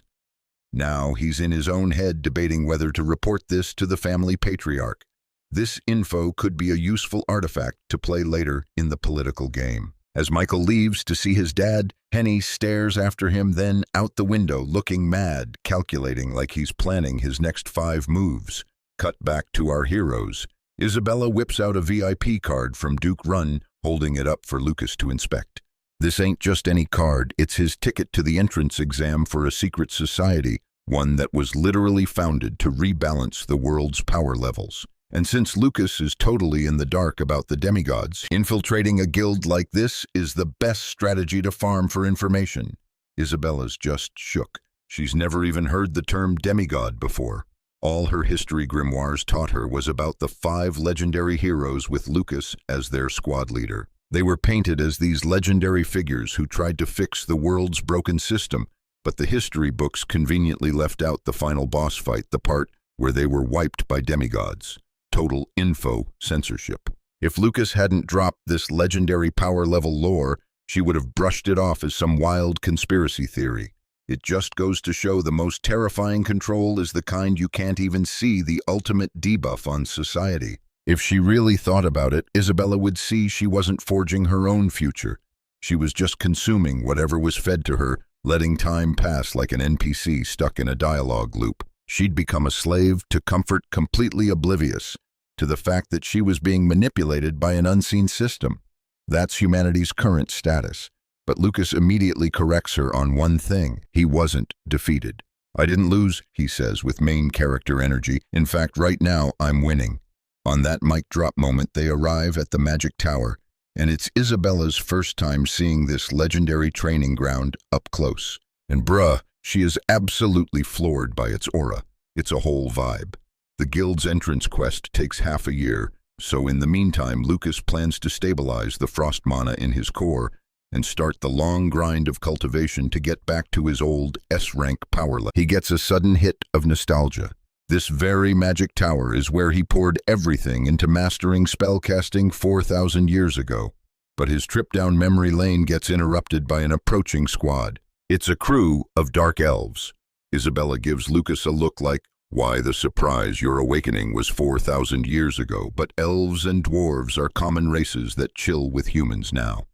Now he's in his own head debating whether to report this to the family patriarch. This info could be a useful artifact to play later in the political game. As Michael leaves to see his dad, Henny stares after him, then out the window, looking mad, calculating like he's planning his next 5 moves. Cut back to our heroes. Isabella whips out a VIP card from Duke Run, holding it up for Lucas to inspect. This ain't just any card, it's his ticket to the entrance exam for a secret society, one that was literally founded to rebalance the world's power levels. And since Lucas is totally in the dark about the demigods, infiltrating a guild like this is the best strategy to farm for information. Isabella's just shook. She's never even heard the term demigod before. All her history grimoires taught her was about the 5 legendary heroes with Lucas as their squad leader. They were painted as these legendary figures who tried to fix the world's broken system, but the history books conveniently left out the final boss fight, the part where they were wiped by demigods. Total info censorship. If Lucas hadn't dropped this legendary power level lore, she would have brushed it off as some wild conspiracy theory. It just goes to show the most terrifying control is the kind you can't even see the ultimate debuff on society. If she really thought about it, Isabella would see she wasn't forging her own future. She was just consuming whatever was fed to her, letting time pass like an NPC stuck in a dialogue loop. She'd become a slave to comfort, completely oblivious to the fact that she was being manipulated by an unseen system. That's humanity's current status. But Lucas immediately corrects her on one thing. He wasn't defeated. I didn't lose, he says with main character energy. In fact, right now, I'm winning. On that mic drop moment, they arrive at the Magic Tower, and it's Isabella's first time seeing this legendary training ground up close. And bruh, she is absolutely floored by its aura. It's a whole vibe. The guild's entrance quest takes half a year, so in the meantime, Lucas plans to stabilize the frost mana in his core and start the long grind of cultivation to get back to his old S-rank power level. He gets a sudden hit of nostalgia. This very Magic Tower is where he poured everything into mastering spellcasting 4,000 years ago. But his trip down memory lane gets interrupted by an approaching squad. It's a crew of dark elves. Isabella gives Lucas a look like, why the surprise, your awakening was 4,000 years ago, but elves and dwarves are common races that chill with humans now.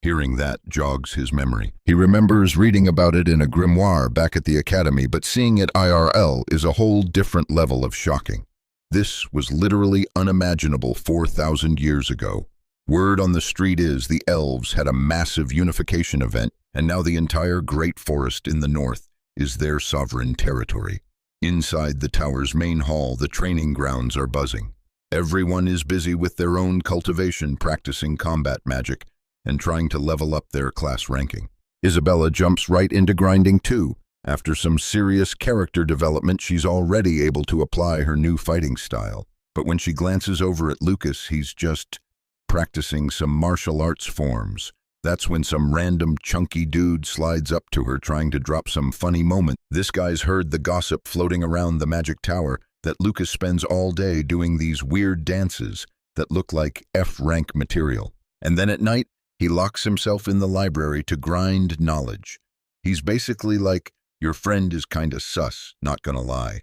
Hearing that jogs his memory. He remembers reading about it in a grimoire back at the academy, but seeing it IRL is a whole different level of shocking. This was literally unimaginable 4,000 years ago. Word on the street is the elves had a massive unification event, and now the entire Great Forest in the north is their sovereign territory. Inside the tower's main hall, the training grounds are buzzing. Everyone is busy with their own cultivation, practicing combat magic, and trying to level up their class ranking. Isabella jumps right into grinding too. After some serious character development, she's already able to apply her new fighting style. But when she glances over at Lucas, he's just practicing some martial arts forms. That's when some random chunky dude slides up to her trying to drop some funny moment. This guy's heard the gossip floating around the magic tower that Lucas spends all day doing these weird dances that look like F-rank material. And then at night, he locks himself in the library to grind knowledge. He's basically like, your friend is kinda sus, not gonna lie.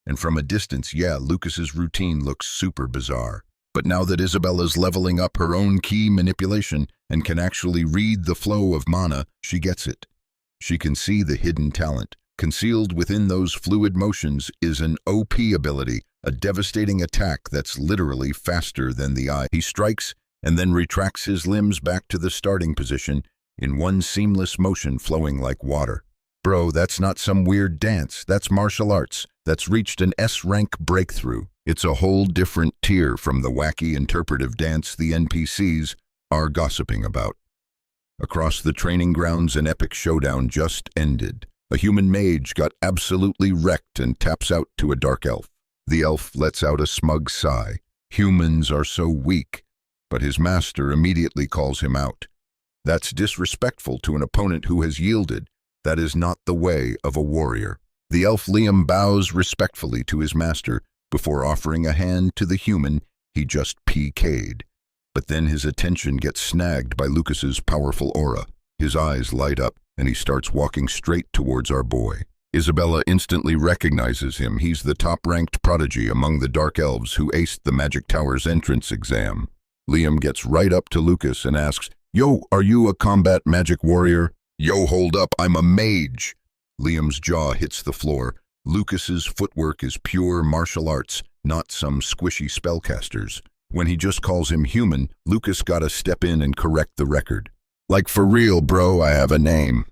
And from a distance, yeah, Lucas's routine looks super bizarre. But now that Isabella's leveling up her own key manipulation and can actually read the flow of mana, she gets it. She can see the hidden talent. Concealed within those fluid motions is an OP ability, a devastating attack that's literally faster than the eye. He strikes and then retracts his limbs back to the starting position in one seamless motion flowing like water. Bro, that's not some weird dance. That's martial arts. That's reached an S-rank breakthrough. It's a whole different tier from the wacky interpretive dance the NPCs are gossiping about. Across the training grounds, an epic showdown just ended. A human mage got absolutely wrecked and taps out to a dark elf. The elf lets out a smug sigh. Humans are so weak, but his master immediately calls him out. That's disrespectful to an opponent who has yielded. That is not the way of a warrior. The elf Liam bows respectfully to his master before offering a hand to the human he just PK'd. But then his attention gets snagged by Lucas's powerful aura. His eyes light up, and he starts walking straight towards our boy. Isabella instantly recognizes him. He's the top-ranked prodigy among the Dark Elves who aced the Magic Tower's entrance exam. Liam gets right up to Lucas and asks, "Yo, are you a combat magic warrior?" "Yo, hold up, I'm a mage." Liam's jaw hits the floor. Lucas's footwork is pure martial arts, not some squishy spellcasters. When he just calls him human, Lucas gotta step in and correct the record. "Like for real, bro, I have a name."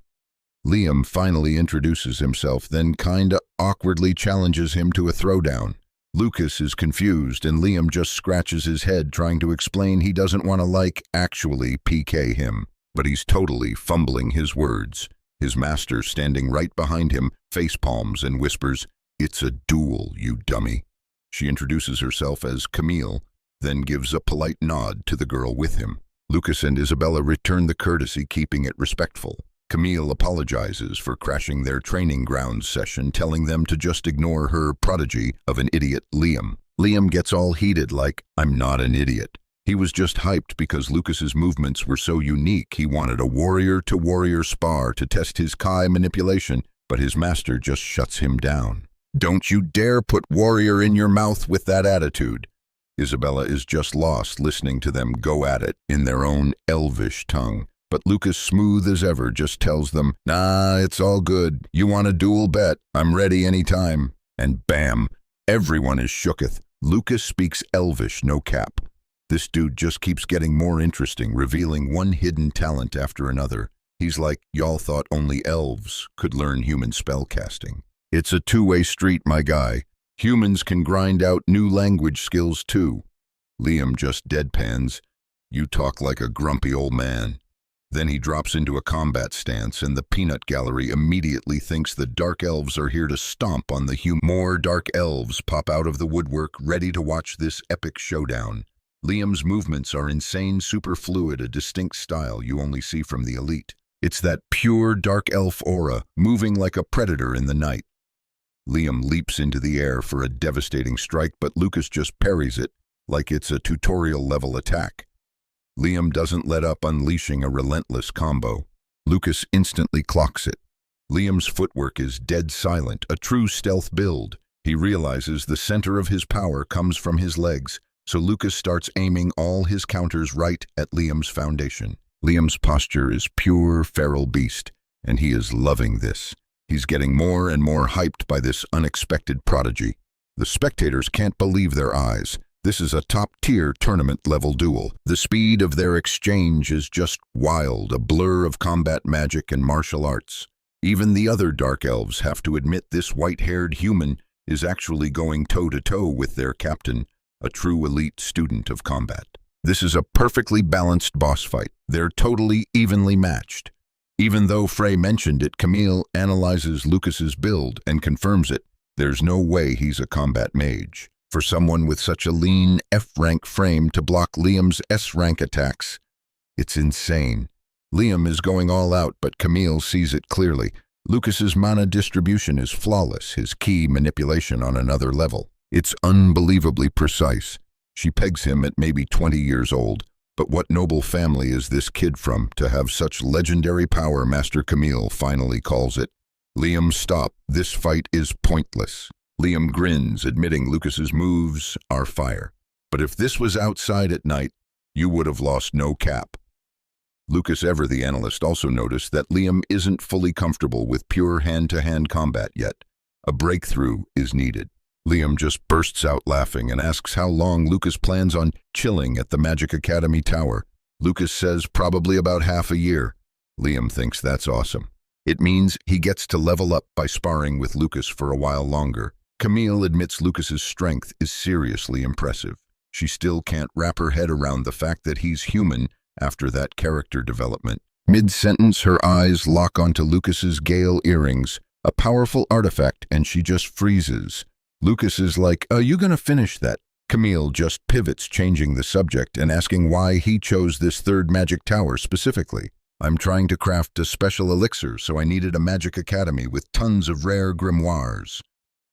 Liam finally introduces himself, then kinda awkwardly challenges him to a throwdown. Lucas is confused, and Liam just scratches his head trying to explain he doesn't want to actually PK him. But he's totally fumbling his words. His master, standing right behind him, facepalms and whispers, "It's a duel, you dummy." She introduces herself as Camille, then gives a polite nod to the girl with him. Lucas and Isabella return the courtesy, keeping it respectful. Camille apologizes for crashing their training grounds session, telling them to just ignore her prodigy of an idiot, Liam. Liam gets all heated like, "I'm not an idiot." He was just hyped because Lucas's movements were so unique. He wanted a warrior-to-warrior spar to test his Kai manipulation, but his master just shuts him down. "Don't you dare put warrior in your mouth with that attitude." Isabella is just lost listening to them go at it in their own elvish tongue. But Lucas, smooth as ever, just tells them, "Nah, it's all good. You want a duel bet? I'm ready anytime." And bam, everyone is shooketh. Lucas speaks elvish, no cap. This dude just keeps getting more interesting, revealing one hidden talent after another. He's like, y'all thought only elves could learn human spellcasting. It's a two-way street, my guy. Humans can grind out new language skills too. Liam just deadpans, "You talk like a grumpy old man." Then he drops into a combat stance, and the peanut gallery immediately thinks the Dark Elves are here to stomp on the human. More Dark Elves pop out of the woodwork, ready to watch this epic showdown. Liam's movements are insane, super fluid, a distinct style you only see from the elite. It's that pure Dark Elf aura, moving like a predator in the night. Liam leaps into the air for a devastating strike, but Lucas just parries it like it's a tutorial-level attack. Liam doesn't let up, unleashing a relentless combo. Lucas instantly clocks it. Liam's footwork is dead silent, a true stealth build. He realizes the center of his power comes from his legs, so Lucas starts aiming all his counters right at Liam's foundation. Liam's posture is pure feral beast, and he is loving this. He's getting more and more hyped by this unexpected prodigy. The spectators can't believe their eyes. This is a top-tier tournament-level duel. The speed of their exchange is just wild, a blur of combat magic and martial arts. Even the other Dark Elves have to admit this white-haired human is actually going toe-to-toe with their captain, a true elite student of combat. This is a perfectly balanced boss fight. They're totally evenly matched. Even though Frey mentioned it, Camille analyzes Lucas's build and confirms it. There's no way he's a combat mage. For someone with such a lean F-rank frame to block Liam's S-rank attacks, it's insane. Liam is going all out, but Camille sees it clearly. Lucas's mana distribution is flawless, his key manipulation on another level. It's unbelievably precise. She pegs him at maybe 20 years old. But what noble family is this kid from to have such legendary power, Master Camille finally calls it. Liam, stop. This fight is pointless. Liam grins, admitting Lucas's moves are fire. But if this was outside at night, you would have lost no cap. Lucas Ever, the analyst, also noticed that Liam isn't fully comfortable with pure hand-to-hand combat yet. A breakthrough is needed. Liam just bursts out laughing and asks how long Lucas plans on chilling at the Magic Academy Tower. Lucas says probably about half a year. Liam thinks that's awesome. It means he gets to level up by sparring with Lucas for a while longer. Camille admits Lucas's strength is seriously impressive. She still can't wrap her head around the fact that he's human after that character development. Mid-sentence, her eyes lock onto Lucas's Gale earrings, a powerful artifact, and she just freezes. Lucas is like, "Are you gonna finish that?" Camille just pivots, changing the subject and asking why he chose this third magic tower specifically. "I'm trying to craft a special elixir, so I needed a magic academy with tons of rare grimoires."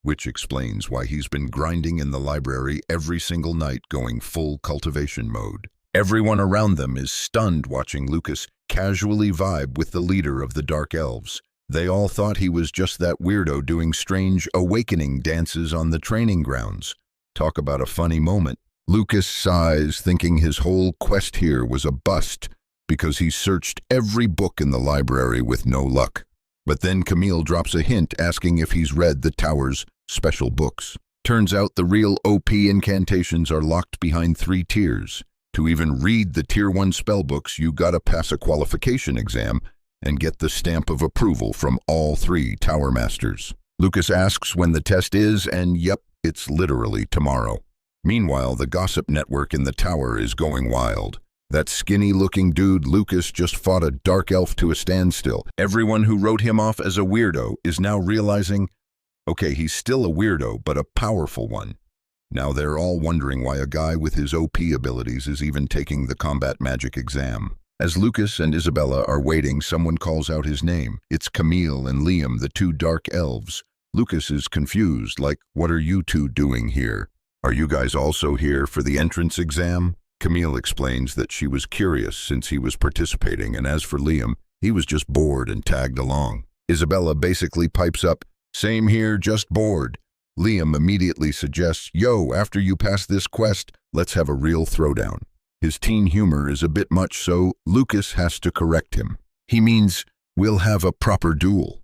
Which explains why he's been grinding in the library every single night, going full cultivation mode. Everyone around them is stunned watching Lucas casually vibe with the leader of the Dark Elves. They all thought he was just that weirdo doing strange awakening dances on the training grounds. Talk about a funny moment. Lucas sighs, thinking his whole quest here was a bust because he searched every book in the library with no luck. But then Camille drops a hint asking if he's read the tower's special books. Turns out the real OP incantations are locked behind 3 tiers. To even read the Tier 1 spellbooks, you gotta pass a qualification exam and get the stamp of approval from all 3 Tower Masters. Lucas asks when the test is, and yep, it's literally tomorrow. Meanwhile, the gossip network in the tower is going wild. That skinny-looking dude Lucas just fought a dark elf to a standstill. Everyone who wrote him off as a weirdo is now realizing, okay, he's still a weirdo, but a powerful one. Now they're all wondering why a guy with his OP abilities is even taking the combat magic exam. As Lucas and Isabella are waiting, someone calls out his name. It's Camille and Liam, the 2 dark elves. Lucas is confused, like, what are you 2 doing here? Are you guys also here for the entrance exam? Camille explains that she was curious since he was participating, and as for Liam, he was just bored and tagged along. Isabella basically pipes up, "Same here, just bored." Liam immediately suggests, "Yo, after you pass this quest, let's have a real throwdown." His teen humor is a bit much, so Lucas has to correct him. He means, "We'll have a proper duel."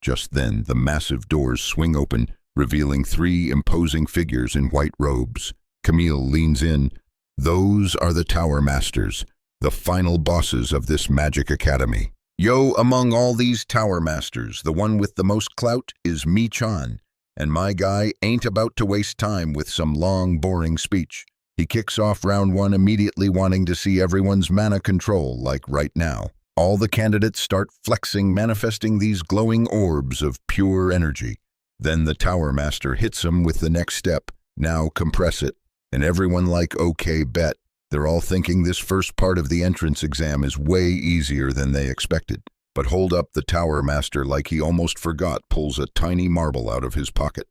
Just then, the massive doors swing open, revealing 3 imposing figures in white robes. Camille leans in. Those are the Tower Masters, the final bosses of this magic academy. Yo, among all these Tower Masters, the one with the most clout is Mi-chan, and my guy ain't about to waste time with some long, boring speech. He kicks off round 1 immediately wanting to see everyone's mana control, like right now. All the candidates start flexing, manifesting these glowing orbs of pure energy. Then the Tower Master hits him with the next step, "Now compress it." And everyone like, okay, bet. They're all thinking this first part of the entrance exam is way easier than they expected. But hold up, the Tower Master, like he almost forgot, pulls a tiny marble out of his pocket.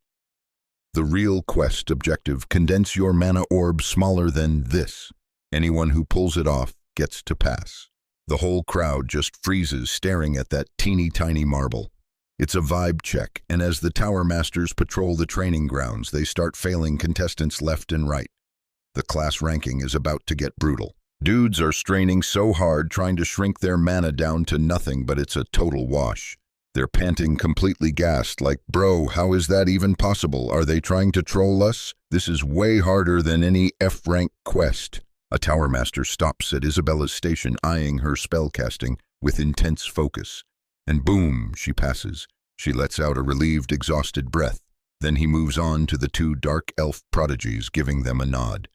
The real quest objective: condense your mana orb smaller than this. Anyone who pulls it off gets to pass. The whole crowd just freezes, staring at that teeny tiny marble. It's a vibe check, and as the Tower Masters patrol the training grounds, they start failing contestants left and right. The class ranking is about to get brutal. Dudes are straining so hard trying to shrink their mana down to nothing, but it's a total wash. They're panting, completely gassed, like, bro, how is that even possible? Are they trying to troll us? This is way harder than any F-rank quest. A Tower Master stops at Isabella's station, eyeing her spellcasting with intense focus. And boom, she passes. She lets out a relieved, exhausted breath. Then he moves on to the two dark elf prodigies, giving them a nod.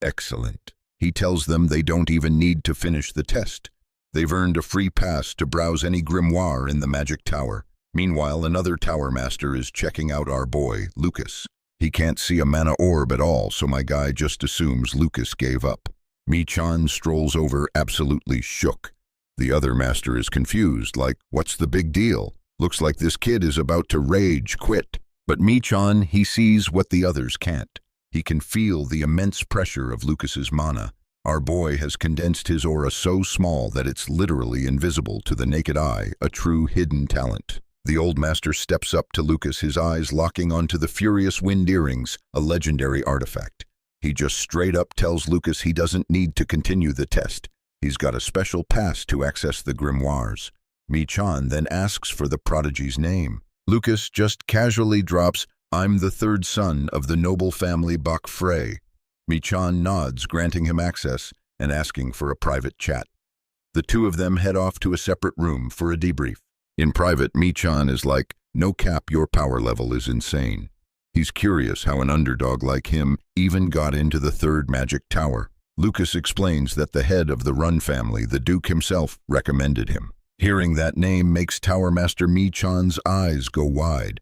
Excellent. He tells them they don't even need to finish the test. They've earned a free pass to browse any grimoire in the magic tower. Meanwhile, another tower master is checking out our boy, Lucas. He can't see a mana orb at all, so my guy just assumes Lucas gave up. Mi-chan strolls over, absolutely shook. The other master is confused, like, what's the big deal? Looks like this kid is about to rage quit. But Mi-chan, he sees what the others can't. He can feel the immense pressure of Lucas's mana. Our boy has condensed his aura so small that it's literally invisible to the naked eye, a true hidden talent. The old master steps up to Lucas, his eyes locking onto the Furious Wind earrings, a legendary artifact. He just straight up tells Lucas he doesn't need to continue the test. He's got a special pass to access the grimoires. Mi-chan then asks for the prodigy's name. Lucas just casually drops, "I'm the third son of the noble family Bak Frey." Mi-chan nods, granting him access and asking for a private chat. The two of them head off to a separate room for a debrief. In private, Mi-chan is like, "No cap, your power level is insane." He's curious how an underdog like him even got into the third magic tower. Lucas explains that the head of the Run family, the Duke himself, recommended him. Hearing that name makes Tower Master Mi-chan's eyes go wide.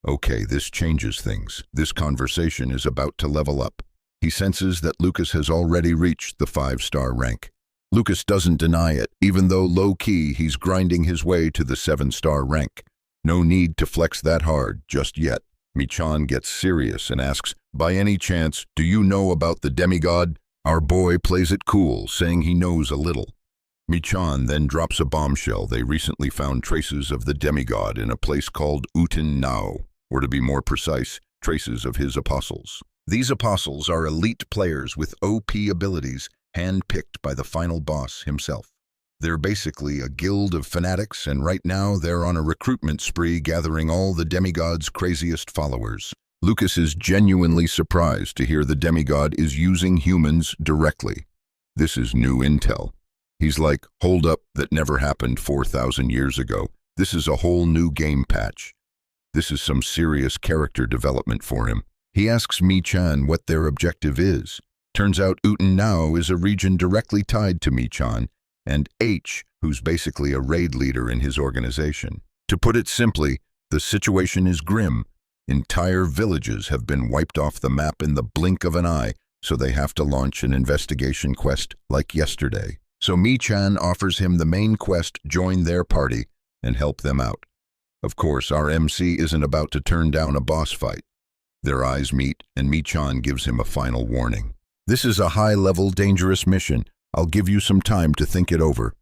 Okay, this changes things. This conversation is about to level up. He senses that Lucas has already reached the 5-star rank. Lucas doesn't deny it, even though low-key he's grinding his way to the 7-star rank. No need to flex that hard just yet. Mi-chan gets serious and asks, "By any chance, do you know about the demigod?" Our boy plays it cool, saying he knows a little. Mi-chan then drops a bombshell. They recently found traces of the demigod in a place called Nao, or to be more precise, traces of his apostles. These apostles are elite players with OP abilities, hand-picked by the final boss himself. They're basically a guild of fanatics, and right now they're on a recruitment spree gathering all the demigod's craziest followers. Lucas is genuinely surprised to hear the demigod is using humans directly. This is new intel. He's like, hold up, that never happened 4,000 years ago. This is a whole new game patch. This is some serious character development for him. He asks Mi-chan what their objective is. Turns out Nao is a region directly tied to Mi-chan, and H, who's basically a raid leader in his organization. To put it simply, the situation is grim. Entire villages have been wiped off the map in the blink of an eye, so they have to launch an investigation quest like yesterday. So Mi-chan offers him the main quest, join their party, and help them out. Of course, our MC isn't about to turn down a boss fight. Their eyes meet, and Mi-chan gives him a final warning. This is a high-level, dangerous mission. I'll give you some time to think it over.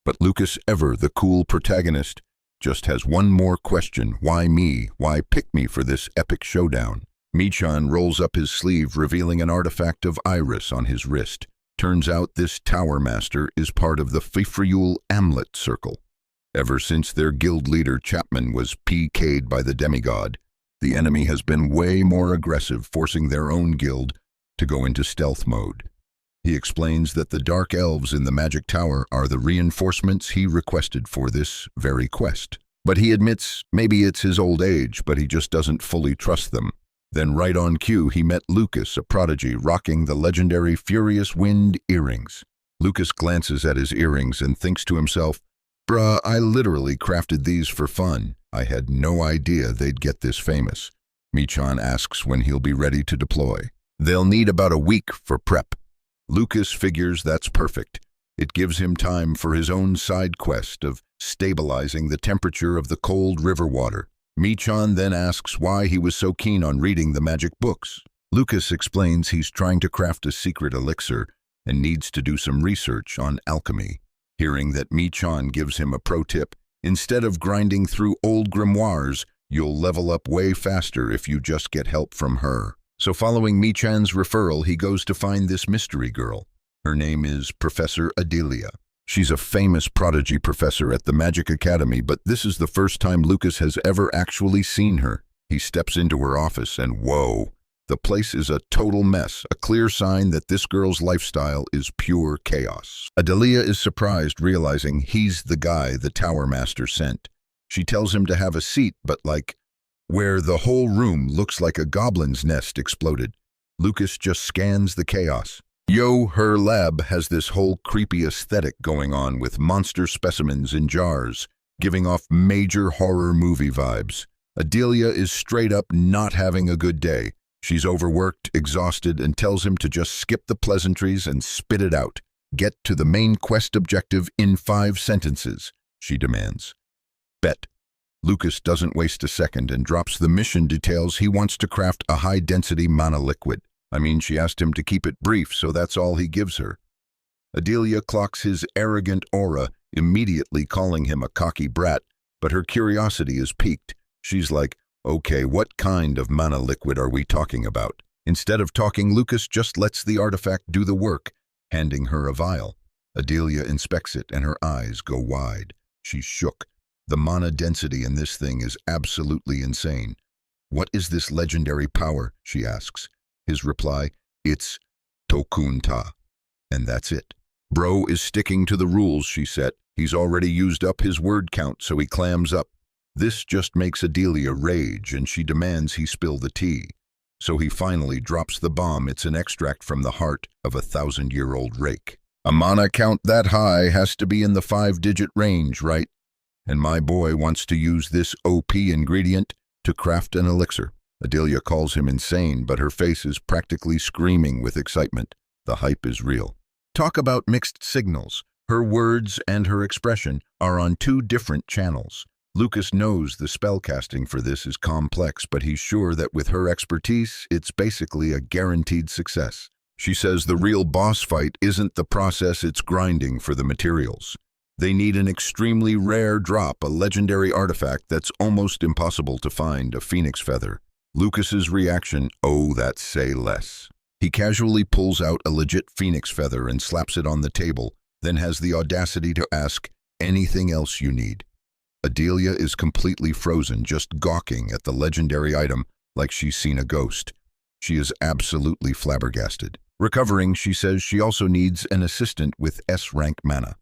But Lucas, ever the cool protagonist, just has one more question. Why me? Why pick me for this epic showdown? Mi-chan rolls up his sleeve, revealing an artifact of iris on his wrist. Turns out this Tower Master is part of the Fifriul Amlet Circle. Ever since their guild leader Chapman was PK'd by the demigod, the enemy has been way more aggressive, forcing their own guild to go into stealth mode. He explains that the Dark Elves in the Magic Tower are the reinforcements he requested for this very quest. But he admits maybe it's his old age, but he just doesn't fully trust them. Then right on cue, he met Lucas, a prodigy, rocking the legendary Furious Wind earrings. Lucas glances at his earrings and thinks to himself, "Bruh, I literally crafted these for fun. I had no idea they'd get this famous." Mi-chan asks when he'll be ready to deploy. They'll need about a week for prep. Lucas figures that's perfect. It gives him time for his own side quest of stabilizing the temperature of the cold river water. Mi-chan then asks why he was so keen on reading the magic books. Lucas explains he's trying to craft a secret elixir and needs to do some research on alchemy. Hearing that Mi-chan gives him a pro tip, instead of grinding through old grimoires, you'll level up way faster if you just get help from her. So following Mi-chan's referral, he goes to find this mystery girl. Her name is Professor Adelia. She's a famous prodigy professor at the Magic Academy, but this is the first time Lucas has ever actually seen her. He steps into her office and whoa, the place is a total mess, a clear sign that this girl's lifestyle is pure chaos. Adelia is surprised, realizing he's the guy the Tower Master sent. She tells him to have a seat, but like, where the whole room looks like a goblin's nest exploded. Lucas just scans the chaos. Her lab has this whole creepy aesthetic going on with monster specimens in jars, giving off major horror movie vibes. Adelia is straight up not having a good day. She's overworked, exhausted, and tells him to just skip the pleasantries and spit it out. Get to the main quest objective in 5 sentences, she demands. Bet. Lucas doesn't waste a second and drops the mission details. He wants to craft a high-density mana liquid. She asked him to keep it brief, so that's all he gives her. Adelia clocks his arrogant aura, immediately calling him a cocky brat, but her curiosity is piqued. She's like, okay, what kind of mana liquid are we talking about? Instead of talking, Lucas just lets the artifact do the work, handing her a vial. Adelia inspects it and her eyes go wide. She's shook. The mana density in this thing is absolutely insane. What is this legendary power, she asks. His reply, it's Tokunta. And that's it. Bro is sticking to the rules she set. He's already used up his word count, so he clams up. This just makes Adelia rage, and she demands he spill the tea. So he finally drops the bomb. It's an extract from the heart of a 1,000-year-old rake. A mana count that high has to be in the 5-digit range, right? And my boy wants to use this OP ingredient to craft an elixir. Adelia calls him insane, but her face is practically screaming with excitement. The hype is real. Talk about mixed signals. Her words and her expression are on 2 different channels. Lucas knows the spellcasting for this is complex, but he's sure that with her expertise, it's basically a guaranteed success. She says the real boss fight isn't the process, it's grinding for the materials. They need an extremely rare drop, a legendary artifact that's almost impossible to find, a phoenix feather. Lucas's reaction, oh, that's say less. He casually pulls out a legit phoenix feather and slaps it on the table, then has the audacity to ask, anything else you need? Adelia is completely frozen, just gawking at the legendary item like she's seen a ghost. She is absolutely flabbergasted. Recovering, she says she also needs an assistant with S-rank mana.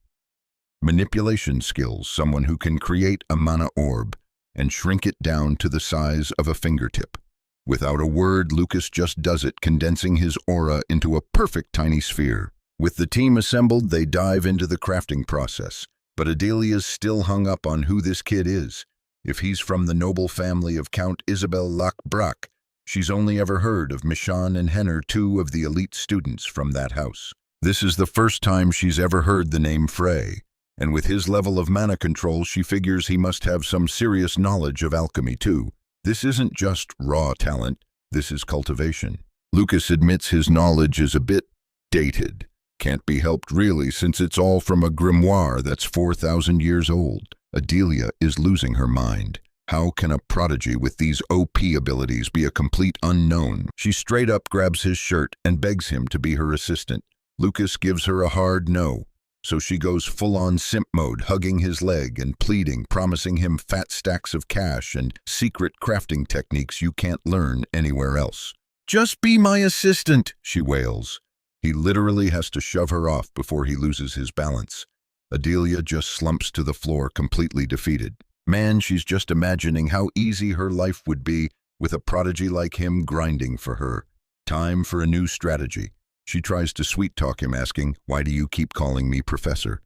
Manipulation skills, someone who can create a mana orb and shrink it down to the size of a fingertip. Without a word, Lucas just does it, condensing his aura into a perfect tiny sphere. With the team assembled, they dive into the crafting process, but Adelia's still hung up on who this kid is. If he's from the noble family of Count Isabel Lacbrac, she's only ever heard of Michonne and Henner, 2 of the elite students from that house. This is the first time she's ever heard the name Frey, and with his level of mana control, she figures he must have some serious knowledge of alchemy too. This isn't just raw talent, this is cultivation. Lucas admits his knowledge is a bit dated. Can't be helped really, since it's all from a grimoire that's 4,000 years old. Adelia is losing her mind. How can a prodigy with these OP abilities be a complete unknown? She straight up grabs his shirt and begs him to be her assistant. Lucas gives her a hard no, so she goes full-on simp mode, hugging his leg and pleading, promising him fat stacks of cash and secret crafting techniques you can't learn anywhere else. Just be my assistant, she wails. He literally has to shove her off before he loses his balance. Adelia just slumps to the floor, completely defeated. Man, she's just imagining how easy her life would be with a prodigy like him grinding for her. Time for a new strategy. She tries to sweet-talk him, asking, why do you keep calling me professor?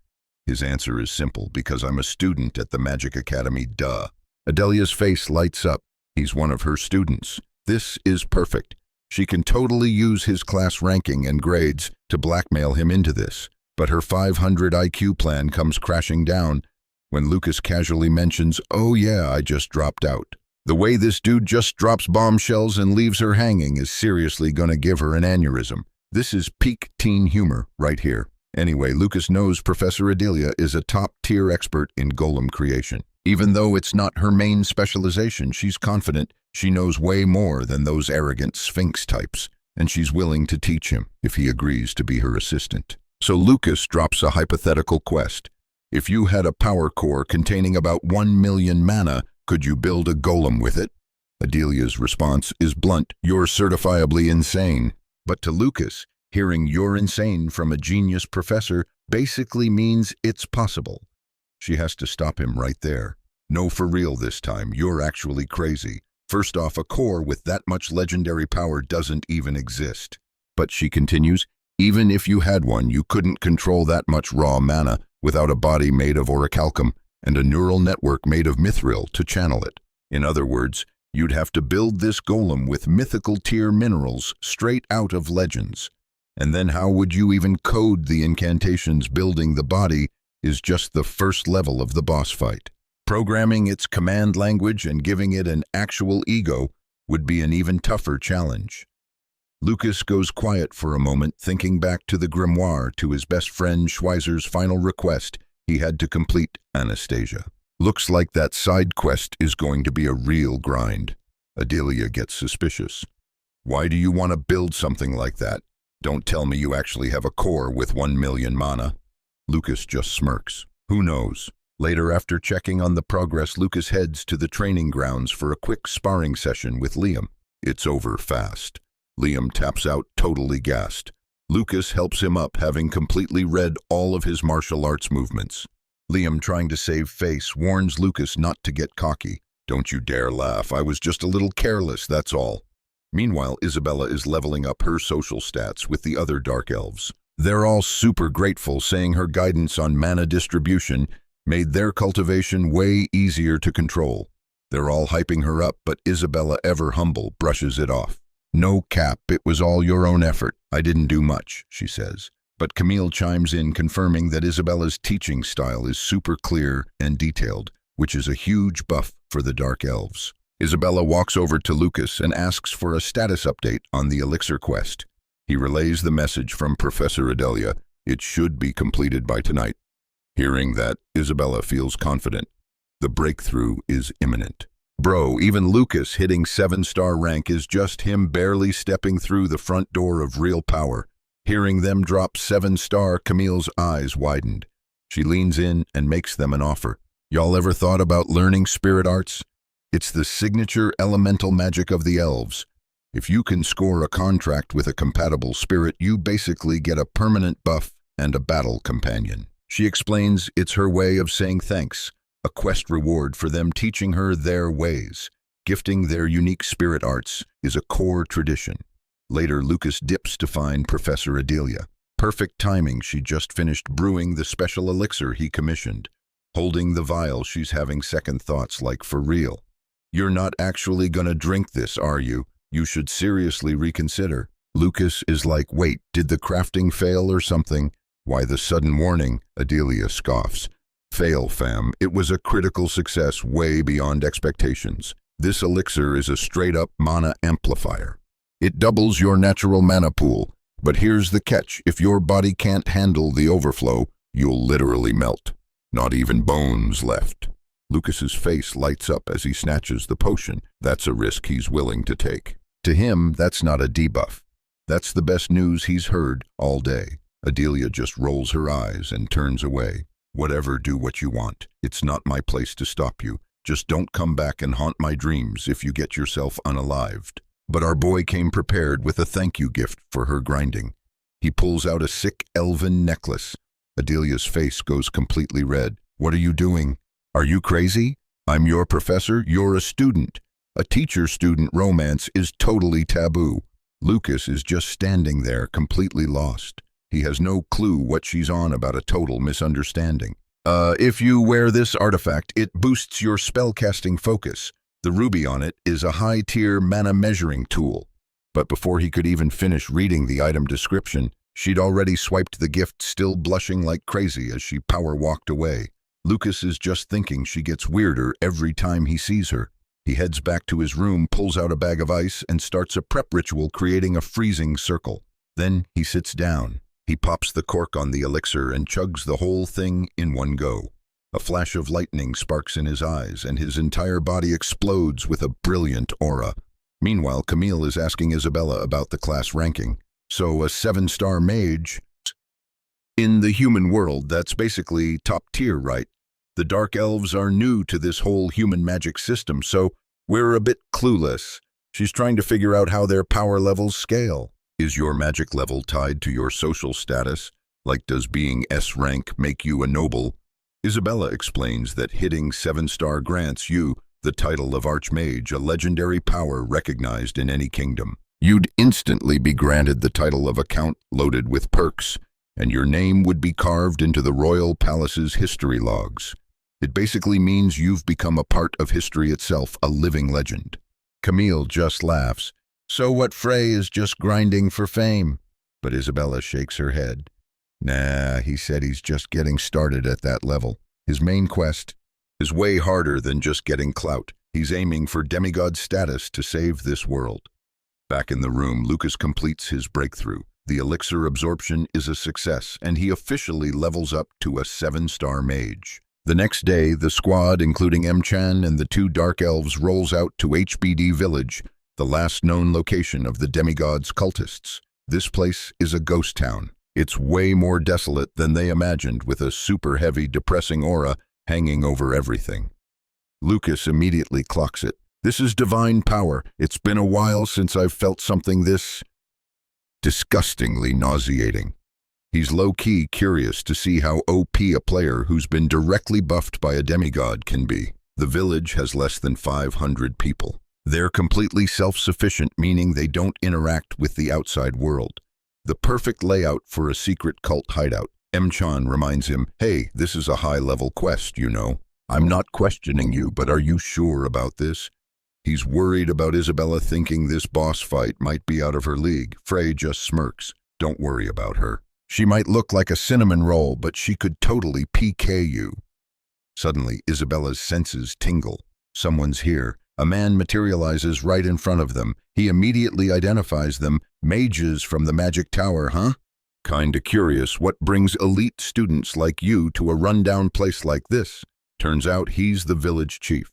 His answer is simple, because I'm a student at the Magic Academy, duh. Adelia's face lights up. He's one of her students. This is perfect. She can totally use his class ranking and grades to blackmail him into this. But her 500 IQ plan comes crashing down when Lucas casually mentions, oh yeah, I just dropped out. The way this dude just drops bombshells and leaves her hanging is seriously gonna give her an aneurysm. This is peak teen humor right here. Anyway, Lucas knows Professor Adelia is a top-tier expert in golem creation. Even though it's not her main specialization, she's confident she knows way more than those arrogant Sphinx types, and she's willing to teach him if he agrees to be her assistant. So Lucas drops a hypothetical quest. If you had a power core containing about 1 million mana, could you build a golem with it? Adelia's response is blunt, you're certifiably insane. But to Lucas, hearing you're insane from a genius professor basically means it's possible. She has to stop him right there. No, for real this time, you're actually crazy. First off, a core with that much legendary power doesn't even exist. But she continues, even if you had one, you couldn't control that much raw mana without a body made of orichalcum and a neural network made of mithril to channel it. In other words, you'd have to build this golem with mythical tier minerals straight out of legends. And then how would you even code the incantations? Building the body is just the first level of the boss fight. Programming its command language and giving it an actual ego would be an even tougher challenge. Lucas goes quiet for a moment, thinking back to the grimoire, to his best friend Schweizer's final request he had to complete, Anastasia. Looks like that side quest is going to be a real grind. Adelia gets suspicious. Why do you want to build something like that? Don't tell me you actually have a core with 1 million mana. Lucas just smirks. Who knows? Later, after checking on the progress, Lucas heads to the training grounds for a quick sparring session with Liam. It's over fast. Liam taps out, totally gassed. Lucas helps him up, having completely read all of his martial arts movements. Liam, trying to save face, warns Lucas not to get cocky. Don't you dare laugh, I was just a little careless, that's all. Meanwhile, Isabella is leveling up her social stats with the other dark elves. They're all super grateful, saying her guidance on mana distribution made their cultivation way easier to control. They're all hyping her up, but Isabella, ever humble, brushes it off. No cap, it was all your own effort. I didn't do much, she says. But Camille chimes in, confirming that Isabella's teaching style is super clear and detailed, which is a huge buff for the dark elves. Isabella walks over to Lucas and asks for a status update on the elixir quest. He relays the message from Professor Adelia. It should be completed by tonight. Hearing that, Isabella feels confident. The breakthrough is imminent. Bro, even Lucas hitting 7-star rank is just him barely stepping through the front door of real power. Hearing them drop 7-star, Camille's eyes widened. She leans in and makes them an offer. Y'all ever thought about learning spirit arts? It's the signature elemental magic of the elves. If you can score a contract with a compatible spirit, you basically get a permanent buff and a battle companion. She explains it's her way of saying thanks, a quest reward for them teaching her their ways. Gifting their unique spirit arts is a core tradition. Later, Lucas dips to find Professor Adelia. Perfect timing, she just finished brewing the special elixir he commissioned. Holding the vial, she's having second thoughts, like, for real. You're not actually gonna drink this, are you? You should seriously reconsider. Lucas is like, wait, did the crafting fail or something? Why the sudden warning? Adelia scoffs. Fail, fam. It was a critical success, way beyond expectations. This elixir is a straight-up mana amplifier. It doubles your natural mana pool, but here's the catch. If your body can't handle the overflow, you'll literally melt. Not even bones left. Lucas's face lights up as he snatches the potion. That's a risk he's willing to take. To him, that's not a debuff. That's the best news he's heard all day. Adelia just rolls her eyes and turns away. Whatever, do what you want. It's not my place to stop you. Just don't come back and haunt my dreams if you get yourself unalived. But our boy came prepared with a thank you gift for her grinding. He pulls out a sick elven necklace. Adelia's face goes completely red. What are you doing? Are you crazy? I'm your professor, you're a student. A teacher-student romance is totally taboo. Lucas is just standing there, completely lost. He has no clue what she's on about, a total misunderstanding. If you wear this artifact, it boosts your spellcasting focus. The ruby on it is a high-tier mana measuring tool. But before he could even finish reading the item description, she'd already swiped the gift, still blushing like crazy as she power-walked away. Lucas is just thinking she gets weirder every time he sees her. He heads back to his room, pulls out a bag of ice, and starts a prep ritual, creating a freezing circle. Then he sits down. He pops the cork on the elixir and chugs the whole thing in one go. A flash of lightning sparks in his eyes, and his entire body explodes with a brilliant aura. Meanwhile, Camille is asking Isabella about the class ranking. So a 7-star mage? In the human world, that's basically top tier, right? The dark elves are new to this whole human magic system, so we're a bit clueless. She's trying to figure out how their power levels scale. Is your magic level tied to your social status? Like, does being S rank make you a noble? Isabella explains that hitting 7-star grants you the title of Archmage, a legendary power recognized in any kingdom. You'd instantly be granted the title of a count loaded with perks, and your name would be carved into the royal palace's history logs. It basically means you've become a part of history itself, a living legend. Camille just laughs. So what, Frey is just grinding for fame? But Isabella shakes her head. Nah, he said he's just getting started at that level. His main quest is way harder than just getting clout. He's aiming for demigod status to save this world. Back in the room, Lucas completes his breakthrough. The elixir absorption is a success, and he officially levels up to a 7-star mage. The next day, the squad, including M-Chan and the 2 dark elves, rolls out to HBD Village, the last known location of the demigod's cultists. This place is a ghost town. It's way more desolate than they imagined, with a super heavy, depressing aura hanging over everything. Lucas immediately clocks it. This is divine power. It's been a while since I've felt something this disgustingly nauseating. He's low-key curious to see how OP a player who's been directly buffed by a demigod can be. The village has less than 500 people. They're completely self-sufficient, meaning they don't interact with the outside world. The perfect layout for a secret cult hideout. M-Chan reminds him, hey, this is a high-level quest, you know. I'm not questioning you, but are you sure about this? He's worried about Isabella thinking this boss fight might be out of her league. Frey just smirks. Don't worry about her. She might look like a cinnamon roll, but she could totally PK you. Suddenly, Isabella's senses tingle. Someone's here. A man materializes right in front of them. He immediately identifies them. Mages from the Magic Tower, huh? Kinda curious what brings elite students like you to a rundown place like this. Turns out he's the village chief.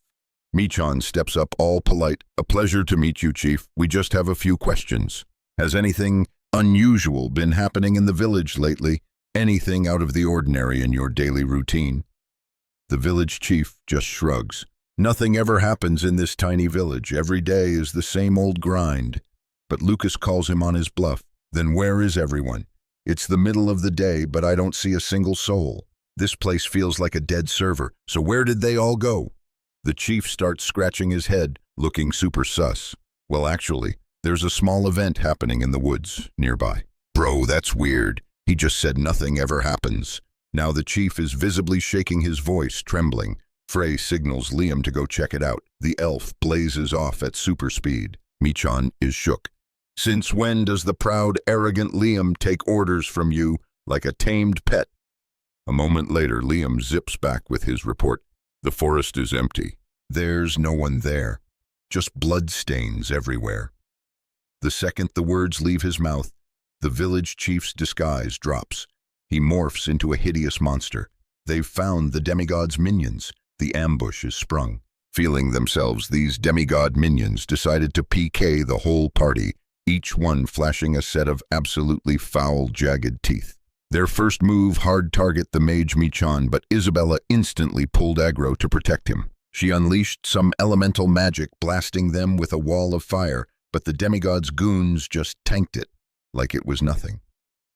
Michan steps up all polite. A pleasure to meet you, Chief. We just have a few questions. Has anything unusual been happening in the village lately? Anything out of the ordinary in your daily routine? The village chief just shrugs. Nothing ever happens in this tiny village. Every day is the same old grind. But Lucas calls him on his bluff. Then where is everyone? It's the middle of the day, but I don't see a single soul. This place feels like a dead server. So where did they all go? The chief starts scratching his head, looking super sus. Well, actually, there's a small event happening in the woods nearby. Bro, that's weird. He just said nothing ever happens. Now the chief is visibly shaking his voice, trembling. Frey signals Liam to go check it out. The elf blazes off at super speed. Michan is shook. Since when does the proud, arrogant Liam take orders from you like a tamed pet? A moment later, Liam zips back with his report. The forest is empty. There's no one there. Just bloodstains everywhere. The second the words leave his mouth, the village chief's disguise drops. He morphs into a hideous monster. They've found the demigod's minions. The ambush is sprung. Feeling themselves, these demigod minions decided to PK the whole party, each one flashing a set of absolutely foul, jagged teeth. Their first move hard target the mage Michan, but Isabella instantly pulled aggro to protect him. She unleashed some elemental magic, blasting them with a wall of fire, but the demigod's goons just tanked it like it was nothing.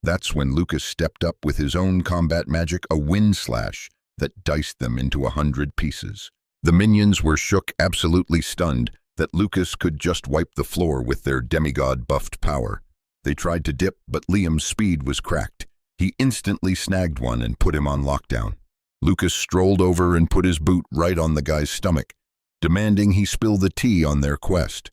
That's when Lucas stepped up with his own combat magic, a wind slash that diced them into 100 pieces. The minions were shook, absolutely stunned, that Lucas could just wipe the floor with their demigod-buffed power. They tried to dip, but Liam's speed was cracked. He instantly snagged one and put him on lockdown. Lucas strolled over and put his boot right on the guy's stomach, demanding he spill the tea on their quest.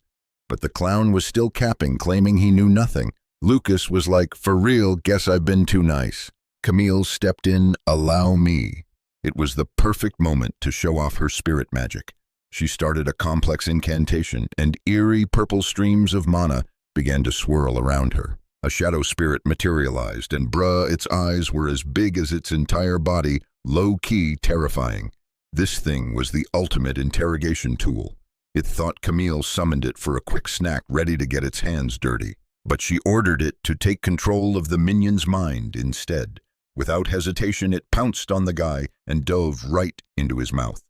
But the clown was still capping, claiming he knew nothing. Lucas was like, for real, guess I've been too nice. Camille stepped in, allow me. It was the perfect moment to show off her spirit magic. She started a complex incantation, and eerie purple streams of mana began to swirl around her. A shadow spirit materialized, and its eyes were as big as its entire body, low-key terrifying. This thing was the ultimate interrogation tool. It thought Camille summoned it for a quick snack, ready to get its hands dirty. But she ordered it to take control of the minion's mind instead. Without hesitation, it pounced on the guy and dove right into his mouth.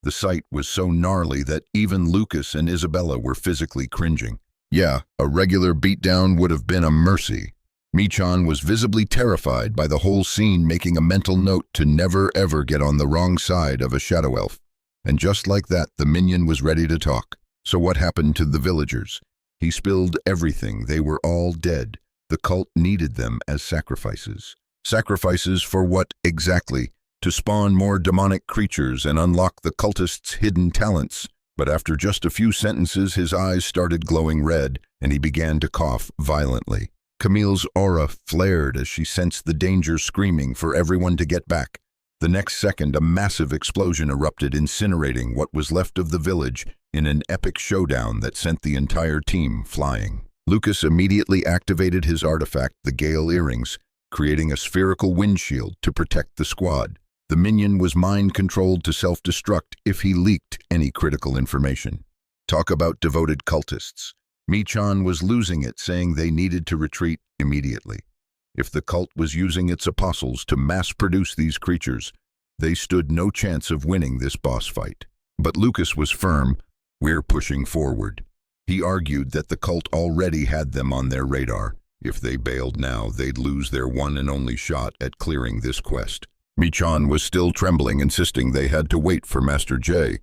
The sight was so gnarly that even Lucas and Isabella were physically cringing. Yeah, a regular beatdown would have been a mercy. Michan was visibly terrified by the whole scene, making a mental note to never ever get on the wrong side of a shadow elf. And just like that, the minion was ready to talk. So what happened to the villagers? He spilled everything. They were all dead. The cult needed them as sacrifices. Sacrifices for what exactly? To spawn more demonic creatures and unlock the cultists' hidden talents. But after just a few sentences, his eyes started glowing red, and he began to cough violently. Camille's aura flared as she sensed the danger, screaming for everyone to get back. The next second, a massive explosion erupted, incinerating what was left of the village in an epic showdown that sent the entire team flying. Lucas immediately activated his artifact, the Gale Earrings, creating a spherical windshield to protect the squad. The minion was mind-controlled to self-destruct if he leaked any critical information. Talk about devoted cultists. Michan was losing it, saying they needed to retreat immediately. If the cult was using its apostles to mass-produce these creatures, they stood no chance of winning this boss fight. But Lucas was firm. We're pushing forward. He argued that the cult already had them on their radar. If they bailed now, they'd lose their one and only shot at clearing this quest. Michan was still trembling, insisting they had to wait for Master J.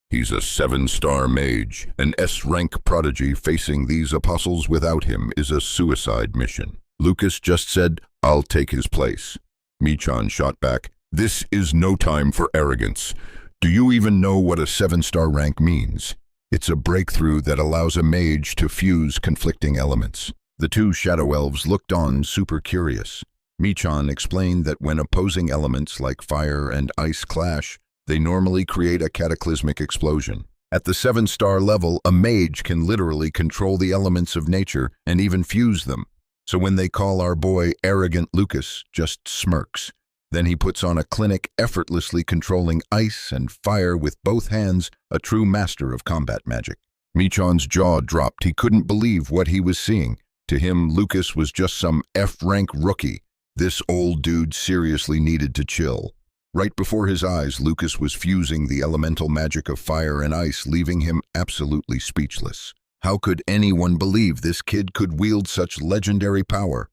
He's a 7-star mage, an S-rank prodigy. Facing these apostles without him is a suicide mission. Lucas just said, I'll take his place. Michan shot back, this is no time for arrogance. Do you even know what a 7-star rank means? It's a breakthrough that allows a mage to fuse conflicting elements. The two shadow elves looked on, super curious. Michan explained that when opposing elements like fire and ice clash, they normally create a cataclysmic explosion. At the 7-star level, a mage can literally control the elements of nature and even fuse them. So when they call our boy arrogant, Lucas just smirks. Then he puts on a clinic, effortlessly controlling ice and fire with both hands, a true master of combat magic. Michan's jaw dropped. He couldn't believe what he was seeing. To him, Lucas was just some F-rank rookie. This old dude seriously needed to chill. Right before his eyes, Lucas was fusing the elemental magic of fire and ice, leaving him absolutely speechless. How could anyone believe this kid could wield such legendary power?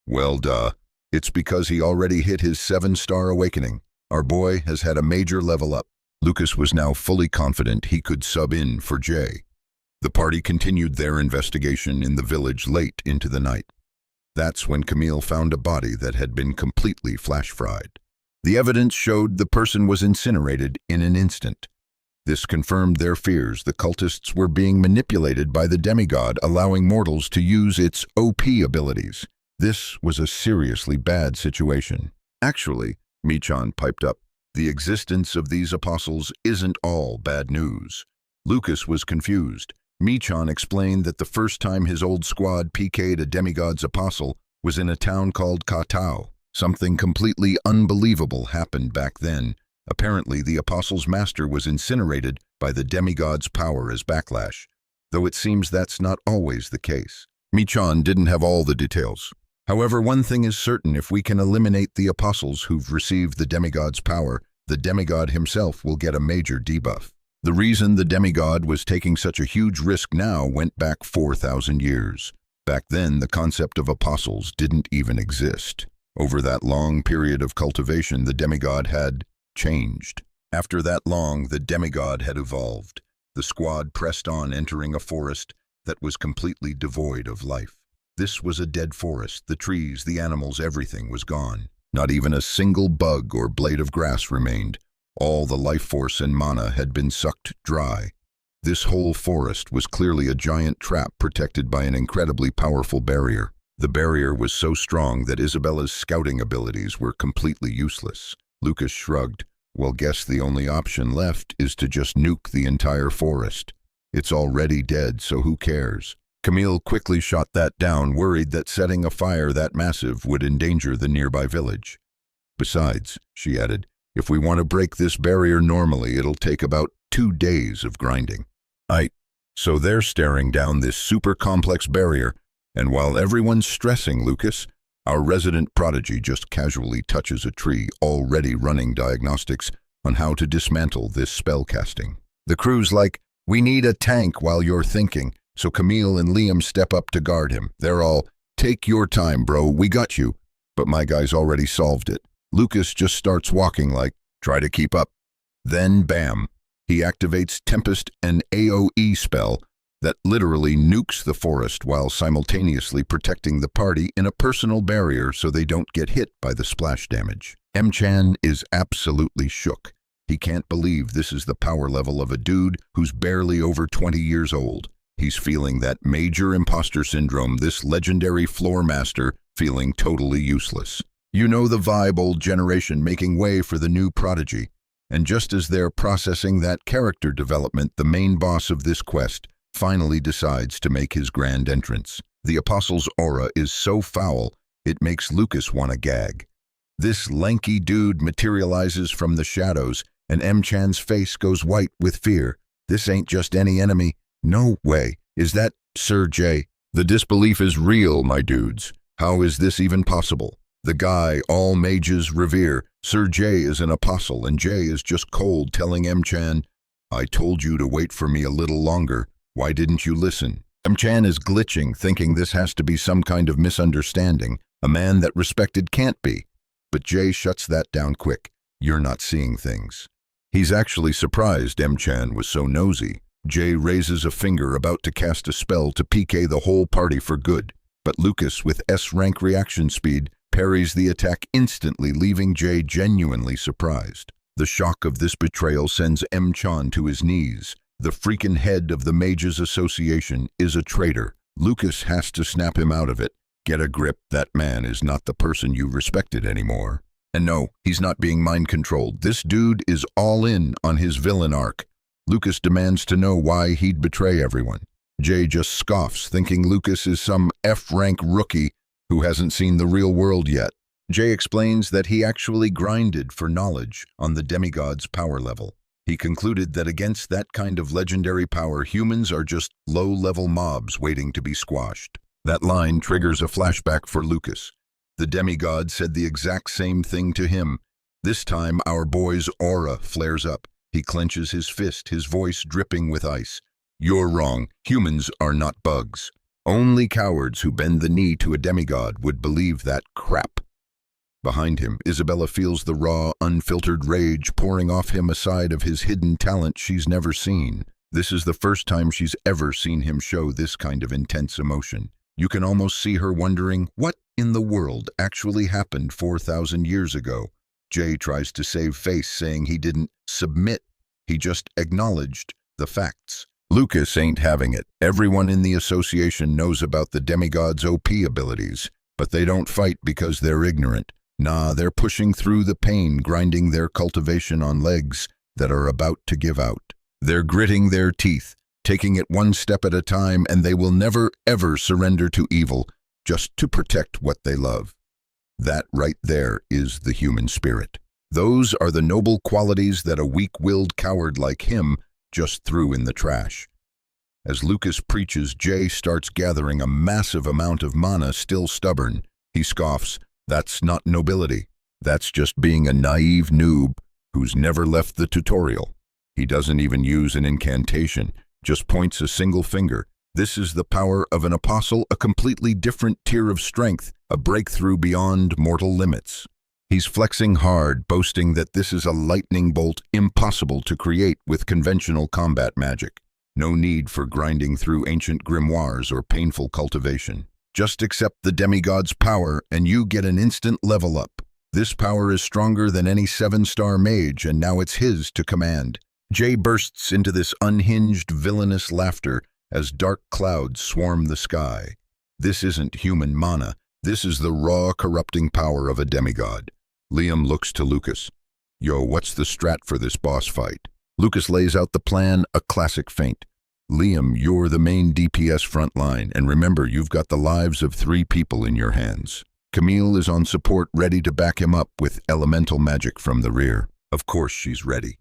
Well, duh. It's because he already hit his 7-star awakening. Our boy has had a major level up. Lucas was now fully confident he could sub in for Jay. The party continued their investigation in the village late into the night. That's when Camille found a body that had been completely flash-fried. The evidence showed the person was incinerated in an instant. This confirmed their fears. The cultists were being manipulated by the demigod, allowing mortals to use its OP abilities. This was a seriously bad situation. Actually, Michan piped up, the existence of these apostles isn't all bad news. Lucas was confused. Michan explained that the first time his old squad PK'd a demigod's apostle was in a town called Katao. Something completely unbelievable happened back then. Apparently, the apostle's master was incinerated by the demigod's power as backlash, though it seems that's not always the case. Michan didn't have all the details. However, one thing is certain, if we can eliminate the apostles who've received the demigod's power, the demigod himself will get a major debuff. The reason the demigod was taking such a huge risk now went back 4,000 years. Back then, the concept of apostles didn't even exist. Over that long period of cultivation, the demigod had changed. After that long, the demigod had evolved. The squad pressed on, entering a forest that was completely devoid of life. This was a dead forest. The trees, the animals, everything was gone. Not even a single bug or blade of grass remained. All the life force and mana had been sucked dry. This whole forest was clearly a giant trap protected by an incredibly powerful barrier. The barrier was so strong that Isabella's scouting abilities were completely useless. Lucas shrugged. Well, guess the only option left is to just nuke the entire forest. It's already dead, so who cares? Camille quickly shot that down, worried that setting a fire that massive would endanger the nearby village. Besides, she added, if we want to break this barrier normally, it'll take about 2 days of grinding. So they're staring down this super complex barrier, and while everyone's stressing, Lucas, our resident prodigy just casually touches a tree, already running diagnostics on how to dismantle this spell casting. The crew's like, we need a tank while you're thinking, so Camille and Liam step up to guard him. They're all, take your time, bro, we got you. But my guy's already solved it. Lucas just starts walking like, try to keep up. Then, bam, He activates Tempest, an AoE spell that literally nukes the forest while simultaneously protecting the party in a personal barrier so they don't get hit by the splash damage. M-chan is absolutely shook. He can't believe this is the power level of a dude who's barely over 20 years old. He's feeling that major imposter syndrome, this legendary floor master feeling totally useless. You know the vibe, old generation making way for the new prodigy. And just as they're processing that character development, the main boss of this quest finally decides to make his grand entrance. The Apostle's aura is so foul, it makes Lucas want to gag. This lanky dude materializes from the shadows, and M-chan's face goes white with fear. This ain't just any enemy. No way. Is that Sir J? The disbelief is real, my dudes. How is this even possible? The guy all mages revere. Sir J is an apostle, and J is just cold, telling M-chan, "I told you to wait for me a little longer. Why didn't you listen?" M-chan is glitching, thinking this has to be some kind of misunderstanding. A man that respected can't be. But J shuts that down quick. You're not seeing things. He's actually surprised M-chan was so nosy. J raises a finger, about to cast a spell to PK the whole party for good. But Lucas, with S-rank reaction speed, parries the attack instantly, leaving J genuinely surprised. The shock of this betrayal sends M-chan to his knees. The freaking head of the Mages Association is a traitor. Lucas has to snap him out of it. Get a grip, that man is not the person you respected anymore. And no, he's not being mind-controlled. This dude is all in on his villain arc. Lucas demands to know why he'd betray everyone. Jay just scoffs, thinking Lucas is some F-rank rookie who hasn't seen the real world yet. Jay explains that he actually grinded for knowledge on the demigod's power level. He concluded that against that kind of legendary power, humans are just low-level mobs waiting to be squashed. That line triggers a flashback for Lucas. The demigod said the exact same thing to him. This time, our boy's aura flares up. He clenches his fist, his voice dripping with ice. "You're wrong. Humans are not bugs. Only cowards who bend the knee to a demigod would believe that crap." Behind him, Isabella feels the raw, unfiltered rage pouring off him, a side of his hidden talent she's never seen. This is the first time she's ever seen him show this kind of intense emotion. You can almost see her wondering, what in the world actually happened 4,000 years ago? Jay tries to save face, saying he didn't submit. He just acknowledged the facts. Lucas ain't having it. Everyone in the association knows about the demigod's OP abilities, but they don't fight because they're ignorant. Nah, they're pushing through the pain, grinding their cultivation on legs that are about to give out. They're gritting their teeth, taking it one step at a time, and they will never, ever surrender to evil, just to protect what they love. That right there is the human spirit. Those are the noble qualities that a weak-willed coward like him just threw in the trash. As Lucas preaches, Jay starts gathering a massive amount of mana, still stubborn. He scoffs, "That's not nobility. That's just being a naive noob who's never left the tutorial." He doesn't even use an incantation, just points a single finger. This is the power of an apostle, a completely different tier of strength, a breakthrough beyond mortal limits. He's flexing hard, boasting that this is a lightning bolt impossible to create with conventional combat magic. No need for grinding through ancient grimoires or painful cultivation. Just accept the demigod's power and you get an instant level up. This power is stronger than any 7-star mage, and now it's his to command. Jay bursts into this unhinged, villainous laughter as dark clouds swarm the sky. This isn't human mana. This is the raw, corrupting power of a demigod. Liam looks to Lucas. "Yo, what's the strat for this boss fight?" Lucas lays out the plan, a classic feint. "Liam, you're the main DPS front line, and remember, you've got the lives of 3 people in your hands." Camille is on support, ready to back him up with elemental magic from the rear. Of course she's ready.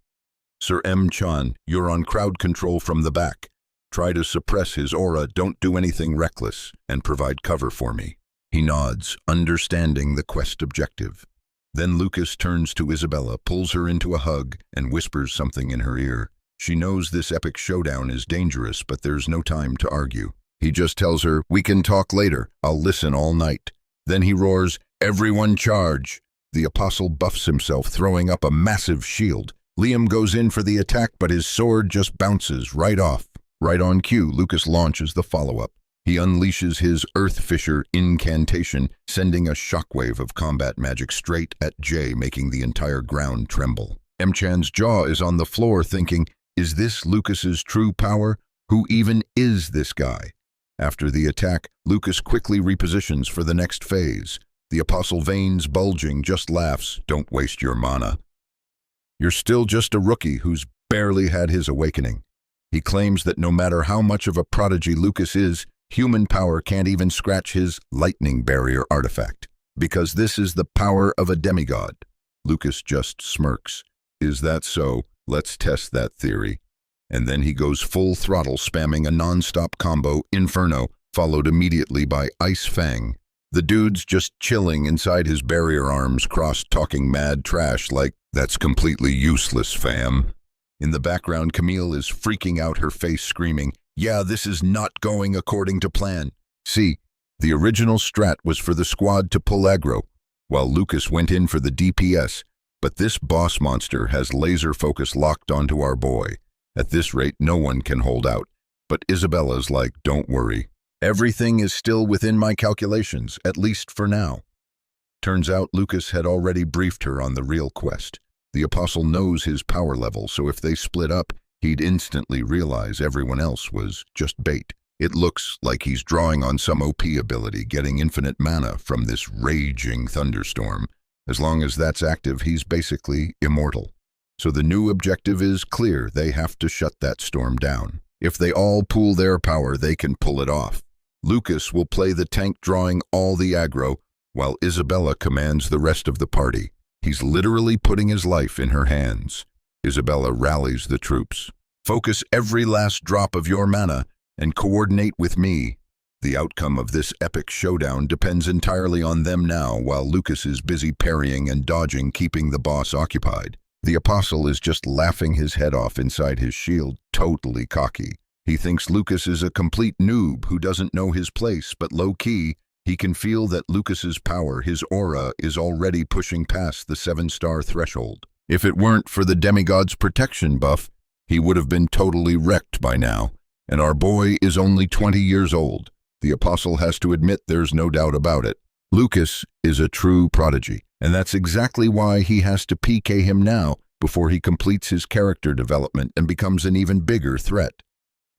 "Sir M-chan, you're on crowd control from the back. Try to suppress his aura, don't do anything reckless, and provide cover for me." He nods, understanding the quest objective. Then Lucas turns to Isabella, pulls her into a hug, and whispers something in her ear. She knows this epic showdown is dangerous, but there's no time to argue. He just tells her, "We can talk later. I'll listen all night." Then he roars, "Everyone charge!" The apostle buffs himself, throwing up a massive shield. Liam goes in for the attack, but his sword just bounces right off. Right on cue, Lucas launches the follow-up. He unleashes his Earth Fissure incantation, sending a shockwave of combat magic straight at Jay, making the entire ground tremble. M-Chan's jaw is on the floor thinking, is this Lucas's true power? Who even is this guy? After the attack, Lucas quickly repositions for the next phase. The Apostle, veins bulging, just laughs, "Don't waste your mana. You're still just a rookie who's barely had his awakening." He claims that no matter how much of a prodigy Lucas is, human power can't even scratch his lightning barrier artifact, because this is the power of a demigod. Lucas just smirks. Is that so? Let's test that theory. And then he goes full throttle, spamming a non-stop combo, Inferno, followed immediately by Ice Fang. The dude's just chilling inside his barrier arms crossed, talking mad trash like, "That's completely useless, fam." In the background, Camille is freaking out, her face screaming, "Yeah, this is not going according to plan." See, the original strat was for the squad to pull aggro, while Lucas went in for the DPS, but this boss monster has laser focus locked onto our boy. At this rate, no one can hold out. But Isabella's like, "Don't worry. Everything is still within my calculations, at least for now." Turns out Lucas had already briefed her on the real quest. The Apostle knows his power level, so if they split up, he'd instantly realize everyone else was just bait. It looks like he's drawing on some OP ability, getting infinite mana from this raging thunderstorm. As long as that's active, he's basically immortal. So the new objective is clear. They have to shut that storm down. If they all pool their power, they can pull it off. Lucas will play the tank, drawing all the aggro, while Isabella commands the rest of the party. He's literally putting his life in her hands. Isabella rallies the troops. "Focus every last drop of your mana and coordinate with me." The outcome of this epic showdown depends entirely on them now, while Lucas is busy parrying and dodging, keeping the boss occupied. The Apostle is just laughing his head off inside his shield, totally cocky. He thinks Lucas is a complete noob who doesn't know his place, but low-key, he can feel that Lucas's power, his aura, is already pushing past the 7-star threshold. If it weren't for the demigod's protection buff, he would have been totally wrecked by now. And our boy is only 20 years old. The Apostle has to admit there's no doubt about it. Lucas is a true prodigy, and that's exactly why he has to PK him now before he completes his character development and becomes an even bigger threat.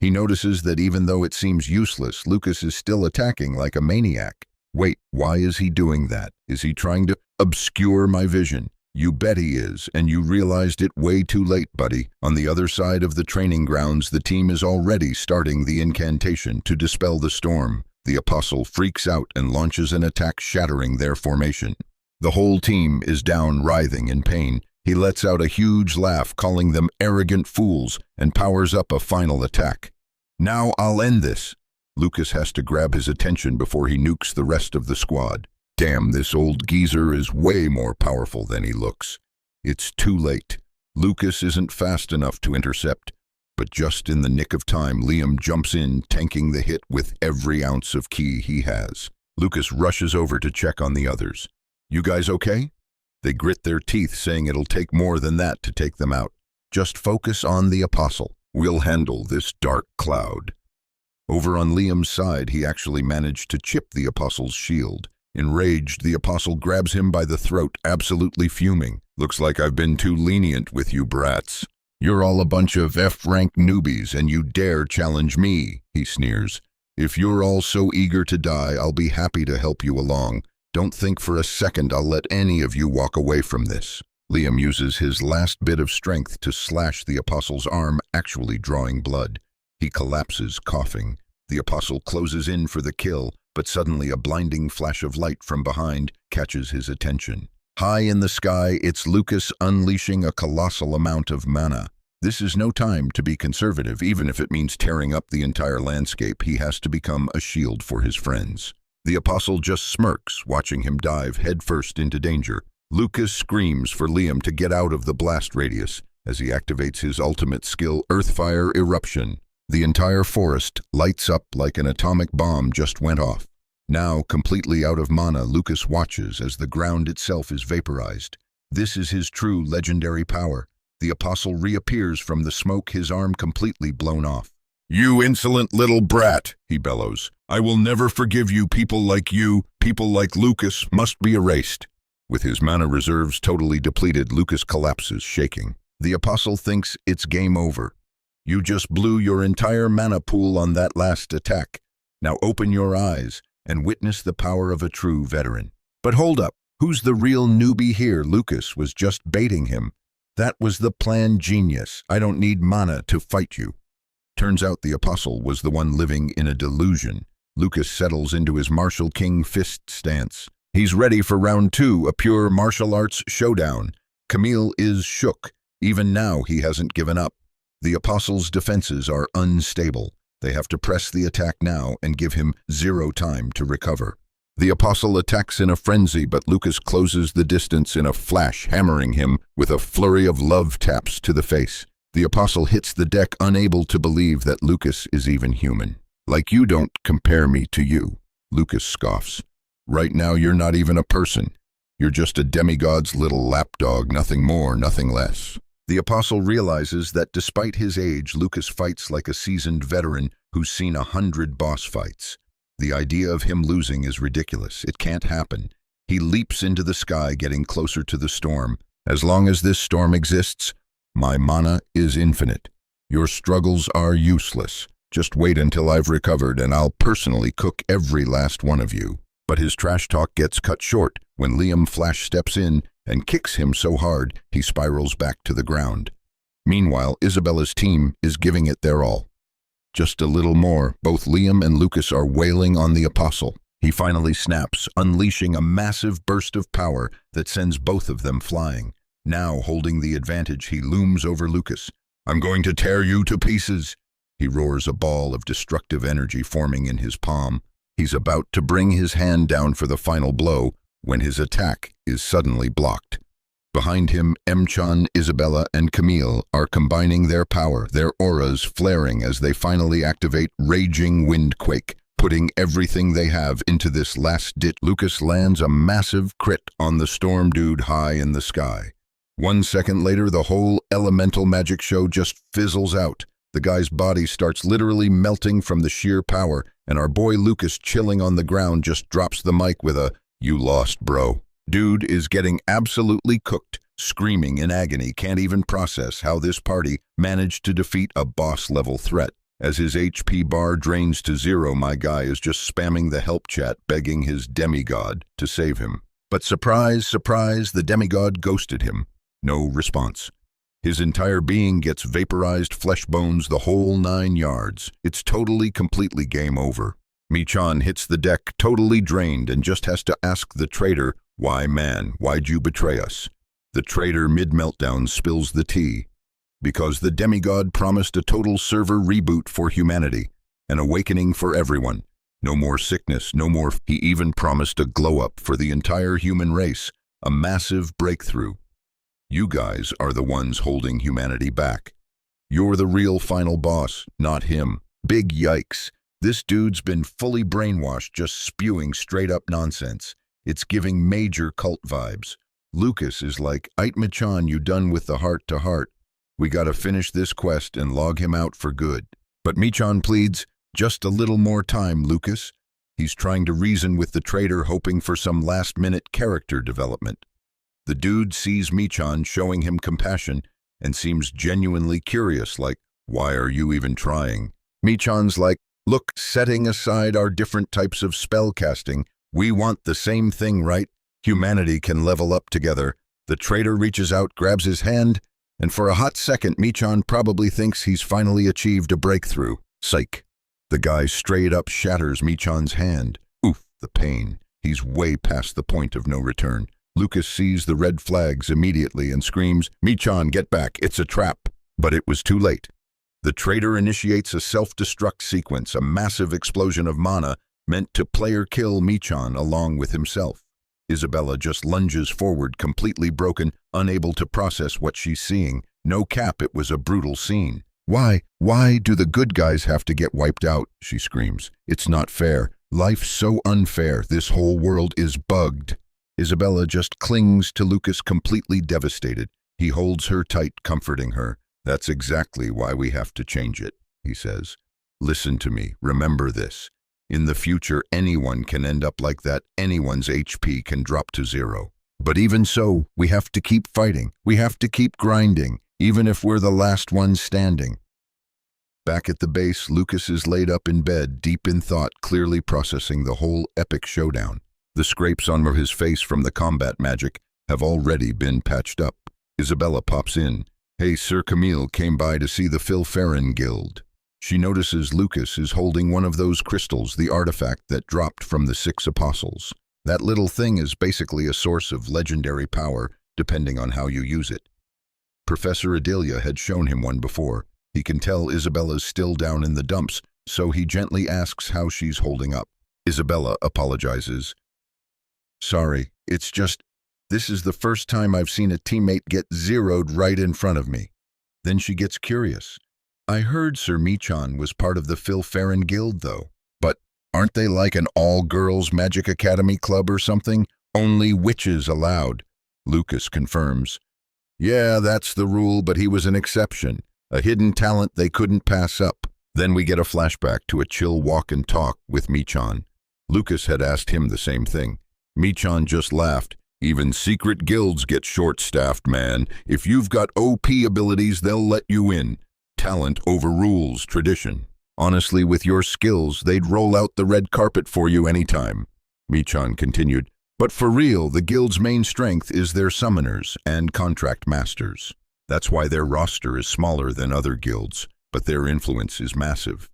He notices that even though it seems useless, Lucas is still attacking like a maniac. Wait, why is he doing that? Is he trying to obscure my vision? You bet he is, and you realized it way too late, buddy. On the other side of the training grounds, the team is already starting the incantation to dispel the storm. The Apostle freaks out and launches an attack, shattering their formation. The whole team is down, writhing in pain. He lets out a huge laugh, calling them arrogant fools, and powers up a final attack. "Now I'll end this." Lucas has to grab his attention before he nukes the rest of the squad. Damn, this old geezer is way more powerful than he looks. It's too late. Lucas isn't fast enough to intercept, but just in the nick of time, Liam jumps in, tanking the hit with every ounce of ki he has. Lucas rushes over to check on the others. "You guys okay?" They grit their teeth, saying it'll take more than that to take them out. "Just focus on the Apostle. We'll handle this dark cloud." Over on Liam's side, he actually managed to chip the Apostle's shield. Enraged, the Apostle grabs him by the throat, absolutely fuming. "Looks like I've been too lenient with you brats. You're all a bunch of F-rank newbies, and you dare challenge me," he sneers. "If you're all so eager to die, I'll be happy to help you along. Don't think for a second I'll let any of you walk away from this." Liam uses his last bit of strength to slash the Apostle's arm, actually drawing blood. He collapses, coughing. The Apostle closes in for the kill, but suddenly a blinding flash of light from behind catches his attention. High in the sky, it's Lucas unleashing a colossal amount of mana. This is no time to be conservative, even if it means tearing up the entire landscape. He has to become a shield for his friends. The Apostle just smirks, watching him dive headfirst into danger. Lucas screams for Liam to get out of the blast radius as he activates his ultimate skill, Earthfire Eruption. The entire forest lights up like an atomic bomb just went off. Now, completely out of mana, Lucas watches as the ground itself is vaporized. This is his true legendary power. The apostle reappears from the smoke, his arm completely blown off. "You insolent little brat," he bellows. "I will never forgive you. People like you, people like Lucas, must be erased." With his mana reserves totally depleted, Lucas collapses, shaking. The apostle thinks it's game over. "You just blew your entire mana pool on that last attack. Now open your eyes and witness the power of a true veteran." But hold up, who's the real newbie here? Lucas was just baiting him. That was the plan, genius. I don't need mana to fight you. Turns out the apostle was the one living in a delusion. Lucas settles into his martial king fist stance. He's ready for round 2, a pure martial arts showdown. Camille is shook. Even now, he hasn't given up. The apostle's defenses are unstable. They have to press the attack now and give him 0 time to recover. The apostle attacks in a frenzy, but Lucas closes the distance in a flash, hammering him with a flurry of love taps to the face. The apostle hits the deck, unable to believe that Lucas is even human. "Like you don't compare me to you," Lucas scoffs. "Right now you're not even a person. You're just a demigod's little lapdog, nothing more, nothing less." The apostle realizes that despite his age, Lucas fights like a seasoned veteran who's seen 100 boss fights. The idea of him losing is ridiculous. It can't happen. He leaps into the sky, getting closer to the storm. "As long as this storm exists, my mana is infinite. Your struggles are useless. Just wait until I've recovered and I'll personally cook every last one of you." But his trash talk gets cut short when Liam Flash steps in and kicks him so hard he spirals back to the ground. Meanwhile, Isabella's team is giving it their all. Just a little more, both Liam and Lucas are wailing on the apostle. He finally snaps, unleashing a massive burst of power that sends both of them flying. Now, holding the advantage, he looms over Lucas. "I'm going to tear you to pieces." He roars, a ball of destructive energy forming in his palm. He's about to bring his hand down for the final blow when his attack is suddenly blocked. Behind him, Mchan, Isabella, and Camille are combining their power, their auras flaring as they finally activate Raging Windquake, putting everything they have into this last-ditch. Lucas lands a massive crit on the storm dude high in the sky. 1 second later, the whole elemental magic show just fizzles out. The guy's body starts literally melting from the sheer power, and our boy Lucas, chilling on the ground, just drops the mic with a, "You lost, bro." Dude is getting absolutely cooked, screaming in agony, can't even process how this party managed to defeat a boss-level threat. As his HP bar drains to 0, my guy is just spamming the help chat, begging his demigod to save him. But surprise, surprise, the demigod ghosted him. No response. His entire being gets vaporized, flesh bones, the whole 9 yards. It's totally, completely game over. Michan hits the deck, totally drained, and just has to ask the traitor, "Why, man, why'd you betray us?" The traitor, mid-meltdown, spills the tea. Because the demigod promised a total server reboot for humanity, an awakening for everyone. No more sickness, no more. He even promised a glow-up for the entire human race, a massive breakthrough. You guys are the ones holding humanity back. You're the real final boss, not him. Big yikes. This dude's been fully brainwashed, just spewing straight-up nonsense. It's giving major cult vibes. Lucas is like, "Itmachan, you done with the heart-to-heart. We gotta finish this quest and log him out for good." But Michan pleads, "Just a little more time, Lucas." He's trying to reason with the traitor, hoping for some last-minute character development. The dude sees Michan showing him compassion and seems genuinely curious, like, "Why are you even trying?" Michan's like, "Look, setting aside our different types of spell casting, we want the same thing, right? Humanity can level up together." The traitor reaches out, grabs his hand, and for a hot second, Michan probably thinks he's finally achieved a breakthrough. Psych. The guy straight up shatters Michan's hand. Oof, the pain. He's way past the point of no return. Lucas sees the red flags immediately and screams, "Michan, get back, it's a trap." But it was too late. The traitor initiates a self-destruct sequence, a massive explosion of mana meant to player-kill Michan along with himself. Isabella just lunges forward, completely broken, unable to process what she's seeing. No cap, it was a brutal scene. Why do the good guys have to get wiped out?" she screams. "It's not fair. Life's so unfair. This whole world is bugged." Isabella just clings to Lucas, completely devastated. He holds her tight, comforting her. That's exactly why we have to change it, he says. Listen to me, remember this. In the future, anyone can end up like that. Anyone's HP can drop to 0. But even so, we have to keep fighting. We have to keep grinding, even if we're the last ones standing. Back at the base, Lucas is laid up in bed, deep in thought, clearly processing the whole epic showdown. The scrapes on his face from the combat magic have already been patched up. Isabella pops in. Hey, Sir Camille came by to see the Philferin Guild. She notices Lucas is holding one of those crystals, the artifact that dropped from the 6 apostles. That little thing is basically a source of legendary power, depending on how you use it. Professor Adelia had shown him one before. He can tell Isabella's still down in the dumps, so he gently asks how she's holding up. Isabella apologizes. Sorry, it's just, this is the first time I've seen a teammate get zeroed right in front of me. Then she gets curious. I heard Sir Michan was part of the Philferin Guild, though. But aren't they like an all-girls magic academy club or something? Only witches allowed. Lucas confirms. Yeah, that's the rule, but he was an exception. A hidden talent they couldn't pass up. Then we get a flashback to a chill walk and talk with Michan. Lucas had asked him the same thing. Michan just laughed. Even secret guilds get short-staffed, man. If you've got OP abilities, they'll let you in. Talent overrules tradition. Honestly, with your skills, they'd roll out the red carpet for you anytime. Michan continued. But for real, the guild's main strength is their summoners and contract masters. That's why their roster is smaller than other guilds, but their influence is massive.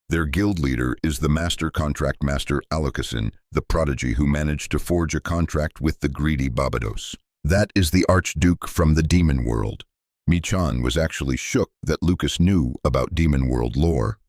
Their guild leader is the master contract master Alucasin, the prodigy who managed to forge a contract with the greedy Barbados. That is the Archduke from the demon world. Michan was actually shook that Lucas knew about demon world lore.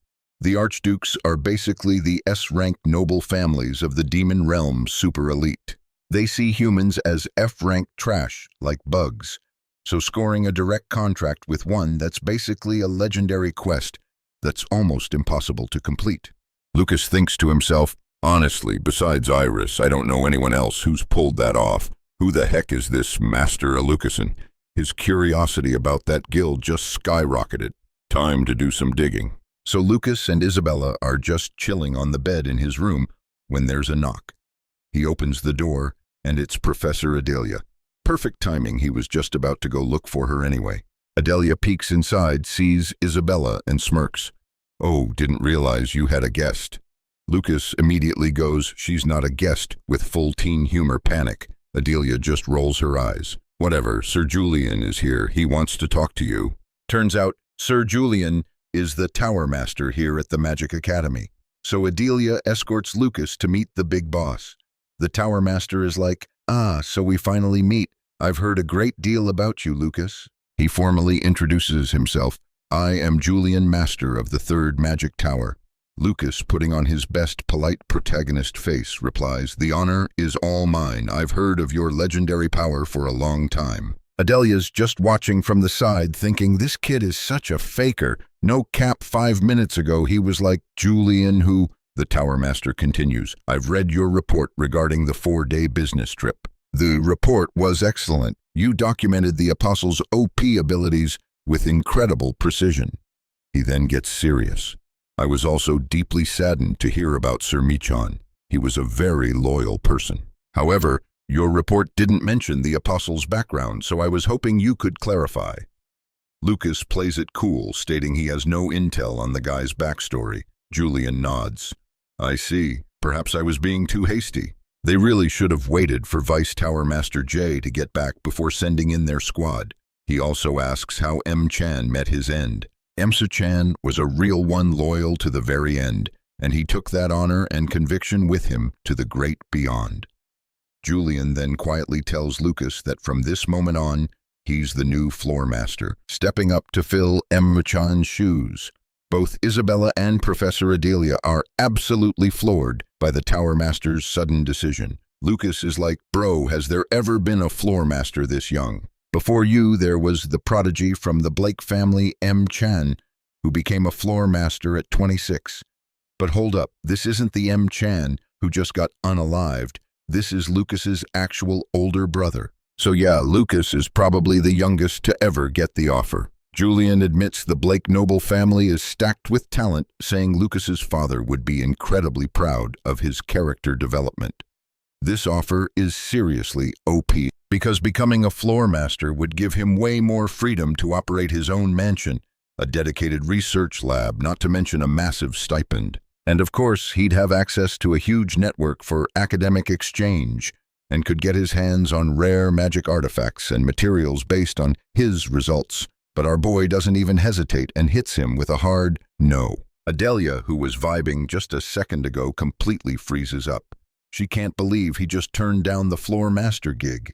The Archdukes are basically the S-rank noble families of the demon realm super elite. They see humans as F-rank trash, like bugs. So scoring a direct contract with one that's basically a legendary quest that's almost impossible to complete. Lucas thinks to himself, honestly, besides Iris, I don't know anyone else who's pulled that off. Who the heck is this Master Alucasin? His curiosity about that guild just skyrocketed. Time to do some digging. So Lucas and Isabella are just chilling on the bed in his room when there's a knock. He opens the door, and it's Professor Adelia. Perfect timing, he was just about to go look for her anyway. Adelia peeks inside, sees Isabella, and smirks. Oh, didn't realize you had a guest. Lucas immediately goes, she's not a guest, with full teen humor panic. Adelia just rolls her eyes. Whatever, Sir Julian is here. He wants to talk to you. Turns out, Sir Julian is the tower master here at the Magic Academy. So Adelia escorts Lucas to meet the big boss. The tower master is like, so we finally meet. I've heard a great deal about you, Lucas. He formally introduces himself. I am Julian, master of the 3rd Magic Tower. Lucas, putting on his best polite protagonist face, replies, the honor is all mine. I've heard of your legendary power for a long time. Adelia's just watching from the side, thinking this kid is such a faker. No cap, 5 minutes ago he was like, Julian who? The Tower Master continues, I've read your report regarding the 4-day business trip. The report was excellent. You documented the Apostles' OP abilities with incredible precision. He then gets serious. I was also deeply saddened to hear about Sir Michan. He was a very loyal person. However, your report didn't mention the Apostles' background, so I was hoping you could clarify. Lucas plays it cool, stating he has no intel on the guy's backstory. Julian nods. I see. Perhaps I was being too hasty. They really should have waited for Vice Tower Master J to get back before sending in their squad. He also asks how M-chan met his end. Emsa-chan was a real one, loyal to the very end, and he took that honor and conviction with him to the great beyond. Julian then quietly tells Lucas that from this moment on, he's the new floor master, stepping up to fill Emma-chan's shoes. Both Isabella and Professor Adelia are absolutely floored by the Tower Master's sudden decision. Lucas is like, bro, has there ever been a floor master this young? Before you, there was the prodigy from the Blake family, M-chan, who became a floor master at 26. But hold up, this isn't the M-chan who just got unalived. This is Lucas's actual older brother. So yeah, Lucas is probably the youngest to ever get the offer. Julian admits the Blake noble family is stacked with talent, saying Lucas's father would be incredibly proud of his character development. This offer is seriously OP, because becoming a floor master would give him way more freedom to operate his own mansion, a dedicated research lab, not to mention a massive stipend. And of course, he'd have access to a huge network for academic exchange, and could get his hands on rare magic artifacts and materials based on his results. But our boy doesn't even hesitate and hits him with a hard no. Adelia, who was vibing just a second ago, completely freezes up. She can't believe he just turned down the floor master gig.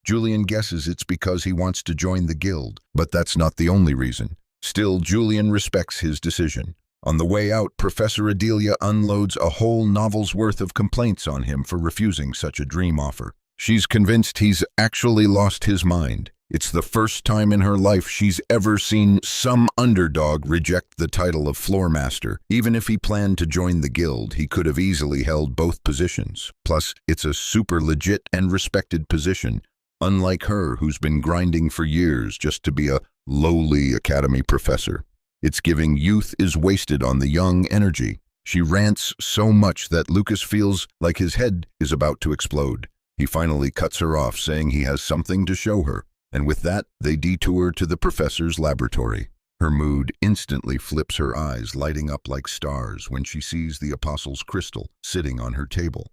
Julian guesses it's because he wants to join the guild, but that's not the only reason. Still, Julian respects his decision. On the way out, Professor Adelia unloads a whole novel's worth of complaints on him for refusing such a dream offer. She's convinced he's actually lost his mind. It's the first time in her life she's ever seen some underdog reject the title of floor master. Even if he planned to join the guild, he could have easily held both positions. Plus, it's a super legit and respected position, unlike her, who's been grinding for years just to be a lowly academy professor. It's giving youth is wasted on the young energy. She rants so much that Lucas feels like his head is about to explode. He finally cuts her off, saying he has something to show her. And with that, they detour to the professor's laboratory. Her mood instantly flips, her eyes lighting up like stars when she sees the apostle's crystal sitting on her table.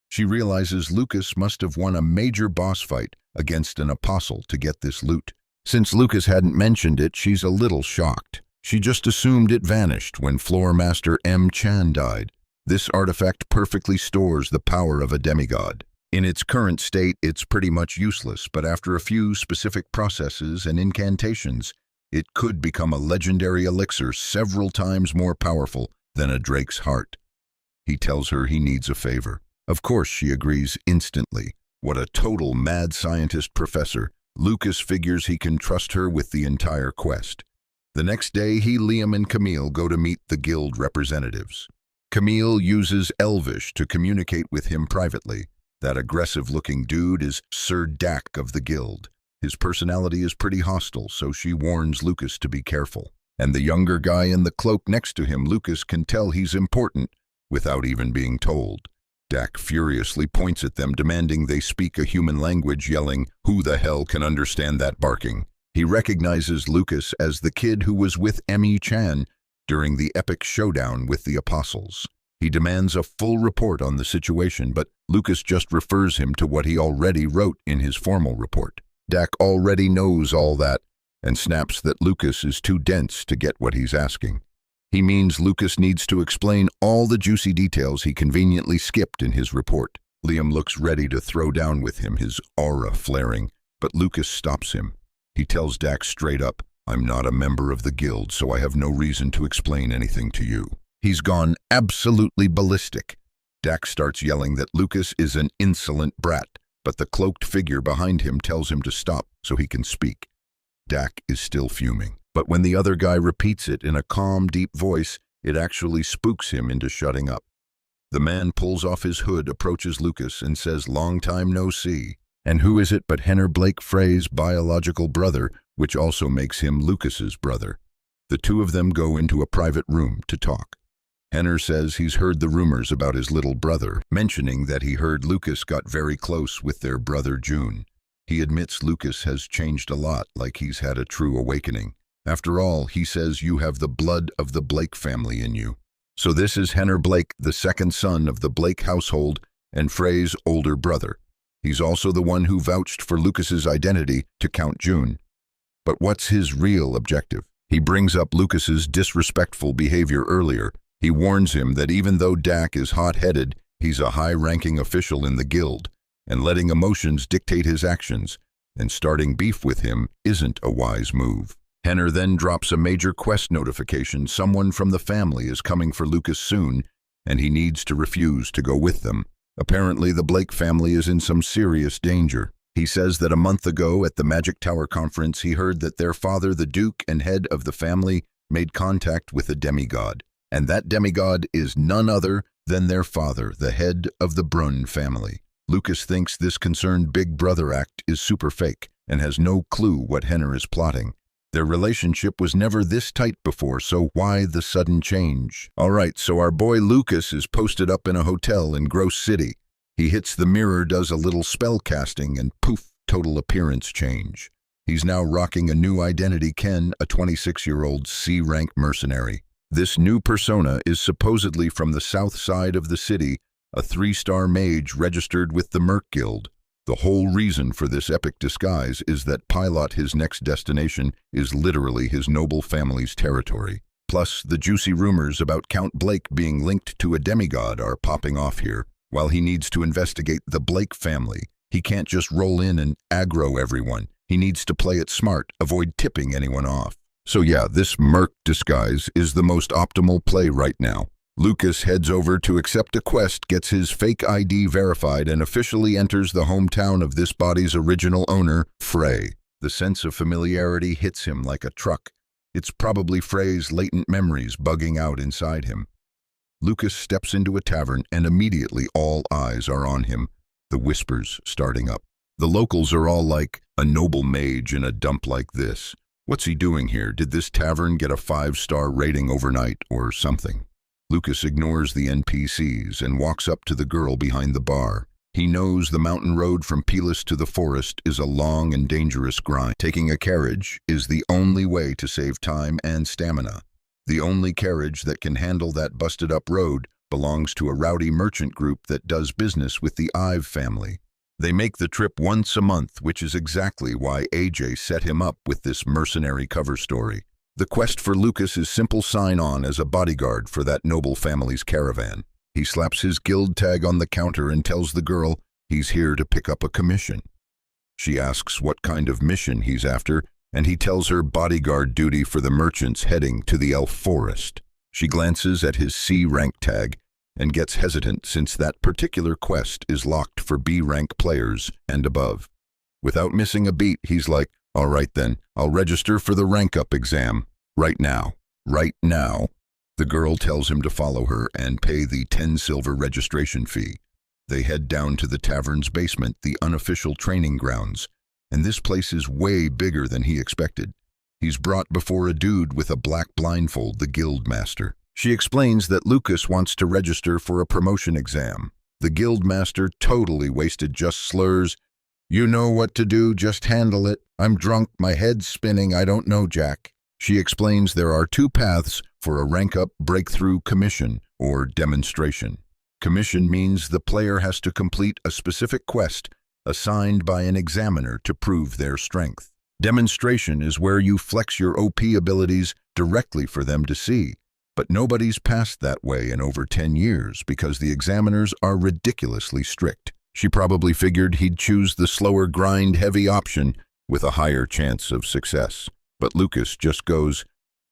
She realizes Lucas must have won a major boss fight against an apostle to get this loot. Since Lucas hadn't mentioned it, she's a little shocked. She just assumed it vanished when Floor Master M. Chan died. This artifact perfectly stores the power of a demigod. In its current state, it's pretty much useless, but after a few specific processes and incantations, it could become a legendary elixir several times more powerful than a drake's heart. He tells her he needs a favor. Of course, she agrees instantly. What a total mad scientist professor. Lucas figures he can trust her with the entire quest. The next day, Liam and Camille go to meet the guild representatives. Camille uses Elvish to communicate with him privately. That aggressive-looking dude is Sir Dak of the guild. His personality is pretty hostile, so she warns Lucas to be careful. And the younger guy in the cloak next to him, Lucas can tell he's important without even being told. Dak furiously points at them, demanding they speak a human language, yelling, "Who the hell can understand that barking?" He recognizes Lucas as the kid who was with Emmy Chan during the epic showdown with the apostles. He demands a full report on the situation, but Lucas just refers him to what he already wrote in his formal report. Dak already knows all that and snaps that Lucas is too dense to get what he's asking. He means Lucas needs to explain all the juicy details he conveniently skipped in his report. Liam looks ready to throw down with him, his aura flaring, but Lucas stops him. He tells Dak straight up, "I'm not a member of the guild, so I have no reason to explain anything to you." He's gone absolutely ballistic. Dak starts yelling that Lucas is an insolent brat, but the cloaked figure behind him tells him to stop so he can speak. Dak is still fuming, but when the other guy repeats it in a calm, deep voice, it actually spooks him into shutting up. The man pulls off his hood, approaches Lucas, and says, "Long time no see." And who is it but Henry Blake, Frey's biological brother, which also makes him Lucas's brother. The two of them go into a private room to talk. Henner says he's heard the rumors about his little brother, mentioning that he heard Lucas got very close with their brother June. He admits Lucas has changed a lot, like he's had a true awakening. After all, he says you have the blood of the Blake family in you. So this is Henner Blake, the second son of the Blake household and Frey's older brother. He's also the one who vouched for Lucas's identity to Count June. But what's his real objective? He brings up Lucas's disrespectful behavior earlier. He warns him that even though Dak is hot-headed, he's a high-ranking official in the guild, and letting emotions dictate his actions, and starting beef with him isn't a wise move. Henner then drops a major quest notification. Someone from the family is coming for Lucas soon, and he needs to refuse to go with them. Apparently, the Blake family is in some serious danger. He says that a month ago at the Magic Tower conference, he heard that their father, the Duke and head of the family, made contact with a demigod. And that demigod is none other than their father, the head of the Brunn family. Lucas thinks this concerned Big Brother act is super fake and has no clue what Henner is plotting. Their relationship was never this tight before, so why the sudden change? Alright, so our boy Lucas is posted up in a hotel in Gross City. He hits the mirror, does a little spell casting, and poof, total appearance change. He's now rocking a new identity, Ken, a 26-year-old C-rank mercenary. This new persona is supposedly from the south side of the city, a 3-star mage registered with the Merc Guild. The whole reason for this epic disguise is that Pilot, his next destination, is literally his noble family's territory. Plus, the juicy rumors about Count Blake being linked to a demigod are popping off here. While he needs to investigate the Blake family, he can't just roll in and aggro everyone. He needs to play it smart, avoid tipping anyone off. So yeah, this Merc disguise is the most optimal play right now. Lucas heads over to accept a quest, gets his fake ID verified, and officially enters the hometown of this body's original owner, Frey. The sense of familiarity hits him like a truck. It's probably Frey's latent memories bugging out inside him. Lucas steps into a tavern, and immediately all eyes are on him, the whispers starting up. The locals are all like, a noble mage in a dump like this. What's he doing here? Did this tavern get a 5-star rating overnight or something? Lucas ignores the NPCs and walks up to the girl behind the bar. He knows the mountain road from Pelis to the forest is a long and dangerous grind. Taking a carriage is the only way to save time and stamina. The only carriage that can handle that busted-up road belongs to a rowdy merchant group that does business with the Ive family. They make the trip once a month, which is exactly why AJ set him up with this mercenary cover story. The quest for Lucas is simple: sign on as a bodyguard for that noble family's caravan. He slaps his guild tag on the counter and tells the girl he's here to pick up a commission. She asks what kind of mission he's after, and he tells her bodyguard duty for the merchants heading to the Elf Forest. She glances at his C rank tag and gets hesitant since that particular quest is locked for B rank players and above. Without missing a beat, he's like, all right then, I'll register for the rank up exam. Right now. Right now. The girl tells him to follow her and pay the 10 silver registration fee. They head down to the tavern's basement, the unofficial training grounds, and this place is way bigger than he expected. He's brought before a dude with a black blindfold, the guild master. She explains that Lucas wants to register for a promotion exam. The guild master totally wasted, just slurs, "You know what to do, just handle it. I'm drunk, my head's spinning, I don't know, Jack." She explains there are 2 paths for a rank-up breakthrough commission, or demonstration. Commission means the player has to complete a specific quest assigned by an examiner to prove their strength. Demonstration is where you flex your OP abilities directly for them to see. But nobody's passed that way in over 10 years because the examiners are ridiculously strict. She probably figured he'd choose the slower grind-heavy option with a higher chance of success. But Lucas just goes,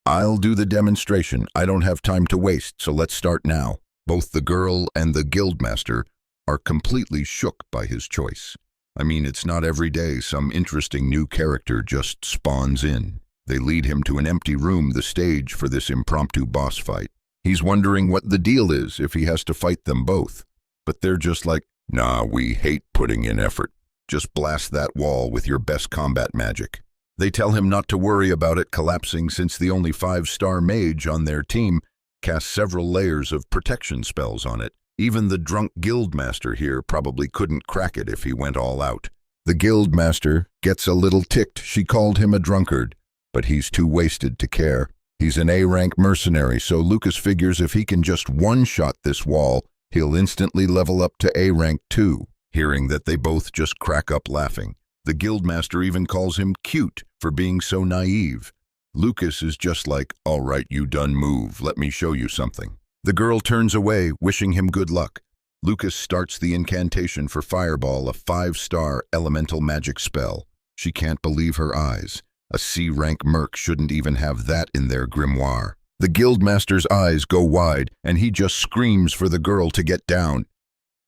"I'll do the demonstration. I don't have time to waste, so let's start now." Both the girl and the guildmaster are completely shook by his choice. I mean, it's not every day some interesting new character just spawns in. They lead him to an empty room, the stage for this impromptu boss fight. He's wondering what the deal is if he has to fight them both. But they're just like, "Nah, we hate putting in effort. Just blast that wall with your best combat magic." They tell him not to worry about it collapsing since the only 5-star mage on their team casts several layers of protection spells on it. Even the drunk guildmaster here probably couldn't crack it if he went all out. The guildmaster gets a little ticked. She called him a drunkard, but he's too wasted to care. He's an A-rank mercenary, so Lucas figures if he can just one-shot this wall, he'll instantly level up to A-rank too. Hearing that, they both just crack up laughing. The guildmaster even calls him cute for being so naive. Lucas is just like, "All right, you done move, let me show you something." The girl turns away, wishing him good luck. Lucas starts the incantation for Fireball, a 5-star elemental magic spell. She can't believe her eyes. A C-rank merc shouldn't even have that in their grimoire. The guildmaster's eyes go wide, and he just screams for the girl to get down.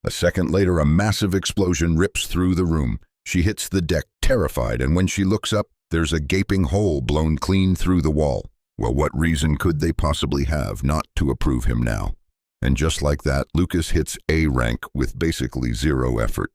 A second later, a massive explosion rips through the room. She hits the deck, terrified, and when she looks up, there's a gaping hole blown clean through the wall. Well, what reason could they possibly have not to approve him now? And just like that, Lucas hits A rank with basically zero effort.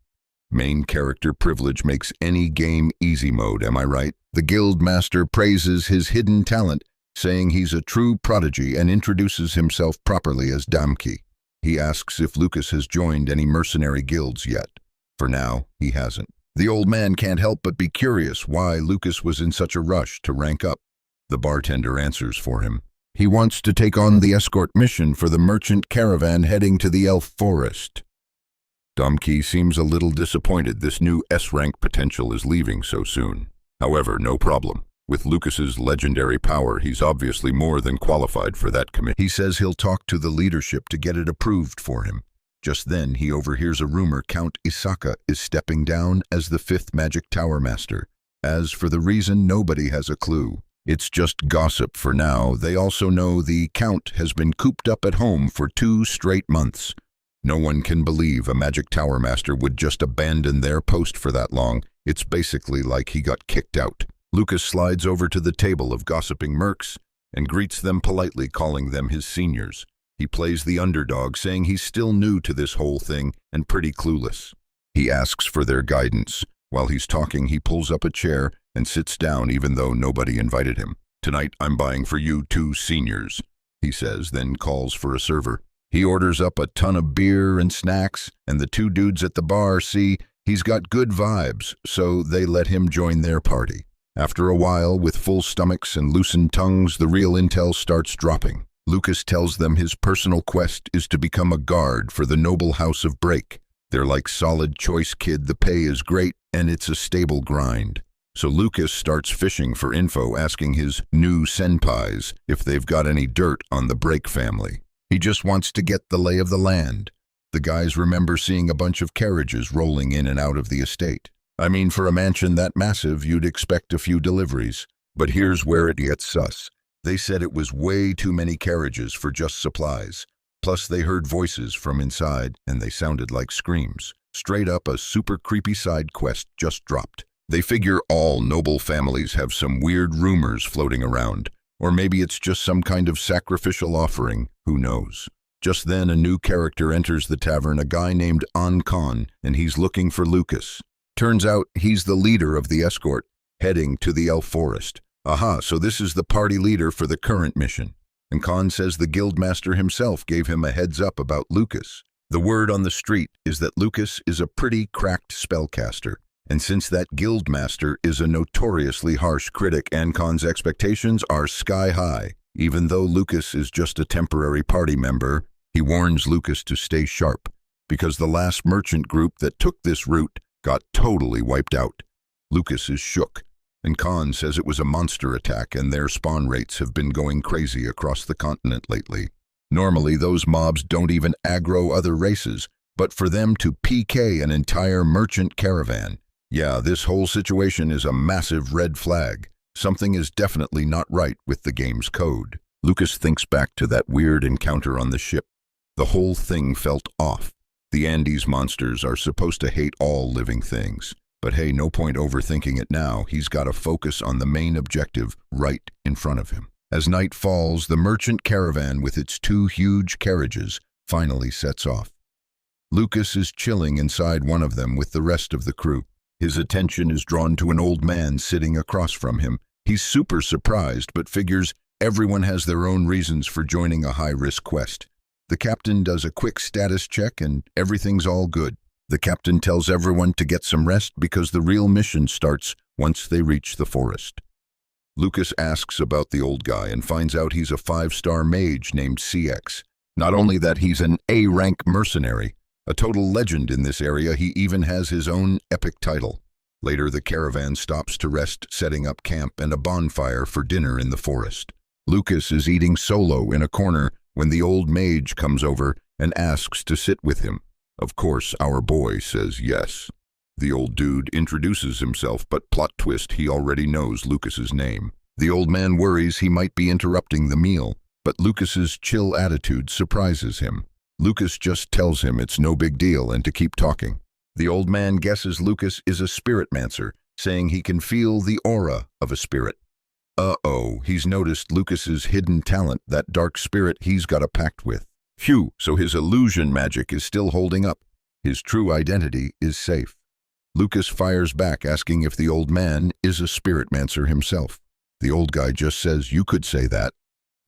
Main character privilege makes any game easy mode, am I right? The guild master praises his hidden talent, saying he's a true prodigy, and introduces himself properly as Damki. He asks if Lucas has joined any mercenary guilds yet. For now, he hasn't. The old man can't help but be curious why Lucas was in such a rush to rank up. The bartender answers for him. He wants to take on the escort mission for the merchant caravan heading to the elf forest. Damki seems a little disappointed this new S-rank potential is leaving so soon. However, no problem. With Lucas's legendary power, he's obviously more than qualified for that committee. He says he'll talk to the leadership to get it approved for him. Just then, he overhears a rumor Count Isaka is stepping down as the 5th Magic Tower Master. As for the reason, nobody has a clue. It's just gossip for now. They also know the Count has been cooped up at home for 2 straight months. No one can believe a Magic Tower Master would just abandon their post for that long. It's basically like he got kicked out. Lucas slides over to the table of gossiping mercs and greets them politely, calling them his seniors. He plays the underdog, saying he's still new to this whole thing and pretty clueless. He asks for their guidance. While he's talking, he pulls up a chair and sits down even though nobody invited him. "Tonight I'm buying for you 2 seniors, he says, then calls for a server. He orders up a ton of beer and snacks, and the 2 dudes at the bar see he's got good vibes, so they let him join their party. After a while, with full stomachs and loosened tongues, the real intel starts dropping. Lucas tells them his personal quest is to become a guard for the noble house of Break. They're like solid choice kid, the pay is great, and it's a stable grind. So Lucas starts fishing for info, asking his new senpais if they've got any dirt on the Break family. He just wants to get the lay of the land. The guys remember seeing a bunch of carriages rolling in and out of the estate. I mean, for a mansion that massive, you'd expect a few deliveries. But here's where it gets sus. They said it was way too many carriages for just supplies. Plus, they heard voices from inside, and they sounded like screams. Straight up, a super creepy side quest just dropped. They figure all noble families have some weird rumors floating around. Or maybe it's just some kind of sacrificial offering, who knows. Just then, a new character enters the tavern, a guy named Ankon, and he's looking for Lucas. Turns out he's the leader of the escort, heading to the elf forest. Aha, so this is the party leader for the current mission. And Khan says the guildmaster himself gave him a heads up about Lucas. The word on the street is that Lucas is a pretty cracked spellcaster. And since that guildmaster is a notoriously harsh critic, Ankon's expectations are sky high. Even though Lucas is just a temporary party member, he warns Lucas to stay sharp, because the last merchant group that took this route got totally wiped out. Lucas is shook, and Khan says it was a monster attack and their spawn rates have been going crazy across the continent lately. Normally, those mobs don't even aggro other races, but for them to PK an entire merchant caravan, yeah, this whole situation is a massive red flag. Something is definitely not right with the game's code. Lucas thinks back to that weird encounter on the ship. The whole thing felt off. The Andes monsters are supposed to hate all living things. But hey, no point overthinking it now. He's got to focus on the main objective right in front of him. As night falls, the merchant caravan with its 2 huge carriages finally sets off. Lucas is chilling inside one of them with the rest of the crew. His attention is drawn to an old man sitting across from him. He's super surprised, but figures everyone has their own reasons for joining a high-risk quest. The captain does a quick status check and everything's all good. The captain tells everyone to get some rest because the real mission starts once they reach the forest. Lucas asks about the old guy and finds out he's a 5-star mage named CX. Not only that, he's an A-rank mercenary, a total legend in this area. He even has his own epic title. Later, the caravan stops to rest, setting up camp and a bonfire for dinner in the forest. Lucas is eating solo in a corner when the old mage comes over and asks to sit with him. Of course, our boy says yes. The old dude introduces himself, but plot twist, he already knows Lucas's name. The old man worries he might be interrupting the meal, but Lucas's chill attitude surprises him. Lucas just tells him it's no big deal and to keep talking. The old man guesses Lucas is a spiritmancer, saying he can feel the aura of a spirit. Uh-oh, he's noticed Lucas's hidden talent, that dark spirit he's got a pact with. Phew, so his illusion magic is still holding up. His true identity is safe. Lucas fires back, asking if the old man is a spiritmancer himself. The old guy just says, "You could say that."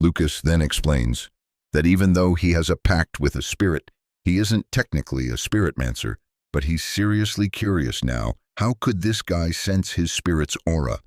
Lucas then explains that even though he has a pact with a spirit, he isn't technically a spiritmancer, but he's seriously curious now. How could this guy sense his spirit's aura?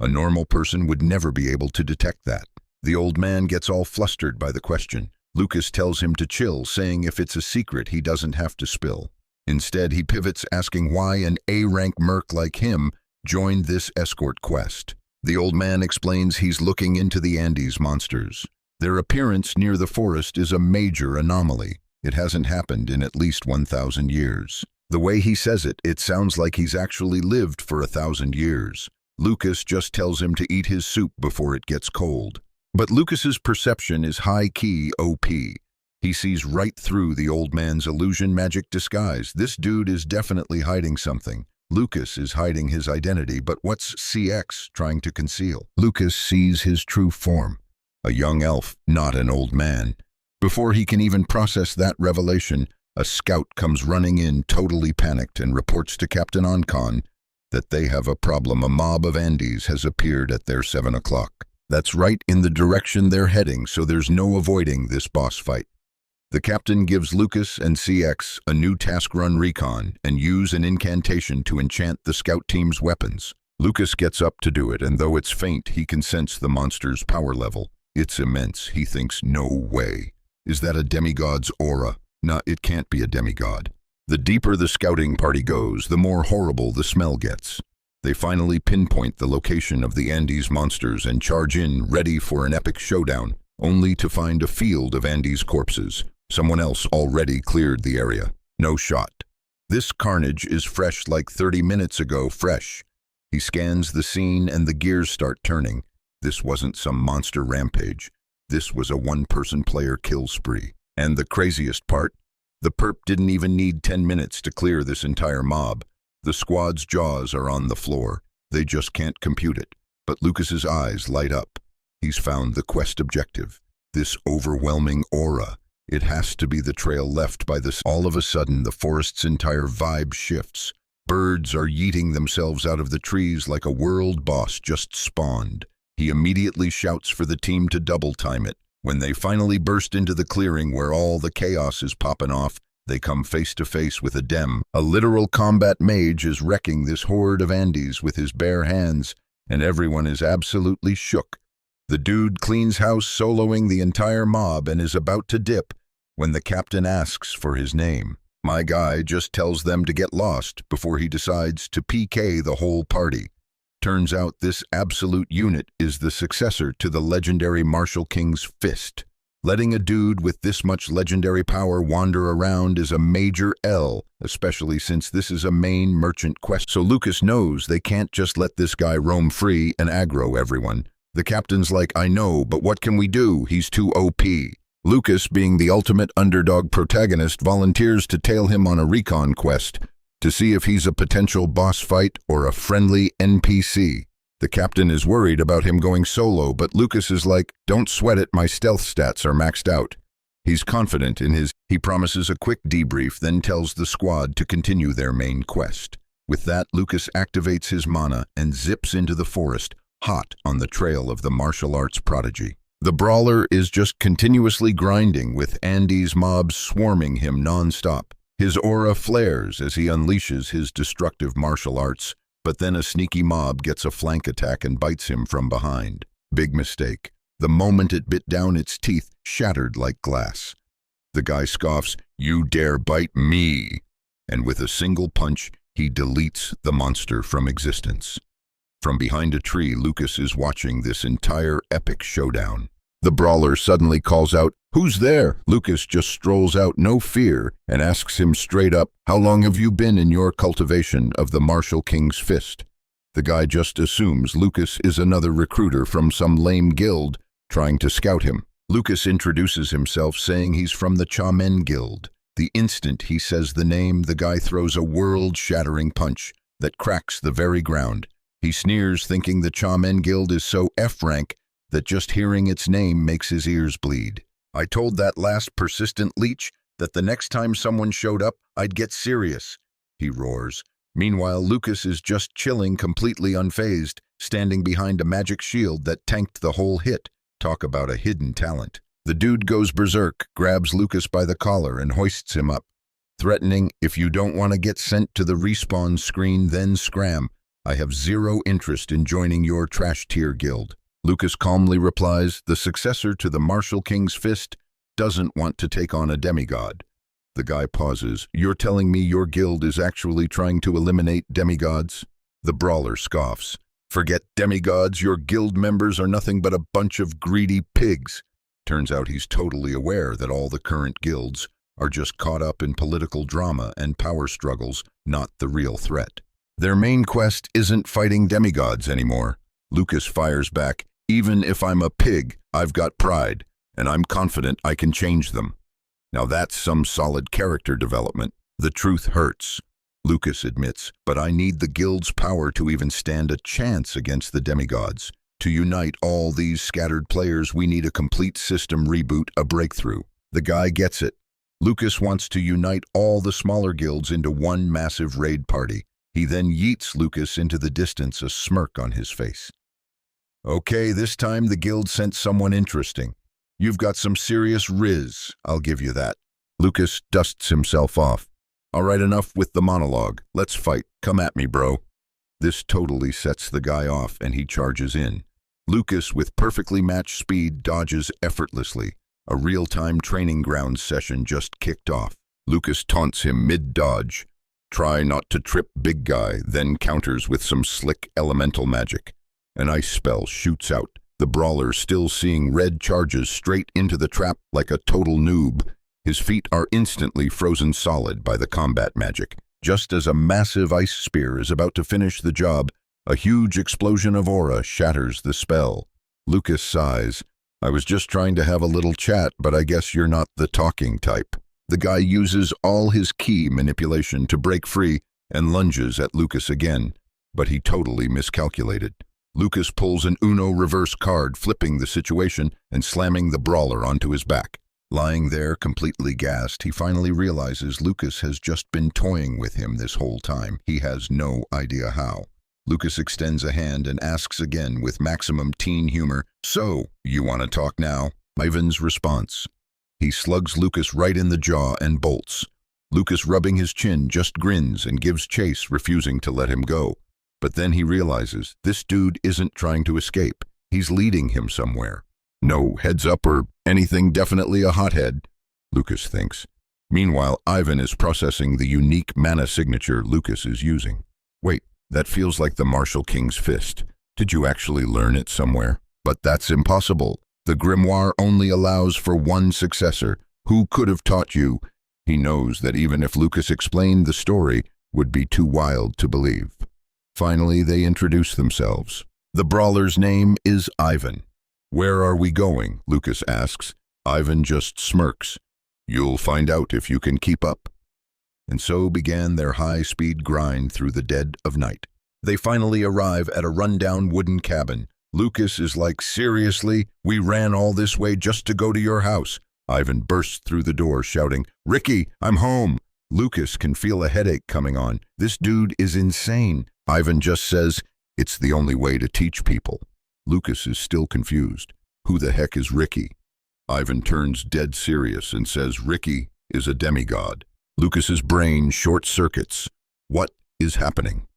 A normal person would never be able to detect that. The old man gets all flustered by the question. Lucas tells him to chill, saying if it's a secret, he doesn't have to spill. Instead, he pivots, asking why an A-rank merc like him joined this escort quest. The old man explains he's looking into the Andes monsters. Their appearance near the forest is a major anomaly. It hasn't happened in at least 1,000 years. The way he says it, it sounds like he's actually lived for 1,000 years. Lucas just tells him to eat his soup before it gets cold. But Lucas's perception is high-key OP. He sees right through the old man's illusion magic disguise. This dude is definitely hiding something. Lucas is hiding his identity, but what's CX trying to conceal? Lucas sees his true form. A young elf, not an old man. Before he can even process that revelation, a scout comes running in, totally panicked, and reports to Captain Oncon that they have a problem. A mob of Andes has appeared at their 7 o'clock. That's right in the direction they're heading, so there's no avoiding this boss fight. The captain gives Lucas and CX a new task: run recon and use an incantation to enchant the scout team's weapons. Lucas gets up to do it, and though it's faint, he can sense the monster's power level. It's immense. He thinks, no way. Is that a demigod's aura? Nah, it can't be a demigod. The deeper the scouting party goes, the more horrible the smell gets. They finally pinpoint the location of the Andes monsters and charge in, ready for an epic showdown, only to find a field of Andes corpses. Someone else already cleared the area. No shot. This carnage is fresh, like 30 minutes ago, fresh. He scans the scene and the gears start turning. This wasn't some monster rampage. This was a one-person player kill spree. And the craziest part? The perp didn't even need 10 minutes to clear this entire mob. The squad's jaws are on the floor. They just can't compute it. But Lucas's eyes light up. He's found the quest objective. This overwhelming aura. It has to be the trail left by this. All of a sudden, the forest's entire vibe shifts. Birds are yeeting themselves out of the trees like a world boss just spawned. He immediately shouts for the team to double time it. When they finally burst into the clearing where all the chaos is popping off, they come face to face with a dem. A literal combat mage is wrecking this horde of Andes with his bare hands, and everyone is absolutely shook. The dude cleans house, soloing the entire mob, and is about to dip when the captain asks for his name. My guy just tells them to get lost before he decides to PK the whole party. Turns out this absolute unit is the successor to the legendary Martial King's Fist. Letting a dude with this much legendary power wander around is a major L, especially since this is a main merchant quest. So Lucas knows they can't just let this guy roam free and aggro everyone. The captain's like, I know, but what can we do? He's too OP. Lucas, being the ultimate underdog protagonist, volunteers to tail him on a recon quest to see if he's a potential boss fight or a friendly NPC. The captain is worried about him going solo, but Lucas is like, don't sweat it, my stealth stats are maxed out. He's confident in his. He promises a quick debrief, then tells the squad to continue their main quest. With that, Lucas activates his mana and zips into the forest, hot on the trail of the martial arts prodigy. The brawler is just continuously grinding, with Andes mobs swarming him non-stop. His aura flares as he unleashes his destructive martial arts, but then a sneaky mob gets a flank attack and bites him from behind. Big mistake. The moment it bit down, its teeth shattered like glass. The guy scoffs, "You dare bite me!" And with a single punch, he deletes the monster from existence. From behind a tree, Lucas is watching this entire epic showdown. The brawler suddenly calls out, "Who's there?" Lucas just strolls out, no fear, and asks him straight up, "How long have you been in your cultivation of the Martial King's Fist?" The guy just assumes Lucas is another recruiter from some lame guild trying to scout him. Lucas introduces himself, saying he's from the Chamen Guild. The instant he says the name, the guy throws a world-shattering punch that cracks the very ground. He sneers, thinking the Chamen Guild is so F-rank that just hearing its name makes his ears bleed. I told that last persistent leech that the next time someone showed up, I'd get serious, he roars. Meanwhile, Lucas is just chilling, completely unfazed, standing behind a magic shield that tanked the whole hit. Talk about a hidden talent. The dude goes berserk, grabs Lucas by the collar and hoists him up, threatening, "If you don't want to get sent to the respawn screen, then scram. I have zero interest in joining your trash tier guild." Lucas calmly replies, "The successor to the Martial King's Fist doesn't want to take on a demigod." The guy pauses. "You're telling me your guild is actually trying to eliminate demigods?" The brawler scoffs. "Forget demigods, your guild members are nothing but a bunch of greedy pigs." Turns out he's totally aware that all the current guilds are just caught up in political drama and power struggles, not the real threat. Their main quest isn't fighting demigods anymore. Lucas fires back, "Even if I'm a pig, I've got pride, and I'm confident I can change them." Now that's some solid character development. The truth hurts, Lucas admits, but I need the guild's power to even stand a chance against the demigods. To unite all these scattered players, we need a complete system reboot, a breakthrough. The guy gets it. Lucas wants to unite all the smaller guilds into one massive raid party. He then yeets Lucas into the distance, a smirk on his face. "Okay, this time the guild sent someone interesting. You've got some serious riz, I'll give you that." Lucas dusts himself off. "All right, enough with the monologue. Let's fight. Come at me, bro." This totally sets the guy off, and he charges in. Lucas, with perfectly matched speed, dodges effortlessly. A real-time training grounds session just kicked off. Lucas taunts him mid-dodge. "Try not to trip, big guy," then counters with some slick elemental magic. An ice spell shoots out. The brawler, still seeing red, charges straight into the trap like a total noob. His feet are instantly frozen solid by the combat magic. Just as a massive ice spear is about to finish the job, a huge explosion of aura shatters the spell. Lucas sighs. "I was just trying to have a little chat, but I guess you're not the talking type." The guy uses all his key manipulation to break free and lunges at Lucas again, but he totally miscalculated. Lucas pulls an Uno reverse card, flipping the situation and slamming the brawler onto his back. Lying there, completely gassed, he finally realizes Lucas has just been toying with him this whole time. He has no idea how. Lucas extends a hand and asks again with maximum teen humor, "So, you want to talk now?" Ivan's response. He slugs Lucas right in the jaw and bolts. Lucas, rubbing his chin, just grins and gives chase, refusing to let him go. But then he realizes this dude isn't trying to escape. He's leading him somewhere. No heads up or anything, definitely a hothead, Lucas thinks. Meanwhile, Ivan is processing the unique mana signature Lucas is using. "Wait, that feels like the Martial King's Fist. Did you actually learn it somewhere?" "But that's impossible. The grimoire only allows for one successor. Who could have taught you?" He knows that even if Lucas explained the story, would be too wild to believe. Finally, they introduce themselves. The brawler's name is Ivan. "Where are we going?" Lucas asks. Ivan just smirks. "You'll find out if you can keep up." And so began their high-speed grind through the dead of night. They finally arrive at a rundown wooden cabin. Lucas is like, "Seriously? We ran all this way just to go to your house?" Ivan bursts through the door shouting, "Ricky, I'm home!" Lucas can feel a headache coming on. This dude is insane. Ivan just says, "It's the only way to teach people." Lucas is still confused. Who the heck is Ricky? Ivan turns dead serious and says Ricky is a demigod. Lucas's brain short-circuits. What is happening?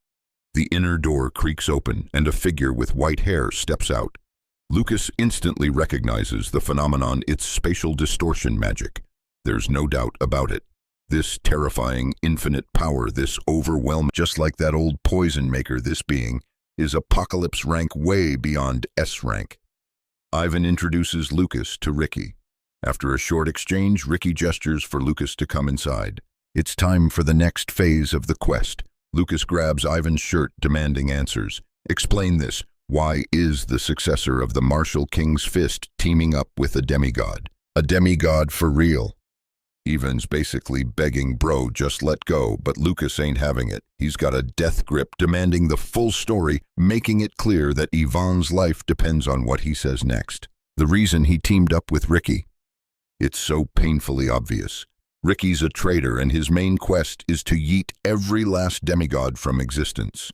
The inner door creaks open and a figure with white hair steps out. Lucas instantly recognizes the phenomenon. It's spatial distortion magic. There's no doubt about it. This terrifying infinite power, this overwhelming, just like that old poison maker, this being is apocalypse rank, way beyond S rank. Ivan introduces Lucas to Ricky. After a short exchange, Ricky gestures for Lucas to come inside. It's time for the next phase of the quest. Lucas grabs Ivan's shirt, demanding answers. "Explain this. Why is the successor of the Martial King's Fist teaming up with a demigod? A demigod for real?" Ivan's basically begging, "Bro, just let go," but Lucas ain't having it. He's got a death grip, demanding the full story, making it clear that Ivan's life depends on what he says next. The reason he teamed up with Ricky. It's so painfully obvious. Ricky's a traitor and his main quest is to yeet every last demigod from existence.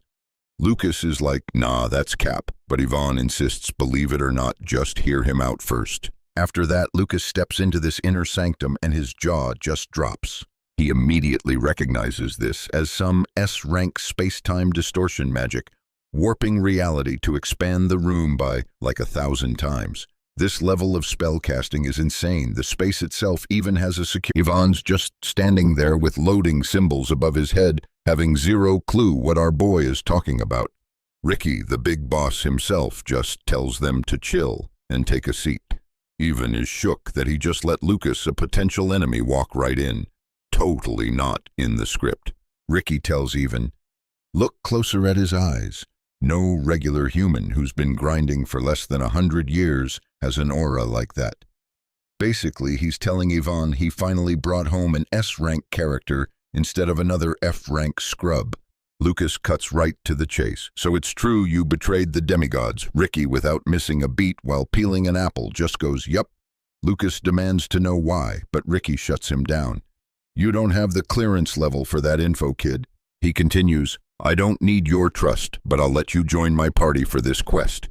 Lucas is like, nah, that's cap, but Yvonne insists, believe it or not, just hear him out first. After that, Lucas steps into this inner sanctum and his jaw just drops. He immediately recognizes this as some S-rank space-time distortion magic, warping reality to expand the room by like 1,000 times. This level of spellcasting is insane. The space itself even has a security. Yvonne's just standing there with loading symbols above his head, having zero clue what our boy is talking about. Ricky, the big boss himself, just tells them to chill and take a seat. Even is shook that he just let Lucas, a potential enemy, walk right in. Totally not in the script. Ricky tells Even, look closer at his eyes. No regular human who's been grinding for less than 100 years has an aura like that. Basically, he's telling Yvonne he finally brought home an S-rank character instead of another F-rank scrub. Lucas cuts right to the chase. So it's true you betrayed the demigods. Ricky, without missing a beat while peeling an apple, just goes, yup. Lucas demands to know why, but Ricky shuts him down. You don't have the clearance level for that info, kid. He continues, I don't need your trust, but I'll let you join my party for this quest.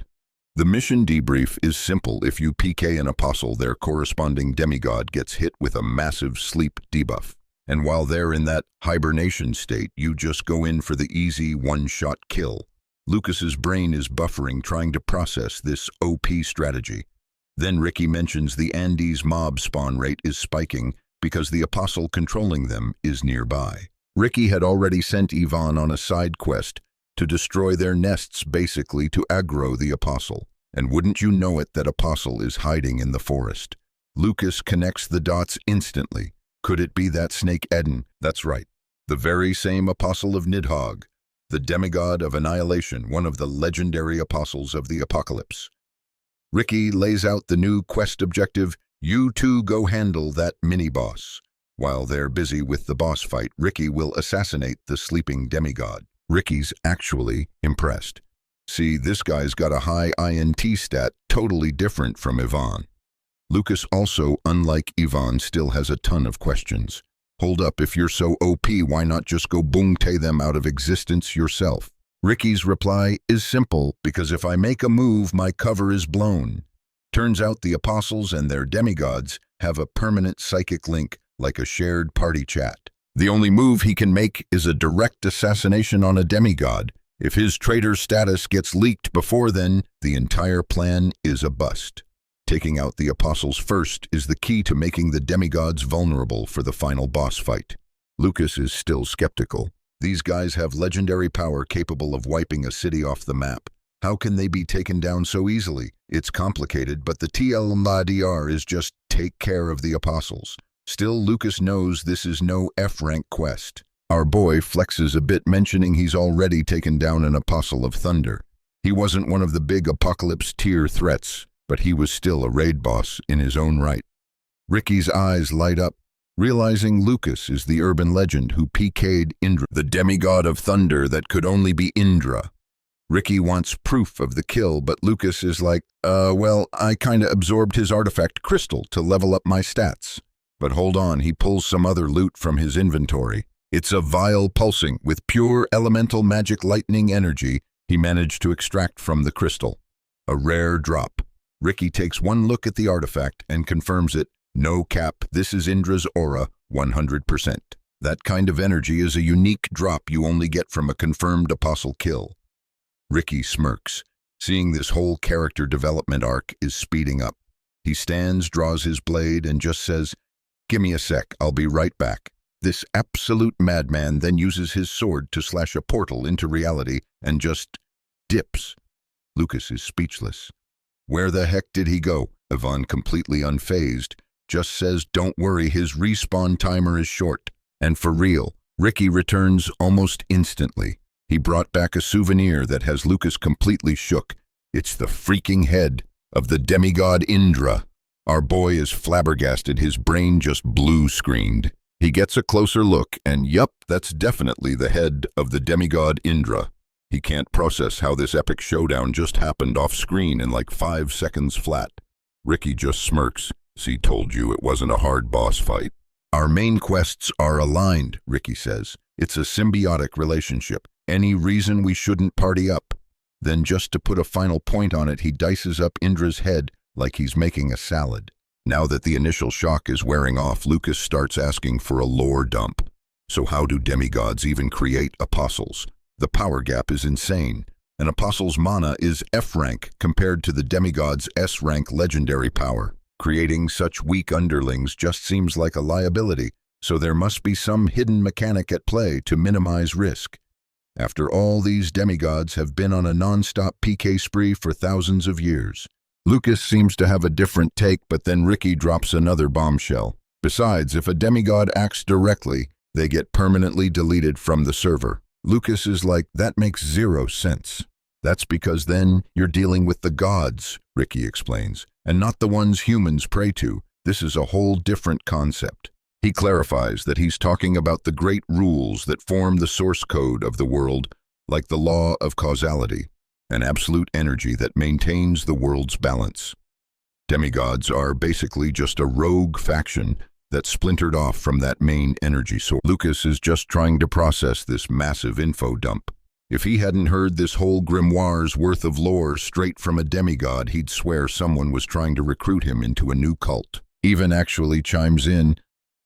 The mission debrief is simple. If you PK an apostle, their corresponding demigod gets hit with a massive sleep debuff. And while they're in that hibernation state, you just go in for the easy one-shot kill. Lucas's brain is buffering, trying to process this OP strategy. Then Ricky mentions the Andes mob spawn rate is spiking because the apostle controlling them is nearby. Ricky had already sent Yvonne on a side quest to destroy their nests, basically to aggro the apostle. And wouldn't you know it, that apostle is hiding in the forest. Lucas connects the dots instantly. Could it be that snake Eden? That's right. The very same apostle of Nidhogg, the demigod of annihilation, one of the legendary apostles of the apocalypse. Ricky lays out the new quest objective, you two go handle that mini-boss. While they're busy with the boss fight, Ricky will assassinate the sleeping demigod. Ricky's actually impressed. See, this guy's got a high INT stat, totally different from Yvonne. Lucas also, unlike Yvonne, still has a ton of questions. Hold up, if you're so OP, why not just go boom-tay them out of existence yourself? Ricky's reply is simple, because if I make a move, my cover is blown. Turns out the apostles and their demigods have a permanent psychic link, like a shared party chat. The only move he can make is a direct assassination on a demigod. If his traitor status gets leaked before then, the entire plan is a bust. Taking out the apostles first is the key to making the demigods vulnerable for the final boss fight. Lucas is still skeptical. These guys have legendary power capable of wiping a city off the map. How can they be taken down so easily? It's complicated, but the TLMDR is just take care of the apostles. Still, Lucas knows this is no F-rank quest. Our boy flexes a bit, mentioning he's already taken down an Apostle of Thunder. He wasn't one of the big Apocalypse tier threats, but he was still a raid boss in his own right. Ricky's eyes light up, realizing Lucas is the urban legend who PK'd Indra, the demigod of thunder that could only be Indra. Ricky wants proof of the kill, but Lucas is like, well, I kinda absorbed his artifact crystal to level up my stats. But hold on, he pulls some other loot from his inventory. It's a vial pulsing with pure elemental magic lightning energy he managed to extract from the crystal. A rare drop. Ricky takes one look at the artifact and confirms it. No cap, this is Indra's aura, 100%. That kind of energy is a unique drop you only get from a confirmed apostle kill. Ricky smirks, seeing this whole character development arc is speeding up. He stands, draws his blade, and just says, "Give me a sec, I'll be right back." This absolute madman then uses his sword to slash a portal into reality and just dips. Lucas is speechless. Where the heck did he go? Yvonne, completely unfazed, just says, "Don't worry, his respawn timer is short." And for real, Ricky returns almost instantly. He brought back a souvenir that has Lucas completely shook. It's the freaking head of the demigod Indra. Our boy is flabbergasted, his brain just blue-screened. He gets a closer look, and yup, that's definitely the head of the demigod Indra. He can't process how this epic showdown just happened off-screen in like 5 seconds flat. Ricky just smirks. "See, told you it wasn't a hard boss fight." "Our main quests are aligned," Ricky says. "It's a symbiotic relationship. Any reason we shouldn't party up?" Then, just to put a final point on it, he dices up Indra's head like he's making a salad. Now that the initial shock is wearing off, Lucas starts asking for a lore dump. So how do demigods even create apostles? The power gap is insane. An apostle's mana is F rank compared to the demigod's S rank legendary power. Creating such weak underlings just seems like a liability, so there must be some hidden mechanic at play to minimize risk. After all, these demigods have been on a non-stop PK spree for thousands of years. Lucas seems to have a different take, but then Ricky drops another bombshell. Besides, if a demigod acts directly, they get permanently deleted from the server. Lucas is like, that makes zero sense. "That's because then you're dealing with the gods," Ricky explains, "and not the ones humans pray to. This is a whole different concept." He clarifies that he's talking about the great rules that form the source code of the world, like the law of causality, an absolute energy that maintains the world's balance. Demigods are basically just a rogue faction that splintered off from that main energy source. Lucas is just trying to process this massive info dump. If he hadn't heard this whole grimoire's worth of lore straight from a demigod, he'd swear someone was trying to recruit him into a new cult. Even actually chimes in,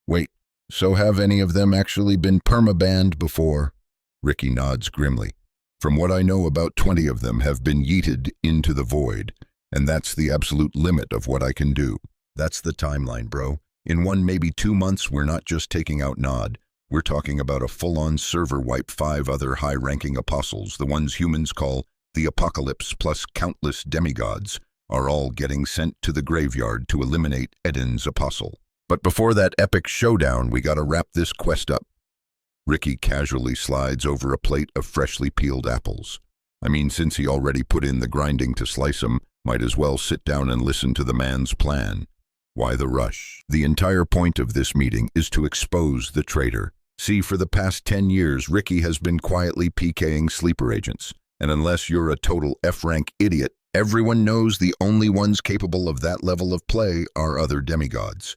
"Wait, so have any of them actually been permabanned before?" Ricky nods grimly. "From what I know, about 20 of them have been yeeted into the void, and that's the absolute limit of what I can do. That's the timeline, bro. In 1, maybe 2 months, we're not just taking out Nod. We're talking about a full-on server wipe. 5 other high-ranking apostles, the ones humans call the Apocalypse, plus countless demigods, are all getting sent to the graveyard to eliminate Eden's apostle. But before that epic showdown, we gotta wrap this quest up." Ricky casually slides over a plate of freshly peeled apples. I mean, since he already put in the grinding to slice them, might as well sit down and listen to the man's plan. Why the rush? The entire point of this meeting is to expose the traitor. See, for the past 10 years, Ricky has been quietly PKing sleeper agents. And unless you're a total F-rank idiot, everyone knows the only ones capable of that level of play are other demigods.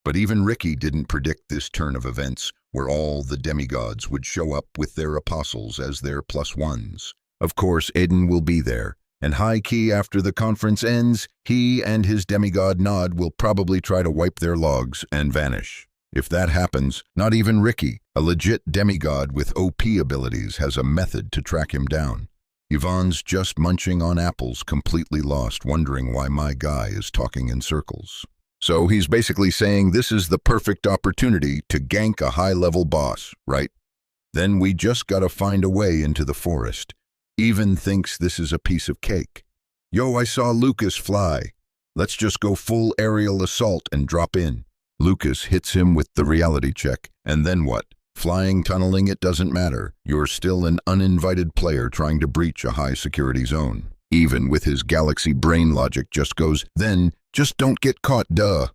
But even Ricky didn't predict this turn of events, where all the demigods would show up with their apostles as their +1s. Of course, Eden will be there, and high-key after the conference ends, he and his demigod Nod will probably try to wipe their logs and vanish. If that happens, not even Ricky, a legit demigod with OP abilities, has a method to track him down. Yvonne's just munching on apples, completely lost, wondering why my guy is talking in circles. So he's basically saying this is the perfect opportunity to gank a high-level boss, right? Then we just gotta find a way into the forest. Even thinks this is a piece of cake. "Yo, I saw Lucas fly. Let's just go full aerial assault and drop in." Lucas hits him with the reality check. And then what? Flying, tunneling, it doesn't matter. You're still an uninvited player trying to breach a high-security zone. Even with his galaxy brain logic just goes, "Then just don't get caught, duh."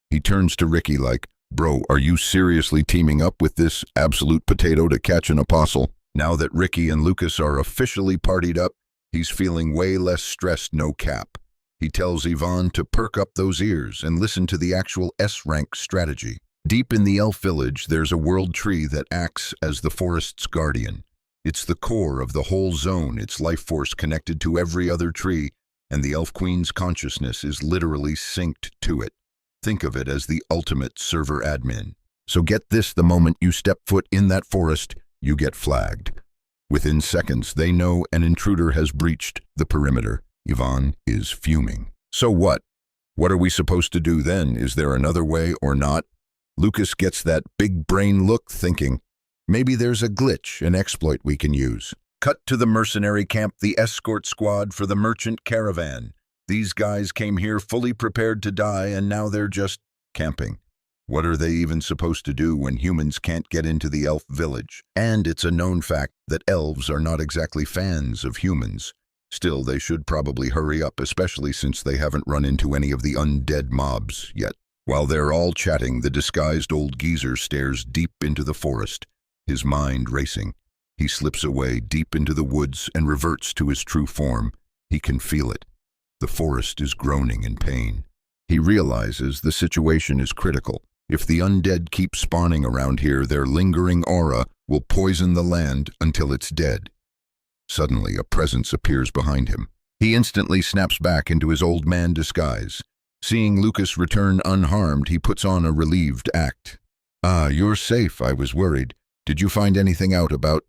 He turns to Ricky like, "Bro, are you seriously teaming up with this absolute potato to catch an apostle?" Now that Ricky and Lucas are officially partied up, he's feeling way less stressed, no cap. He tells Yvonne to perk up those ears and listen to the actual S-rank strategy. Deep in the elf village, there's a world tree that acts as the forest's guardian. It's the core of the whole zone, its life force connected to every other tree, and the Elf Queen's consciousness is literally synced to it. Think of it as the ultimate server admin. So get this, the moment you step foot in that forest, you get flagged. Within seconds, they know an intruder has breached the perimeter. Yvonne is fuming. So what? What are we supposed to do then? Is there another way or not? Lucas gets that big brain look, thinking, maybe there's a glitch, an exploit we can use. Cut to the mercenary camp, the escort squad for the merchant caravan. These guys came here fully prepared to die, and now they're just camping. What are they even supposed to do when humans can't get into the elf village? And it's a known fact that elves are not exactly fans of humans. Still, they should probably hurry up, especially since they haven't run into any of the undead mobs yet. While they're all chatting, the disguised old geezer stares deep into the forest, his mind racing. He slips away deep into the woods and reverts to his true form. He can feel it. The forest is groaning in pain. He realizes the situation is critical. If the undead keep spawning around here, their lingering aura will poison the land until it's dead. Suddenly, a presence appears behind him. He instantly snaps back into his old man disguise. Seeing Lucas return unharmed, he puts on a relieved act. "Ah, you're safe. I was worried. Did you find anything out about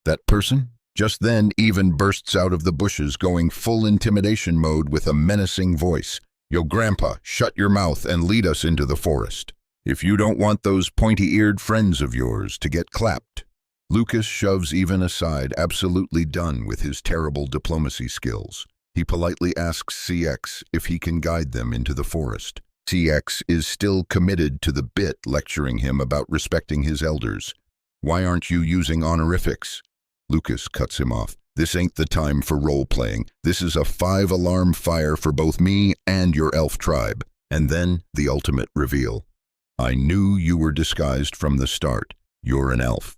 that person?" Just then, Even bursts out of the bushes, going full intimidation mode with a menacing voice. "Yo, Grandpa, shut your mouth and lead us into the forest. If you don't want those pointy-eared friends of yours to get clapped." Lucas shoves Even aside, absolutely done with his terrible diplomacy skills. He politely asks CX if he can guide them into the forest. CX is still committed to the bit, lecturing him about respecting his elders. "Why aren't you using honorifics?" Lucas cuts him off. "This ain't the time for role-playing. This is a 5-alarm fire for both me and your elf tribe." And then the ultimate reveal. "I knew you were disguised from the start. You're an elf."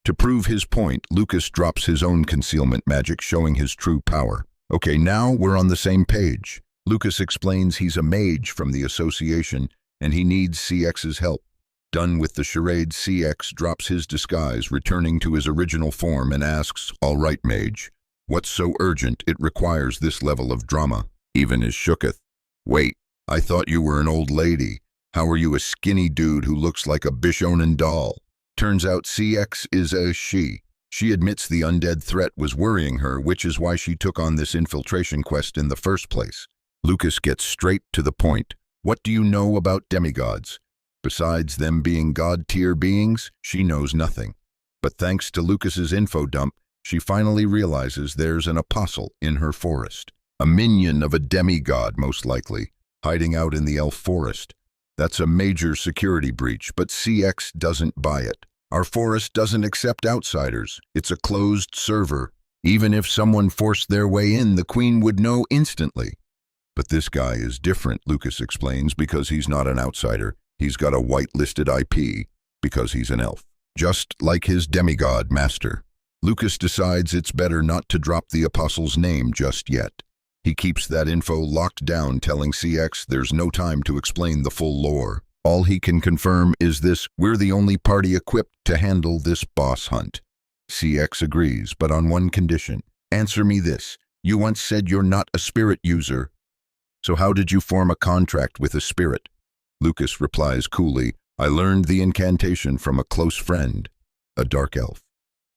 To prove his point, Lucas drops his own concealment magic, showing his true power. Okay, now we're on the same page. Lucas explains he's a mage from the association and he needs CX's help. Done with the charade, CX drops his disguise, returning to his original form, and asks, "All right, mage, what's so urgent it requires this level of drama?" Even is shooketh. "Wait, I thought you were an old lady. How are you a skinny dude who looks like a Bishonen doll?" Turns out CX is a she. She admits the undead threat was worrying her, which is why she took on this infiltration quest in the first place. Lucas gets straight to the point. "What do you know about demigods?" Besides them being god-tier beings, she knows nothing. But thanks to Lucas's info dump, she finally realizes there's an apostle in her forest. A minion of a demigod, most likely, hiding out in the elf forest. That's a major security breach, but CX doesn't buy it. "Our forest doesn't accept outsiders. It's a closed server. Even if someone forced their way in, the queen would know instantly." "But this guy is different," Lucas explains, "because he's not an outsider. He's got a whitelisted IP because he's an elf, just like his demigod master." Lucas decides it's better not to drop the apostle's name just yet. He keeps that info locked down, telling CX there's no time to explain the full lore. All he can confirm is this: "We're the only party equipped to handle this boss hunt." CX agrees, but on one condition. "Answer me this. You once said you're not a spirit user. So how did you form a contract with a spirit?" Lucas replies coolly, "I learned the incantation from a close friend, a dark elf."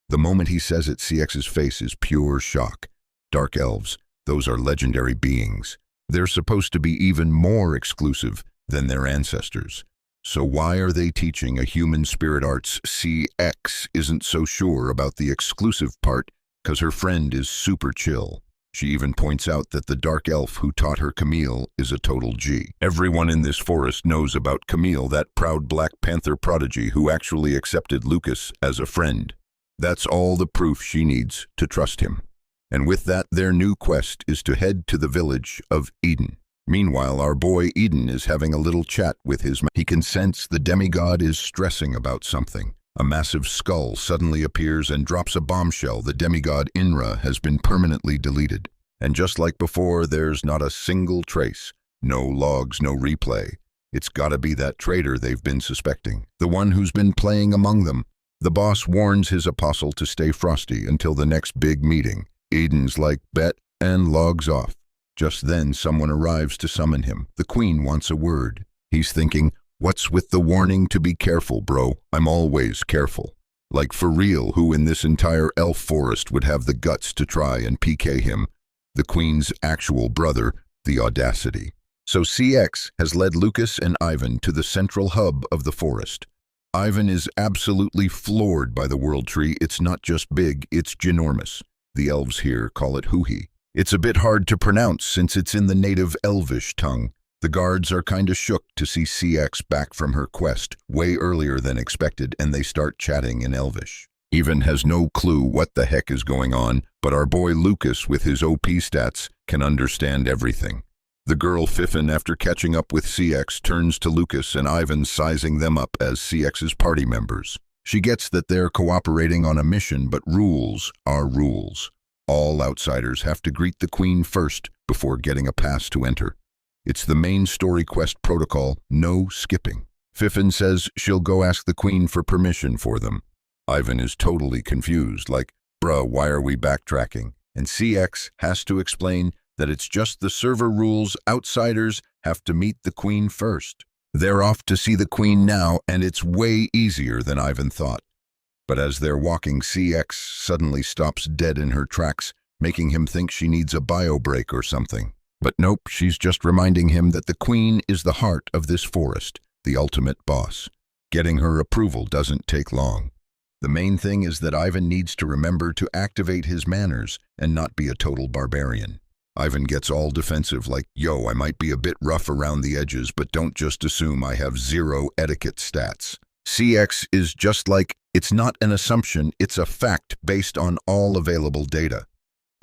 The moment he says it, CX's face is pure shock. Dark elves, those are legendary beings. They're supposed to be even more exclusive than their ancestors. So why are they teaching a human spirit arts? CX isn't so sure about the exclusive part because her friend is super chill. She even points out that the dark elf who taught her Camille is a total G. Everyone in this forest knows about Camille, that proud Black Panther prodigy who actually accepted Lucas as a friend. That's all the proof she needs to trust him. And with that, their new quest is to head to the village of Eden. Meanwhile, our boy Eden is having a little chat with his He can sense the demigod is stressing about something. A massive skull suddenly appears and drops a bombshell. The demigod Inra has been permanently deleted. And just like before, there's not a single trace. No logs, no replay. It's gotta be that traitor they've been suspecting. The one who's been playing among them. The boss warns his apostle to stay frosty until the next big meeting. Eden's like, "Bet," and logs off. Just then, someone arrives to summon him. The queen wants a word. He's thinking, what's with the warning to be careful, bro? I'm always careful. Like, for real, who in this entire elf forest would have the guts to try and PK him? The queen's actual brother, the audacity. So CX has led Lucas and Ivan to the central hub of the forest. Ivan is absolutely floored by the world tree. It's not just big, it's ginormous. The elves here call it hoo-hee. It's a bit hard to pronounce since it's in the native elvish tongue. The guards are kinda shook to see CX back from her quest way earlier than expected, and they start chatting in elvish. Even has no clue what the heck is going on, but our boy Lucas with his OP stats can understand everything. The girl Fiffin, after catching up with CX, turns to Lucas and Ivan, sizing them up as CX's party members. She gets that they're cooperating on a mission, but rules are rules. All outsiders have to greet the queen first before getting a pass to enter. It's the main story quest protocol, no skipping. Fiffen says she'll go ask the queen for permission for them. Ivan is totally confused, like, bruh, why are we backtracking? And CX has to explain that it's just the server rules, outsiders have to meet the queen first. They're off to see the queen now, and it's way easier than Ivan thought. But as they're walking, CX suddenly stops dead in her tracks, making him think she needs a bio break or something. But nope, she's just reminding him that the queen is the heart of this forest, the ultimate boss. Getting her approval doesn't take long. The main thing is that Ivan needs to remember to activate his manners and not be a total barbarian. Ivan gets all defensive like, yo, I might be a bit rough around the edges, but don't just assume I have 0 etiquette stats. CX is just like, it's not an assumption, it's a fact based on all available data.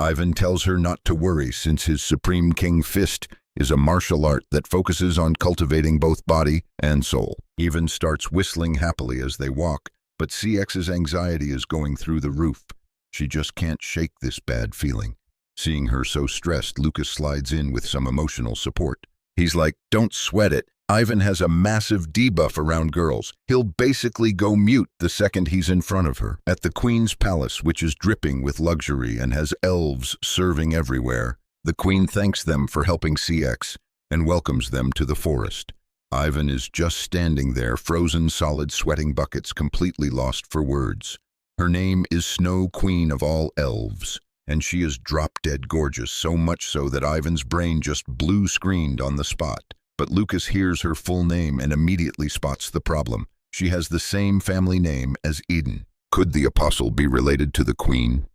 Ivan tells her not to worry since his Supreme King Fist is a martial art that focuses on cultivating both body and soul. Ivan starts whistling happily as they walk, but CX's anxiety is going through the roof. She just can't shake this bad feeling. Seeing her so stressed, Lucas slides in with some emotional support. He's like, don't sweat it. Ivan has a massive debuff around girls. He'll basically go mute the second he's in front of her. At the Queen's palace, which is dripping with luxury and has elves serving everywhere, the Queen thanks them for helping CX and welcomes them to the forest. Ivan is just standing there, frozen solid sweating buckets, completely lost for words. Her name is Snow Queen of all elves, and she is drop-dead gorgeous, so much so that Ivan's brain just blue-screened on the spot. But Lucas hears her full name and immediately spots the problem. She has the same family name as Eden. Could the apostle be related to the queen?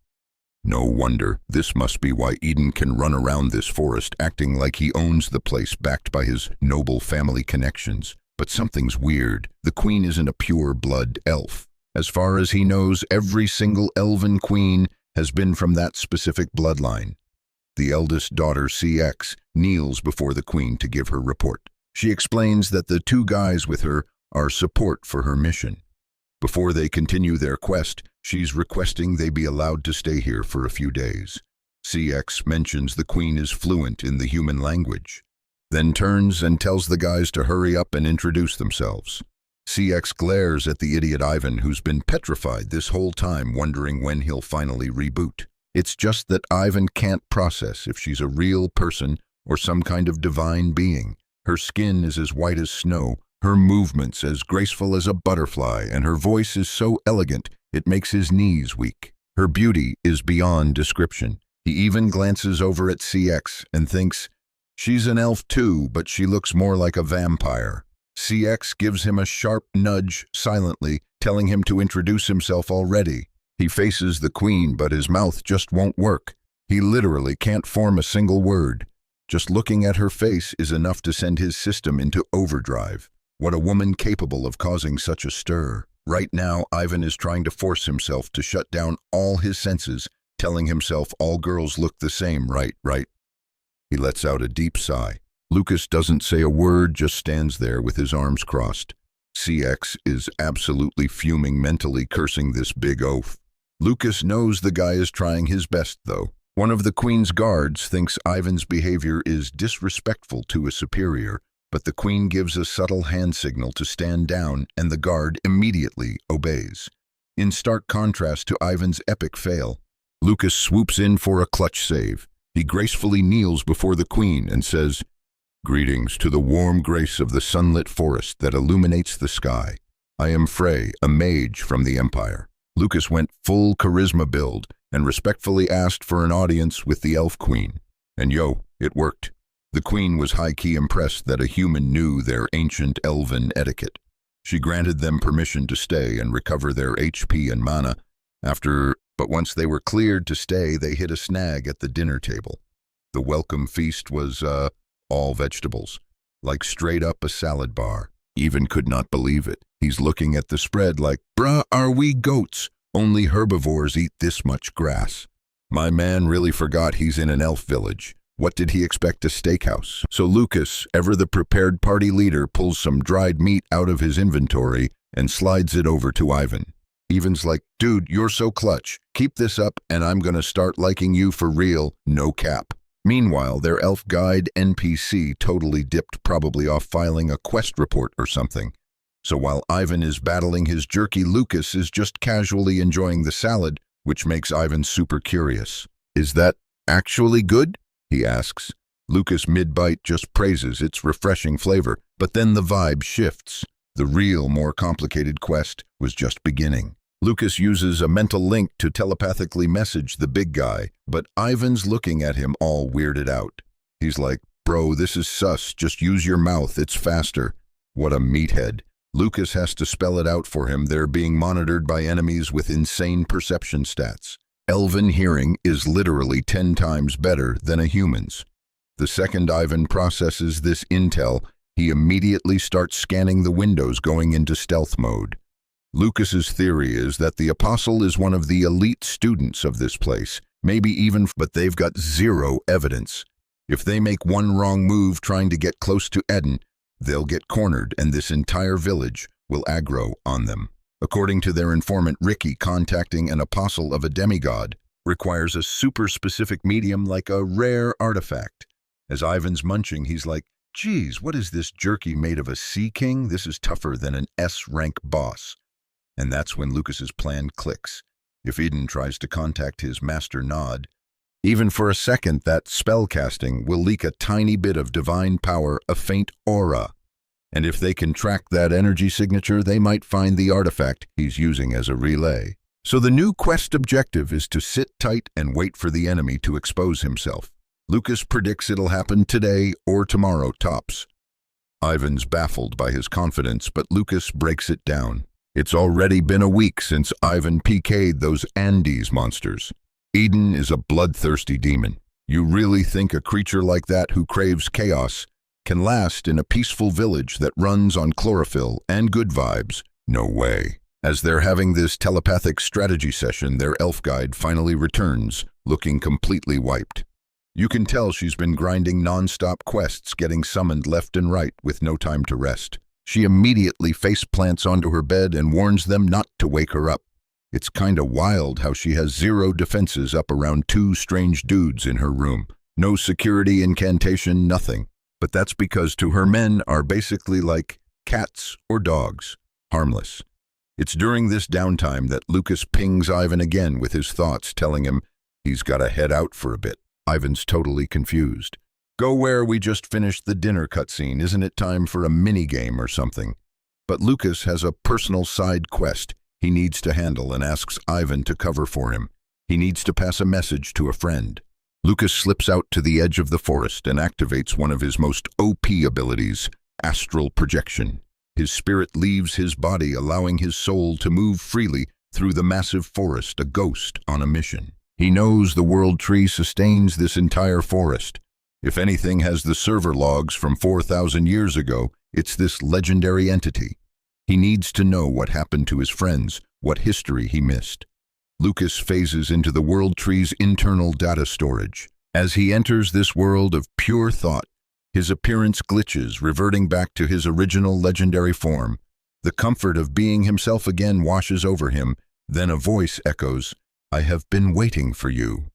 No wonder. This must be why Eden can run around this forest acting like he owns the place, backed by his noble family connections. But something's weird. The queen isn't a pure-blood elf. As far as he knows, every single elven queen has been from that specific bloodline. The eldest daughter, CX, kneels before the queen to give her report. She explains that the 2 guys with her are support for her mission. Before they continue their quest, she's requesting they be allowed to stay here for a few days. CX mentions the queen is fluent in the human language, then turns and tells the guys to hurry up and introduce themselves. CX glares at the idiot Ivan, who's been petrified this whole time, wondering when he'll finally reboot. It's just that Ivan can't process if she's a real person or some kind of divine being. Her skin is as white as snow, her movements as graceful as a butterfly, and her voice is so elegant it makes his knees weak. Her beauty is beyond description. He even glances over at CX and thinks, she's an elf too, but she looks more like a vampire. CX gives him a sharp nudge silently, telling him to introduce himself already. He faces the queen, but his mouth just won't work. He literally can't form a single word. Just looking at her face is enough to send his system into overdrive. What a woman capable of causing such a stir. Right now, Ivan is trying to force himself to shut down all his senses, telling himself all girls look the same, right? He lets out a deep sigh. Lucas doesn't say a word, just stands there with his arms crossed. CX is absolutely fuming, mentally cursing this big oaf. Lucas knows the guy is trying his best, though. One of the queen's guards thinks Ivan's behavior is disrespectful to a superior, but the queen gives a subtle hand signal to stand down, and the guard immediately obeys. In stark contrast to Ivan's epic fail, Lucas swoops in for a clutch save. He gracefully kneels before the queen and says, "Greetings to the warm grace of the sunlit forest that illuminates the sky. I am Frey, a mage from the Empire." Lucas went full charisma build and respectfully asked for an audience with the elf queen. And yo, it worked. The queen was high-key impressed that a human knew their ancient elven etiquette. She granted them permission to stay and recover their HP and mana. But once they were cleared to stay, they hit a snag at the dinner table. The welcome feast was, all vegetables, like straight up a salad bar. Even could not believe it. He's looking at the spread like, bruh, are we goats? Only herbivores eat this much grass. My man really forgot he's in an elf village. What did he expect, a steakhouse? So Lucas, ever the prepared party leader, pulls some dried meat out of his inventory and slides it over to Ivan. Ivan's like, dude, you're so clutch. Keep this up and I'm gonna start liking you for real, no cap. Meanwhile, their elf guide NPC totally dipped, probably off filing a quest report or something. So while Ivan is battling his jerky, Lucas is just casually enjoying the salad, which makes Ivan super curious. "Is that actually good?" he asks. Lucas, mid-bite, just praises its refreshing flavor, but then the vibe shifts. The real, more complicated quest was just beginning. Lucas uses a mental link to telepathically message the big guy, but Ivan's looking at him all weirded out. He's like, "Bro, this is sus, just use your mouth, it's faster." What a meathead. Lucas has to spell it out for him. They're being monitored by enemies with insane perception stats. Elven hearing is literally 10 times better than a human's. The second Ivan processes this intel, he immediately starts scanning the windows, going into stealth mode. Lucas's theory is that the apostle is one of the elite students of this place, maybe even, but they've got zero evidence. If they make one wrong move trying to get close to Eden, they'll get cornered and this entire village will aggro on them. According to their informant Ricky, contacting an apostle of a demigod requires a super specific medium like a rare artifact. As Ivan's munching, he's like, "Geez, what is this jerky made of, a sea king? This is tougher than an S-rank boss." And that's when Lucas's plan clicks. If Eden tries to contact his master Nod, even for a second, that spell casting will leak a tiny bit of divine power, a faint aura. And if they can track that energy signature, they might find the artifact he's using as a relay. So the new quest objective is to sit tight and wait for the enemy to expose himself. Lucas predicts it'll happen today or tomorrow tops. Ivan's baffled by his confidence, but Lucas breaks it down. It's already been a week since Ivan PK'd those Andes monsters. Eden is a bloodthirsty demon. You really think a creature like that who craves chaos can last in a peaceful village that runs on chlorophyll and good vibes? No way. As they're having this telepathic strategy session, their elf guide finally returns, looking completely wiped. You can tell she's been grinding non-stop quests, getting summoned left and right with no time to rest. She immediately face plants onto her bed and warns them not to wake her up. It's kinda wild how she has zero defenses up around two strange dudes in her room. No security incantation, nothing. But that's because to her men are basically like cats or dogs, harmless. It's during this downtime that Lucas pings Ivan again with his thoughts, telling him he's gotta head out for a bit. Ivan's totally confused. "Go where? We just finished the dinner cutscene. Isn't it time for a mini-game or something?" But Lucas has a personal side quest he needs to handle and asks Ivan to cover for him. He needs to pass a message to a friend. Lucas slips out to the edge of the forest and activates one of his most OP abilities, astral projection. His spirit leaves his body, allowing his soul to move freely through the massive forest, a ghost on a mission. He knows the world tree sustains this entire forest. If anything has the server logs from 4,000 years ago, it's this legendary entity. He needs to know what happened to his friends, what history he missed. Lucas phases into the world tree's internal data storage. As he enters this world of pure thought, his appearance glitches, reverting back to his original legendary form. The comfort of being himself again washes over him. Then a voice echoes, "I have been waiting for you."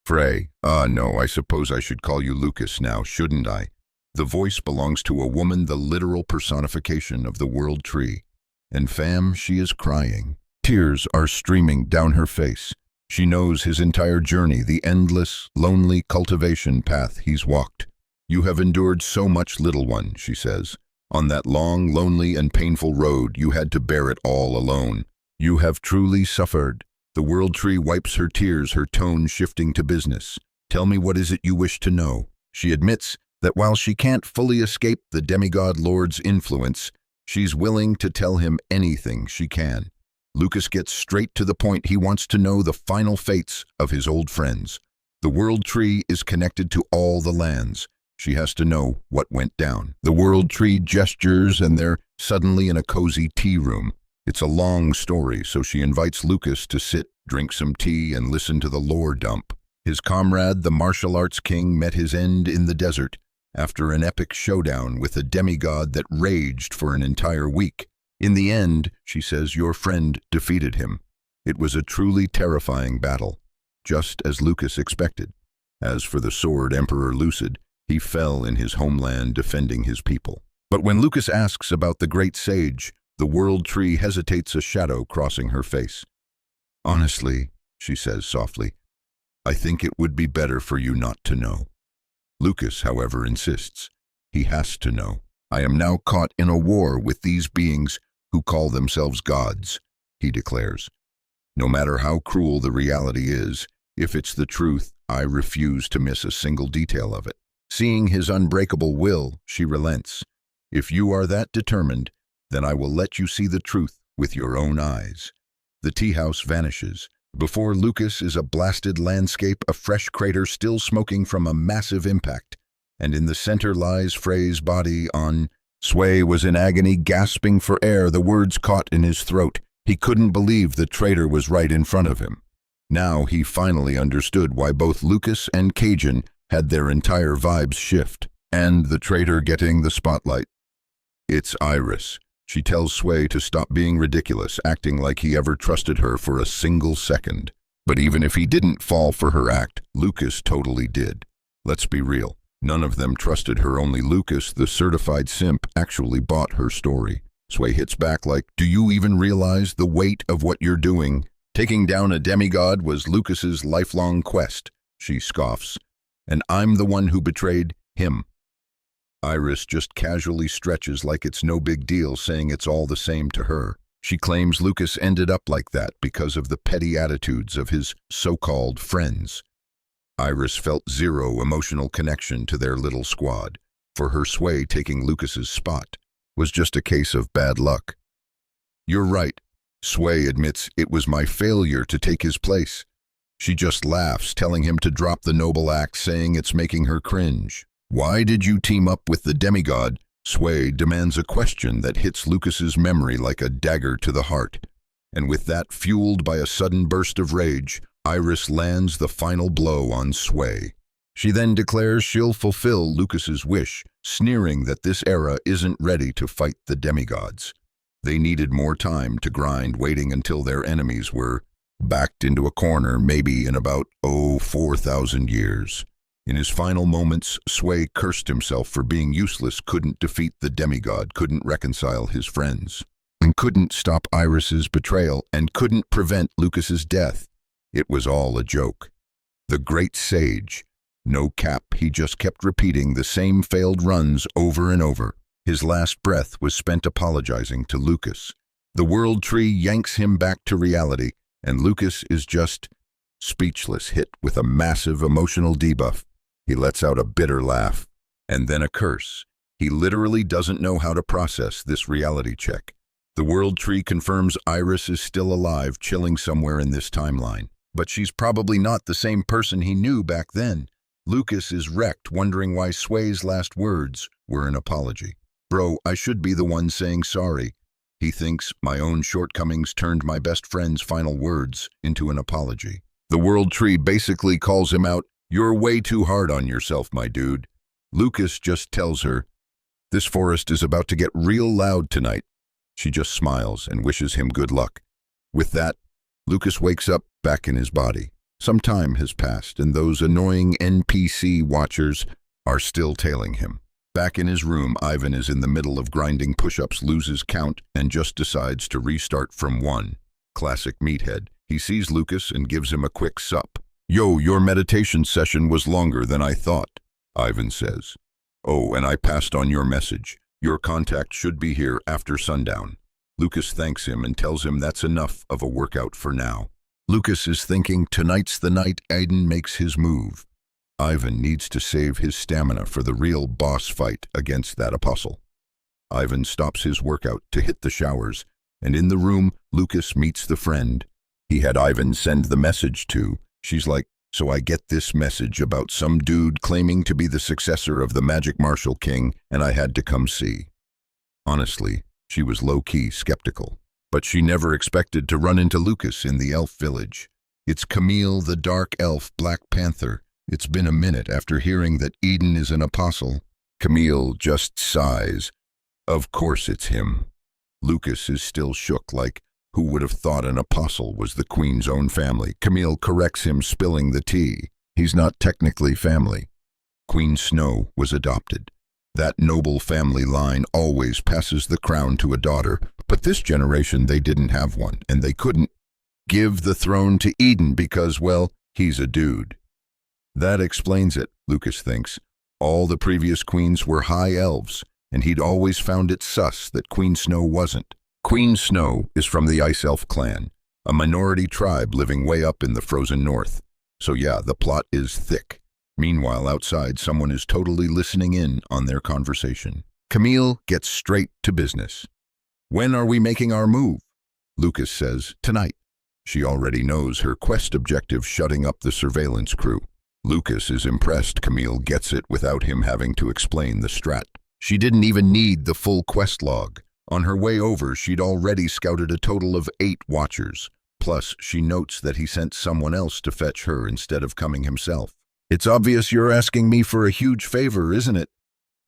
Frey, no, I suppose I should call you Lucas now, shouldn't I? The voice belongs to a woman, the literal personification of the world tree. And fam, she is crying. Tears are streaming down her face. She knows his entire journey, the endless, lonely cultivation path he's walked. "You have endured so much, little one," she says. "On that long, lonely, and painful road, you had to bear it all alone. You have truly suffered." The world tree wipes her tears, her tone shifting to business. "Tell me, what is it you wish to know?" She admits that while she can't fully escape the demigod lord's influence, she's willing to tell him anything she can. Lucas gets straight to the point. He wants to know the final fates of his old friends. The world tree is connected to all the lands. She has to know what went down. The world tree gestures and they're suddenly in a cozy tea room. It's a long story, so she invites Lucas to sit, drink some tea, and listen to the lore dump. His comrade, the martial arts king, met his end in the desert after an epic showdown with a demigod that raged for an entire week. In the end, she says, your friend defeated him. It was a truly terrifying battle, just as Lucas expected. As for the sword Emperor Lucid, he fell in his homeland defending his people. But when Lucas asks about the great sage, the world tree hesitates, a shadow crossing her face. "Honestly," she says softly, "I think it would be better for you not to know." Lucas, however, insists. He has to know. "I am now caught in a war with these beings who call themselves gods," he declares. "No matter how cruel the reality is, if it's the truth, I refuse to miss a single detail of it." Seeing his unbreakable will, she relents. "If you are that determined, then I will let you see the truth with your own eyes." The tea house vanishes. Before Lucas is a blasted landscape, a fresh crater still smoking from a massive impact, and in the center lies Frey's body on. Sway was in agony, gasping for air, the words caught in his throat. He couldn't believe the traitor was right in front of him. Now he finally understood why both Lucas and Cajun had their entire vibes shift. And the traitor getting the spotlight. It's Iris. She tells Sway to stop being ridiculous, acting like he ever trusted her for a single second. But even if he didn't fall for her act, Lucas totally did. Let's be real. None of them trusted her, only Lucas, the certified simp, actually bought her story. Sway hits back like, "Do you even realize the weight of what you're doing? Taking down a demigod was Lucas's lifelong quest," she scoffs. "And I'm the one who betrayed him." Iris just casually stretches like it's no big deal, saying it's all the same to her. She claims Lucas ended up like that because of the petty attitudes of his so-called friends. Iris felt zero emotional connection to their little squad. For her, Sway taking Lucas's spot was just a case of bad luck. "You're right," Sway admits, "it was my failure to take his place." She just laughs, telling him to drop the noble act, saying it's making her cringe. "Why did you team up with the demigod?" Sway demands a question that hits Lucas's memory like a dagger to the heart. And with that fueled by a sudden burst of rage, Iris lands the final blow on Sway. She then declares she'll fulfill Lucas's wish, sneering that this era isn't ready to fight the demigods. They needed more time to grind, waiting until their enemies were backed into a corner, maybe in about 4,000 years. In his final moments, Sway cursed himself for being useless, couldn't defeat the demigod, couldn't reconcile his friends, and couldn't stop Iris's betrayal, and couldn't prevent Lucas's death. It was all a joke. The great sage. No cap, he just kept repeating the same failed runs over and over. His last breath was spent apologizing to Lucas. The world tree yanks him back to reality, and Lucas is just speechless, hit with a massive emotional debuff. He lets out a bitter laugh, and then a curse. He literally doesn't know how to process this reality check. The world tree confirms Iris is still alive, chilling somewhere in this timeline. But she's probably not the same person he knew back then. Lucas is wrecked, wondering why Sway's last words were an apology. "Bro, I should be the one saying sorry." He thinks, "My own shortcomings turned my best friend's final words into an apology." The world tree basically calls him out. "You're way too hard on yourself, my dude." Lucas just tells her, "This forest is about to get real loud tonight." She just smiles and wishes him good luck. With that, Lucas wakes up back in his body. Some time has passed, and those annoying NPC watchers are still tailing him. Back in his room, Ivan is in the middle of grinding push-ups, loses count, and just decides to restart from 1. Classic meathead. He sees Lucas and gives him a quick sup. "Yo, your meditation session was longer than I thought," Ivan says. "Oh, and I passed on your message. Your contact should be here after sundown." Lucas thanks him and tells him that's enough of a workout for now. Lucas is thinking tonight's the night Aiden makes his move. Ivan needs to save his stamina for the real boss fight against that apostle. Ivan stops his workout to hit the showers, and in the room, Lucas meets the friend he had Ivan send the message to. She's like, "So I get this message about some dude claiming to be the successor of the Magic Martial King, and I had to come see." Honestly, she was low-key skeptical, but she never expected to run into Lucas in the elf village. It's Camille, the dark elf Black Panther. It's been a minute after hearing that Eden is an apostle. Camille just sighs. Of course it's him. Lucas is still shook, like, who would have thought an apostle was the queen's own family? Camille corrects him, spilling the tea. He's not technically family. Queen Snow was adopted. That noble family line always passes the crown to a daughter, but this generation they didn't have one, and they couldn't give the throne to Eden because, well, he's a dude. That explains it, Lucas thinks. All the previous queens were high elves, and he'd always found it sus that Queen Snow wasn't. Queen Snow is from the Ice Elf clan, a minority tribe living way up in the frozen north. So yeah, the plot is thick. Meanwhile, outside, someone is totally listening in on their conversation. Camille gets straight to business. When are we making our move? Lucas says, tonight. She already knows her quest objective, shutting up the surveillance crew. Lucas is impressed Camille gets it without him having to explain the strat. She didn't even need the full quest log. On her way over, she'd already scouted a total of 8 watchers. Plus, she notes that he sent someone else to fetch her instead of coming himself. It's obvious you're asking me for a huge favor, isn't it?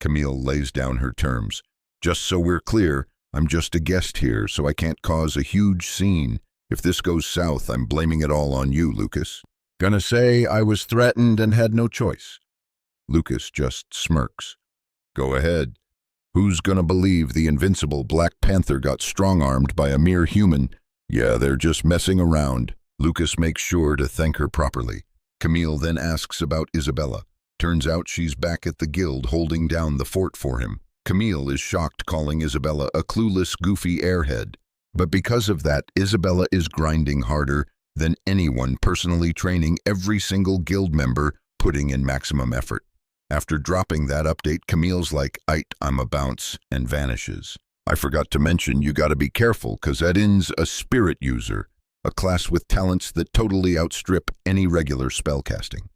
Camille lays down her terms. Just so we're clear, I'm just a guest here, so I can't cause a huge scene. If this goes south, I'm blaming it all on you, Lucas. Gonna say I was threatened and had no choice. Lucas just smirks. Go ahead. Who's gonna believe the invincible Black Panther got strong-armed by a mere human? Yeah, they're just messing around. Lucas makes sure to thank her properly. Camille then asks about Isabella. Turns out she's back at the guild holding down the fort for him. Camille is shocked, calling Isabella a clueless, goofy airhead. But because of that, Isabella is grinding harder than anyone, personally training every single guild member, putting in maximum effort. After dropping that update, Camille's like, I'm a bounce, and vanishes. I forgot to mention you gotta be careful, cause Eden's a spirit user, a class with talents that totally outstrip any regular spellcasting.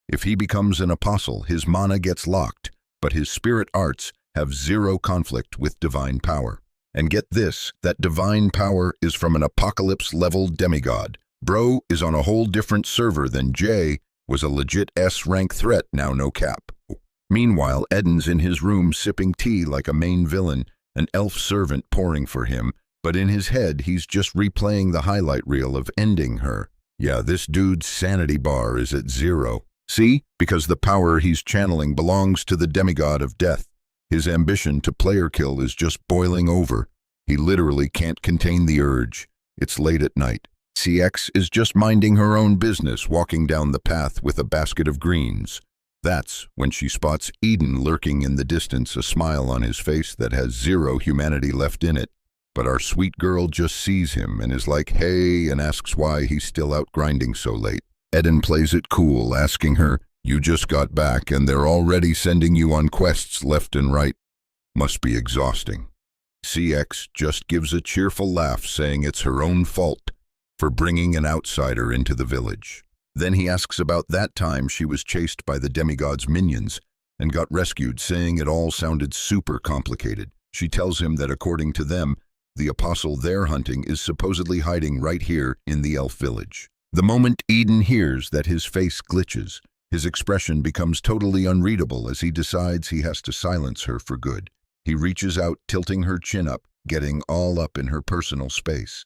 If he becomes an apostle, his mana gets locked, but his spirit arts have zero conflict with divine power. And get this, that divine power is from an apocalypse-level demigod. Bro is on a whole different server than Jay, was a legit S-rank threat, now no cap. Meanwhile, Eden's in his room sipping tea like a main villain, an elf servant pouring for him, but in his head he's just replaying the highlight reel of ending her. Yeah, this dude's sanity bar is at 0. See? Because the power he's channeling belongs to the demigod of death. His ambition to player kill is just boiling over. He literally can't contain the urge. It's late at night. CX is just minding her own business, walking down the path with a basket of greens. That's when she spots Eden lurking in the distance, a smile on his face that has zero humanity left in it. But our sweet girl just sees him and is like, hey, and asks why he's still out grinding so late. Eden plays it cool, asking her, you just got back and they're already sending you on quests left and right. Must be exhausting. CX just gives a cheerful laugh, saying it's her own fault for bringing an outsider into the village. Then he asks about that time she was chased by the demigod's minions and got rescued, saying it all sounded super complicated. She tells him that according to them, the apostle they're hunting is supposedly hiding right here in the elf village. The moment Eden hears that, his face glitches. His expression becomes totally unreadable as he decides he has to silence her for good. He reaches out, tilting her chin up, getting all up in her personal space.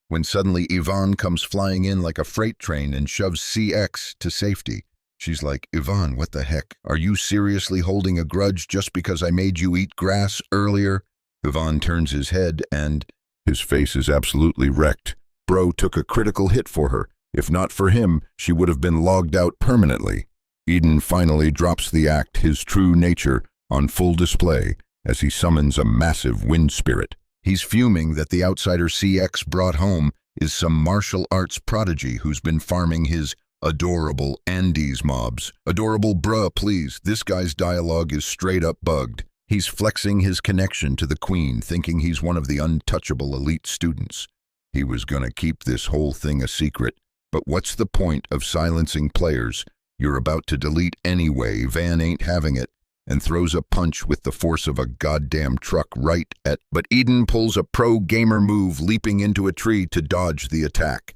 When suddenly Yvonne comes flying in like a freight train and shoves CX to safety. She's like, Yvonne, what the heck? Are you seriously holding a grudge just because I made you eat grass earlier? Yvonne turns his head and his face is absolutely wrecked. Bro took a critical hit for her. If not for him, she would have been logged out permanently. Eden finally drops the act, his true nature on full display as he summons a massive wind spirit. He's fuming that the outsider CX brought home is some martial arts prodigy who's been farming his adorable Andes mobs. Adorable bruh, please, this guy's dialogue is straight up bugged. He's flexing his connection to the queen, thinking he's one of the untouchable elite students. He was gonna keep this whole thing a secret, but what's the point of silencing players? You're about to delete anyway, Van ain't having it, and throws a punch with the force of a goddamn truck right at, but Eden pulls a pro gamer move, leaping into a tree to dodge the attack.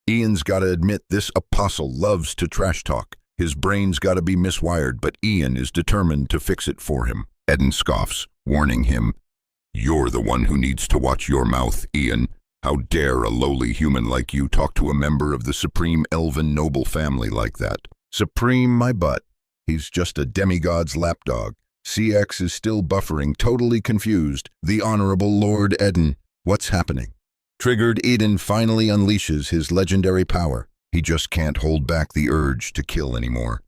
Ian's gotta admit this apostle loves to trash talk. His brain's gotta be miswired, but Ian is determined to fix it for him. Eden scoffs, warning him, you're the one who needs to watch your mouth, Ian. How dare a lowly human like you talk to a member of the supreme elven noble family like that? Supreme my butt. He's just a demigod's lapdog. CX is still buffering, totally confused. The Honorable Lord Eden. What's happening? Triggered, Eden finally unleashes his legendary power. He just can't hold back the urge to kill anymore.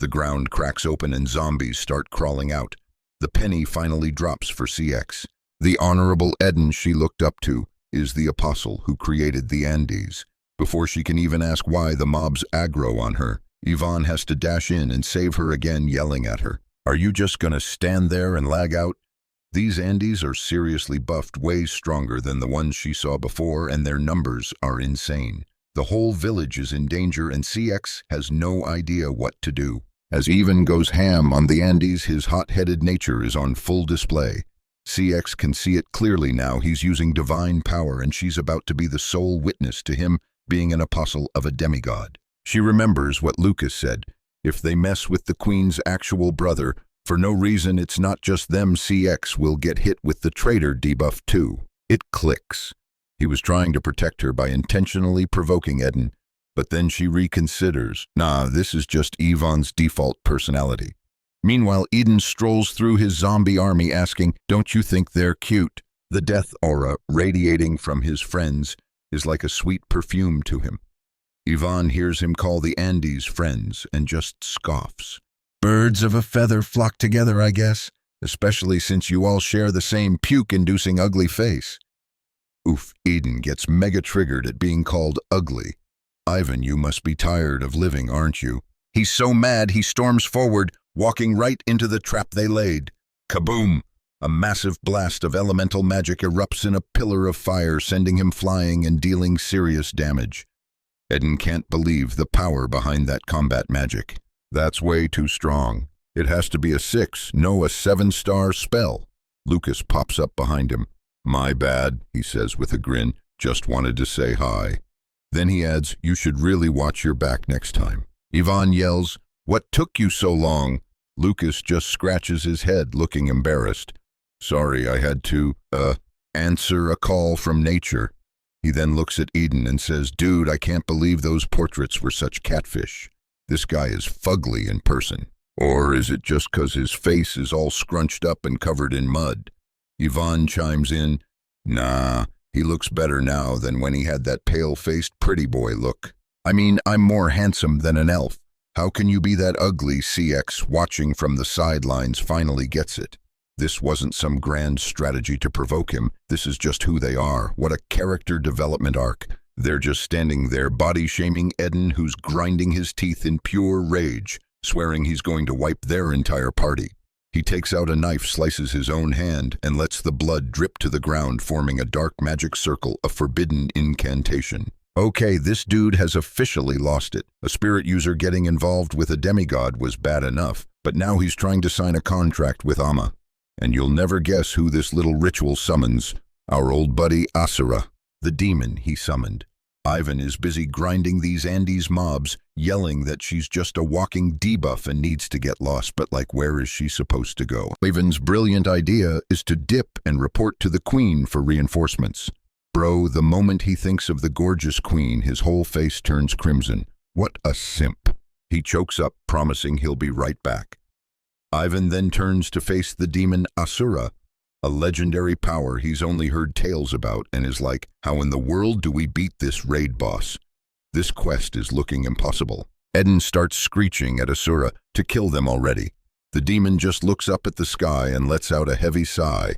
The ground cracks open and zombies start crawling out. The penny finally drops for CX. The Honorable Eden she looked up to is the apostle who created the Andes. Before she can even ask why the mob's aggro on her, Yvonne has to dash in and save her again, yelling at her. Are you just gonna stand there and lag out? These Andes are seriously buffed, way stronger than the ones she saw before, and their numbers are insane. The whole village is in danger and CX has no idea what to do. As Even goes ham on the Andes, his hot-headed nature is on full display. CX can see it clearly now. He's using divine power and she's about to be the sole witness to him being an apostle of a demigod. She remembers what Lucas said. If they mess with the Queen's actual brother, for no reason it's not just them, CX will get hit with the traitor debuff too. It clicks. He was trying to protect her by intentionally provoking Eden, but then she reconsiders. Nah, this is just Yvonne's default personality. Meanwhile, Eden strolls through his zombie army asking, "Don't you think they're cute?" The death aura radiating from his friends is like a sweet perfume to him. Yvonne hears him call the Andes friends and just scoffs. Birds of a feather flock together, I guess, especially since you all share the same puke-inducing ugly face. Oof, Eden gets mega triggered at being called ugly. Ivan, you must be tired of living, aren't you? He's so mad he storms forward, walking right into the trap they laid. Kaboom! A massive blast of elemental magic erupts in a pillar of fire, sending him flying and dealing serious damage. Eden can't believe the power behind that combat magic. That's way too strong. It has to be a 6, no a 7-star spell. Lucas pops up behind him. My bad, he says with a grin. Just wanted to say hi. Then he adds, you should really watch your back next time. Yvonne yells, what took you so long? Lucas just scratches his head, looking embarrassed. Sorry, I had to, answer a call from nature. He then looks at Eden and says, dude, I can't believe those portraits were such catfish. This guy is fugly in person. Or is it just 'cause his face is all scrunched up and covered in mud? Yvonne chimes in, nah, he looks better now than when he had that pale-faced pretty boy look. I mean, I'm more handsome than an elf. How can you be that ugly? CX, watching from the sidelines, finally gets it. This wasn't some grand strategy to provoke him. This is just who they are. What a character development arc. They're just standing there body-shaming Eden, who's grinding his teeth in pure rage, swearing he's going to wipe their entire party. He takes out a knife, slices his own hand, and lets the blood drip to the ground, forming a dark magic circle, a forbidden incantation. Okay, this dude has officially lost it. A spirit user getting involved with a demigod was bad enough, but now he's trying to sign a contract with Amma. And you'll never guess who this little ritual summons. Our old buddy Asura, the demon he summoned. Ivan is busy grinding these Andes mobs, yelling that she's just a walking debuff and needs to get lost, but like, where is she supposed to go? Ivan's brilliant idea is to dip and report to the queen for reinforcements. Bro, the moment he thinks of the gorgeous queen, his whole face turns crimson. What a simp. He chokes up, promising he'll be right back. Ivan then turns to face the demon Asura, a legendary power he's only heard tales about, and is like, how in the world do we beat this raid boss? This quest is looking impossible. Eden starts screeching at Asura to kill them already. The demon just looks up at the sky and lets out a heavy sigh.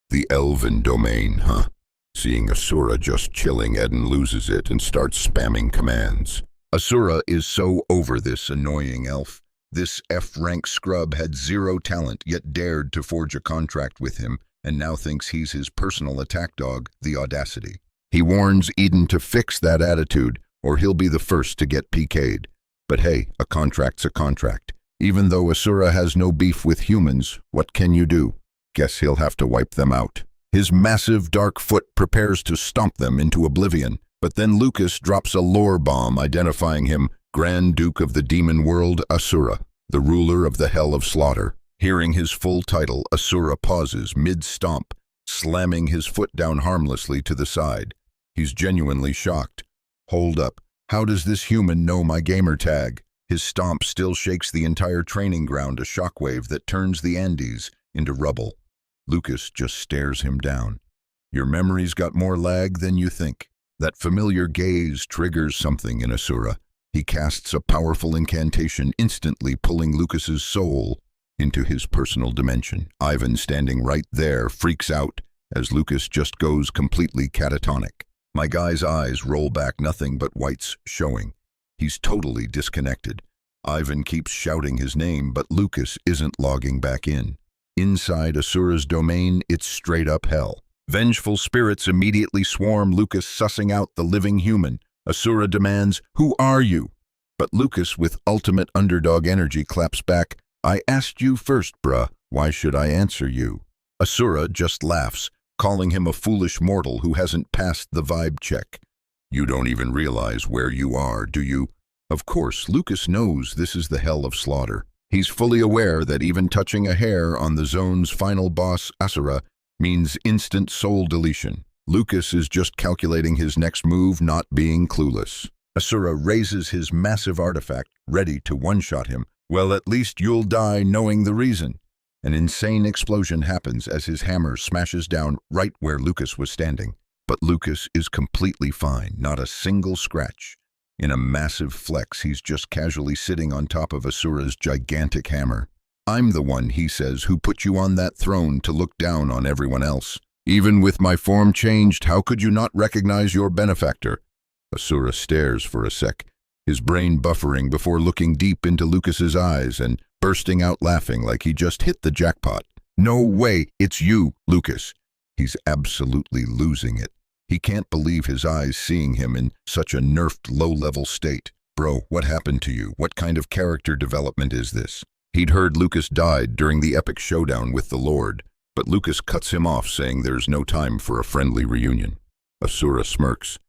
The elven domain, huh? Seeing Asura just chilling, Eden loses it and starts spamming commands. Asura is so over this annoying elf. This F-rank scrub had 0 talent, yet dared to forge a contract with him, and now thinks he's his personal attack dog, the audacity. He warns Eden to fix that attitude, or he'll be the first to get PK'd. But hey, a contract's a contract. Even though Asura has no beef with humans, what can you do? Guess he'll have to wipe them out. His massive dark foot prepares to stomp them into oblivion, but then Lucas drops a lore bomb identifying him Grand Duke of the Demon World, Asura, the ruler of the Hell of Slaughter. Hearing his full title, Asura pauses mid-stomp, slamming his foot down harmlessly to the side. He's genuinely shocked. Hold up, how does this human know my gamer tag? His stomp still shakes the entire training ground, a shockwave that turns the Andes into rubble. Lucas just stares him down. Your memory's got more lag than you think. That familiar gaze triggers something in Asura. He casts a powerful incantation, instantly pulling Lucas's soul into his personal dimension. Ivan, standing right there, freaks out as Lucas just goes completely catatonic. My guy's eyes roll back, nothing but whites showing. He's totally disconnected. Ivan keeps shouting his name, but Lucas isn't logging back in. Inside Asura's domain, it's straight up hell. Vengeful spirits immediately swarm Lucas, sussing out the living human. Asura demands, "Who are you?" But Lucas, with ultimate underdog energy, claps back, "I asked you first, bruh. Why should I answer you?" Asura just laughs, calling him a foolish mortal who hasn't passed the vibe check. You don't even realize where you are, do you? Of course, Lucas knows this is the hell of slaughter. He's fully aware that even touching a hair on the zone's final boss, Asura, means instant soul deletion. Lucas is just calculating his next move, not being clueless. Asura raises his massive artifact, ready to one-shot him. Well, at least you'll die knowing the reason. An insane explosion happens as his hammer smashes down right where Lucas was standing. But Lucas is completely fine, not a single scratch. In a massive flex, he's just casually sitting on top of Asura's gigantic hammer. "I'm the one," he says, "who put you on that throne to look down on everyone else. Even with my form changed, how could you not recognize your benefactor?" Asura stares for a sec, his brain buffering before looking deep into Lucas's eyes and bursting out laughing like he just hit the jackpot. "No way, it's you, Lucas." He's absolutely losing it. He can't believe his eyes seeing him in such a nerfed low-level state. "Bro, what happened to you? What kind of character development is this?" He'd heard Lucas died during the epic showdown with the Lord, but Lucas cuts him off, saying there's no time for a friendly reunion. Asura smirks.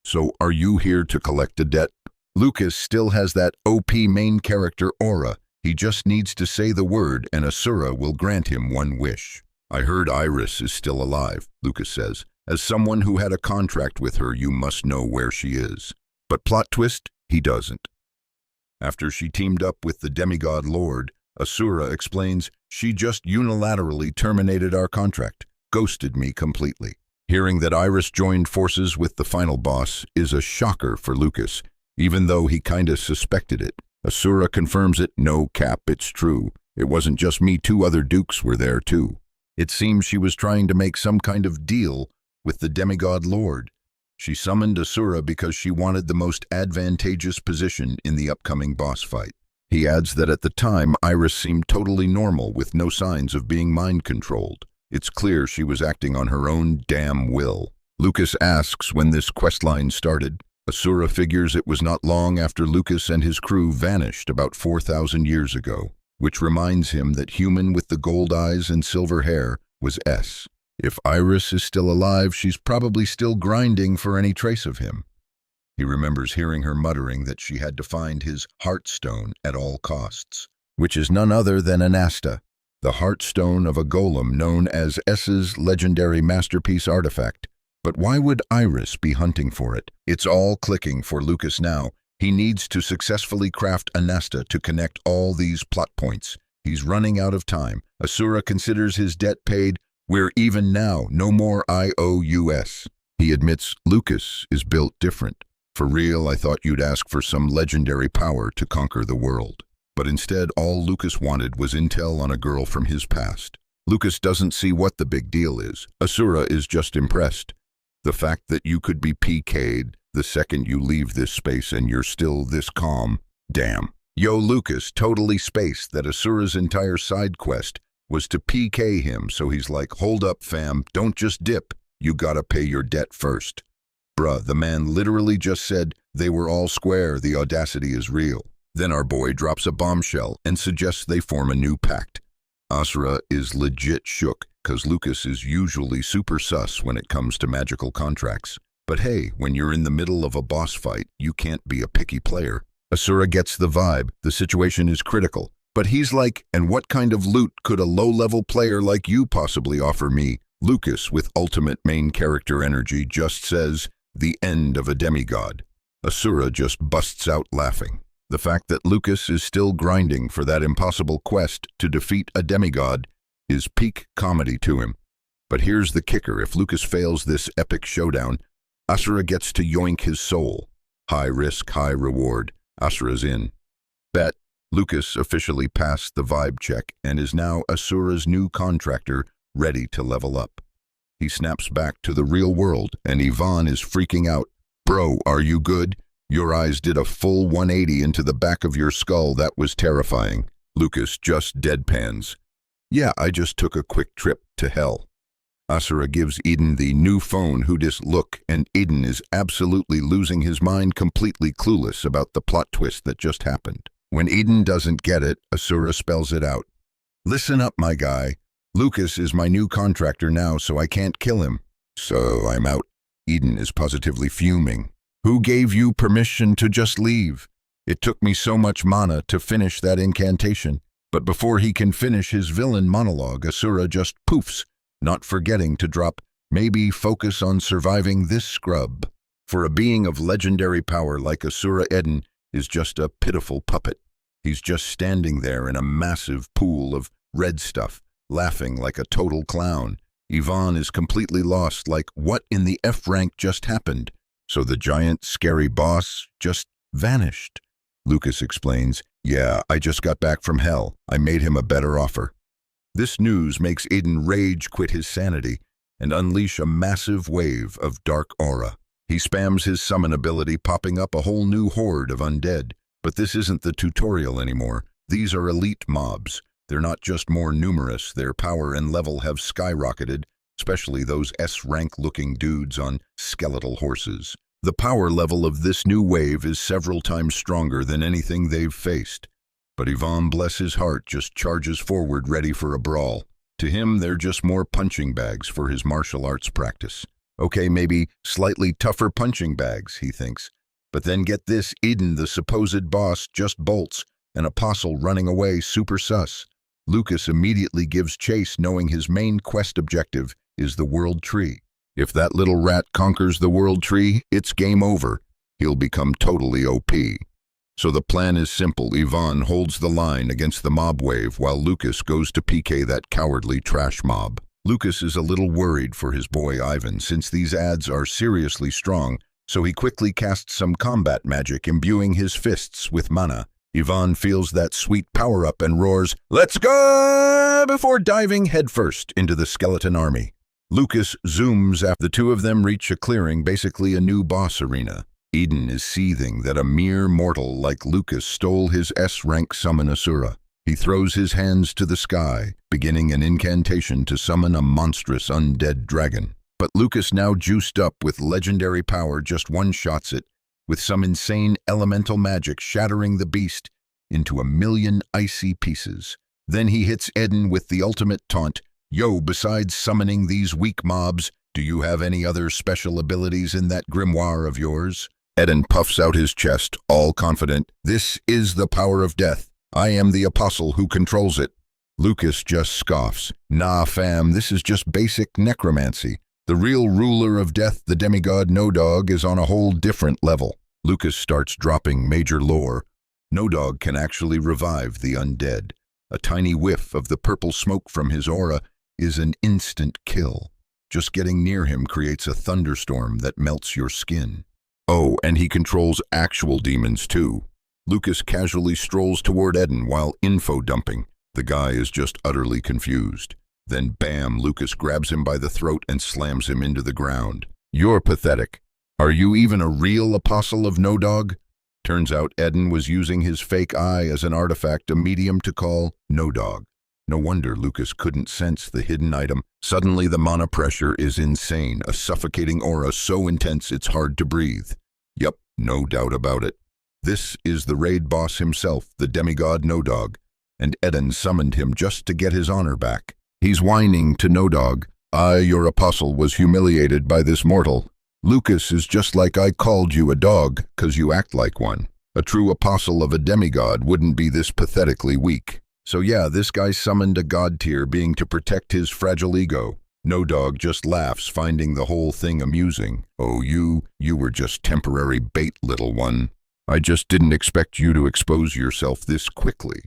"So are you here to collect a debt?" Lucas still has that OP main character aura. He just needs to say the word and Asura will grant him one wish. "I heard Iris is still alive," Lucas says. "As someone who had a contract with her, you must know where she is." But plot twist, he doesn't. After she teamed up with the demigod Lord, Asura explains, "She just unilaterally terminated our contract, ghosted me completely." Hearing that Iris joined forces with the final boss is a shocker for Lucas, even though he kinda suspected it. Asura confirms it, "No cap, it's true. It wasn't just me, 2 other dukes were there too." It seems she was trying to make some kind of deal with the demigod Lord. She summoned Asura because she wanted the most advantageous position in the upcoming boss fight. He adds that at the time, Iris seemed totally normal with no signs of being mind-controlled. It's clear she was acting on her own damn will. Lucas asks when this questline started. Asura figures it was not long after Lucas and his crew vanished about 4,000 years ago, which reminds him that human with the gold eyes and silver hair was S. If Iris is still alive, she's probably still grinding for any trace of him. He remembers hearing her muttering that she had to find his heartstone at all costs, which is none other than Anasta, the heartstone of a golem known as S's legendary masterpiece artifact. But why would Iris be hunting for it? It's all clicking for Lucas now. He needs to successfully craft Anasta to connect all these plot points. He's running out of time. Asura considers his debt paid. "We're even now, no more IOUs. He admits Lucas is built different. "For real, I thought you'd ask for some legendary power to conquer the world." But instead, all Lucas wanted was intel on a girl from his past. Lucas doesn't see what the big deal is. Asura is just impressed. The fact that you could be PK'd the second you leave this space and you're still this calm. Damn. Yo, Lucas totally spaced that Asura's entire side quest was to PK him, so he's like, "Hold up, fam, don't just dip. You gotta pay your debt first." Bruh, the man literally just said they were all square, the audacity is real. Then our boy drops a bombshell and suggests they form a new pact. Asura is legit shook, cause Lucas is usually super sus when it comes to magical contracts. But hey, when you're in the middle of a boss fight, you can't be a picky player. Asura gets the vibe, the situation is critical. But he's like, "And what kind of loot could a low-level player like you possibly offer me?" Lucas, with ultimate main character energy, just says, "The end of a demigod." Asura just busts out laughing. The fact that Lucas is still grinding for that impossible quest to defeat a demigod is peak comedy to him. But here's the kicker: if Lucas fails this epic showdown, Asura gets to yoink his soul. High risk, high reward. Asura's in. Bet. Lucas officially passed the vibe check and is now Asura's new contractor, ready to level up. He snaps back to the real world, and Yvonne is freaking out. Bro, are you good? Your eyes did a full 180 into the back of your skull. That was terrifying. Lucas just deadpans. Yeah, I just took a quick trip to hell. Asura gives Eden the new phone who dis look, and Eden is absolutely losing his mind, completely clueless about the plot twist that just happened. When Eden doesn't get it, Asura spells it out. Listen up, my guy. Lucas is my new contractor now, so I can't kill him. So I'm out. Eden is positively fuming. Who gave you permission to just leave? It took me so much mana to finish that incantation. But before he can finish his villain monologue, Asura just poofs, not forgetting to drop, maybe focus on surviving this scrub. For a being of legendary power like Asura, Eden is just a pitiful puppet. He's just standing there in a massive pool of red stuff, laughing like a total clown. Yvonne is completely lost, like, what in the F rank just happened? So the giant, scary boss just vanished. Lucas explains, yeah, I just got back from hell. I made him a better offer. This news makes Eden rage quit his sanity and unleash a massive wave of dark aura. He spams his summon ability, popping up a whole new horde of undead. But this isn't the tutorial anymore. These are elite mobs. They're not just more numerous, their power and level have skyrocketed, especially those S-rank looking dudes on skeletal horses. The power level of this new wave is several times stronger than anything they've faced. But Yvonne, bless his heart, just charges forward ready for a brawl. To him, they're just more punching bags for his martial arts practice. Okay, maybe slightly tougher punching bags, he thinks. But then get this, Eden, the supposed boss, just bolts, an apostle running away, super sus. Lucas immediately gives chase, knowing his main quest objective is the World Tree. If that little rat conquers the World Tree, it's game over. He'll become totally OP. So the plan is simple. Yvonne holds the line against the mob wave while Lucas goes to PK that cowardly trash mob. Lucas is a little worried for his boy Ivan, since these ads are seriously strong, so he quickly casts some combat magic, imbuing his fists with mana. Yvonne feels that sweet power-up and roars, "Let's go!" before diving headfirst into the skeleton army. Lucas zooms after the two of them reach a clearing, basically a new boss arena. Eden is seething that a mere mortal like Lucas stole his S-rank summon Asura. He throws his hands to the sky, beginning an incantation to summon a monstrous undead dragon. But Lucas, now juiced up with legendary power, just one-shots it, with some insane elemental magic shattering the beast into a million icy pieces. Then he hits Eden with the ultimate taunt. Yo, besides summoning these weak mobs, do you have any other special abilities in that grimoire of yours? Eden puffs out his chest, all confident. This is the power of death. I am the apostle who controls it. Lucas just scoffs. Nah, fam, this is just basic necromancy. The real ruler of death, the demigod No-Dog, is on a whole different level. Lucas starts dropping major lore. No-Dog can actually revive the undead. A tiny whiff of the purple smoke from his aura is an instant kill. Just getting near him creates a thunderstorm that melts your skin. Oh, and he controls actual demons too. Lucas casually strolls toward Eden while info dumping. The guy is just utterly confused. Then bam, Lucas grabs him by the throat and slams him into the ground. You're pathetic. Are you even a real apostle of No-Dog? Turns out Eden was using his fake eye as an artifact, a medium to call No-Dog. No wonder Lucas couldn't sense the hidden item. Suddenly the mana pressure is insane, a suffocating aura so intense it's hard to breathe. Yup, no doubt about it. This is the raid boss himself, the demigod No-Dog, and Eden summoned him just to get his honor back. He's whining to No-Dog, I, your apostle, was humiliated by this mortal. Lucas is just like I called you a dog, 'cause you act like one. A true apostle of a demigod wouldn't be this pathetically weak. So yeah, this guy summoned a god tier being to protect his fragile ego. No-Dog just laughs, finding the whole thing amusing. Oh, you were just temporary bait, little one. I just didn't expect you to expose yourself this quickly.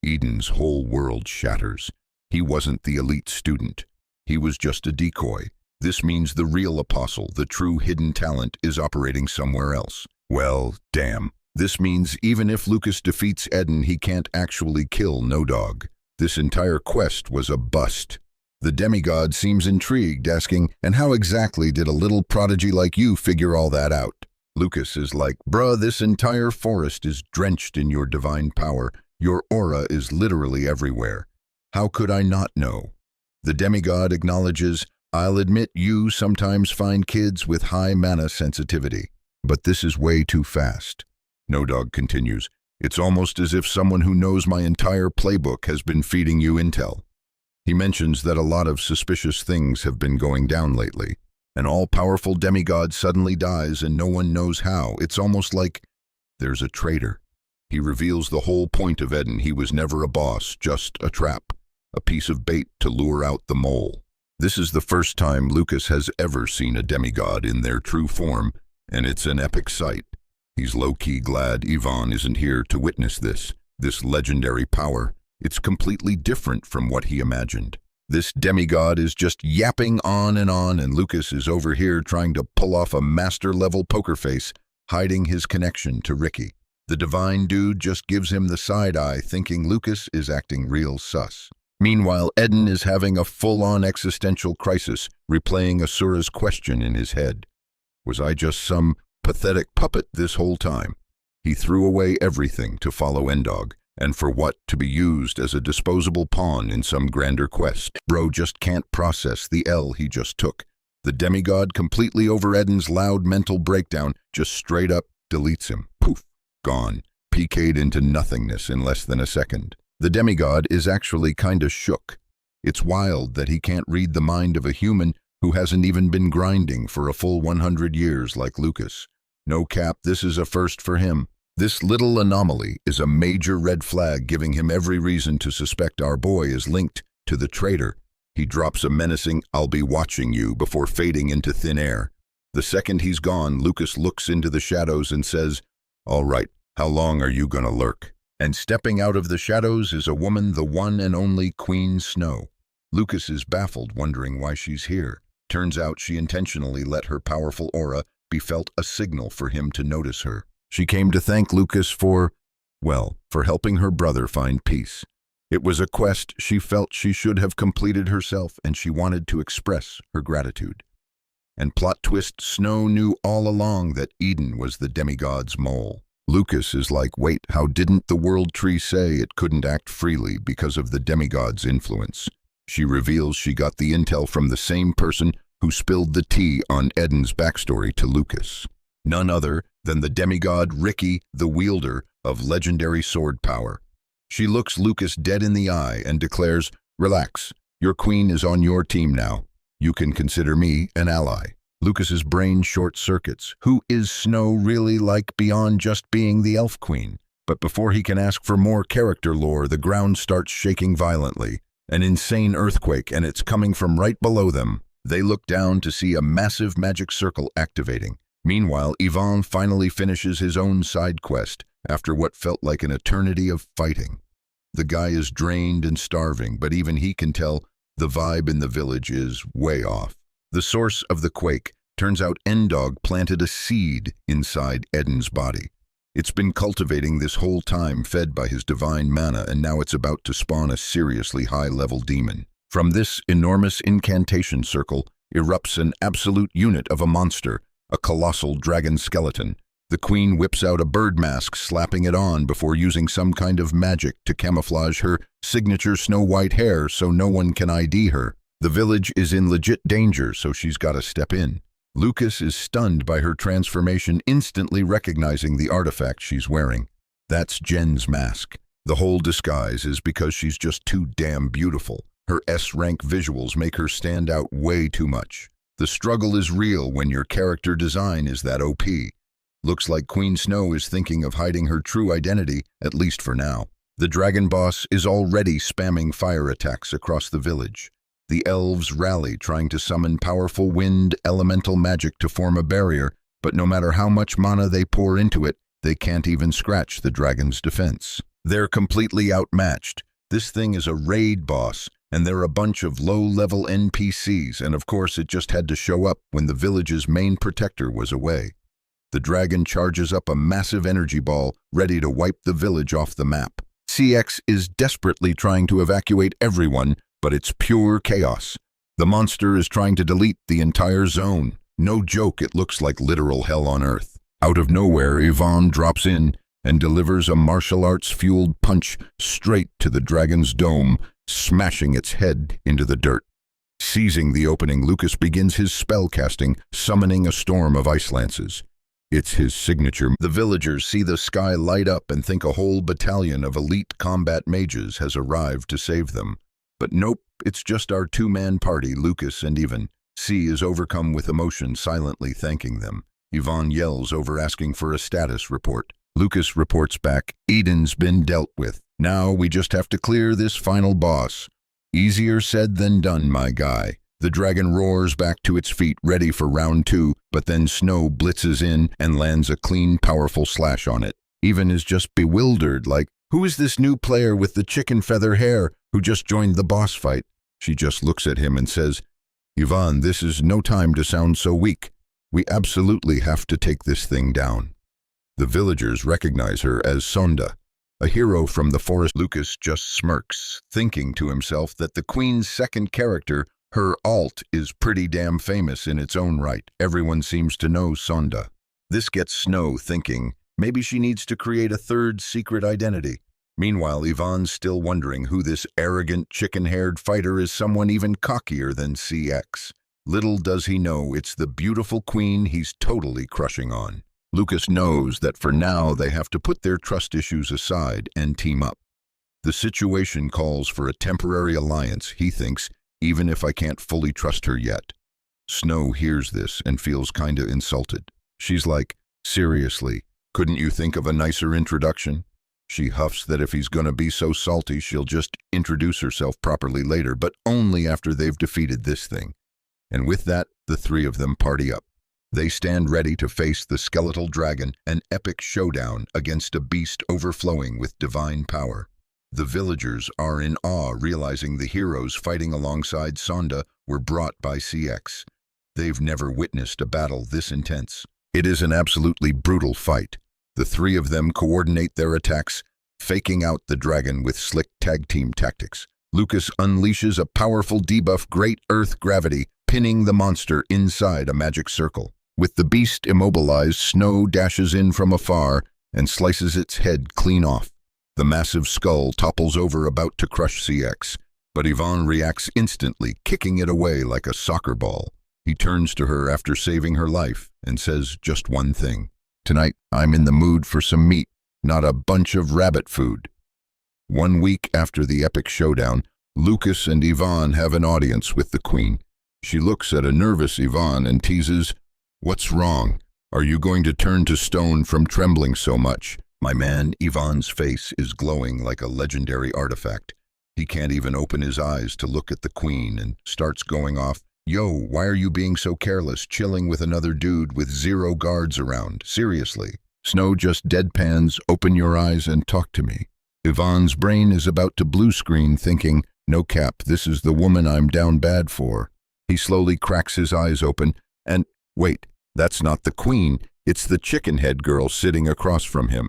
Eden's whole world shatters. He wasn't the elite student. He was just a decoy. This means the real apostle, the true hidden talent, is operating somewhere else. Well, damn. This means even if Lucas defeats Eden, he can't actually kill No Dog. This entire quest was a bust. The demigod seems intrigued, asking, "And how exactly did a little prodigy like you figure all that out?" Lucas is like, "Bruh, this entire forest is drenched in your divine power. Your aura is literally everywhere. How could I not know?" The demigod acknowledges, "I'll admit you sometimes find kids with high mana sensitivity, but this is way too fast." No Dog continues, "It's almost as if someone who knows my entire playbook has been feeding you intel." He mentions that a lot of suspicious things have been going down lately. An all-powerful demigod suddenly dies and no one knows how. It's almost like there's a traitor. He reveals the whole point of Eden. He was never a boss, just a trap, a piece of bait to lure out the mole. This is the first time Lucas has ever seen a demigod in their true form, and it's an epic sight. He's low-key glad Yvonne isn't here to witness this legendary power. It's completely different from what he imagined. This demigod is just yapping on, and Lucas is over here trying to pull off a master-level poker face, hiding his connection to Ricky. The divine dude just gives him the side eye, thinking Lucas is acting real sus. Meanwhile, Eden is having a full-on existential crisis, replaying Asura's question in his head. Was I just some pathetic puppet this whole time? He threw away everything to follow Endog, and for what? To be used as a disposable pawn in some grander quest. Bro just can't process the L he just took. The demigod, completely over Eden's loud mental breakdown, just straight up deletes him. Poof, gone, PK'd into nothingness in less than a second. The demigod is actually kinda shook. It's wild that he can't read the mind of a human who hasn't even been grinding for a full 100 years like Lucas. No cap, this is a first for him. This little anomaly is a major red flag, giving him every reason to suspect our boy is linked to the traitor. He drops a menacing, "I'll be watching you," before fading into thin air. The second he's gone, Lucas looks into the shadows and says, "All right, how long are you gonna lurk?" And stepping out of the shadows is a woman, the one and only Queen Snow. Lucas is baffled, wondering why she's here. Turns out she intentionally let her powerful aura be felt a signal for him to notice her. She came to thank Lucas for helping her brother find peace. It was a quest she felt she should have completed herself, and she wanted to express her gratitude. And plot twist, Snow knew all along that Eden was the demigod's mole. Lucas is like, wait, how didn't the world tree say it couldn't act freely because of the demigod's influence? She reveals she got the intel from the same person who spilled the tea on Eden's backstory to Lucas. None other than the demigod Ricky, the wielder of legendary sword power. She looks Lucas dead in the eye and declares, "Relax, your queen is on your team now. You can consider me an ally." Lucas's brain short-circuits. Who is Snow really like beyond just being the elf queen? But before he can ask for more character lore, the ground starts shaking violently. An insane earthquake, and it's coming from right below them. They look down to see a massive magic circle activating. Meanwhile, Yvonne finally finishes his own side quest after what felt like an eternity of fighting. The guy is drained and starving, but even he can tell the vibe in the village is way off. The source of the quake turns out Endog planted a seed inside Eden's body. It's been cultivating this whole time, fed by his divine mana, and now it's about to spawn a seriously high-level demon. From this enormous incantation circle erupts an absolute unit of a monster, a colossal dragon skeleton. The queen whips out a bird mask, slapping it on before using some kind of magic to camouflage her signature snow-white hair so no one can ID her. The village is in legit danger, so she's got to step in. Lucas is stunned by her transformation, instantly recognizing the artifact she's wearing. That's Jen's mask. The whole disguise is because she's just too damn beautiful. Her S-rank visuals make her stand out way too much. The struggle is real when your character design is that OP. Looks like Queen Snow is thinking of hiding her true identity, at least for now. The dragon boss is already spamming fire attacks across the village. The elves rally, trying to summon powerful wind elemental magic to form a barrier, but no matter how much mana they pour into it, They can't even scratch the dragon's defense. They're completely outmatched. This thing is a raid boss, and they're a bunch of low-level NPCs, and of course it just had to show up when the village's main protector was away. The dragon charges up a massive energy ball, ready to wipe the village off the map. CX is desperately trying to evacuate everyone, but it's pure chaos. The monster is trying to delete the entire zone. No joke, it looks like literal hell on earth. Out of nowhere, Yvonne drops in and delivers a martial arts-fueled punch straight to the dragon's dome, smashing its head into the dirt. Seizing the opening, Lucas begins his spell casting, summoning a storm of ice lances. It's his signature. The villagers see the sky light up and think a whole battalion of elite combat mages has arrived to save them. But nope, it's just our two-man party, Lucas and Yvonne. C is overcome with emotion, silently thanking them. Yvonne yells over asking for a status report. Lucas reports back, Eden's been dealt with. Now we just have to clear this final boss. Easier said than done, my guy. The dragon roars back to its feet, ready for round 2, but then Snow blitzes in and lands a clean, powerful slash on it. Yvonne is just bewildered, like, who is this new player with the chicken feather hair who just joined the boss fight? She just looks at him and says, Yvonne, this is no time to sound so weak. We absolutely have to take this thing down. The villagers recognize her as Sonda, a hero from the forest. Lucas just smirks, thinking to himself that the queen's second character, her alt, is pretty damn famous in its own right. Everyone seems to know Sonda. This gets Snow thinking, maybe she needs to create a third secret identity. Meanwhile, Yvonne's still wondering who this arrogant, chicken-haired fighter is, someone even cockier than CX. Little does he know it's the beautiful queen he's totally crushing on. Lucas knows that for now they have to put their trust issues aside and team up. The situation calls for a temporary alliance, he thinks, even if I can't fully trust her yet. Snow hears this and feels kinda insulted. She's like, seriously, couldn't you think of a nicer introduction? She huffs that if he's gonna be so salty, she'll just introduce herself properly later, but only after they've defeated this thing. And with that, the three of them party up. They stand ready to face the skeletal dragon, an epic showdown against a beast overflowing with divine power. The villagers are in awe, realizing the heroes fighting alongside Sonda were brought by CX. They've never witnessed a battle this intense. It is an absolutely brutal fight. The three of them coordinate their attacks, faking out the dragon with slick tag team tactics. Lucas unleashes a powerful debuff, Great Earth Gravity, pinning the monster inside a magic circle. With the beast immobilized, Snow dashes in from afar and slices its head clean off. The massive skull topples over, about to crush CX, but Yvonne reacts instantly, kicking it away like a soccer ball. He turns to her after saving her life and says just one thing. Tonight, I'm in the mood for some meat, not a bunch of rabbit food. 1 week after the epic showdown, Lucas and Yvonne have an audience with the queen. She looks at a nervous Yvonne and teases, "What's wrong? Are you going to turn to stone from trembling so much?" My man, Yvonne's face is glowing like a legendary artifact. He can't even open his eyes to look at the queen and starts going off, "Yo, why are you being so careless, chilling with another dude with 0 guards around? Seriously." Snow just deadpans, "Open your eyes and talk to me." Yvonne's brain is about to blue screen, thinking, no cap, this is the woman I'm down bad for. He slowly cracks his eyes open, and wait, that's not the queen, it's the chicken head girl sitting across from him.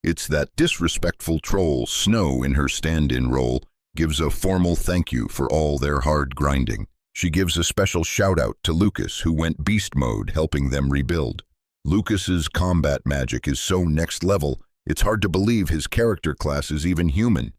It's that disrespectful troll. Snow, in her stand-in role, gives a formal thank you for all their hard grinding. She gives a special shout-out to Lucas, who went beast mode, helping them rebuild. Lucas's combat magic is so next level, it's hard to believe his character class is even human.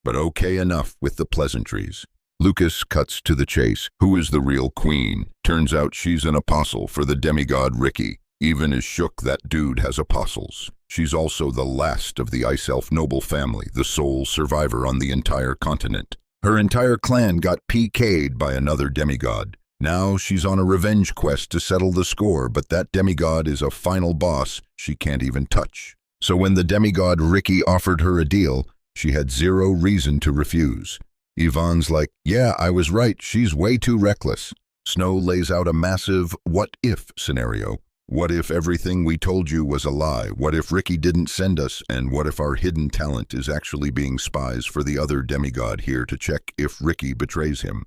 But okay, enough with the pleasantries. Lucas cuts to the chase. Who is the real queen? Turns out she's an apostle for the demigod Ricky. Even as shook that dude has apostles. She's also the last of the Ice Elf noble family, the sole survivor on the entire continent. Her entire clan got PK'd by another demigod. Now she's on a revenge quest to settle the score, but that demigod is a final boss she can't even touch. So when the demigod Ricky offered her a deal, she had 0 reason to refuse. Yvonne's like, yeah, I was right, she's way too reckless. Snow lays out a massive what-if scenario. What if everything we told you was a lie? What if Ricky didn't send us? And what if our hidden talent is actually being spies for the other demigod here to check if Ricky betrays him?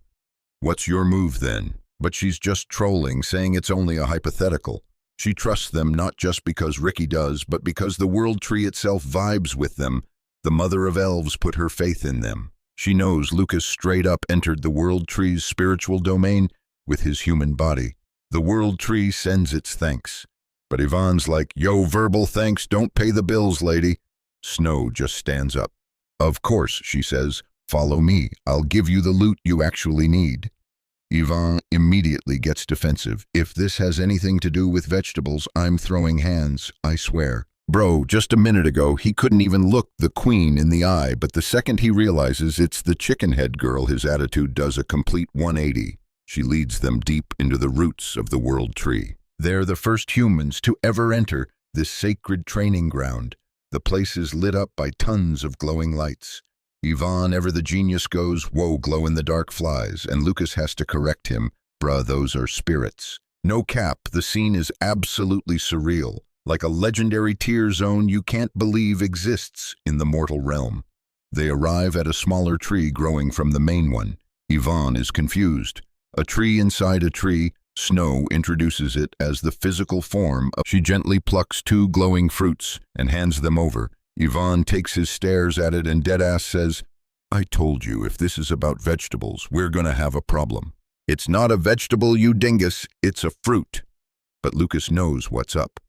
What's your move then? But she's just trolling, saying it's only a hypothetical. She trusts them not just because Ricky does, but because the world tree itself vibes with them. The mother of elves put her faith in them. She knows Lucas straight up entered the world tree's spiritual domain with his human body. The world tree sends its thanks. But Yvonne's like, yo, verbal thanks don't pay the bills, lady. Snow just stands up. Of course, she says, follow me. I'll give you the loot you actually need. Yvonne immediately gets defensive. If this has anything to do with vegetables, I'm throwing hands, I swear. Bro, just a minute ago, he couldn't even look the queen in the eye, but the second he realizes it's the chicken head girl, his attitude does a complete 180. She leads them deep into the roots of the world tree. They're the first humans to ever enter this sacred training ground. The place is lit up by tons of glowing lights. Yvonne, ever the genius, goes, whoa, glow-in-the-dark flies, and Lucas has to correct him. Bruh, those are spirits. No cap, the scene is absolutely surreal, like a legendary tear zone you can't believe exists in the mortal realm. They arrive at a smaller tree growing from the main one. Yvonne is confused. A tree inside a tree, Snow introduces it as the physical form of. She gently plucks 2 glowing fruits and hands them over. Yvonne takes his stares at it and deadass says, I told you if this is about vegetables, we're gonna have a problem. It's not a vegetable, you dingus, it's a fruit. But Lucas knows what's up.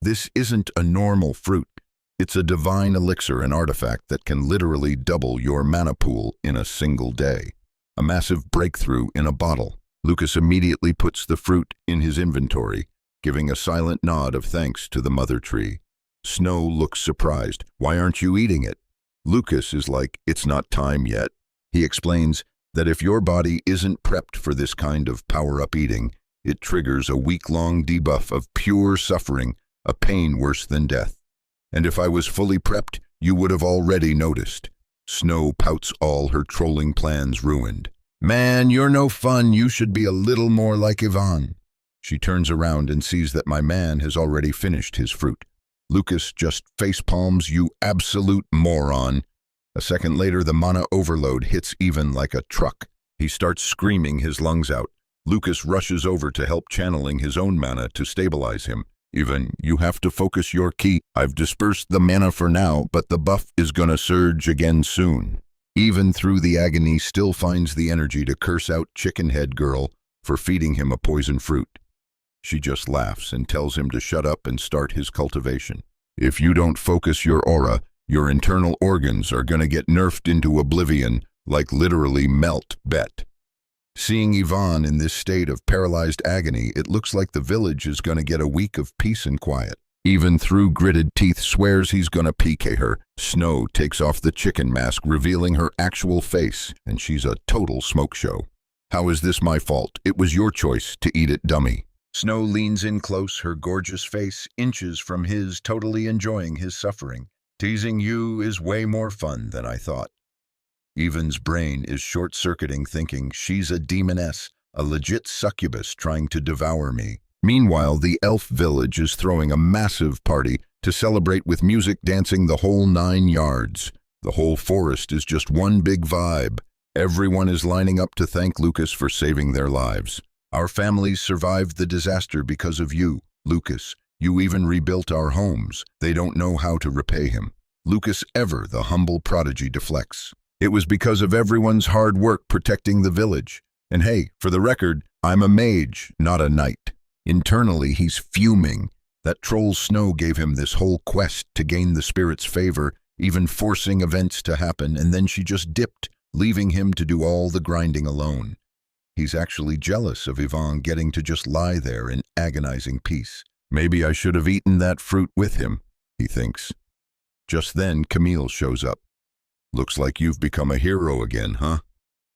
This isn't a normal fruit. It's a divine elixir, an artifact that can literally double your mana pool in a single day. A massive breakthrough in a bottle. Lucas immediately puts the fruit in his inventory, giving a silent nod of thanks to the mother tree. Snow looks surprised. Why aren't you eating it? Lucas is like, it's not time yet. He explains that if your body isn't prepped for this kind of power-up eating, it triggers a week-long debuff of pure suffering, a pain worse than death. And if I was fully prepped, you would have already noticed. Snow pouts, all her trolling plans ruined. Man, you're no fun. You should be a little more like Yvonne. She turns around and sees that my man has already finished his fruit. Lucas just facepalms, you absolute moron. A second later, the mana overload hits even like a truck. He starts screaming his lungs out. Lucas rushes over to help, channeling his own mana to stabilize him. Even, you have to focus your ki. I've dispersed the mana for now, but the buff is gonna surge again soon. Even through the agony, still finds the energy to curse out Chicken Head Girl for feeding him a poison fruit. She just laughs and tells him to shut up and start his cultivation. If you don't focus your aura, your internal organs are gonna get nerfed into oblivion, like literally melt, bet. Seeing Yvonne in this state of paralyzed agony, it looks like the village is gonna get a week of peace and quiet. Even through gritted teeth, swears he's gonna PK her. Snow takes off the chicken mask, revealing her actual face, and she's a total smoke show. How is this my fault? It was your choice to eat it, dummy. Snow leans in close, her gorgeous face inches from his, totally enjoying his suffering. Teasing you is way more fun than I thought. Evan's brain is short-circuiting, thinking she's a demoness, a legit succubus trying to devour me. Meanwhile, the elf village is throwing a massive party to celebrate with music, dancing, the whole 9 yards. The whole forest is just one big vibe. Everyone is lining up to thank Lucas for saving their lives. Our families survived the disaster because of you, Lucas. You even rebuilt our homes. They don't know how to repay him. Lucas, ever the humble prodigy, deflects. It was because of everyone's hard work protecting the village. And hey, for the record, I'm a mage, not a knight. Internally, he's fuming. That troll Snow gave him this whole quest to gain the spirit's favor, even forcing events to happen, and then she just dipped, leaving him to do all the grinding alone. He's actually jealous of Yvonne getting to just lie there in agonizing peace. Maybe I should have eaten that fruit with him, he thinks. Just then, Camille shows up. Looks like you've become a hero again, huh?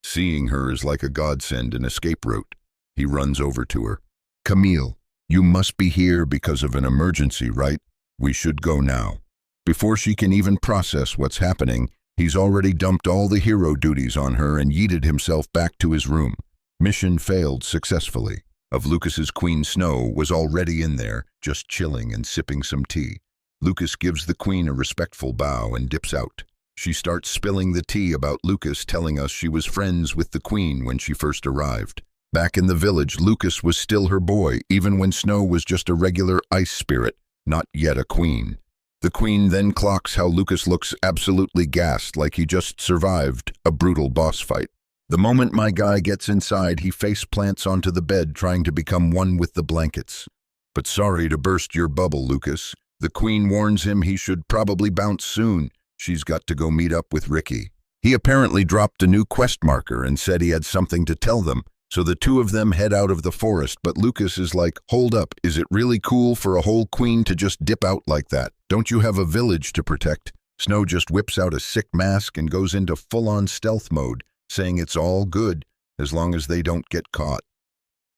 Seeing her is like a godsend, an escape route. He runs over to her. Camille, you must be here because of an emergency, right? We should go now. Before she can even process what's happening, he's already dumped all the hero duties on her and yeeted himself back to his room. Mission failed successfully. of Lucas's Queen Snow was already in there, just chilling and sipping some tea. Lucas gives the queen a respectful bow and dips out. She starts spilling the tea about Lucas, telling us she was friends with the queen when she first arrived. Back in the village, Lucas was still her boy, even when Snow was just a regular ice spirit, not yet a queen. The queen then clocks how Lucas looks absolutely gassed, like he just survived a brutal boss fight. The moment my guy gets inside, he face plants onto the bed, trying to become one with the blankets. But sorry to burst your bubble, Lucas. The queen warns him he should probably bounce soon. She's got to go meet up with Ricky. He apparently dropped a new quest marker and said he had something to tell them, so the two of them head out of the forest, but Lucas is like, hold up, is it really cool for a whole queen to just dip out like that? Don't you have a village to protect? Snow just whips out a sick mask and goes into full-on stealth mode, saying it's all good as long as they don't get caught.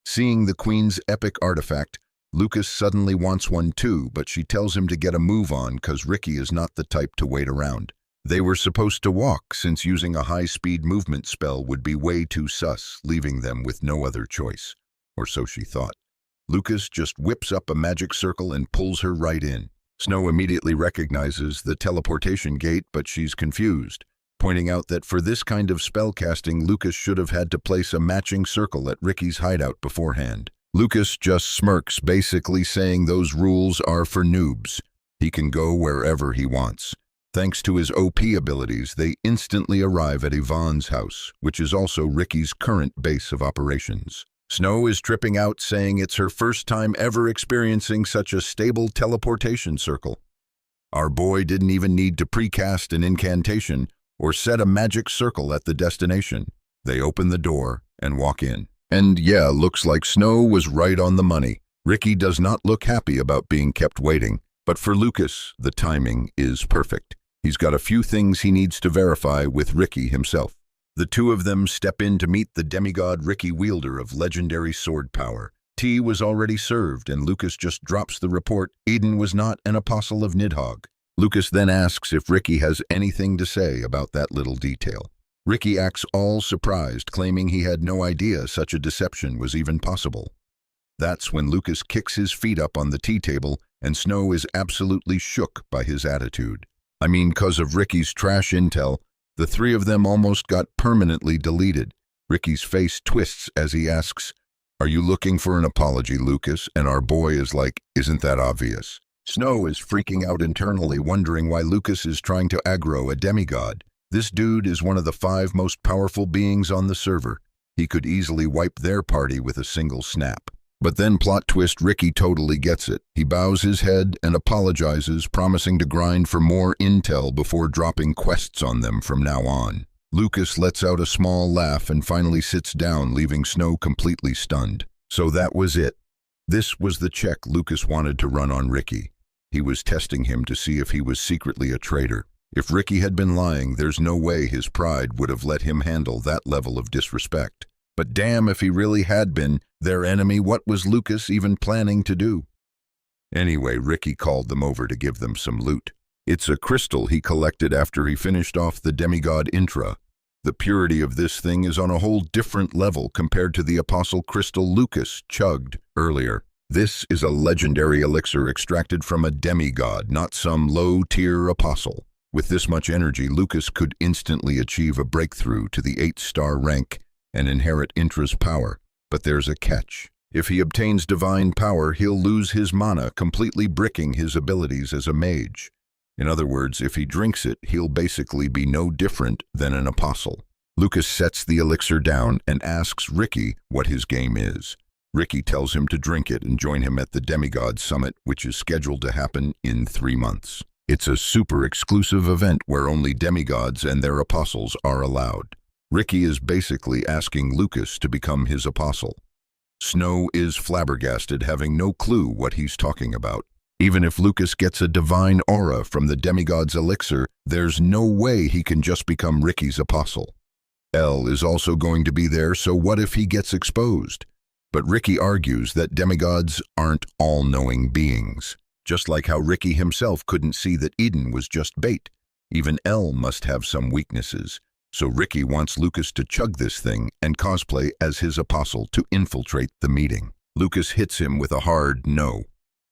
Seeing the queen's epic artifact, Lucas suddenly wants one too, but she tells him to get a move on because Ricky is not the type to wait around. They were supposed to walk, since using a high-speed movement spell would be way too sus, leaving them with no other choice. Or so she thought. Lucas just whips up a magic circle and pulls her right in. Snow immediately recognizes the teleportation gate, but she's confused, pointing out that for this kind of spellcasting, Lucas should have had to place a matching circle at Ricky's hideout beforehand. Lucas just smirks, basically saying those rules are for noobs. He can go wherever he wants. Thanks to his OP abilities, they instantly arrive at Yvonne's house, which is also Ricky's current base of operations. Snow is tripping out, saying it's her first time ever experiencing such a stable teleportation circle. Our boy didn't even need to precast an incantation or set a magic circle at the destination. They open the door and walk in. And yeah, looks like Snow was right on the money. Ricky does not look happy about being kept waiting, but for Lucas, the timing is perfect. He's got a few things he needs to verify with Ricky himself. The two of them step in to meet the demigod Ricky, wielder of legendary sword power. Tea was already served, and Lucas just drops the report Eden was not an apostle of Nidhogg. Lucas then asks if Ricky has anything to say about that little detail. Ricky acts all surprised, claiming he had no idea such a deception was even possible. That's when Lucas kicks his feet up on the tea table, and Snow is absolutely shook by his attitude. I mean, 'cause of Ricky's trash intel, the three of them almost got permanently deleted. Ricky's face twists as he asks, "Are you looking for an apology, Lucas?" And our boy is like, "Isn't that obvious?" Snow is freaking out internally, wondering why Lucas is trying to aggro a demigod. This dude is one of the 5 most powerful beings on the server. He could easily wipe their party with a single snap. But then, plot twist, Ricky totally gets it. He bows his head and apologizes, promising to grind for more intel before dropping quests on them from now on. Lucas lets out a small laugh and finally sits down, leaving Snow completely stunned. So that was it. This was the check Lucas wanted to run on Ricky. He was testing him to see if he was secretly a traitor. If Ricky had been lying, there's no way his pride would have let him handle that level of disrespect. But damn if he really had been their enemy, what was Lucas even planning to do? Anyway, Ricky called them over to give them some loot. It's a crystal he collected after he finished off the demigod intra. The purity of this thing is on a whole different level compared to the apostle crystal Lucas chugged earlier. This is a legendary elixir extracted from a demigod, not some low-tier apostle. With this much energy, Lucas could instantly achieve a breakthrough to the 8-star rank and inherit Intra's power. But there's a catch. If he obtains divine power, he'll lose his mana, completely bricking his abilities as a mage. In other words, if he drinks it, he'll basically be no different than an apostle. Lucas sets the elixir down and asks Ricky what his game is. Ricky tells him to drink it and join him at the Demigod Summit, which is scheduled to happen in 3 months. It's a super exclusive event where only demigods and their apostles are allowed. Ricky is basically asking Lucas to become his apostle. Snow is flabbergasted, having no clue what he's talking about. Even if Lucas gets a divine aura from the demigod's elixir, there's no way he can just become Ricky's apostle. L is also going to be there, so what if he gets exposed? But Ricky argues that demigods aren't all-knowing beings. Just like how Ricky himself couldn't see that Eden was just bait. Even L must have some weaknesses. So Ricky wants Lucas to chug this thing and cosplay as his apostle to infiltrate the meeting. Lucas hits him with a hard no.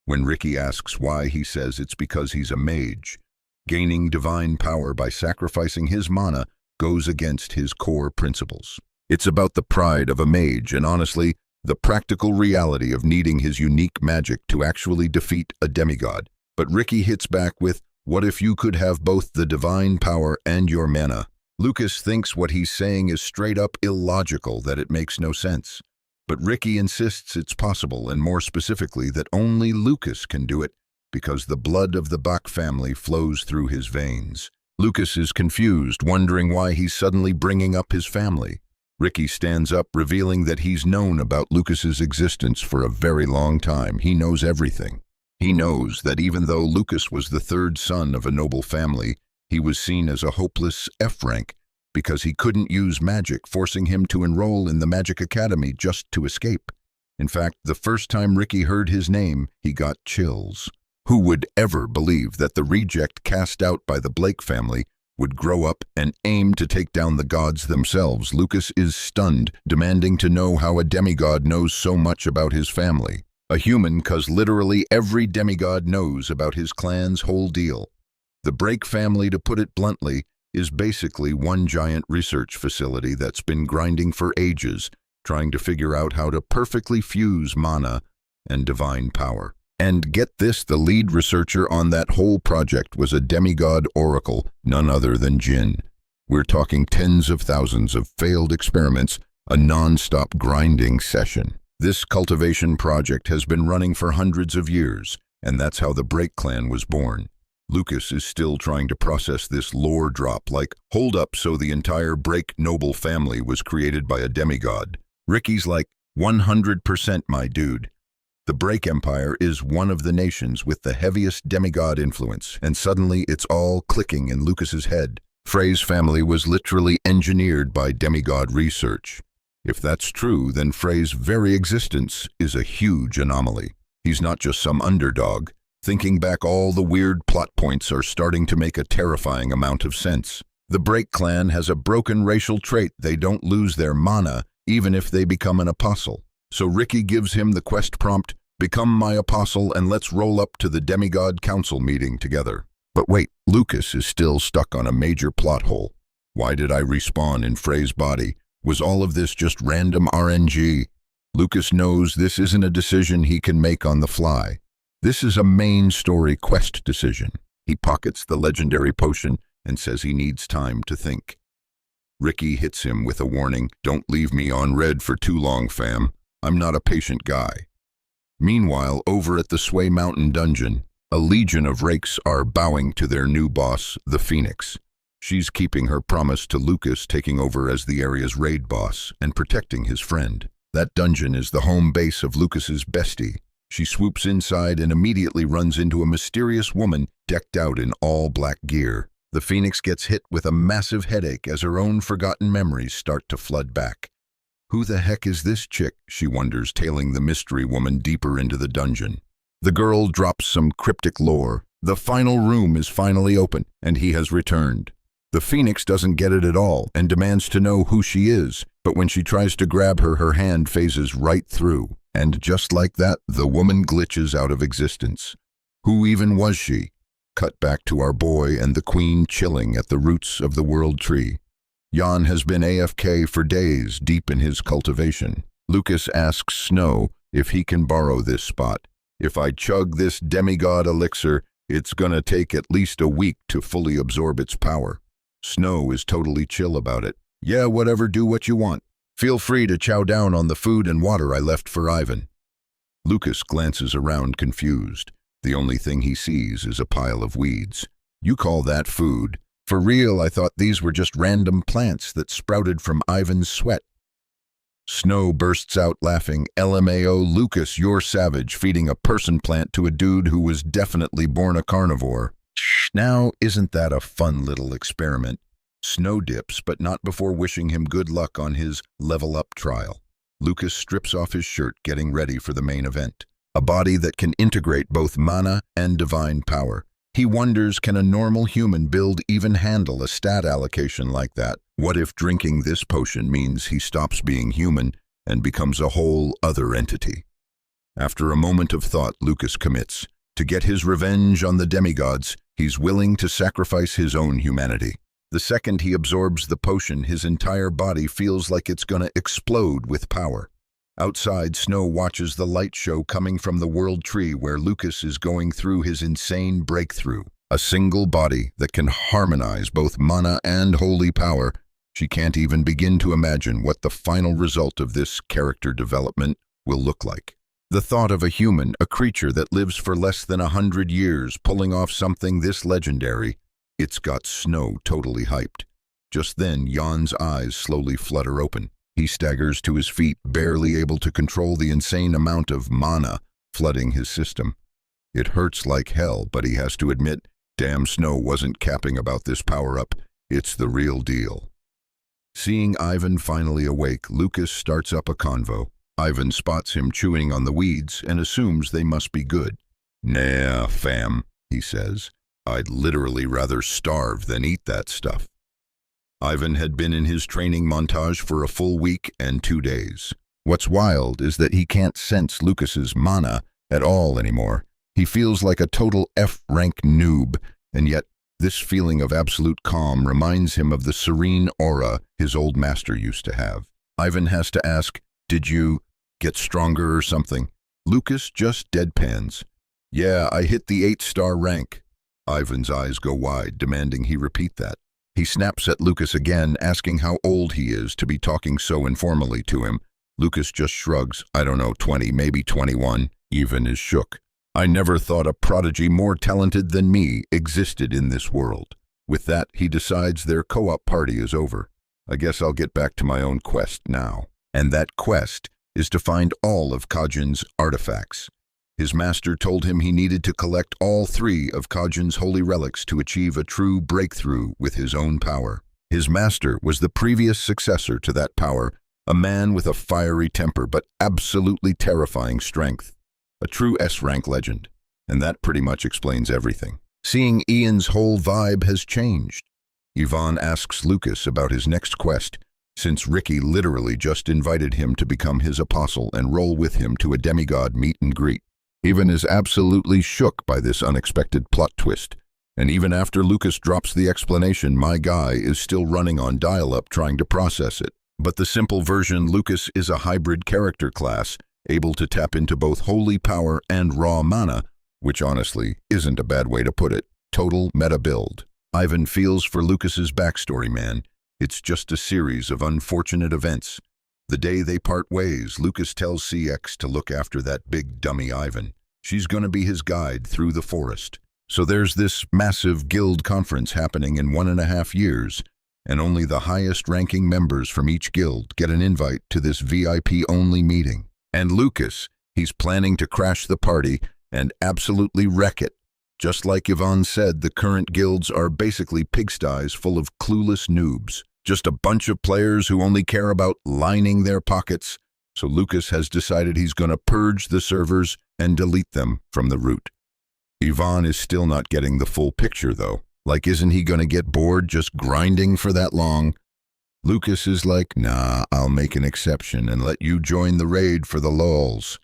When Ricky asks why, he says it's because he's a mage. Gaining divine power by sacrificing his mana goes against his core principles. It's about the pride of a mage and, honestly, the practical reality of needing his unique magic to actually defeat a demigod. But Ricky hits back with, what if you could have both the divine power and your mana? Lucas thinks what he's saying is straight up illogical, that it makes no sense. But Ricky insists it's possible, and more specifically that only Lucas can do it, because the blood of the Bach family flows through his veins. Lucas is confused, wondering why he's suddenly bringing up his family. Ricky stands up, revealing that he's known about Lucas's existence for a very long time. He knows everything. He knows that even though Lucas was the third son of a noble family, he was seen as a hopeless F-rank because he couldn't use magic, forcing him to enroll in the Magic Academy just to escape. In fact, the first time Ricky heard his name, he got chills. Who would ever believe that the reject cast out by the Blake family would grow up and aim to take down the gods themselves? Lucas is stunned, demanding to know how a demigod knows so much about his family. A human, 'cause literally every demigod knows about his clan's whole deal. The Blake family, to put it bluntly, is basically one giant research facility that's been grinding for ages, trying to figure out how to perfectly fuse mana and divine power. And get this, the lead researcher on that whole project was a demigod oracle, none other than Jin. We're talking tens of thousands of failed experiments, a non-stop grinding session. This cultivation project has been running for hundreds of years, and that's how the Blake clan was born. Lucas is still trying to process this lore drop, like, hold up, so the entire Blake noble family was created by a demigod. Ricky's like, 100% my dude. The Blake Empire is one of the nations with the heaviest demigod influence, and suddenly it's all clicking in Lucas's head. Frey's family was literally engineered by demigod research. If that's true, then Frey's very existence is a huge anomaly. He's not just some underdog. Thinking back, all the weird plot points are starting to make a terrifying amount of sense. The Blake clan has a broken racial trait. They don't lose their mana, even if they become an apostle. So Ricky gives him the quest prompt, become my apostle and let's roll up to the demigod council meeting together. But wait, Lucas is still stuck on a major plot hole. Why did I respawn in Frey's body? Was all of this just random RNG? Lucas knows this isn't a decision he can make on the fly. This is a main story quest decision. He pockets the legendary potion and says he needs time to think. Ricky hits him with a warning, don't leave me on red for too long, fam. I'm not a patient guy. Meanwhile, over at the Sway Mountain dungeon, a legion of rakes are bowing to their new boss, the Phoenix. She's keeping her promise to Lucas, taking over as the area's raid boss and protecting his friend. That dungeon is the home base of Lucas's bestie. She swoops inside and immediately runs into a mysterious woman decked out in all black gear. The Phoenix gets hit with a massive headache as her own forgotten memories start to flood back. Who the heck is this chick, she wonders, tailing the mystery woman deeper into the dungeon. The girl drops some cryptic lore. The final room is finally open, and he has returned. The Phoenix doesn't get it at all and demands to know who she is, but when she tries to grab her, her hand phases right through. And just like that, the woman glitches out of existence. Who even was she? Cut back to our boy and the queen chilling at the roots of the world tree. Jan has been AFK for days, deep in his cultivation. Lucas asks Snow if he can borrow this spot. If I chug this demigod elixir, it's gonna take at least a week to fully absorb its power. Snow is totally chill about it. Yeah, whatever, do what you want. Feel free to chow down on the food and water I left for Ivan. Lucas glances around confused. The only thing he sees is a pile of weeds. You call that food? For real, I thought these were just random plants that sprouted from Ivan's sweat. Snow bursts out laughing. LMAO, Lucas, you're savage, feeding a person plant to a dude who was definitely born a carnivore. Now, isn't that a fun little experiment? Snow dips, but not before wishing him good luck on his level up trial. Lucas strips off his shirt, getting ready for the main event. A body that can integrate both mana and divine power. He wonders, can a normal human build even handle a stat allocation like that? What if drinking this potion means he stops being human and becomes a whole other entity? After a moment of thought, Lucas commits. To get his revenge on the demigods, he's willing to sacrifice his own humanity. The second he absorbs the potion, his entire body feels like it's gonna explode with power. Outside, Snow watches the light show coming from the World Tree where Lucas is going through his insane breakthrough. A single body that can harmonize both mana and holy power. She can't even begin to imagine what the final result of this character development will look like. The thought of a human, a creature that lives for less than 100 years, pulling off something this legendary, it's got Snow totally hyped. Just then, Jan's eyes slowly flutter open. He staggers to his feet, barely able to control the insane amount of mana flooding his system. It hurts like hell, but he has to admit, damn, Snow wasn't capping about this power-up. It's the real deal. Seeing Ivan finally awake, Lucas starts up a convo. Ivan spots him chewing on the weeds and assumes they must be good. "Nah, fam," he says. "I'd literally rather starve than eat that stuff." Ivan had been in his training montage for a full week and 2 days. What's wild is that he can't sense Lucas's mana at all anymore. He feels like a total F-rank noob, and yet this feeling of absolute calm reminds him of the serene aura his old master used to have. Ivan has to ask, "Did you get stronger or something?" Lucas just deadpans. "Yeah, I hit the 8-star rank." Ivan's eyes go wide, demanding he repeat that. He snaps at Lucas again, asking how old he is to be talking so informally to him. Lucas just shrugs. "I don't know, 20, maybe 21. Ivan is shook. "I never thought a prodigy more talented than me existed in this world." With that, he decides their co-op party is over. "I guess I'll get back to my own quest now." And that quest is to find all of Kajin's artifacts. His master told him he needed to collect all 3 of Kajin's holy relics to achieve a true breakthrough with his own power. His master was the previous successor to that power, a man with a fiery temper but absolutely terrifying strength. A true S-rank legend. And that pretty much explains everything. Seeing Ian's whole vibe has changed. Ivan asks Lucas about his next quest, since Ricky literally just invited him to become his apostle and roll with him to a demigod meet and greet. Ivan is absolutely shook by this unexpected plot twist, and even after Lucas drops the explanation, my guy is still running on dial-up trying to process it. But the simple version, Lucas is a hybrid character class, able to tap into both holy power and raw mana, which honestly isn't a bad way to put it. Total meta build. Ivan feels for Lucas's backstory, man. It's just a series of unfortunate events. The day they part ways, Lucas tells CX to look after that big dummy Ivan. She's gonna be his guide through the forest. So there's this massive guild conference happening in 1.5 years, and only the highest-ranking members from each guild get an invite to this VIP-only meeting. And Lucas, he's planning to crash the party and absolutely wreck it. Just like Yvonne said, the current guilds are basically pigsties full of clueless noobs. Just a bunch of players who only care about lining their pockets. So Lucas has decided he's going to purge the servers and delete them from the root. Yvonne is still not getting the full picture, though. Like, isn't he going to get bored just grinding for that long? Lucas is like, "Nah, I'll make an exception and let you join the raid for the lulz."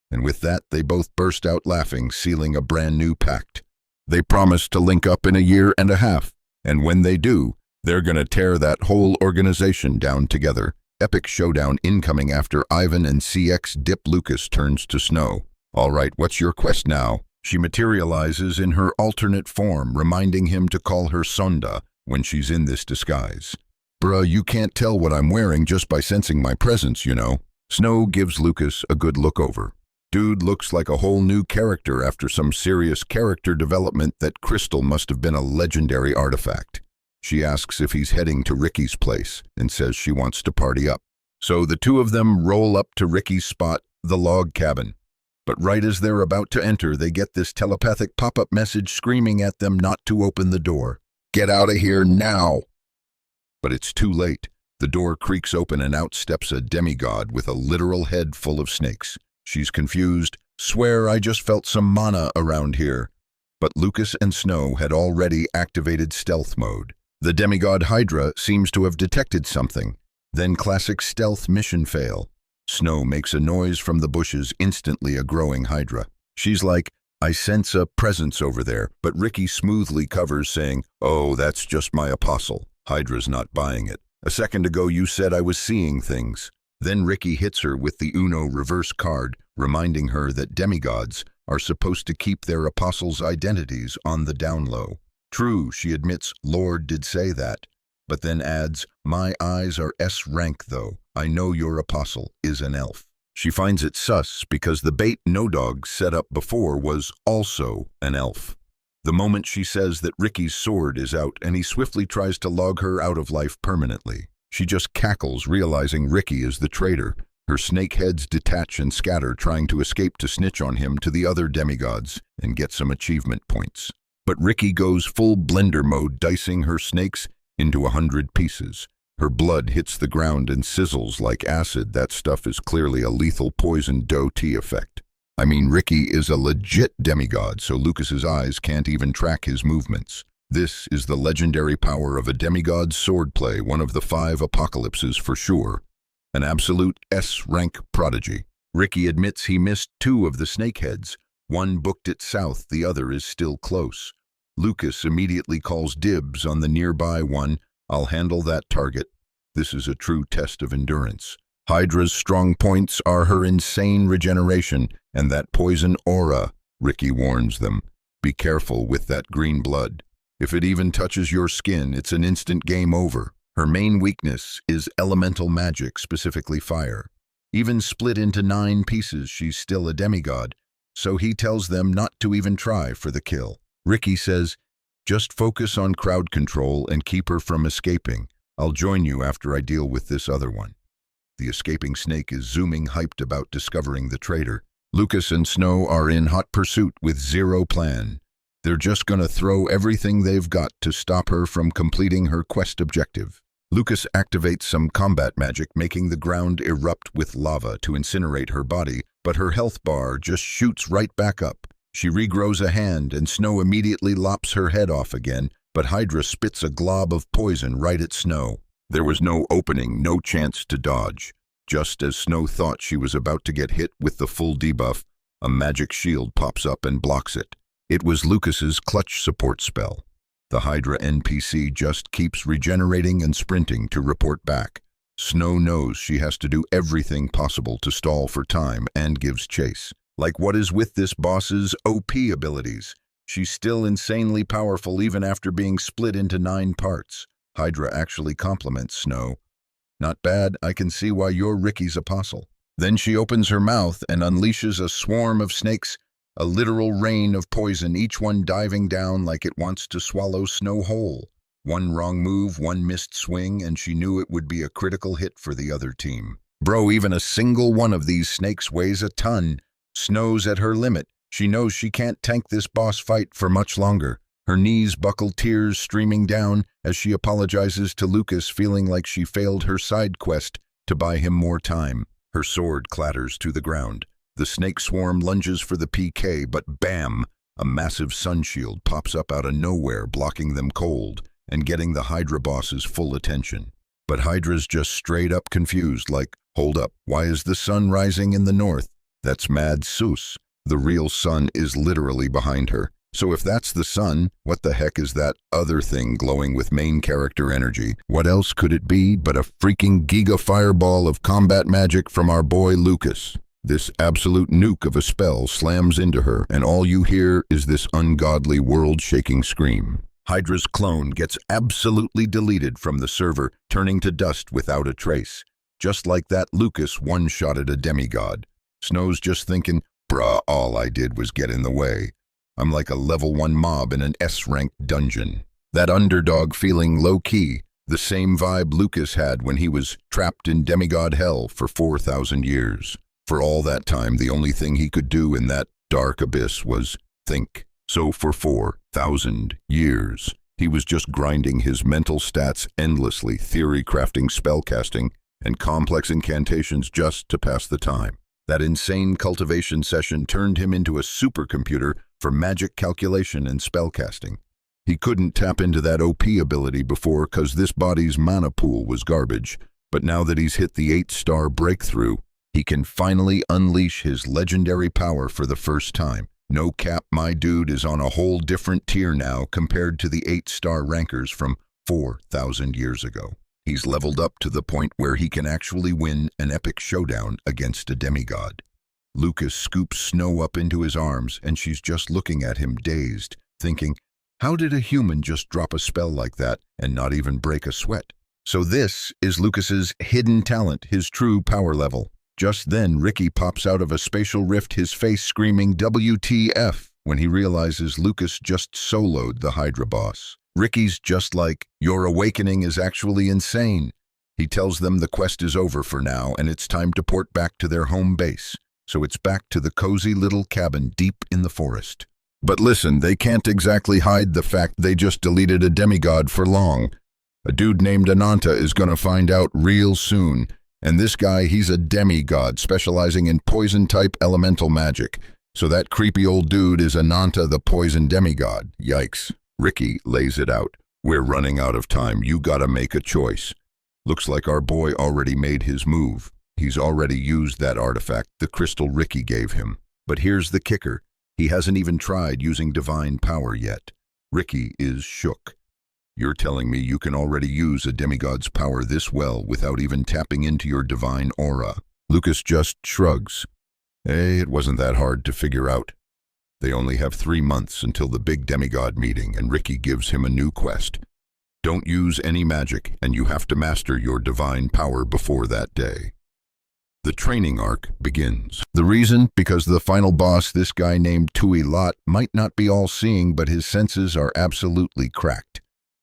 And with that, they both burst out laughing, sealing a brand new pact. They promise to link up in 1.5 years, and when they do, they're gonna tear that whole organization down together. Epic showdown incoming after Ivan and CX dip. Lucas turns to Snow. "All right, what's your quest now?" She materializes in her alternate form, reminding him to call her Sonda when she's in this disguise. "Bruh, you can't tell what I'm wearing just by sensing my presence, you know." Snow gives Lucas a good look over. Dude looks like a whole new character after some serious character development. That crystal must have been a legendary artifact. She asks if he's heading to Ricky's place and says she wants to party up. So the two of them roll up to Ricky's spot, the log cabin. But right as they're about to enter, they get this telepathic pop-up message screaming at them not to open the door. "Get out of here now!" But it's too late. The door creaks open and out steps a demigod with a literal head full of snakes. She's confused. "Swear I just felt some mana around here." But Lucas and Snow had already activated stealth mode. The demigod Hydra seems to have detected something. Then classic stealth mission fail. Snow makes a noise from the bushes, instantly a growing hydra. She's like, I sense a presence over there, but Ricky smoothly covers, saying, oh, that's just my apostle. Hydra's not buying it. A second ago you said I was seeing things. Then Ricky hits her with the Uno reverse card, reminding her that demigods are supposed to keep their apostles' identities on the down low. True, she admits Lord did say that, but then adds, my eyes are S rank though. I know your apostle is an elf. She finds it sus because the bait No Dog set up before was also an elf. The moment she says that Ricky's sword is out and he swiftly tries to log her out of life permanently, she just cackles, realizing Ricky is the traitor. Her snake heads detach and scatter, trying to escape to snitch on him to the other demigods and get some achievement points. But Ricky goes full blender mode, dicing her snakes into 100 pieces. Her blood hits the ground and sizzles like acid. That stuff is clearly a lethal poison dough tea effect. I mean, Ricky is a legit demigod, so Lucas's eyes can't even track his movements. This is the legendary power of a demigod's swordplay, one of the 5 apocalypses for sure. An absolute S-rank prodigy. Ricky admits he missed 2 of the snakeheads. One booked it south, the other is still close. Lucas immediately calls dibs on the nearby one. I'll handle that target. This is a true test of endurance. Hydra's strong points are her insane regeneration and that poison aura. Ricky warns them. Be careful with that green blood. If it even touches your skin, it's an instant game over. Her main weakness is elemental magic, specifically fire. Even split into 9 pieces, she's still a demigod, so he tells them not to even try for the kill. Ricky says, just focus on crowd control and keep her from escaping. I'll join you after I deal with this other one. The escaping snake is zooming, hyped about discovering the traitor. Lucas and Snow are in hot pursuit with zero plan. They're just gonna throw everything they've got to stop her from completing her quest objective. Lucas activates some combat magic, making the ground erupt with lava to incinerate her body, but her health bar just shoots right back up. She regrows a hand, and Snow immediately lops her head off again, but Hydra spits a glob of poison right at Snow. There was no opening, no chance to dodge. Just as Snow thought she was about to get hit with the full debuff, a magic shield pops up and blocks it. It was Lucas's clutch support spell. The Hydra NPC just keeps regenerating and sprinting to report back. Snow knows she has to do everything possible to stall for time and gives chase. Like, what is with this boss's OP abilities? She's still insanely powerful even after being split into 9 parts. Hydra actually compliments Snow. Not bad, I can see why you're Ricky's apostle. Then she opens her mouth and unleashes a swarm of snakes, a literal rain of poison, each one diving down like it wants to swallow Snow whole. One wrong move, one missed swing, and she knew it would be a critical hit for the other team. Bro, even a single one of these snakes weighs a ton. Snow's at her limit. She knows she can't tank this boss fight for much longer. Her knees buckle, tears streaming down as she apologizes to Lucas, feeling like she failed her side quest to buy him more time. Her sword clatters to the ground. The snake swarm lunges for the PK, but bam! A massive sun shield pops up out of nowhere, blocking them cold and getting the Hydra boss's full attention. But Hydra's just straight up confused, like, hold up, why is the sun rising in the north? That's mad sus. The real sun is literally behind her. So if that's the sun, what the heck is that other thing glowing with main character energy? What else could it be but a freaking giga fireball of combat magic from our boy Lucas? This absolute nuke of a spell slams into her, and all you hear is this ungodly world-shaking scream. Hydra's clone gets absolutely deleted from the server, turning to dust without a trace. Just like that, Lucas one-shotted a demigod. Snow's just thinking, bruh, all I did was get in the way. I'm like a level 1 mob in an S-ranked dungeon. That underdog feeling low-key, the same vibe Lucas had when he was trapped in demigod hell for 4,000 years. For all that time, the only thing he could do in that dark abyss was think. So for 4,000 years, he was just grinding his mental stats endlessly, theory-crafting spellcasting, and complex incantations just to pass the time. That insane cultivation session turned him into a supercomputer for magic calculation and spellcasting. He couldn't tap into that OP ability before because this body's mana pool was garbage, but now that he's hit the 8-star breakthrough, He can finally unleash his legendary power for the first time. No cap, my dude is on a whole different tier now compared to the 8-star rankers from 4,000 years ago. He's leveled up to the point where he can actually win an epic showdown against a demigod. Lucas scoops Snow up into his arms, and she's just looking at him dazed, thinking, how did a human just drop a spell like that and not even break a sweat? So this is Lucas's hidden talent, his true power level. Just then, Ricky pops out of a spatial rift, his face screaming WTF when he realizes Lucas just soloed the Hydra boss. Ricky's just like, your awakening is actually insane. He tells them the quest is over for now and it's time to port back to their home base. So it's back to the cozy little cabin deep in the forest. But listen, they can't exactly hide the fact they just deleted a demigod for long. A dude named Ananta is gonna find out real soon. And this guy, he's a demigod specializing in poison-type elemental magic. So that creepy old dude is Ananta the poison demigod. Yikes. Ricky lays it out. We're running out of time. You gotta make a choice. Looks like our boy already made his move. He's already used that artifact, the crystal Ricky gave him. But here's the kicker. He hasn't even tried using divine power yet. Ricky is shook. You're telling me you can already use a demigod's power this well without even tapping into your divine aura? Lucas just shrugs. Hey, it wasn't that hard to figure out. They only have 3 months until the big demigod meeting, and Ricky gives him a new quest. Don't use any magic, and you have to master your divine power before that day. The training arc begins. The reason? Because the final boss, this guy named Tui Lot, might not be all-seeing, but his senses are absolutely cracked.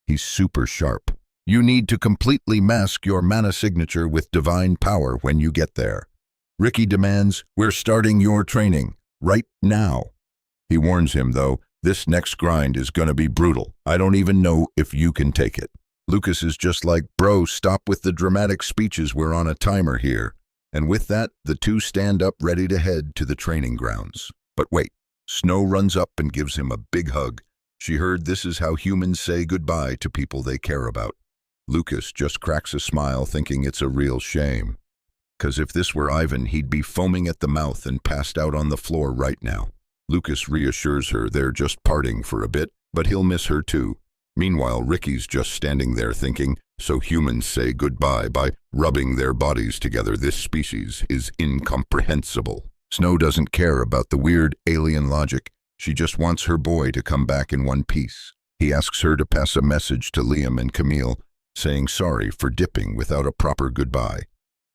He's super sharp. You need to completely mask your mana signature with divine power when you get there. Ricky demands, we're starting your training, right now. He warns him, though, this next grind is gonna be brutal. I don't even know if you can take it. Lucas is just like, bro, stop with the dramatic speeches, we're on a timer here. And with that, the two stand up ready to head to the training grounds. But wait, Snow runs up and gives him a big hug. She heard this is how humans say goodbye to people they care about. Lucas just cracks a smile, thinking it's a real shame. 'Cause if this were Ivan, he'd be foaming at the mouth and passed out on the floor right now. Lucas reassures her they're just parting for a bit, but he'll miss her too. Meanwhile, Ricky's just standing there thinking, so humans say goodbye by rubbing their bodies together. This species is incomprehensible. Snow doesn't care about the weird alien logic. She just wants her boy to come back in one piece. He asks her to pass a message to Liam and Camille, saying sorry for dipping without a proper goodbye.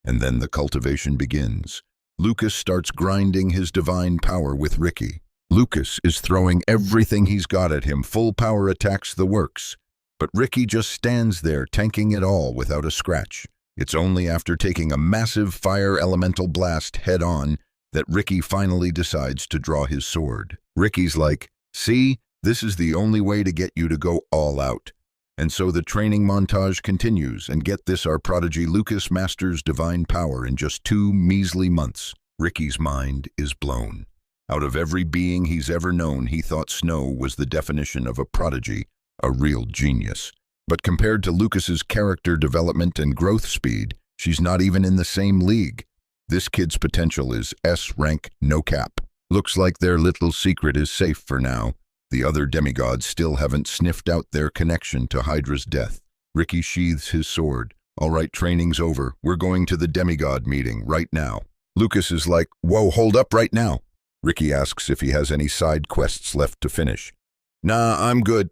And then the cultivation begins. Lucas starts grinding his divine power with Ricky. Lucas is throwing everything he's got at him, full power attacks, the works. But Ricky just stands there, tanking it all without a scratch. It's only after taking a massive fire elemental blast head-on that Ricky finally decides to draw his sword. Ricky's like, see, this is the only way to get you to go all out. And so the training montage continues, and get this, our prodigy Lucas masters divine power in just 2 measly months. Ricky's mind is blown. Out of every being he's ever known, he thought Snow was the definition of a prodigy, a real genius. But compared to Lucas's character development and growth speed, she's not even in the same league. This kid's potential is S rank, no cap. Looks like their little secret is safe for now. The other demigods still haven't sniffed out their connection to Hydra's death. Ricky sheathes his sword. All right, training's over. We're going to the demigod meeting right now. Lucas is like, whoa, hold up right now. Ricky asks if he has any side quests left to finish. Nah, I'm good.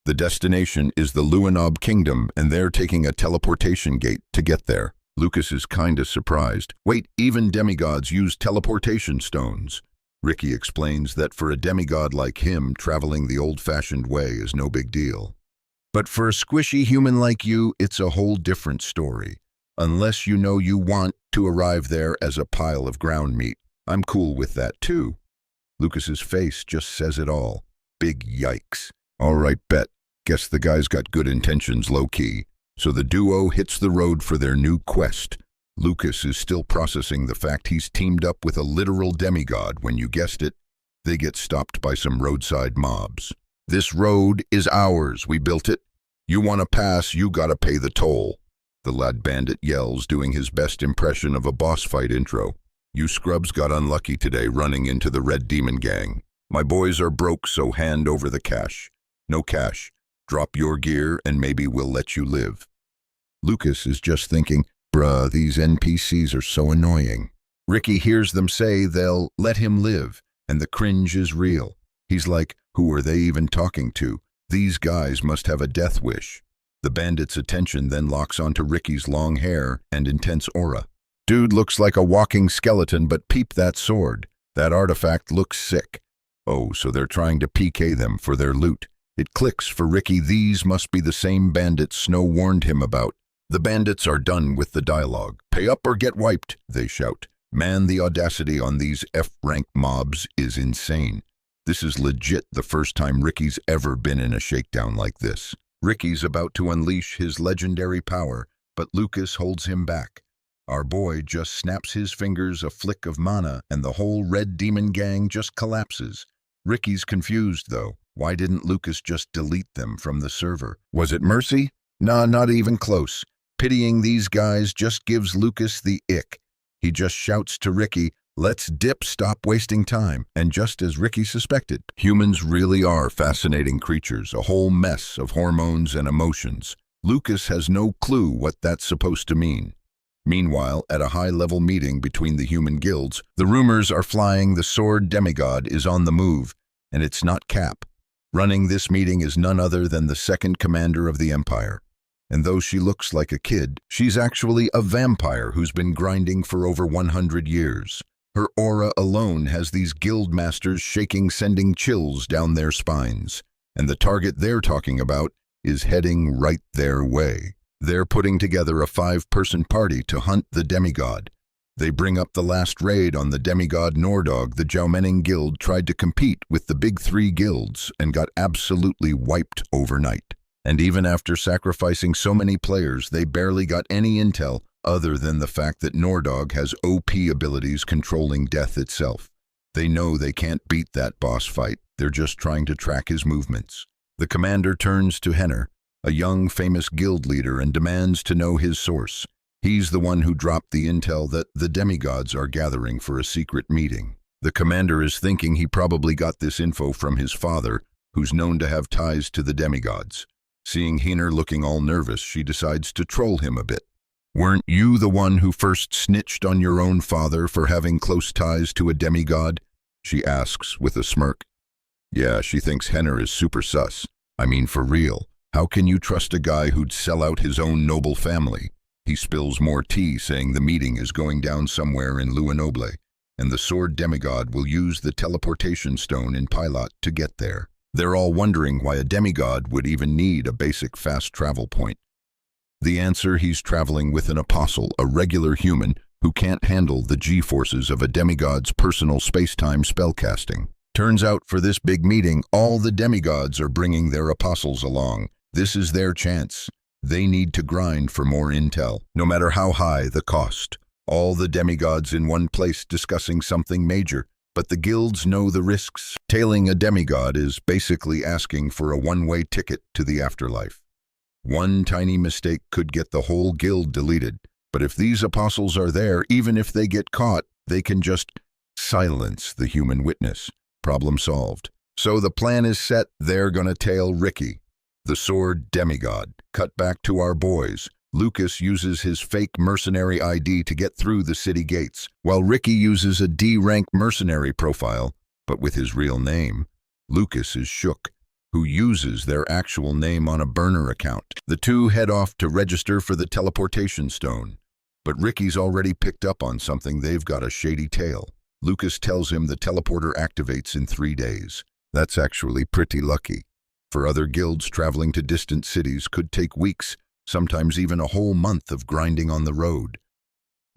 The destination is the Luinob Kingdom, and they're taking a teleportation gate to get there. Lucas is kinda surprised. Wait, even demigods use teleportation stones. Ricky explains that for a demigod like him, traveling the old-fashioned way is no big deal. But for a squishy human like you, it's a whole different story. Unless you know you want to arrive there as a pile of ground meat. I'm cool with that too. Lucas's face just says it all. Big yikes. All right, bet. Guess the guy's got good intentions low-key. So the duo hits the road for their new quest. Lucas is still processing the fact he's teamed up with a literal demigod when, you guessed it, they get stopped by some roadside mobs. This road is ours. We built it. You want to pass, you gotta pay the toll. The lad bandit yells, doing his best impression of a boss fight intro. You scrubs got unlucky today running into the Red Demon Gang. My boys are broke, so hand over the cash. No cash. Drop your gear and maybe we'll let you live. Lucas is just thinking, bruh, these NPCs are so annoying. Ricky hears them say they'll let him live, and the cringe is real. He's like, who are they even talking to? These guys must have a death wish. The bandit's attention then locks onto Ricky's long hair and intense aura. Dude looks like a walking skeleton, but peep that sword. That artifact looks sick. Oh, so they're trying to PK them for their loot. It clicks for Ricky, these must be the same bandits Snow warned him about. The bandits are done with the dialogue. Pay up or get wiped, they shout. Man, the audacity on these F-rank mobs is insane. This is legit the first time Ricky's ever been in a shakedown like this. Ricky's about to unleash his legendary power, but Lucas holds him back. Our boy just snaps his fingers, a flick of mana, and the whole Red Demon Gang just collapses. Ricky's confused, though. Why didn't Lucas just delete them from the server? Was it mercy? Nah, not even close. Pitying these guys just gives Lucas the ick. He just shouts to Ricky, let's dip, stop wasting time. And just as Ricky suspected, humans really are fascinating creatures, a whole mess of hormones and emotions. Lucas has no clue what that's supposed to mean. Meanwhile, at a high-level meeting between the human guilds, the rumors are flying the sword demigod is on the move, and it's not Cap. Running this meeting is none other than the second commander of the Empire. And though she looks like a kid, she's actually a vampire who's been grinding for over 100 years. Her aura alone has these guild masters shaking, sending chills down their spines. And the target they're talking about is heading right their way. They're putting together a 5-person party to hunt the demigod. They bring up the last raid on the demigod Nordog. The Joumening Guild tried to compete with the big 3 guilds and got absolutely wiped overnight. And even after sacrificing so many players, they barely got any intel other than the fact that Nordog has OP abilities controlling death itself. They know they can't beat that boss fight. They're just trying to track his movements. The commander turns to Henner, a young famous guild leader, and demands to know his source. He's the one who dropped the intel that the demigods are gathering for a secret meeting. The commander is thinking he probably got this info from his father, who's known to have ties to the demigods. Seeing Henner looking all nervous, she decides to troll him a bit. Weren't you the one who first snitched on your own father for having close ties to a demigod? She asks with a smirk. Yeah, she thinks Henner is super sus. I mean, for real. How can you trust a guy who'd sell out his own noble family? He spills more tea, saying the meeting is going down somewhere in Luinoble, and the sword demigod will use the teleportation stone in Pilot to get there. They're all wondering why a demigod would even need a basic fast travel point. The answer, he's traveling with an apostle, a regular human who can't handle the G-forces of a demigod's personal space-time spellcasting. Turns out for this big meeting, all the demigods are bringing their apostles along. This is their chance. They need to grind for more intel, no matter how high the cost. All the demigods in one place discussing something major, but the guilds know the risks. Tailing a demigod is basically asking for a one-way ticket to the afterlife. One tiny mistake could get the whole guild deleted, but if these apostles are there, even if they get caught, they can just silence the human witness. Problem solved. So the plan is set, they're gonna tail Ricky, the sword demigod. Cut back to our boys. Lucas uses his fake mercenary ID to get through the city gates, while Ricky uses a D-rank mercenary profile, but with his real name. Lucas is shook, who uses their actual name on a burner account. The two head off to register for the teleportation stone, but Ricky's already picked up on something. They've got a shady tail. Lucas tells him the teleporter activates in 3 days. That's actually pretty lucky. For other guilds, traveling to distant cities could take weeks, sometimes even a whole month of grinding on the road.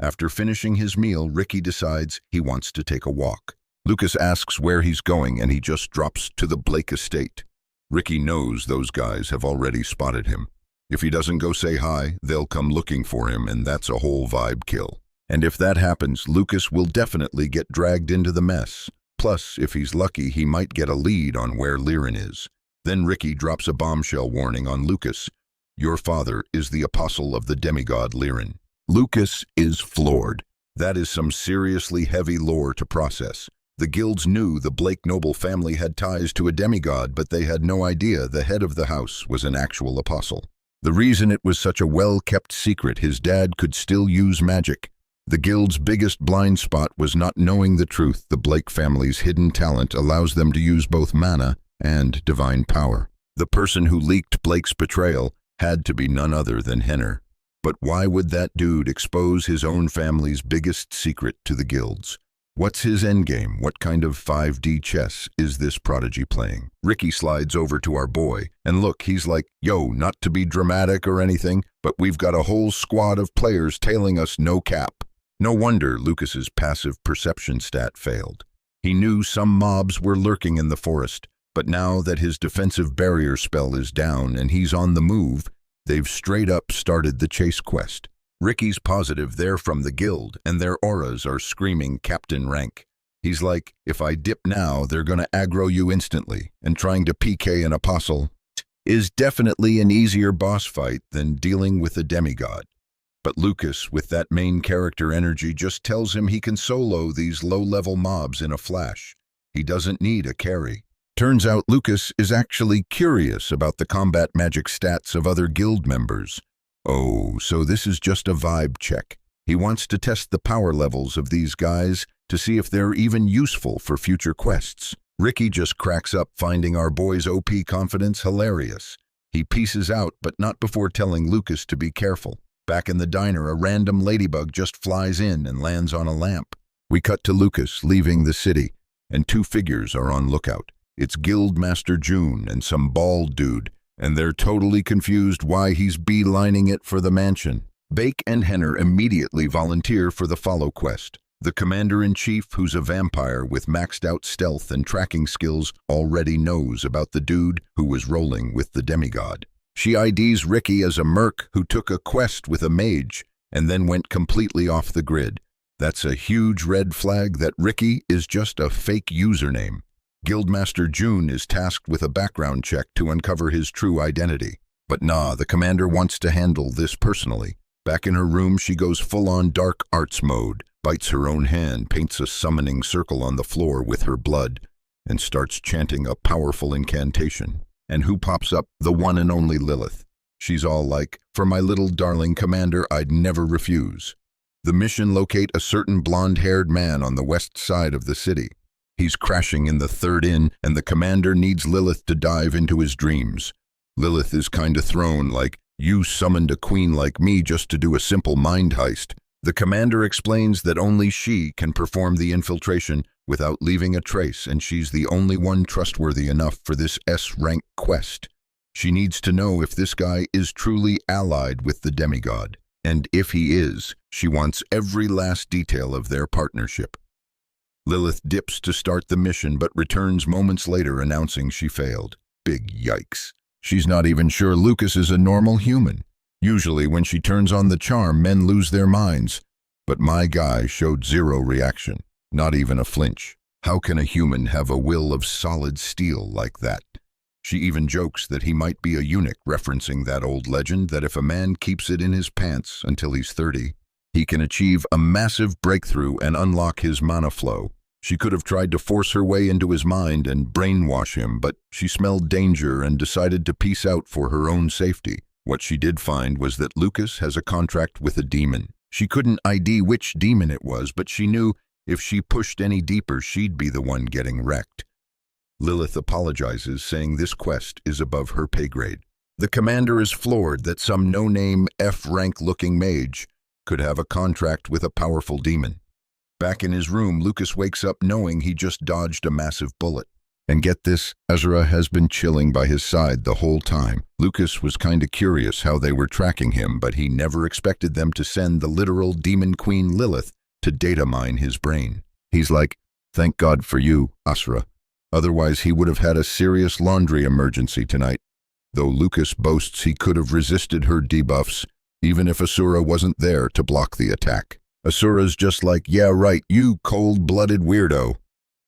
After finishing his meal, Ricky decides he wants to take a walk. Lucas asks where he's going, and he just drops to the Blake estate. Ricky knows those guys have already spotted him. If he doesn't go say hi, they'll come looking for him, and that's a whole vibe kill. And if that happens, Lucas will definitely get dragged into the mess. Plus, if he's lucky, he might get a lead on where Liren is. Then Ricky drops a bombshell warning on Lucas. Your father is the apostle of the demigod Liren. Lucas is floored. That is some seriously heavy lore to process. The guilds knew the Blake noble family had ties to a demigod, but they had no idea the head of the house was an actual apostle. The reason it was such a well-kept secret, his dad could still use magic. The guild's biggest blind spot was not knowing the truth. The Blake family's hidden talent allows them to use both mana and divine power. The person who leaked Blake's betrayal had to be none other than Henner. But why would that dude expose his own family's biggest secret to the guilds? What's his endgame? What kind of 5D chess is this prodigy playing? Ricky slides over to our boy, and look, he's like, yo, not to be dramatic or anything, but we've got a whole squad of players tailing us, no cap. No wonder Lucas's passive perception stat failed. He knew some mobs were lurking in the forest, but now that his defensive barrier spell is down and he's on the move, they've straight up started the chase quest. Ricky's positive they're from the guild, and their auras are screaming captain rank. He's like, if I dip now, they're gonna aggro you instantly, and trying to PK an apostle is definitely an easier boss fight than dealing with a demigod. But Lucas, with that main character energy, just tells him he can solo these low-level mobs in a flash. He doesn't need a carry. Turns out Lucas is actually curious about the combat magic stats of other guild members. Oh, so this is just a vibe check. He wants to test the power levels of these guys to see if they're even useful for future quests. Ricky just cracks up, finding our boy's OP confidence hilarious. He pieces out, but not before telling Lucas to be careful. Back in the diner, a random ladybug just flies in and lands on a lamp. We cut to Lucas leaving the city, and two figures are on lookout. It's Guildmaster June and some bald dude, and they're totally confused why he's beelining it for the mansion. Bake and Henner immediately volunteer for the follow quest. The commander-in-chief, who's a vampire with maxed-out stealth and tracking skills, already knows about the dude who was rolling with the demigod. She IDs Ricky as a merc who took a quest with a mage and then went completely off the grid. That's a huge red flag that Ricky is just a fake username. Guildmaster June is tasked with a background check to uncover his true identity. But nah, the commander wants to handle this personally. Back in her room, she goes full-on dark arts mode, bites her own hand, paints a summoning circle on the floor with her blood, and starts chanting a powerful incantation. And who pops up? The one and only Lilith. She's all like, for my little darling commander, I'd never refuse. The mission: locate a certain blonde-haired man on the west side of the city. He's crashing in the third inn, and the commander needs Lilith to dive into his dreams. Lilith is kinda thrown, like, you summoned a queen like me just to do a simple mind heist. The commander explains that only she can perform the infiltration without leaving a trace, and she's the only one trustworthy enough for this S-rank quest. She needs to know if this guy is truly allied with the demigod, and if he is, she wants every last detail of their partnership. Lilith dips to start the mission, but returns moments later announcing she failed. Big yikes. She's not even sure Lucas is a normal human. Usually when she turns on the charm, men lose their minds. But my guy showed zero reaction, not even a flinch. How can a human have a will of solid steel like that? She even jokes that he might be a eunuch, referencing that old legend that if a man keeps it in his pants until he's 30, he can achieve a massive breakthrough and unlock his mana flow. She could have tried to force her way into his mind and brainwash him, but she smelled danger and decided to peace out for her own safety. What she did find was that Lucas has a contract with a demon. She couldn't ID which demon it was, but she knew if she pushed any deeper, she'd be the one getting wrecked. Lilith apologizes, saying this quest is above her pay grade. The commander is floored that some no-name F-rank-looking mage could have a contract with a powerful demon. Back in his room, Lucas wakes up knowing he just dodged a massive bullet. And get this, Ezra has been chilling by his side the whole time. Lucas was kinda curious how they were tracking him, but he never expected them to send the literal demon queen Lilith to data mine his brain. He's like, thank God for you, Asra. Otherwise he would have had a serious laundry emergency tonight. Though Lucas boasts he could have resisted her debuffs, even if Asura wasn't there to block the attack. Asura's just like, yeah right, you cold-blooded weirdo.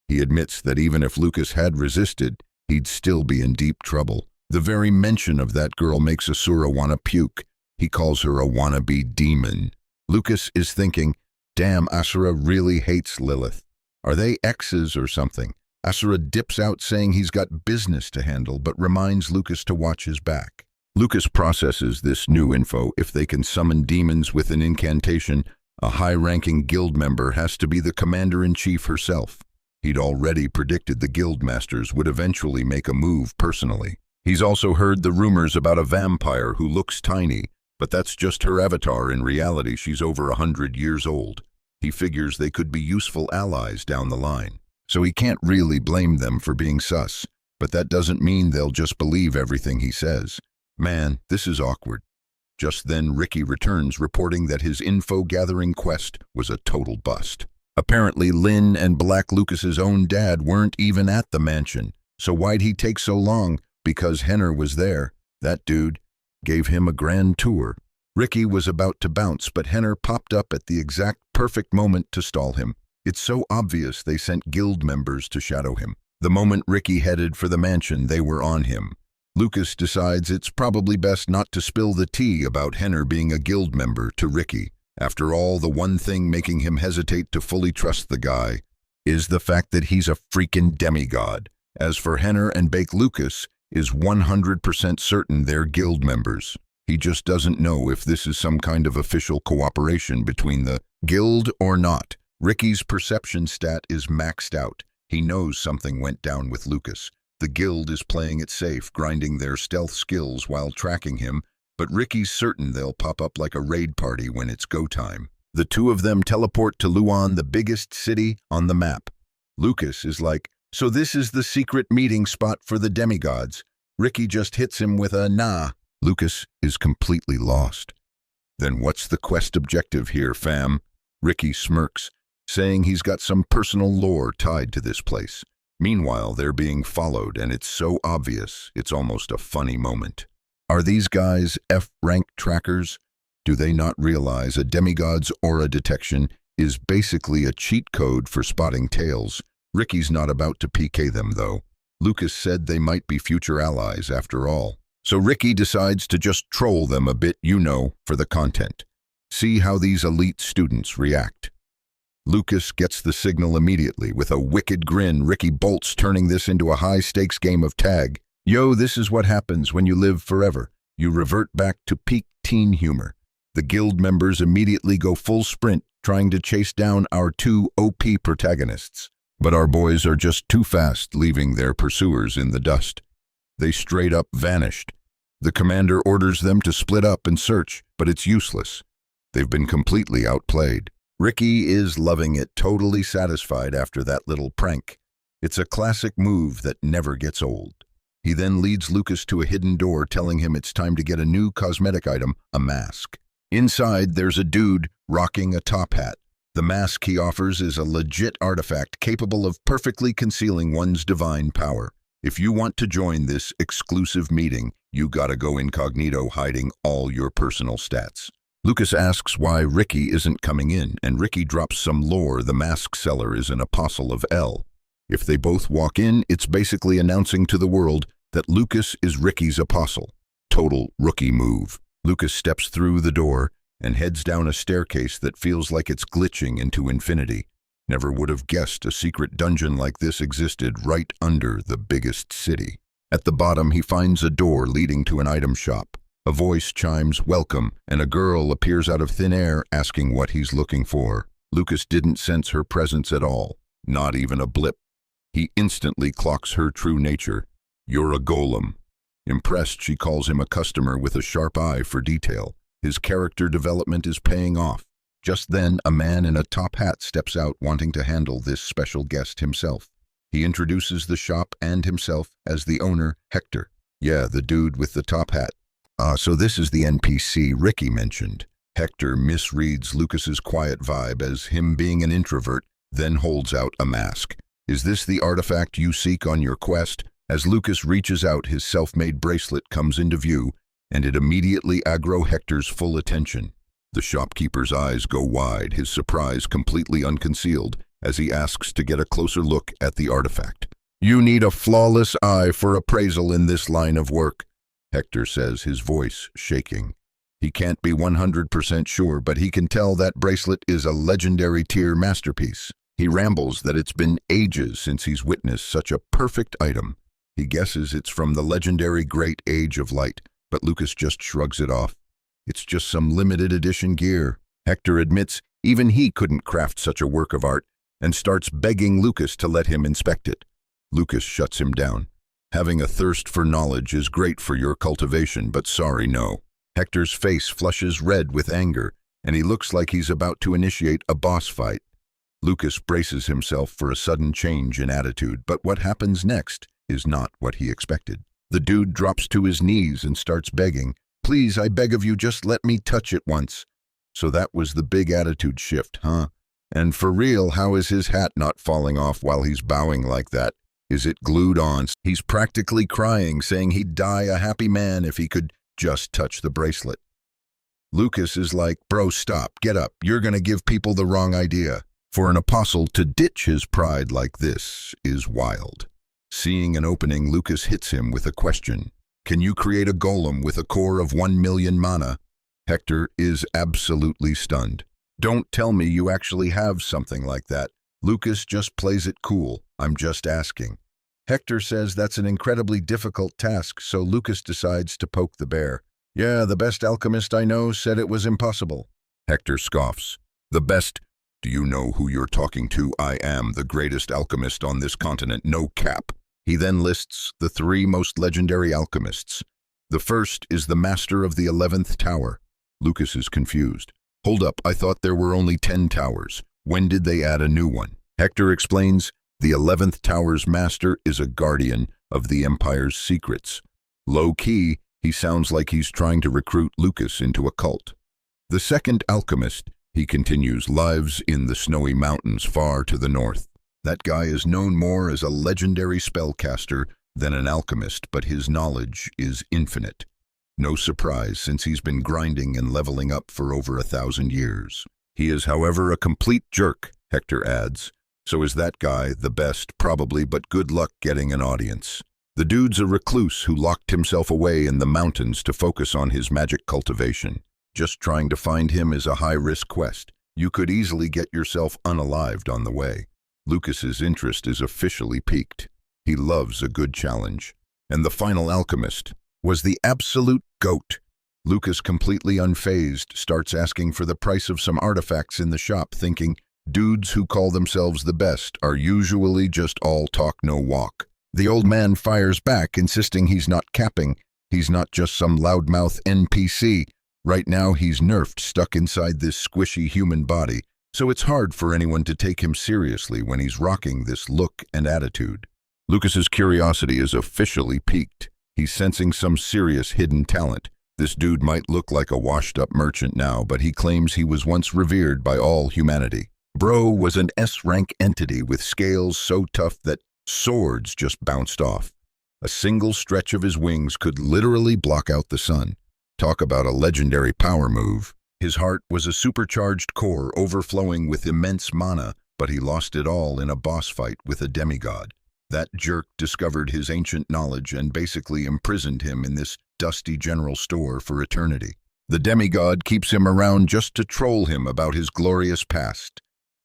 He admits that even if Lucas had resisted, he'd still be in deep trouble. The very mention of that girl makes Asura wanna puke. He calls her a wannabe demon. Lucas is thinking, Damn, Asura really hates Lilith. Are they exes or something? Asura dips out saying he's got business to handle, but reminds Lucas to watch his back. Lucas processes this new info. If they can summon demons with an incantation, a high-ranking guild member has to be the commander-in-chief herself. He'd already predicted the guild masters would eventually make a move personally. He's also heard the rumors about a vampire who looks tiny, but that's just her avatar. In reality, she's over 100 years old. He figures they could be useful allies down the line. So he can't really blame them for being sus, but that doesn't mean they'll just believe everything he says. Man, this is awkward. Just then, Ricky returns reporting that his info-gathering quest was a total bust. Apparently, Lynn and Black Lucas's own dad weren't even at the mansion. So why'd he take so long? Because Henner was there. That dude gave him a grand tour. Ricky was about to bounce, but Henner popped up at the exact perfect moment to stall him. It's so obvious they sent guild members to shadow him. The moment Ricky headed for the mansion, they were on him. Lucas decides it's probably best not to spill the tea about Henner being a guild member to Ricky. After all, the one thing making him hesitate to fully trust the guy is the fact that he's a freaking demigod. As for Henner and Bake, Lucas is 100% certain they're guild members. He just doesn't know if this is some kind of official cooperation between the guild or not. Ricky's perception stat is maxed out. He knows something went down with Lucas. The guild is playing it safe, grinding their stealth skills while tracking him, but Ricky's certain they'll pop up like a raid party when it's go time. The two of them teleport to Luan, the biggest city on the map. Lucas is like, so this is the secret meeting spot for the demigods. Ricky just hits him with a nah. Lucas is completely lost. Then what's the quest objective here, fam? Ricky smirks, saying he's got some personal lore tied to this place. Meanwhile, they're being followed, and it's so obvious, it's almost a funny moment. Are these guys F-rank trackers? Do they not realize a demigod's aura detection is basically a cheat code for spotting tails? Ricky's not about to PK them, though. Lucas said they might be future allies after all. So Ricky decides to just troll them a bit, for the content. See how these elite students react. Lucas gets the signal immediately. With a wicked grin, Ricky bolts, turning this into a high-stakes game of tag. Yo, this is what happens when you live forever. You revert back to peak teen humor. The guild members immediately go full sprint, trying to chase down our two OP protagonists. But our boys are just too fast, leaving their pursuers in the dust. They straight up vanished. The commander orders them to split up and search, but it's useless. They've been completely outplayed. Ricky is loving it, totally satisfied after that little prank. It's a classic move that never gets old. He then leads Lucas to a hidden door, telling him it's time to get a new cosmetic item, a mask. Inside, there's a dude rocking a top hat. The mask he offers is a legit artifact capable of perfectly concealing one's divine power. If you want to join this exclusive meeting, you gotta go incognito, hiding all your personal stats. Lucas asks why Ricky isn't coming in, and Ricky drops some lore. The mask seller is an apostle of El. If they both walk in, it's basically announcing to the world that Lucas is Ricky's apostle. Total rookie move. Lucas steps through the door and heads down a staircase that feels like it's glitching into infinity. Never would have guessed a secret dungeon like this existed right under the biggest city. At the bottom, he finds a door leading to an item shop. A voice chimes, "Welcome," and a girl appears out of thin air asking what he's looking for. Lucas didn't sense her presence at all, not even a blip. He instantly clocks her true nature. "You're a golem." Impressed, she calls him a customer with a sharp eye for detail. His character development is paying off. Just then, a man in a top hat steps out, wanting to handle this special guest himself. He introduces the shop and himself as the owner, Hector. Yeah, the dude with the top hat. So this is the NPC Ricky mentioned. Hector misreads Lucas's quiet vibe as him being an introvert, then holds out a mask. Is this the artifact you seek on your quest? As Lucas reaches out, his self-made bracelet comes into view, and it immediately aggroes Hector's full attention. The shopkeeper's eyes go wide, his surprise completely unconcealed, as he asks to get a closer look at the artifact. "You need a flawless eye for appraisal in this line of work," Hector says, his voice shaking. He can't be 100% sure, but he can tell that bracelet is a legendary tier masterpiece. He rambles that it's been ages since he's witnessed such a perfect item. He guesses it's from the legendary Great Age of Light, but Lucas just shrugs it off. It's just some limited edition gear. Hector admits even he couldn't craft such a work of art and starts begging Lucas to let him inspect it. Lucas shuts him down. Having a thirst for knowledge is great for your cultivation, but sorry, no. Hector's face flushes red with anger, and he looks like he's about to initiate a boss fight. Lucas braces himself for a sudden change in attitude, but what happens next is not what he expected. The dude drops to his knees and starts begging, "Please, I beg of you, just let me touch it once." So that was the big attitude shift, huh? And for real, how is his hat not falling off while he's bowing like that? Is it glued on? He's practically crying, saying he'd die a happy man if he could just touch the bracelet. Lucas is like, "Bro, stop, get up. You're gonna give people the wrong idea." For an apostle to ditch his pride like this is wild. Seeing an opening, Lucas hits him with a question. "Can you create a golem with a core of 1 million mana?" Hector is absolutely stunned. "Don't tell me you actually have something like that." Lucas just plays it cool. "I'm just asking." Hector says that's an incredibly difficult task, so Lucas decides to poke the bear. "Yeah, the best alchemist I know said it was impossible." Hector scoffs. "The best? Do you know who you're talking to? I am the greatest alchemist on this continent, no cap." He then lists the 3 most legendary alchemists. The first is the master of the 11th tower. Lucas is confused. "Hold up, I thought there were only 10 towers. When did they add a new one?" Hector explains the 11th tower's master is a guardian of the Empire's secrets. Low-key, he sounds like he's trying to recruit Lucas into a cult. The second alchemist, he continues, lives in the snowy mountains far to the north. That guy is known more as a legendary spellcaster than an alchemist, but his knowledge is infinite. No surprise, since he's been grinding and leveling up for over 1,000 years. He is, however, a complete jerk, Hector adds. So is that guy the best? Probably, but good luck getting an audience. The dude's a recluse who locked himself away in the mountains to focus on his magic cultivation. Just trying to find him is a high-risk quest. You could easily get yourself unalived on the way. Lucas's interest is officially piqued. He loves a good challenge. And the final alchemist was the absolute goat. Lucas, completely unfazed, starts asking for the price of some artifacts in the shop, thinking dudes who call themselves the best are usually just all talk, no walk. The old man fires back, insisting he's not capping. He's not just some loudmouth NPC. Right now he's nerfed, stuck inside this squishy human body, so it's hard for anyone to take him seriously when he's rocking this look and attitude. Lucas's curiosity is officially piqued. He's sensing some serious hidden talent. This dude might look like a washed-up merchant now, but he claims he was once revered by all humanity. Bro was an S-rank entity with scales so tough that swords just bounced off. A single stretch of his wings could literally block out the sun. Talk about a legendary power move. His heart was a supercharged core overflowing with immense mana, but he lost it all in a boss fight with a demigod. That jerk discovered his ancient knowledge and basically imprisoned him in this dusty general store for eternity. The demigod keeps him around just to troll him about his glorious past.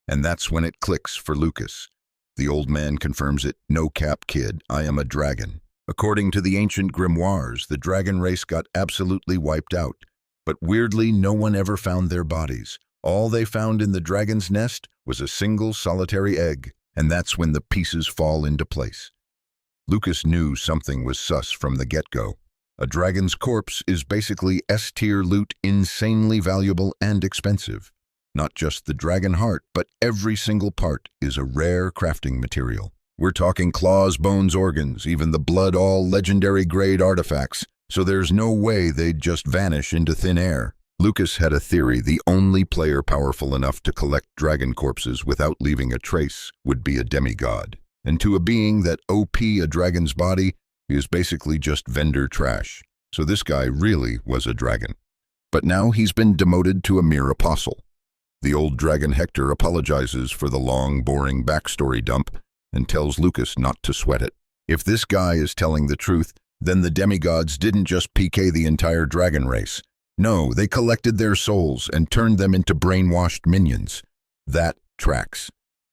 And that's when it clicks for Lucas. The old man confirms it. "No cap, kid, I am a dragon." According to the ancient grimoires, the dragon race got absolutely wiped out. But weirdly, no one ever found their bodies. All they found in the dragon's nest was a single solitary egg, and that's when the pieces fall into place. Lucas knew something was sus from the get-go. A dragon's corpse is basically S-tier loot, insanely valuable and expensive. Not just the dragon heart, but every single part is a rare crafting material. We're talking claws, bones, organs, even the blood, all legendary grade artifacts, so there's no way they'd just vanish into thin air. Lucas had a theory: the only player powerful enough to collect dragon corpses without leaving a trace would be a demigod. And to a being that OP a dragon's body is basically just vendor trash. So this guy really was a dragon. But now he's been demoted to a mere apostle. The old dragon Hector apologizes for the long, boring backstory dump and tells Lucas not to sweat it. If this guy is telling the truth, then the demigods didn't just PK the entire dragon race. No, they collected their souls and turned them into brainwashed minions. That tracks.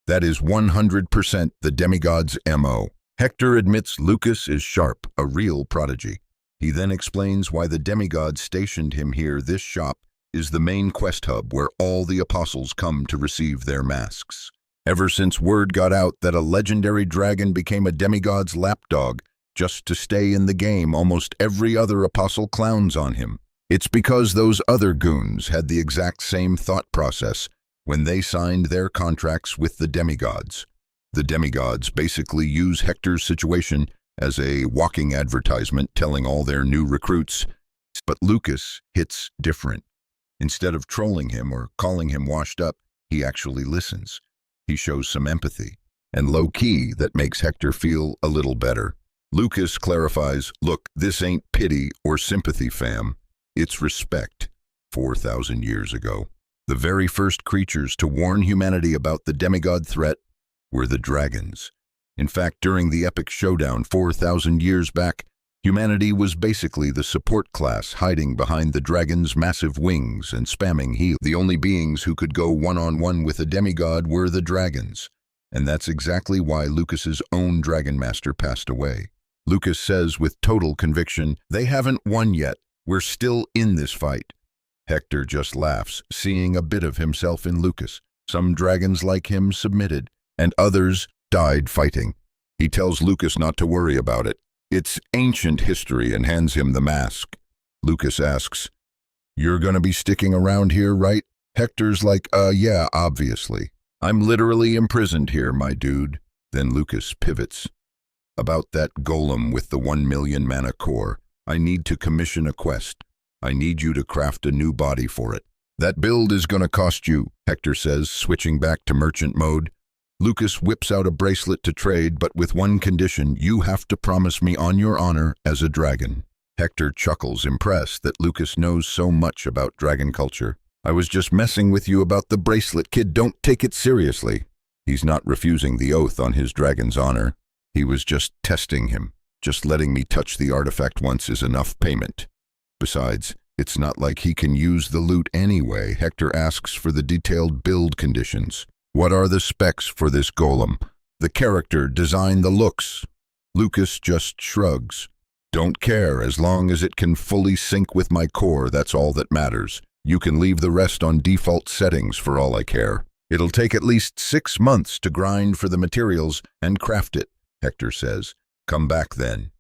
That is 100% the demigod's MO. Hector admits Lucas is sharp, a real prodigy. He then explains why the demigod stationed him here. This shop is the main quest hub where all the apostles come to receive their masks. Ever since word got out that a legendary dragon became a demigod's lapdog just to stay in the game, almost every other apostle clowns on him. It's because those other goons had the exact same thought process when they signed their contracts with the demigods. The demigods basically use Hector's situation as a walking advertisement telling all their new recruits. But Lucas hits different. Instead of trolling him or calling him washed up, he actually listens. He shows some empathy, and low-key that makes Hector feel a little better. Lucas clarifies, look, this ain't pity or sympathy, fam. It's respect. 4,000 years ago, the very first creatures to warn humanity about the demigod threat were the dragons. In fact, during the epic showdown 4,000 years back, humanity was basically the support class hiding behind the dragon's massive wings and spamming heal. The only beings who could go one-on-one with a demigod were the dragons. And that's exactly why Lucas's own dragon master passed away. Lucas says with total conviction, they haven't won yet. We're still in this fight. Hector just laughs, seeing a bit of himself in Lucas. Some dragons like him submitted, and others died fighting. He tells Lucas not to worry about it. It's ancient history, and hands him the mask. Lucas asks, "You're gonna be sticking around here, right?" Hector's like, yeah, obviously. I'm literally imprisoned here, my dude." Then Lucas pivots. "About that golem with the 1 million mana core, I need to commission a quest. I need you to craft a new body for it. That build is gonna cost you," Hector says, switching back to merchant mode. Lucas whips out a bracelet to trade, but with one condition: you have to promise me on your honor as a dragon. Hector chuckles, impressed that Lucas knows so much about dragon culture. "I was just messing with you about the bracelet, kid. Don't take it seriously." He's not refusing the oath on his dragon's honor. He was just testing him. Just letting me touch the artifact once is enough payment. Besides, it's not like he can use the loot anyway. Hector asks for the detailed build conditions. What are the specs for this golem? The character, design, the looks? Lucas just shrugs. "Don't care, as long as it can fully sync with my core, that's all that matters. You can leave the rest on default settings for all I care. It'll take at least 6 months to grind for the materials and craft it," Hector says. "Come back then."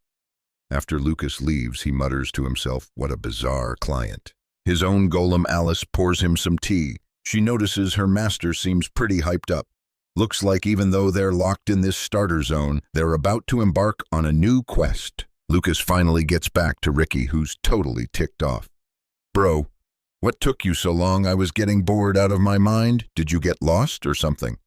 After Lucas leaves, he mutters to himself, what a bizarre client. His own golem Alice pours him some tea. She notices her master seems pretty hyped up. Looks like even though they're locked in this starter zone, they're about to embark on a new quest. Lucas finally gets back to Ricky, who's totally ticked off. "Bro, what took you so long? I was getting bored out of my mind. Did you get lost or something?"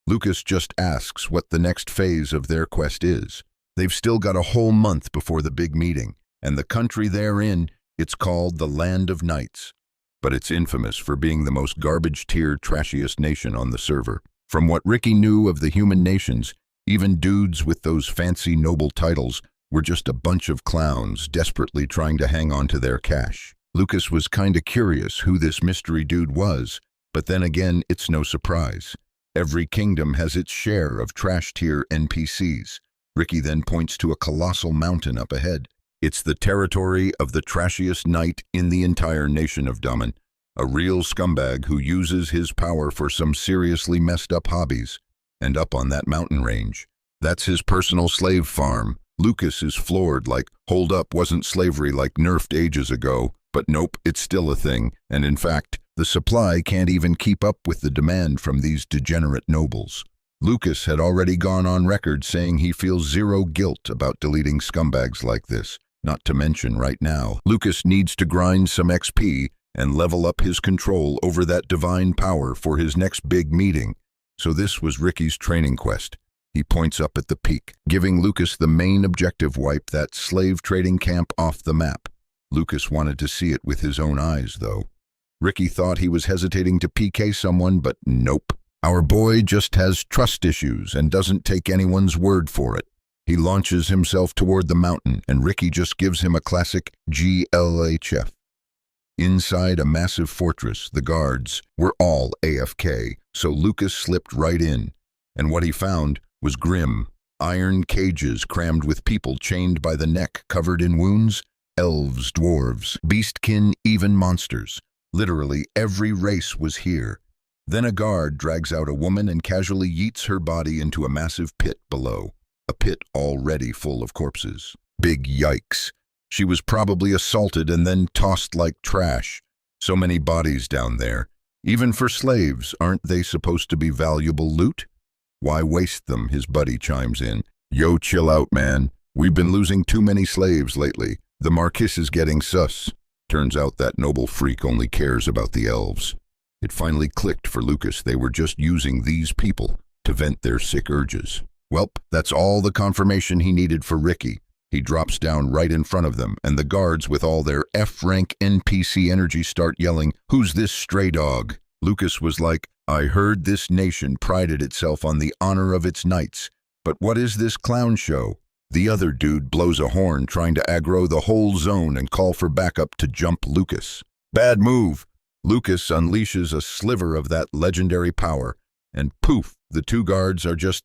Lucas just asks what the next phase of their quest is. They've still got a whole month before the big meeting, and the country they're in, it's called the Land of Knights. But it's infamous for being the most garbage-tier, trashiest nation on the server. From what Ricky knew of the human nations, even dudes with those fancy noble titles were just a bunch of clowns desperately trying to hang on to their cash. Lucas was kinda curious who this mystery dude was, but then again, it's no surprise. Every kingdom has its share of trash-tier NPCs. Ricky then points to a colossal mountain up ahead. It's the territory of the trashiest knight in the entire nation of Daman, a real scumbag who uses his power for some seriously messed up hobbies. And up on that mountain range, that's his personal slave farm. Lucas is floored, like, hold up, wasn't slavery like nerfed ages ago? But nope, it's still a thing, and in fact, the supply can't even keep up with the demand from these degenerate nobles. Lucas had already gone on record saying he feels zero guilt about deleting scumbags like this. Not to mention right now, Lucas needs to grind some XP and level up his control over that divine power for his next big meeting. So this was Ricky's training quest. He points up at the peak, giving Lucas the main objective: wipe that slave trading camp off the map. Lucas wanted to see it with his own eyes, though. Ricky thought he was hesitating to PK someone, but nope. Our boy just has trust issues and doesn't take anyone's word for it. He launches himself toward the mountain, and Ricky just gives him a classic GLHF. Inside a massive fortress, the guards were all AFK, so Lucas slipped right in. And what he found was grim. Iron cages crammed with people chained by the neck, covered in wounds. Elves, dwarves, beastkin, even monsters. Literally every race was here. Then a guard drags out a woman and casually yeets her body into a massive pit below. A pit already full of corpses. Big yikes. She was probably assaulted and then tossed like trash. So many bodies down there. Even for slaves, aren't they supposed to be valuable loot? Why waste them? His buddy chimes in. Yo, chill out, man. We've been losing too many slaves lately. The Marquis is getting sus. Turns out that noble freak only cares about the elves. It finally clicked for Lucas. They were just using these people to vent their sick urges. Welp, that's all the confirmation he needed for Ricky. He drops down right in front of them, and the guards with all their F-rank NPC energy start yelling, "Who's this stray dog?" Lucas was like, I heard this nation prided itself on the honor of its knights, but what is this clown show? The other dude blows a horn trying to aggro the whole zone and call for backup to jump Lucas. Bad move. Lucas unleashes a sliver of that legendary power, and poof, the two guards are just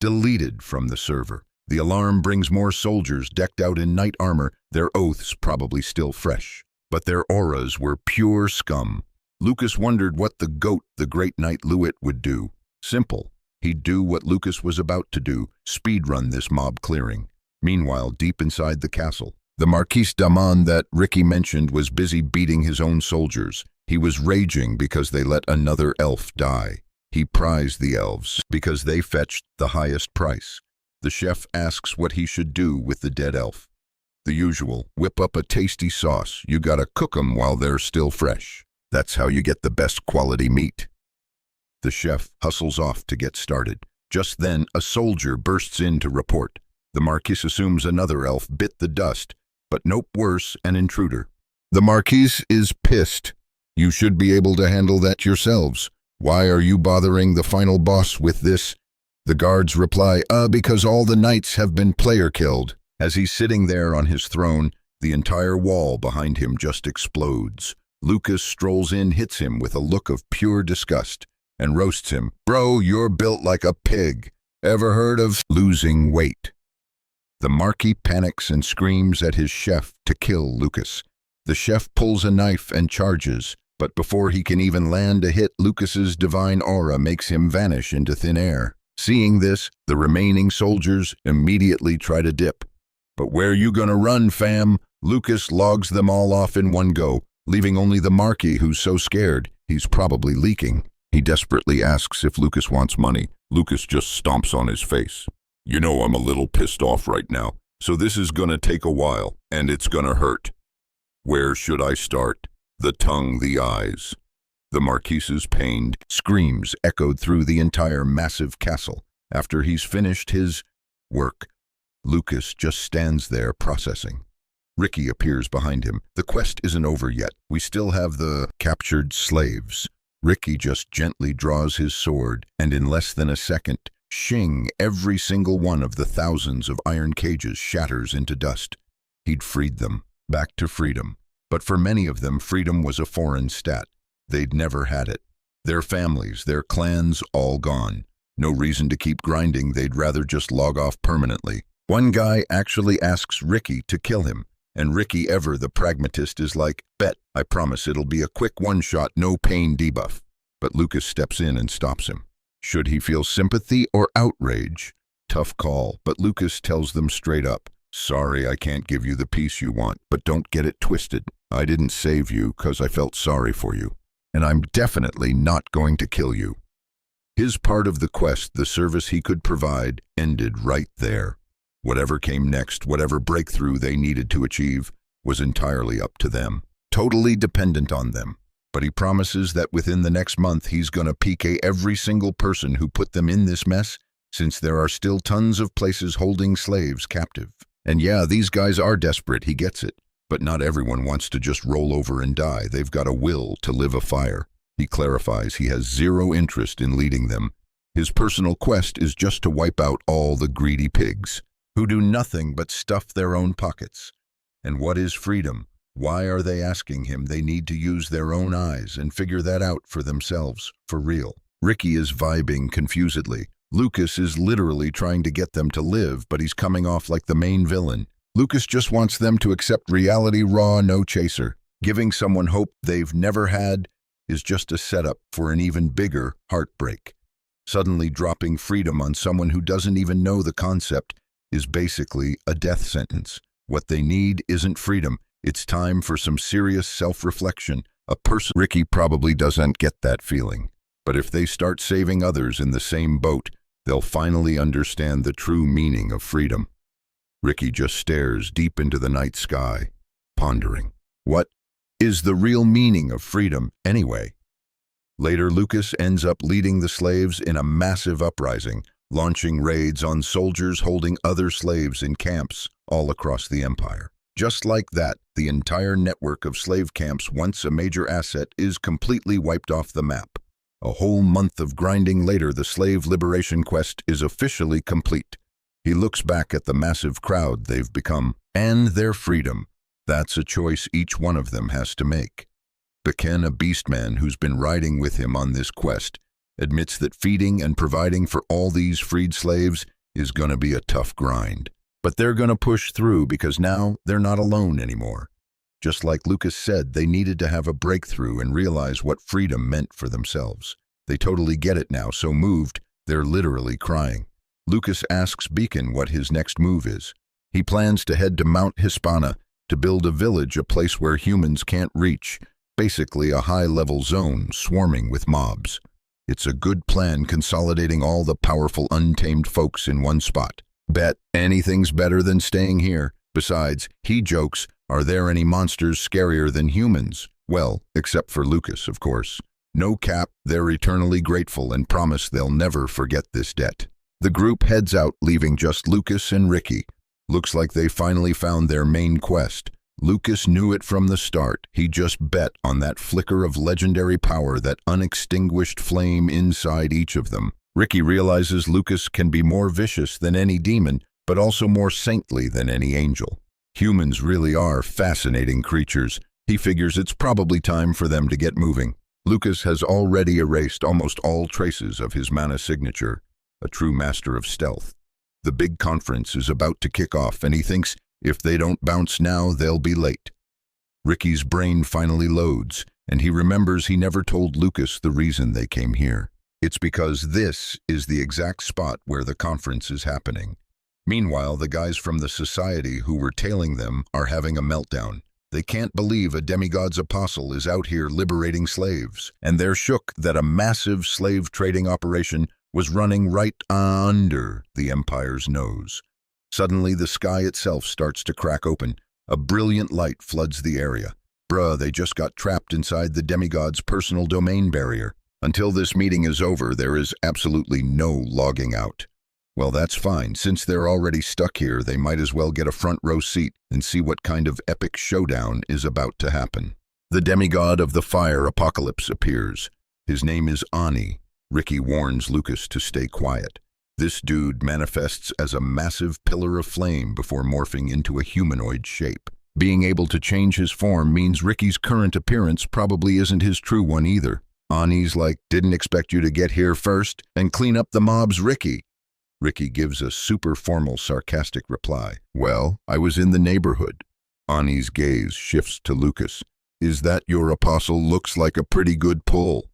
deleted from the server. The alarm brings more soldiers decked out in knight armor, their oaths probably still fresh. But their auras were pure scum. Lucas wondered what the goat, the great knight Luit, would do. Simple. He'd do what Lucas was about to do, speedrun this mob clearing. Meanwhile, deep inside the castle, the Marquis-d'Amon that Ricky mentioned was busy beating his own soldiers. He was raging because they let another elf die. He prized the elves because they fetched the highest price. The chef asks what he should do with the dead elf. The usual, whip up a tasty sauce. You gotta cook 'em while they're still fresh. That's how you get the best quality meat. The chef hustles off to get started. Just then, a soldier bursts in to report. The Marquis assumes another elf bit the dust, but nope, worse, an intruder. The Marquis is pissed. You should be able to handle that yourselves. Why are you bothering the final boss with this? The guards reply, because all the knights have been player killed. As he's sitting there on his throne, the entire wall behind him just explodes. Lucas strolls in, hits him with a look of pure disgust, and roasts him. Bro, you're built like a pig. Ever heard of losing weight? The Marquis panics and screams at his chef to kill Lucas. The chef pulls a knife and charges, but before he can even land a hit, Lucas's divine aura makes him vanish into thin air. Seeing this, the remaining soldiers immediately try to dip. But where you gonna run, fam? Lucas logs them all off in one go, leaving only the Marquis, who's so scared he's probably leaking. He desperately asks if Lucas wants money. Lucas just stomps on his face. You know I'm a little pissed off right now, so this is gonna take a while, and it's gonna hurt. Where should I start? The tongue, the eyes. The Marquis's pained screams echoed through the entire massive castle. After he's finished his work, Lucas just stands there processing. Ricky appears behind him. The quest isn't over yet. We still have the captured slaves. Ricky just gently draws his sword, and in less than a second, shing, every single one of the thousands of iron cages shatters into dust. He'd freed them, back to freedom. But for many of them, freedom was a foreign stat. They'd never had it. Their families, their clans, all gone. No reason to keep grinding, they'd rather just log off permanently. One guy actually asks Ricky to kill him, and Ricky, ever the pragmatist, is like, bet, I promise it'll be a quick one-shot, no-pain debuff. But Lucas steps in and stops him. Should he feel sympathy or outrage? Tough call, but Lucas tells them straight up, sorry, I can't give you the peace you want, but don't get it twisted. I didn't save you because I felt sorry for you, and I'm definitely not going to kill you. His part of the quest, the service he could provide, ended right there. Whatever came next, whatever breakthrough they needed to achieve, was entirely up to them, totally dependent on them. But he promises that within the next month he's gonna PK every single person who put them in this mess, since there are still tons of places holding slaves captive. And yeah, these guys are desperate, he gets it. But not everyone wants to just roll over and die. They've got a will to live a fire. He clarifies he has zero interest in leading them. His personal quest is just to wipe out all the greedy pigs, who do nothing but stuff their own pockets. And what is freedom? Why are they asking him? They need to use their own eyes and figure that out for themselves, for real. Ricky is vibing confusedly. Lucas is literally trying to get them to live, but he's coming off like the main villain. Lucas just wants them to accept reality raw, no chaser. Giving someone hope they've never had is just a setup for an even bigger heartbreak. Suddenly dropping freedom on someone who doesn't even know the concept is basically a death sentence. What they need isn't freedom. It's time for some serious self-reflection. Ricky probably doesn't get that feeling. But if they start saving others in the same boat, they'll finally understand the true meaning of freedom. Ricky just stares deep into the night sky, pondering. What is the real meaning of freedom, anyway? Later, Lucas ends up leading the slaves in a massive uprising, launching raids on soldiers holding other slaves in camps all across the empire. Just like that, the entire network of slave camps, once a major asset, is completely wiped off the map. A whole month of grinding later, the slave liberation quest is officially complete. He looks back at the massive crowd they've become and their freedom. That's a choice each one of them has to make. Beken, a beastman who's been riding with him on this quest, admits that feeding and providing for all these freed slaves is gonna be a tough grind. But they're gonna push through because now they're not alone anymore. Just like Lucas said, they needed to have a breakthrough and realize what freedom meant for themselves. They totally get it now, so moved, they're literally crying. Lucas asks Beacon what his next move is. He plans to head to Mount Hispana to build a village, a place where humans can't reach, basically a high-level zone swarming with mobs. It's a good plan, consolidating all the powerful untamed folks in one spot. Bet anything's better than staying here. Besides, he jokes, are there any monsters scarier than humans? Well, except for Lucas, of course. No cap, they're eternally grateful and promise they'll never forget this debt. The group heads out, leaving just Lucas and Ricky. Looks like they finally found their main quest. Lucas knew it from the start. He just bet on that flicker of legendary power, that unextinguished flame inside each of them. Ricky realizes Lucas can be more vicious than any demon, but also more saintly than any angel. Humans really are fascinating creatures. He figures it's probably time for them to get moving. Lucas has already erased almost all traces of his mana signature, a true master of stealth. The big conference is about to kick off, and he thinks if they don't bounce now, they'll be late. Ricky's brain finally loads, and he remembers he never told Lucas the reason they came here. It's because this is the exact spot where the conference is happening. Meanwhile, the guys from the society who were tailing them are having a meltdown. They can't believe a demigod's apostle is out here liberating slaves, and they're shook that a massive slave trading operation was running right under the Empire's nose. Suddenly, the sky itself starts to crack open. A brilliant light floods the area. Bruh, they just got trapped inside the demigod's personal domain barrier. Until this meeting is over, there is absolutely no logging out. Well, that's fine. Since they're already stuck here, they might as well get a front row seat and see what kind of epic showdown is about to happen. The demigod of the fire apocalypse appears. His name is Ani. Ricky warns Lucas to stay quiet. This dude manifests as a massive pillar of flame before morphing into a humanoid shape. Being able to change his form means Ricky's current appearance probably isn't his true one either. Ani's like, didn't expect you to get here first and clean up the mobs, Ricky. Ricky gives a super formal, sarcastic reply. Well, I was in the neighborhood. Ani's gaze shifts to Lucas. Is that your apostle? Looks like a pretty good pull.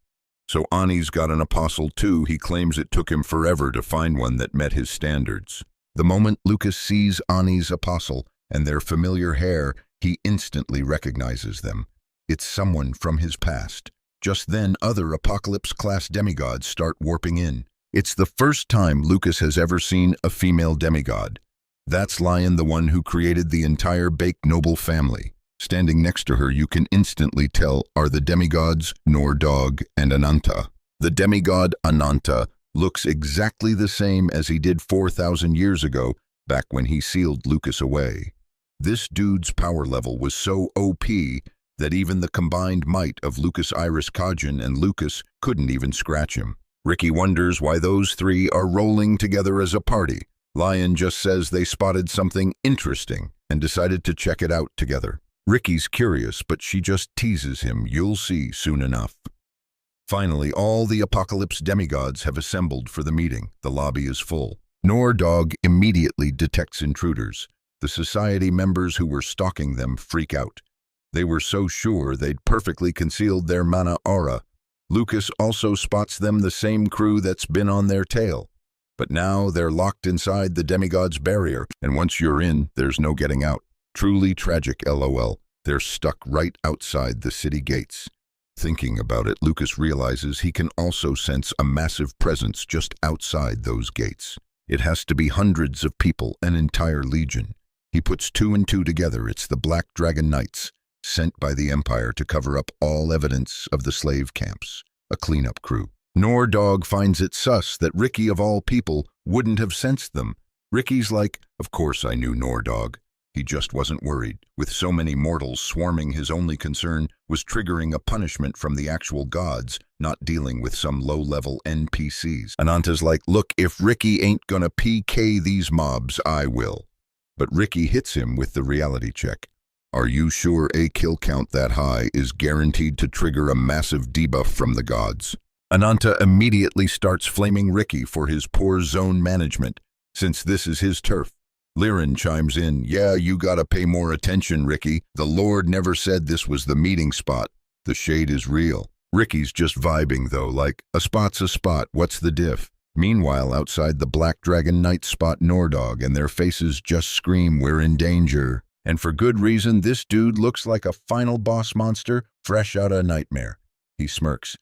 So Ani's got an apostle too. He claims it took him forever to find one that met his standards. The moment Lucas sees Ani's apostle and their familiar hair, he instantly recognizes them. It's someone from his past. Just then, other apocalypse-class demigods start warping in. It's the first time Lucas has ever seen a female demigod. That's Lion, the one who created the entire Bake Noble family. Standing next to her, you can instantly tell are the demigods Nordog and Ananta. The demigod Ananta looks exactly the same as he did 4,000 years ago, back when he sealed Lucas away. This dude's power level was so OP that even the combined might of Lucas Iris Kajin and Lucas couldn't even scratch him. Ricky wonders why those three are rolling together as a party. Lion just says they spotted something interesting and decided to check it out together. Ricky's curious, but she just teases him. You'll see soon enough. Finally, all the Apocalypse demigods have assembled for the meeting. The lobby is full. Nordog immediately detects intruders. The society members who were stalking them freak out. They were so sure they'd perfectly concealed their mana aura. Lucas also spots them, the same crew that's been on their tail. But now they're locked inside the demigod's barrier, and once you're in, there's no getting out. Truly tragic, LOL. They're stuck right outside the city gates. Thinking about it, Lucas realizes he can also sense a massive presence just outside those gates. It has to be hundreds of people, an entire legion. He puts two and two together. It's the Black Dragon Knights, sent by the Empire to cover up all evidence of the slave camps. A cleanup crew. Nordog finds it sus that Ricky, of all people, wouldn't have sensed them. Ricky's like, of course I knew Nordog. He just wasn't worried. With so many mortals swarming, his only concern was triggering a punishment from the actual gods, not dealing with some low-level NPCs. Ananta's like, look, if Ricky ain't gonna PK these mobs, I will. But Ricky hits him with the reality check. Are you sure a kill count that high is guaranteed to trigger a massive debuff from the gods? Ananta immediately starts flaming Ricky for his poor zone management, since this is his turf. Liren chimes in, yeah, you gotta pay more attention, Ricky. The Lord never said this was the meeting spot. The shade is real. Ricky's just vibing though, like, a spot's a spot, what's the diff? Meanwhile, outside the Black Dragon Knights spot Nordog, and their faces just scream, we're in danger. And for good reason. This dude looks like a final boss monster, fresh out of a nightmare. He smirks.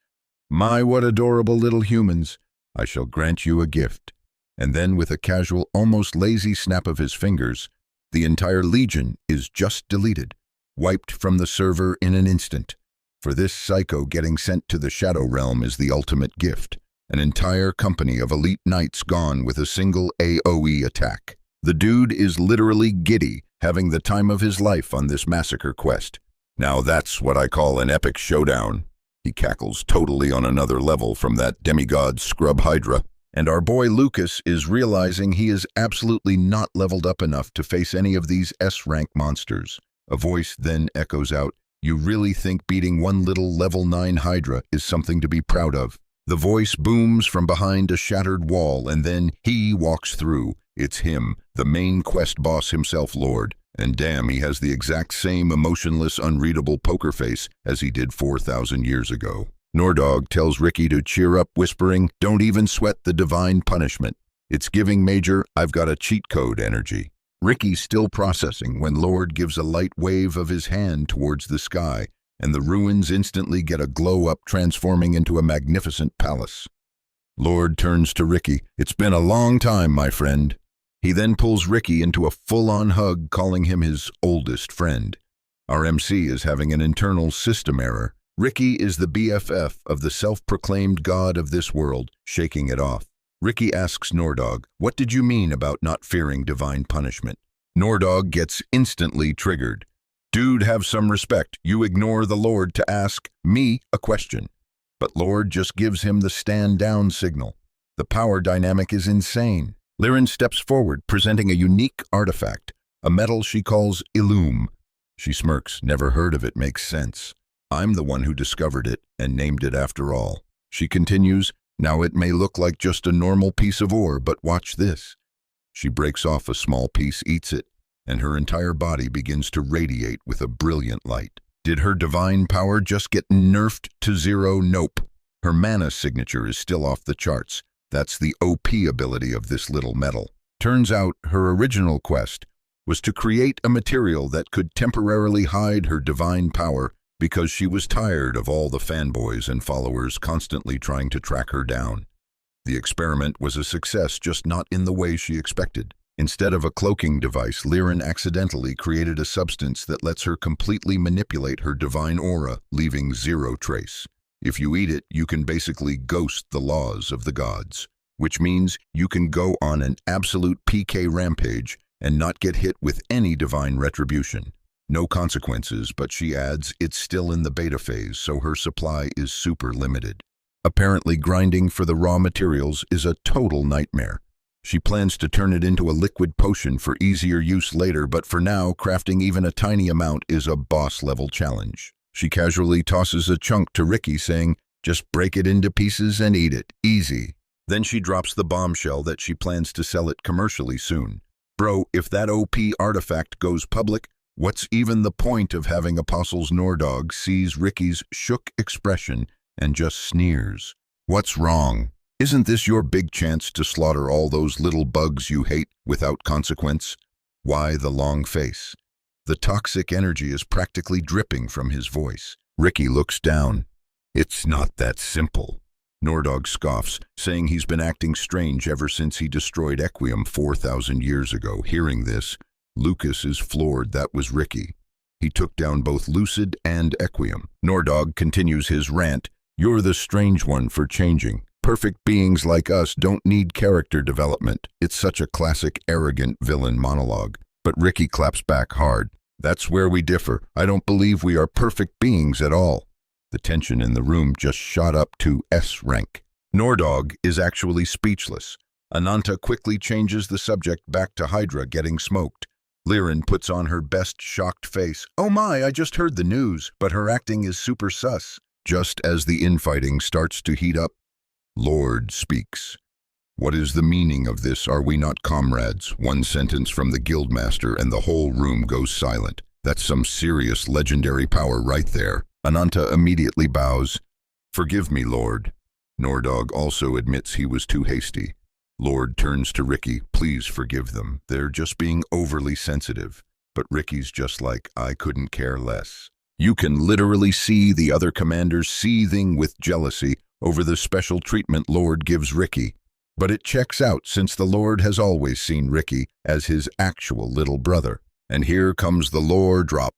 My, what adorable little humans. I shall grant you a gift. And then, with a casual, almost lazy snap of his fingers, the entire legion is just deleted, wiped from the server in an instant. For this psycho, getting sent to the Shadow Realm is the ultimate gift. An entire company of elite knights gone with a single AoE attack. The dude is literally giddy, having the time of his life on this massacre quest. Now that's what I call an epic showdown. He cackles, totally on another level from that demigod scrub hydra. And our boy Lucas is realizing he is absolutely not leveled up enough to face any of these S-rank monsters. A voice then echoes out, you really think beating one little level 9 hydra is something to be proud of? The voice booms from behind a shattered wall, and then he walks through. It's him, the main quest boss himself, Lord. And damn, he has the exact same emotionless, unreadable poker face as he did 4,000 years ago. Nordog tells Ricky to cheer up, whispering, don't even sweat the divine punishment. It's giving Major, I've got a cheat code energy. Ricky's still processing when Lord gives a light wave of his hand towards the sky, and the ruins instantly get a glow up, transforming into a magnificent palace. Lord turns to Ricky. It's been a long time, my friend. He then pulls Ricky into a full-on hug, calling him his oldest friend. Our MC is having an internal system error. Ricky is the BFF of the self-proclaimed god of this world, shaking it off. Ricky asks Nordog, what did you mean about not fearing divine punishment? Nordog gets instantly triggered. Dude, have some respect. You ignore the Lord to ask me a question. But Lord just gives him the stand down signal. The power dynamic is insane. Liren steps forward, presenting a unique artifact, a metal she calls Illum. She smirks. Never heard of it, makes sense. I'm the one who discovered it and named it after all. She continues, now it may look like just a normal piece of ore, but watch this. She breaks off a small piece, eats it, and her entire body begins to radiate with a brilliant light. Did her divine power just get nerfed to 0? Nope. Her mana signature is still off the charts. That's the OP ability of this little metal. Turns out her original quest was to create a material that could temporarily hide her divine power because she was tired of all the fanboys and followers constantly trying to track her down. The experiment was a success, just not in the way she expected. Instead of a cloaking device, Liren accidentally created a substance that lets her completely manipulate her divine aura, leaving 0 trace. If you eat it, you can basically ghost the laws of the gods, which means you can go on an absolute PK rampage and not get hit with any divine retribution. No consequences, but she adds, it's still in the beta phase, so her supply is super limited. Apparently, grinding for the raw materials is a total nightmare. She plans to turn it into a liquid potion for easier use later, but for now, crafting even a tiny amount is a boss-level challenge. She casually tosses a chunk to Ricky, saying, "Just break it into pieces and eat it. Easy." Then she drops the bombshell that she plans to sell it commercially soon. Bro, if that OP artifact goes public, what's even the point of having Apostles? Nordog sees Ricky's shook expression and just sneers. "What's wrong? Isn't this your big chance to slaughter all those little bugs you hate without consequence?" Why the long face? The toxic energy is practically dripping from his voice. Ricky looks down. "It's not that simple." Nordog scoffs, saying he's been acting strange ever since he destroyed Equium 4,000 years ago. Hearing this, Lucas is floored. That was Ricky. He took down both Lucid and Equium. Nordog continues his rant. "You're the strange one for changing. Perfect beings like us don't need character development." It's such a classic arrogant villain monologue. But Ricky claps back hard. "That's where we differ. I don't believe we are perfect beings at all." The tension in the room just shot up to S rank. Nordog is actually speechless. Ananta quickly changes the subject back to Hydra getting smoked. Liren puts on her best shocked face. "Oh my, I just heard the news," but her acting is super sus. Just as the infighting starts to heat up, Lord speaks. "What is the meaning of this? Are we not comrades?" One sentence from the guildmaster and the whole room goes silent. That's some serious legendary power right there. Ananta immediately bows. "Forgive me, Lord." Nordog also admits he was too hasty. Lord turns to Ricky. "Please forgive them. They're just being overly sensitive." But Ricky's just like, "I couldn't care less." You can literally see the other commanders seething with jealousy over the special treatment Lord gives Ricky. But it checks out, since the Lord has always seen Ricky as his actual little brother. And here comes the lore drop.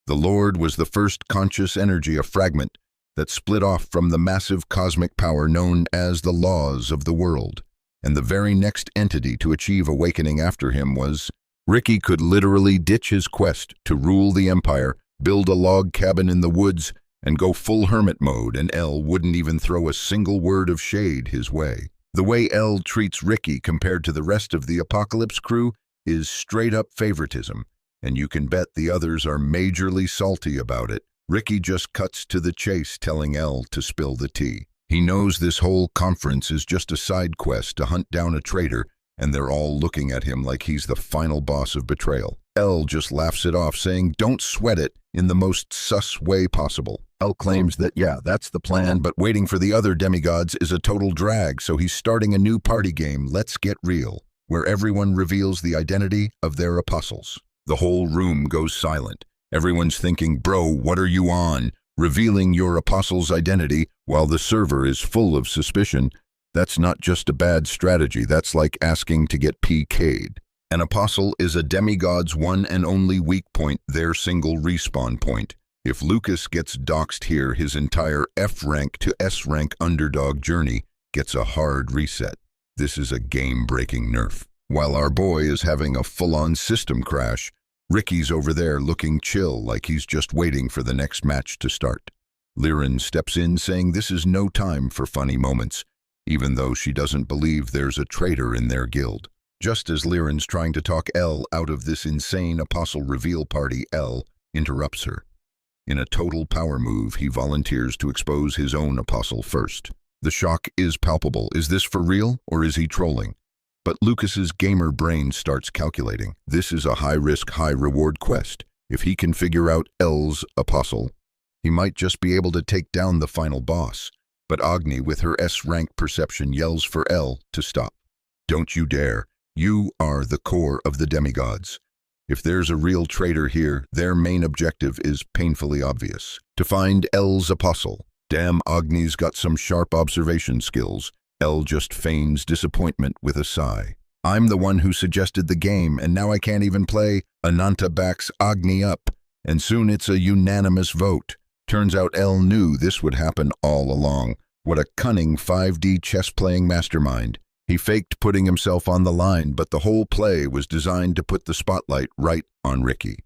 The Lord was the first conscious energy, a fragment that split off from the massive cosmic power known as the laws of the world. And the very next entity to achieve awakening after him was Ricky. Could literally ditch his quest to rule the Empire, build a log cabin in the woods, and go full hermit mode, and L wouldn't even throw a single word of shade his way. The way L treats Ricky compared to the rest of the Apocalypse crew is straight-up favoritism, and you can bet the others are majorly salty about it. Ricky just cuts to the chase, telling L to spill the tea. He knows this whole conference is just a side quest to hunt down a traitor, and they're all looking at him like he's the final boss of betrayal. L just laughs it off, saying, "Don't sweat it," in the most sus way possible. L claims that, yeah, that's the plan, but waiting for the other demigods is a total drag, so he's starting a new party game, Let's Get Real, where everyone reveals the identity of their apostles. The whole room goes silent. Everyone's thinking, "Bro, what are you on? Revealing your apostle's identity while the server is full of suspicion. That's not just a bad strategy, that's like asking to get PK'd. An apostle is a demigod's one and only weak point, their single respawn point. If Lucas gets doxed here, his entire F rank to S rank underdog journey gets a hard reset. This is a game-breaking nerf. While our boy is having a full-on system crash, Ricky's over there looking chill, like he's just waiting for the next match to start. Liren steps in, saying this is no time for funny moments, even though she doesn't believe there's a traitor in their guild. Just as Liren's trying to talk L out of this insane apostle reveal party, L interrupts her. In a total power move, he volunteers to expose his own apostle first. The shock is palpable. Is this for real, or is he trolling? But Lucas's gamer brain starts calculating. This is a high-risk, high-reward quest. If he can figure out L's apostle, he might just be able to take down the final boss. But Agni, with her S-rank perception, yells for L to stop. "Don't you dare. You are the core of the demigods. If there's a real traitor here, their main objective is painfully obvious. To find L's apostle. Damn, Agni's got some sharp observation skills." L just feigns disappointment with a sigh. "I'm the one who suggested the game, and now I can't even play." Ananta backs Agni up, and soon it's a unanimous vote. Turns out L knew this would happen all along. What a cunning 5D chess-playing mastermind. He faked putting himself on the line, but the whole play was designed to put the spotlight right on Ricky.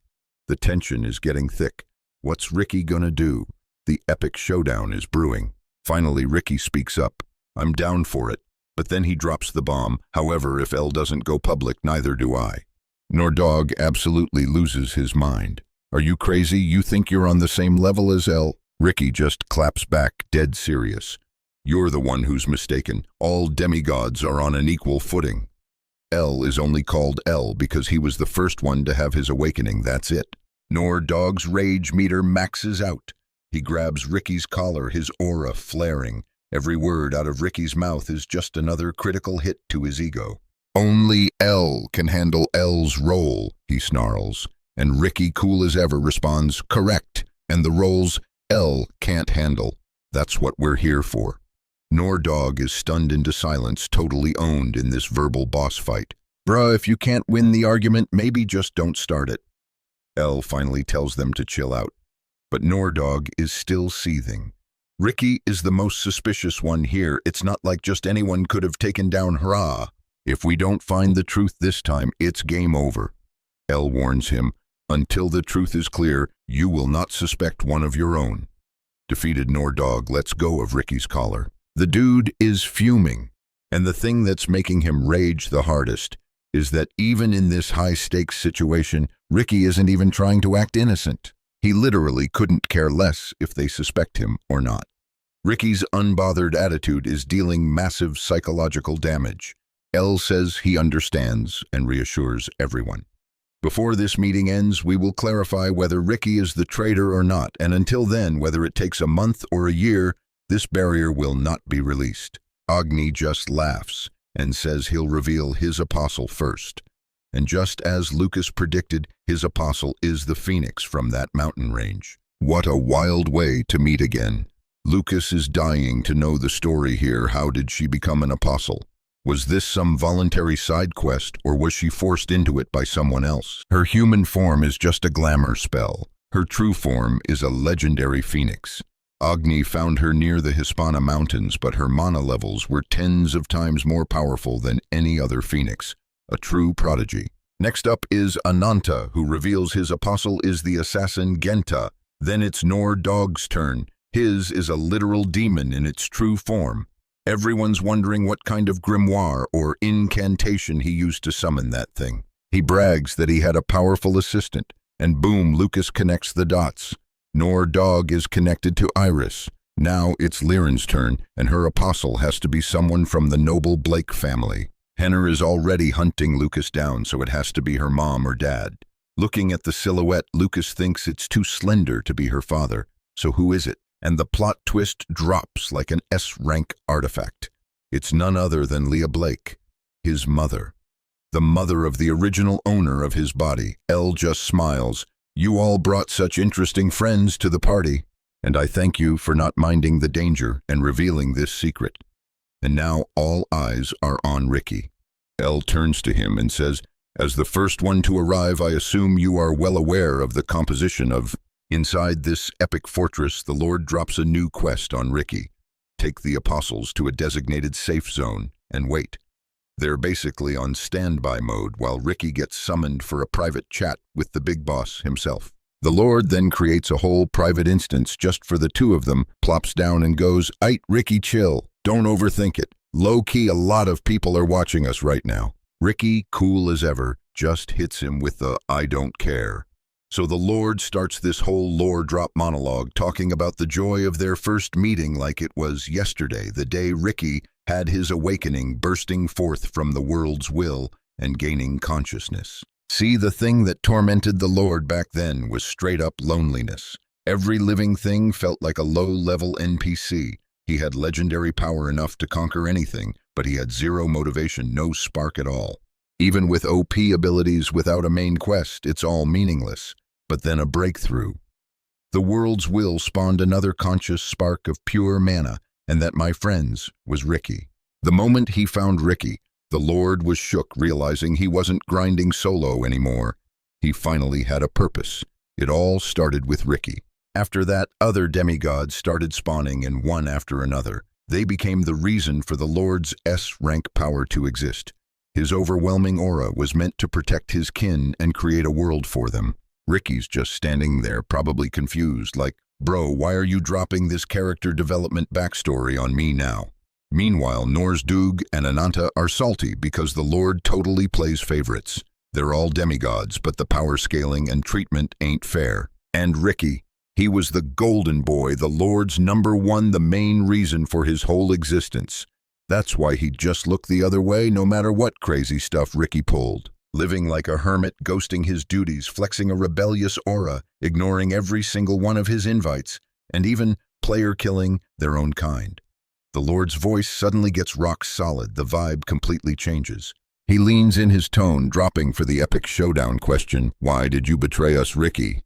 The tension is getting thick. What's Ricky gonna do? The epic showdown is brewing. Finally, Ricky speaks up. "I'm down for it. But then he drops the bomb. However, if L doesn't go public, neither do I. Nor Dog absolutely loses his mind. Are you crazy? You think you're on the same level as L? Ricky just claps back, dead serious. You're the one who's mistaken. All demigods are on an equal footing. L is only called L because he was the first one to have his awakening, that's it. Nor Dog's rage meter maxes out. He grabs Ricky's collar, his aura flaring. Every word out of Ricky's mouth is just another critical hit to his ego. Only L can handle L's role, he snarls. And Ricky, cool as ever, responds, correct. And the roles L can't handle. That's what we're here for. Nor Dog is stunned into silence, totally owned in this verbal boss fight. Bruh, if you can't win the argument, maybe just don't start it. L finally tells them to chill out. But Nor Dog is still seething. Ricky is the most suspicious one here. It's not like just anyone could have taken down Hra. If we don't find the truth this time, it's game over. L warns him, until the truth is clear, you will not suspect one of your own. Defeated Nor Dog lets go of Ricky's collar. The dude is fuming, and the thing that's making him rage the hardest is that even in this high-stakes situation, Ricky isn't even trying to act innocent. He literally couldn't care less if they suspect him or not. Ricky's unbothered attitude is dealing massive psychological damage. L says he understands and reassures everyone. Before this meeting ends, we will clarify whether Ricky is the traitor or not, and until then, whether it takes a month or a year, this barrier will not be released. Agni just laughs and says he'll reveal his apostle first. And just as Lucas predicted, his apostle is the phoenix from that mountain range. What a wild way to meet again. Lucas is dying to know the story here. How did she become an apostle? Was this some voluntary side quest, or was she forced into it by someone else? Her human form is just a glamour spell. Her true form is a legendary phoenix. Agni found her near the Hispana Mountains, but her mana levels were tens of times more powerful than any other phoenix. A true prodigy. Next up is Ananta, who reveals his apostle is the assassin Genta. Then it's Nor Dog's turn. His is a literal demon in its true form. Everyone's wondering what kind of grimoire or incantation he used to summon that thing. He brags that he had a powerful assistant, and boom, Lucas connects the dots. Nor Dog is connected to Iris. Now it's Lyran's turn, and her apostle has to be someone from the noble Blake family. Henner is already hunting Lucas down, so it has to be her mom or dad. Looking at the silhouette, Lucas thinks it's too slender to be her father. So who is it? And the plot twist drops like an S-rank artifact. It's none other than Leah Blake, his mother. The mother of the original owner of his body. L just smiles. You all brought such interesting friends to the party, and I thank you for not minding the danger and revealing this secret. And now all eyes are on Ricky. L turns to him and says, as the first one to arrive, I assume you are well aware of the composition of... Inside this epic fortress, the Lord drops a new quest on Ricky. Take the apostles to a designated safe zone and wait. They're basically on standby mode while Ricky gets summoned for a private chat with the big boss himself. The Lord then creates a whole private instance just for the two of them, plops down and goes, "Aight, Ricky, chill. Don't overthink it. Low-key, a lot of people are watching us right now." Ricky, cool as ever, just hits him with the "I don't care." So the Lord starts this whole lore drop monologue talking about the joy of their first meeting like it was yesterday, the day Ricky had his awakening, bursting forth from the world's will and gaining consciousness. See, the thing that tormented the Lord back then was straight-up loneliness. Every living thing felt like a low-level NPC. He had legendary power enough to conquer anything, but he had zero motivation, no spark at all. Even with OP abilities without a main quest, it's all meaningless. But then a breakthrough. The world's will spawned another conscious spark of pure mana, and that, my friends, was Ricky. The moment he found Ricky, the Lord was shook, realizing he wasn't grinding solo anymore. He finally had a purpose. It all started with Ricky. After that, other demigods started spawning, and one after another. They became the reason for the Lord's S-rank power to exist. His overwhelming aura was meant to protect his kin and create a world for them. Ricky's just standing there, probably confused, like, bro, why are you dropping this character development backstory on me now? Meanwhile, Norsdug and Ananta are salty because the Lord totally plays favorites. They're all demigods, but the power scaling and treatment ain't fair. And Ricky, he was the golden boy, the Lord's #1, the main reason for his whole existence. That's why he'd just look the other way no matter what crazy stuff Ricky pulled. Living like a hermit, ghosting his duties, flexing a rebellious aura, ignoring every single one of his invites, and even player-killing their own kind. The Lord's voice suddenly gets rock solid, the vibe completely changes. He leans in his tone, dropping for the epic showdown question, "Why did you betray us, Ricky?"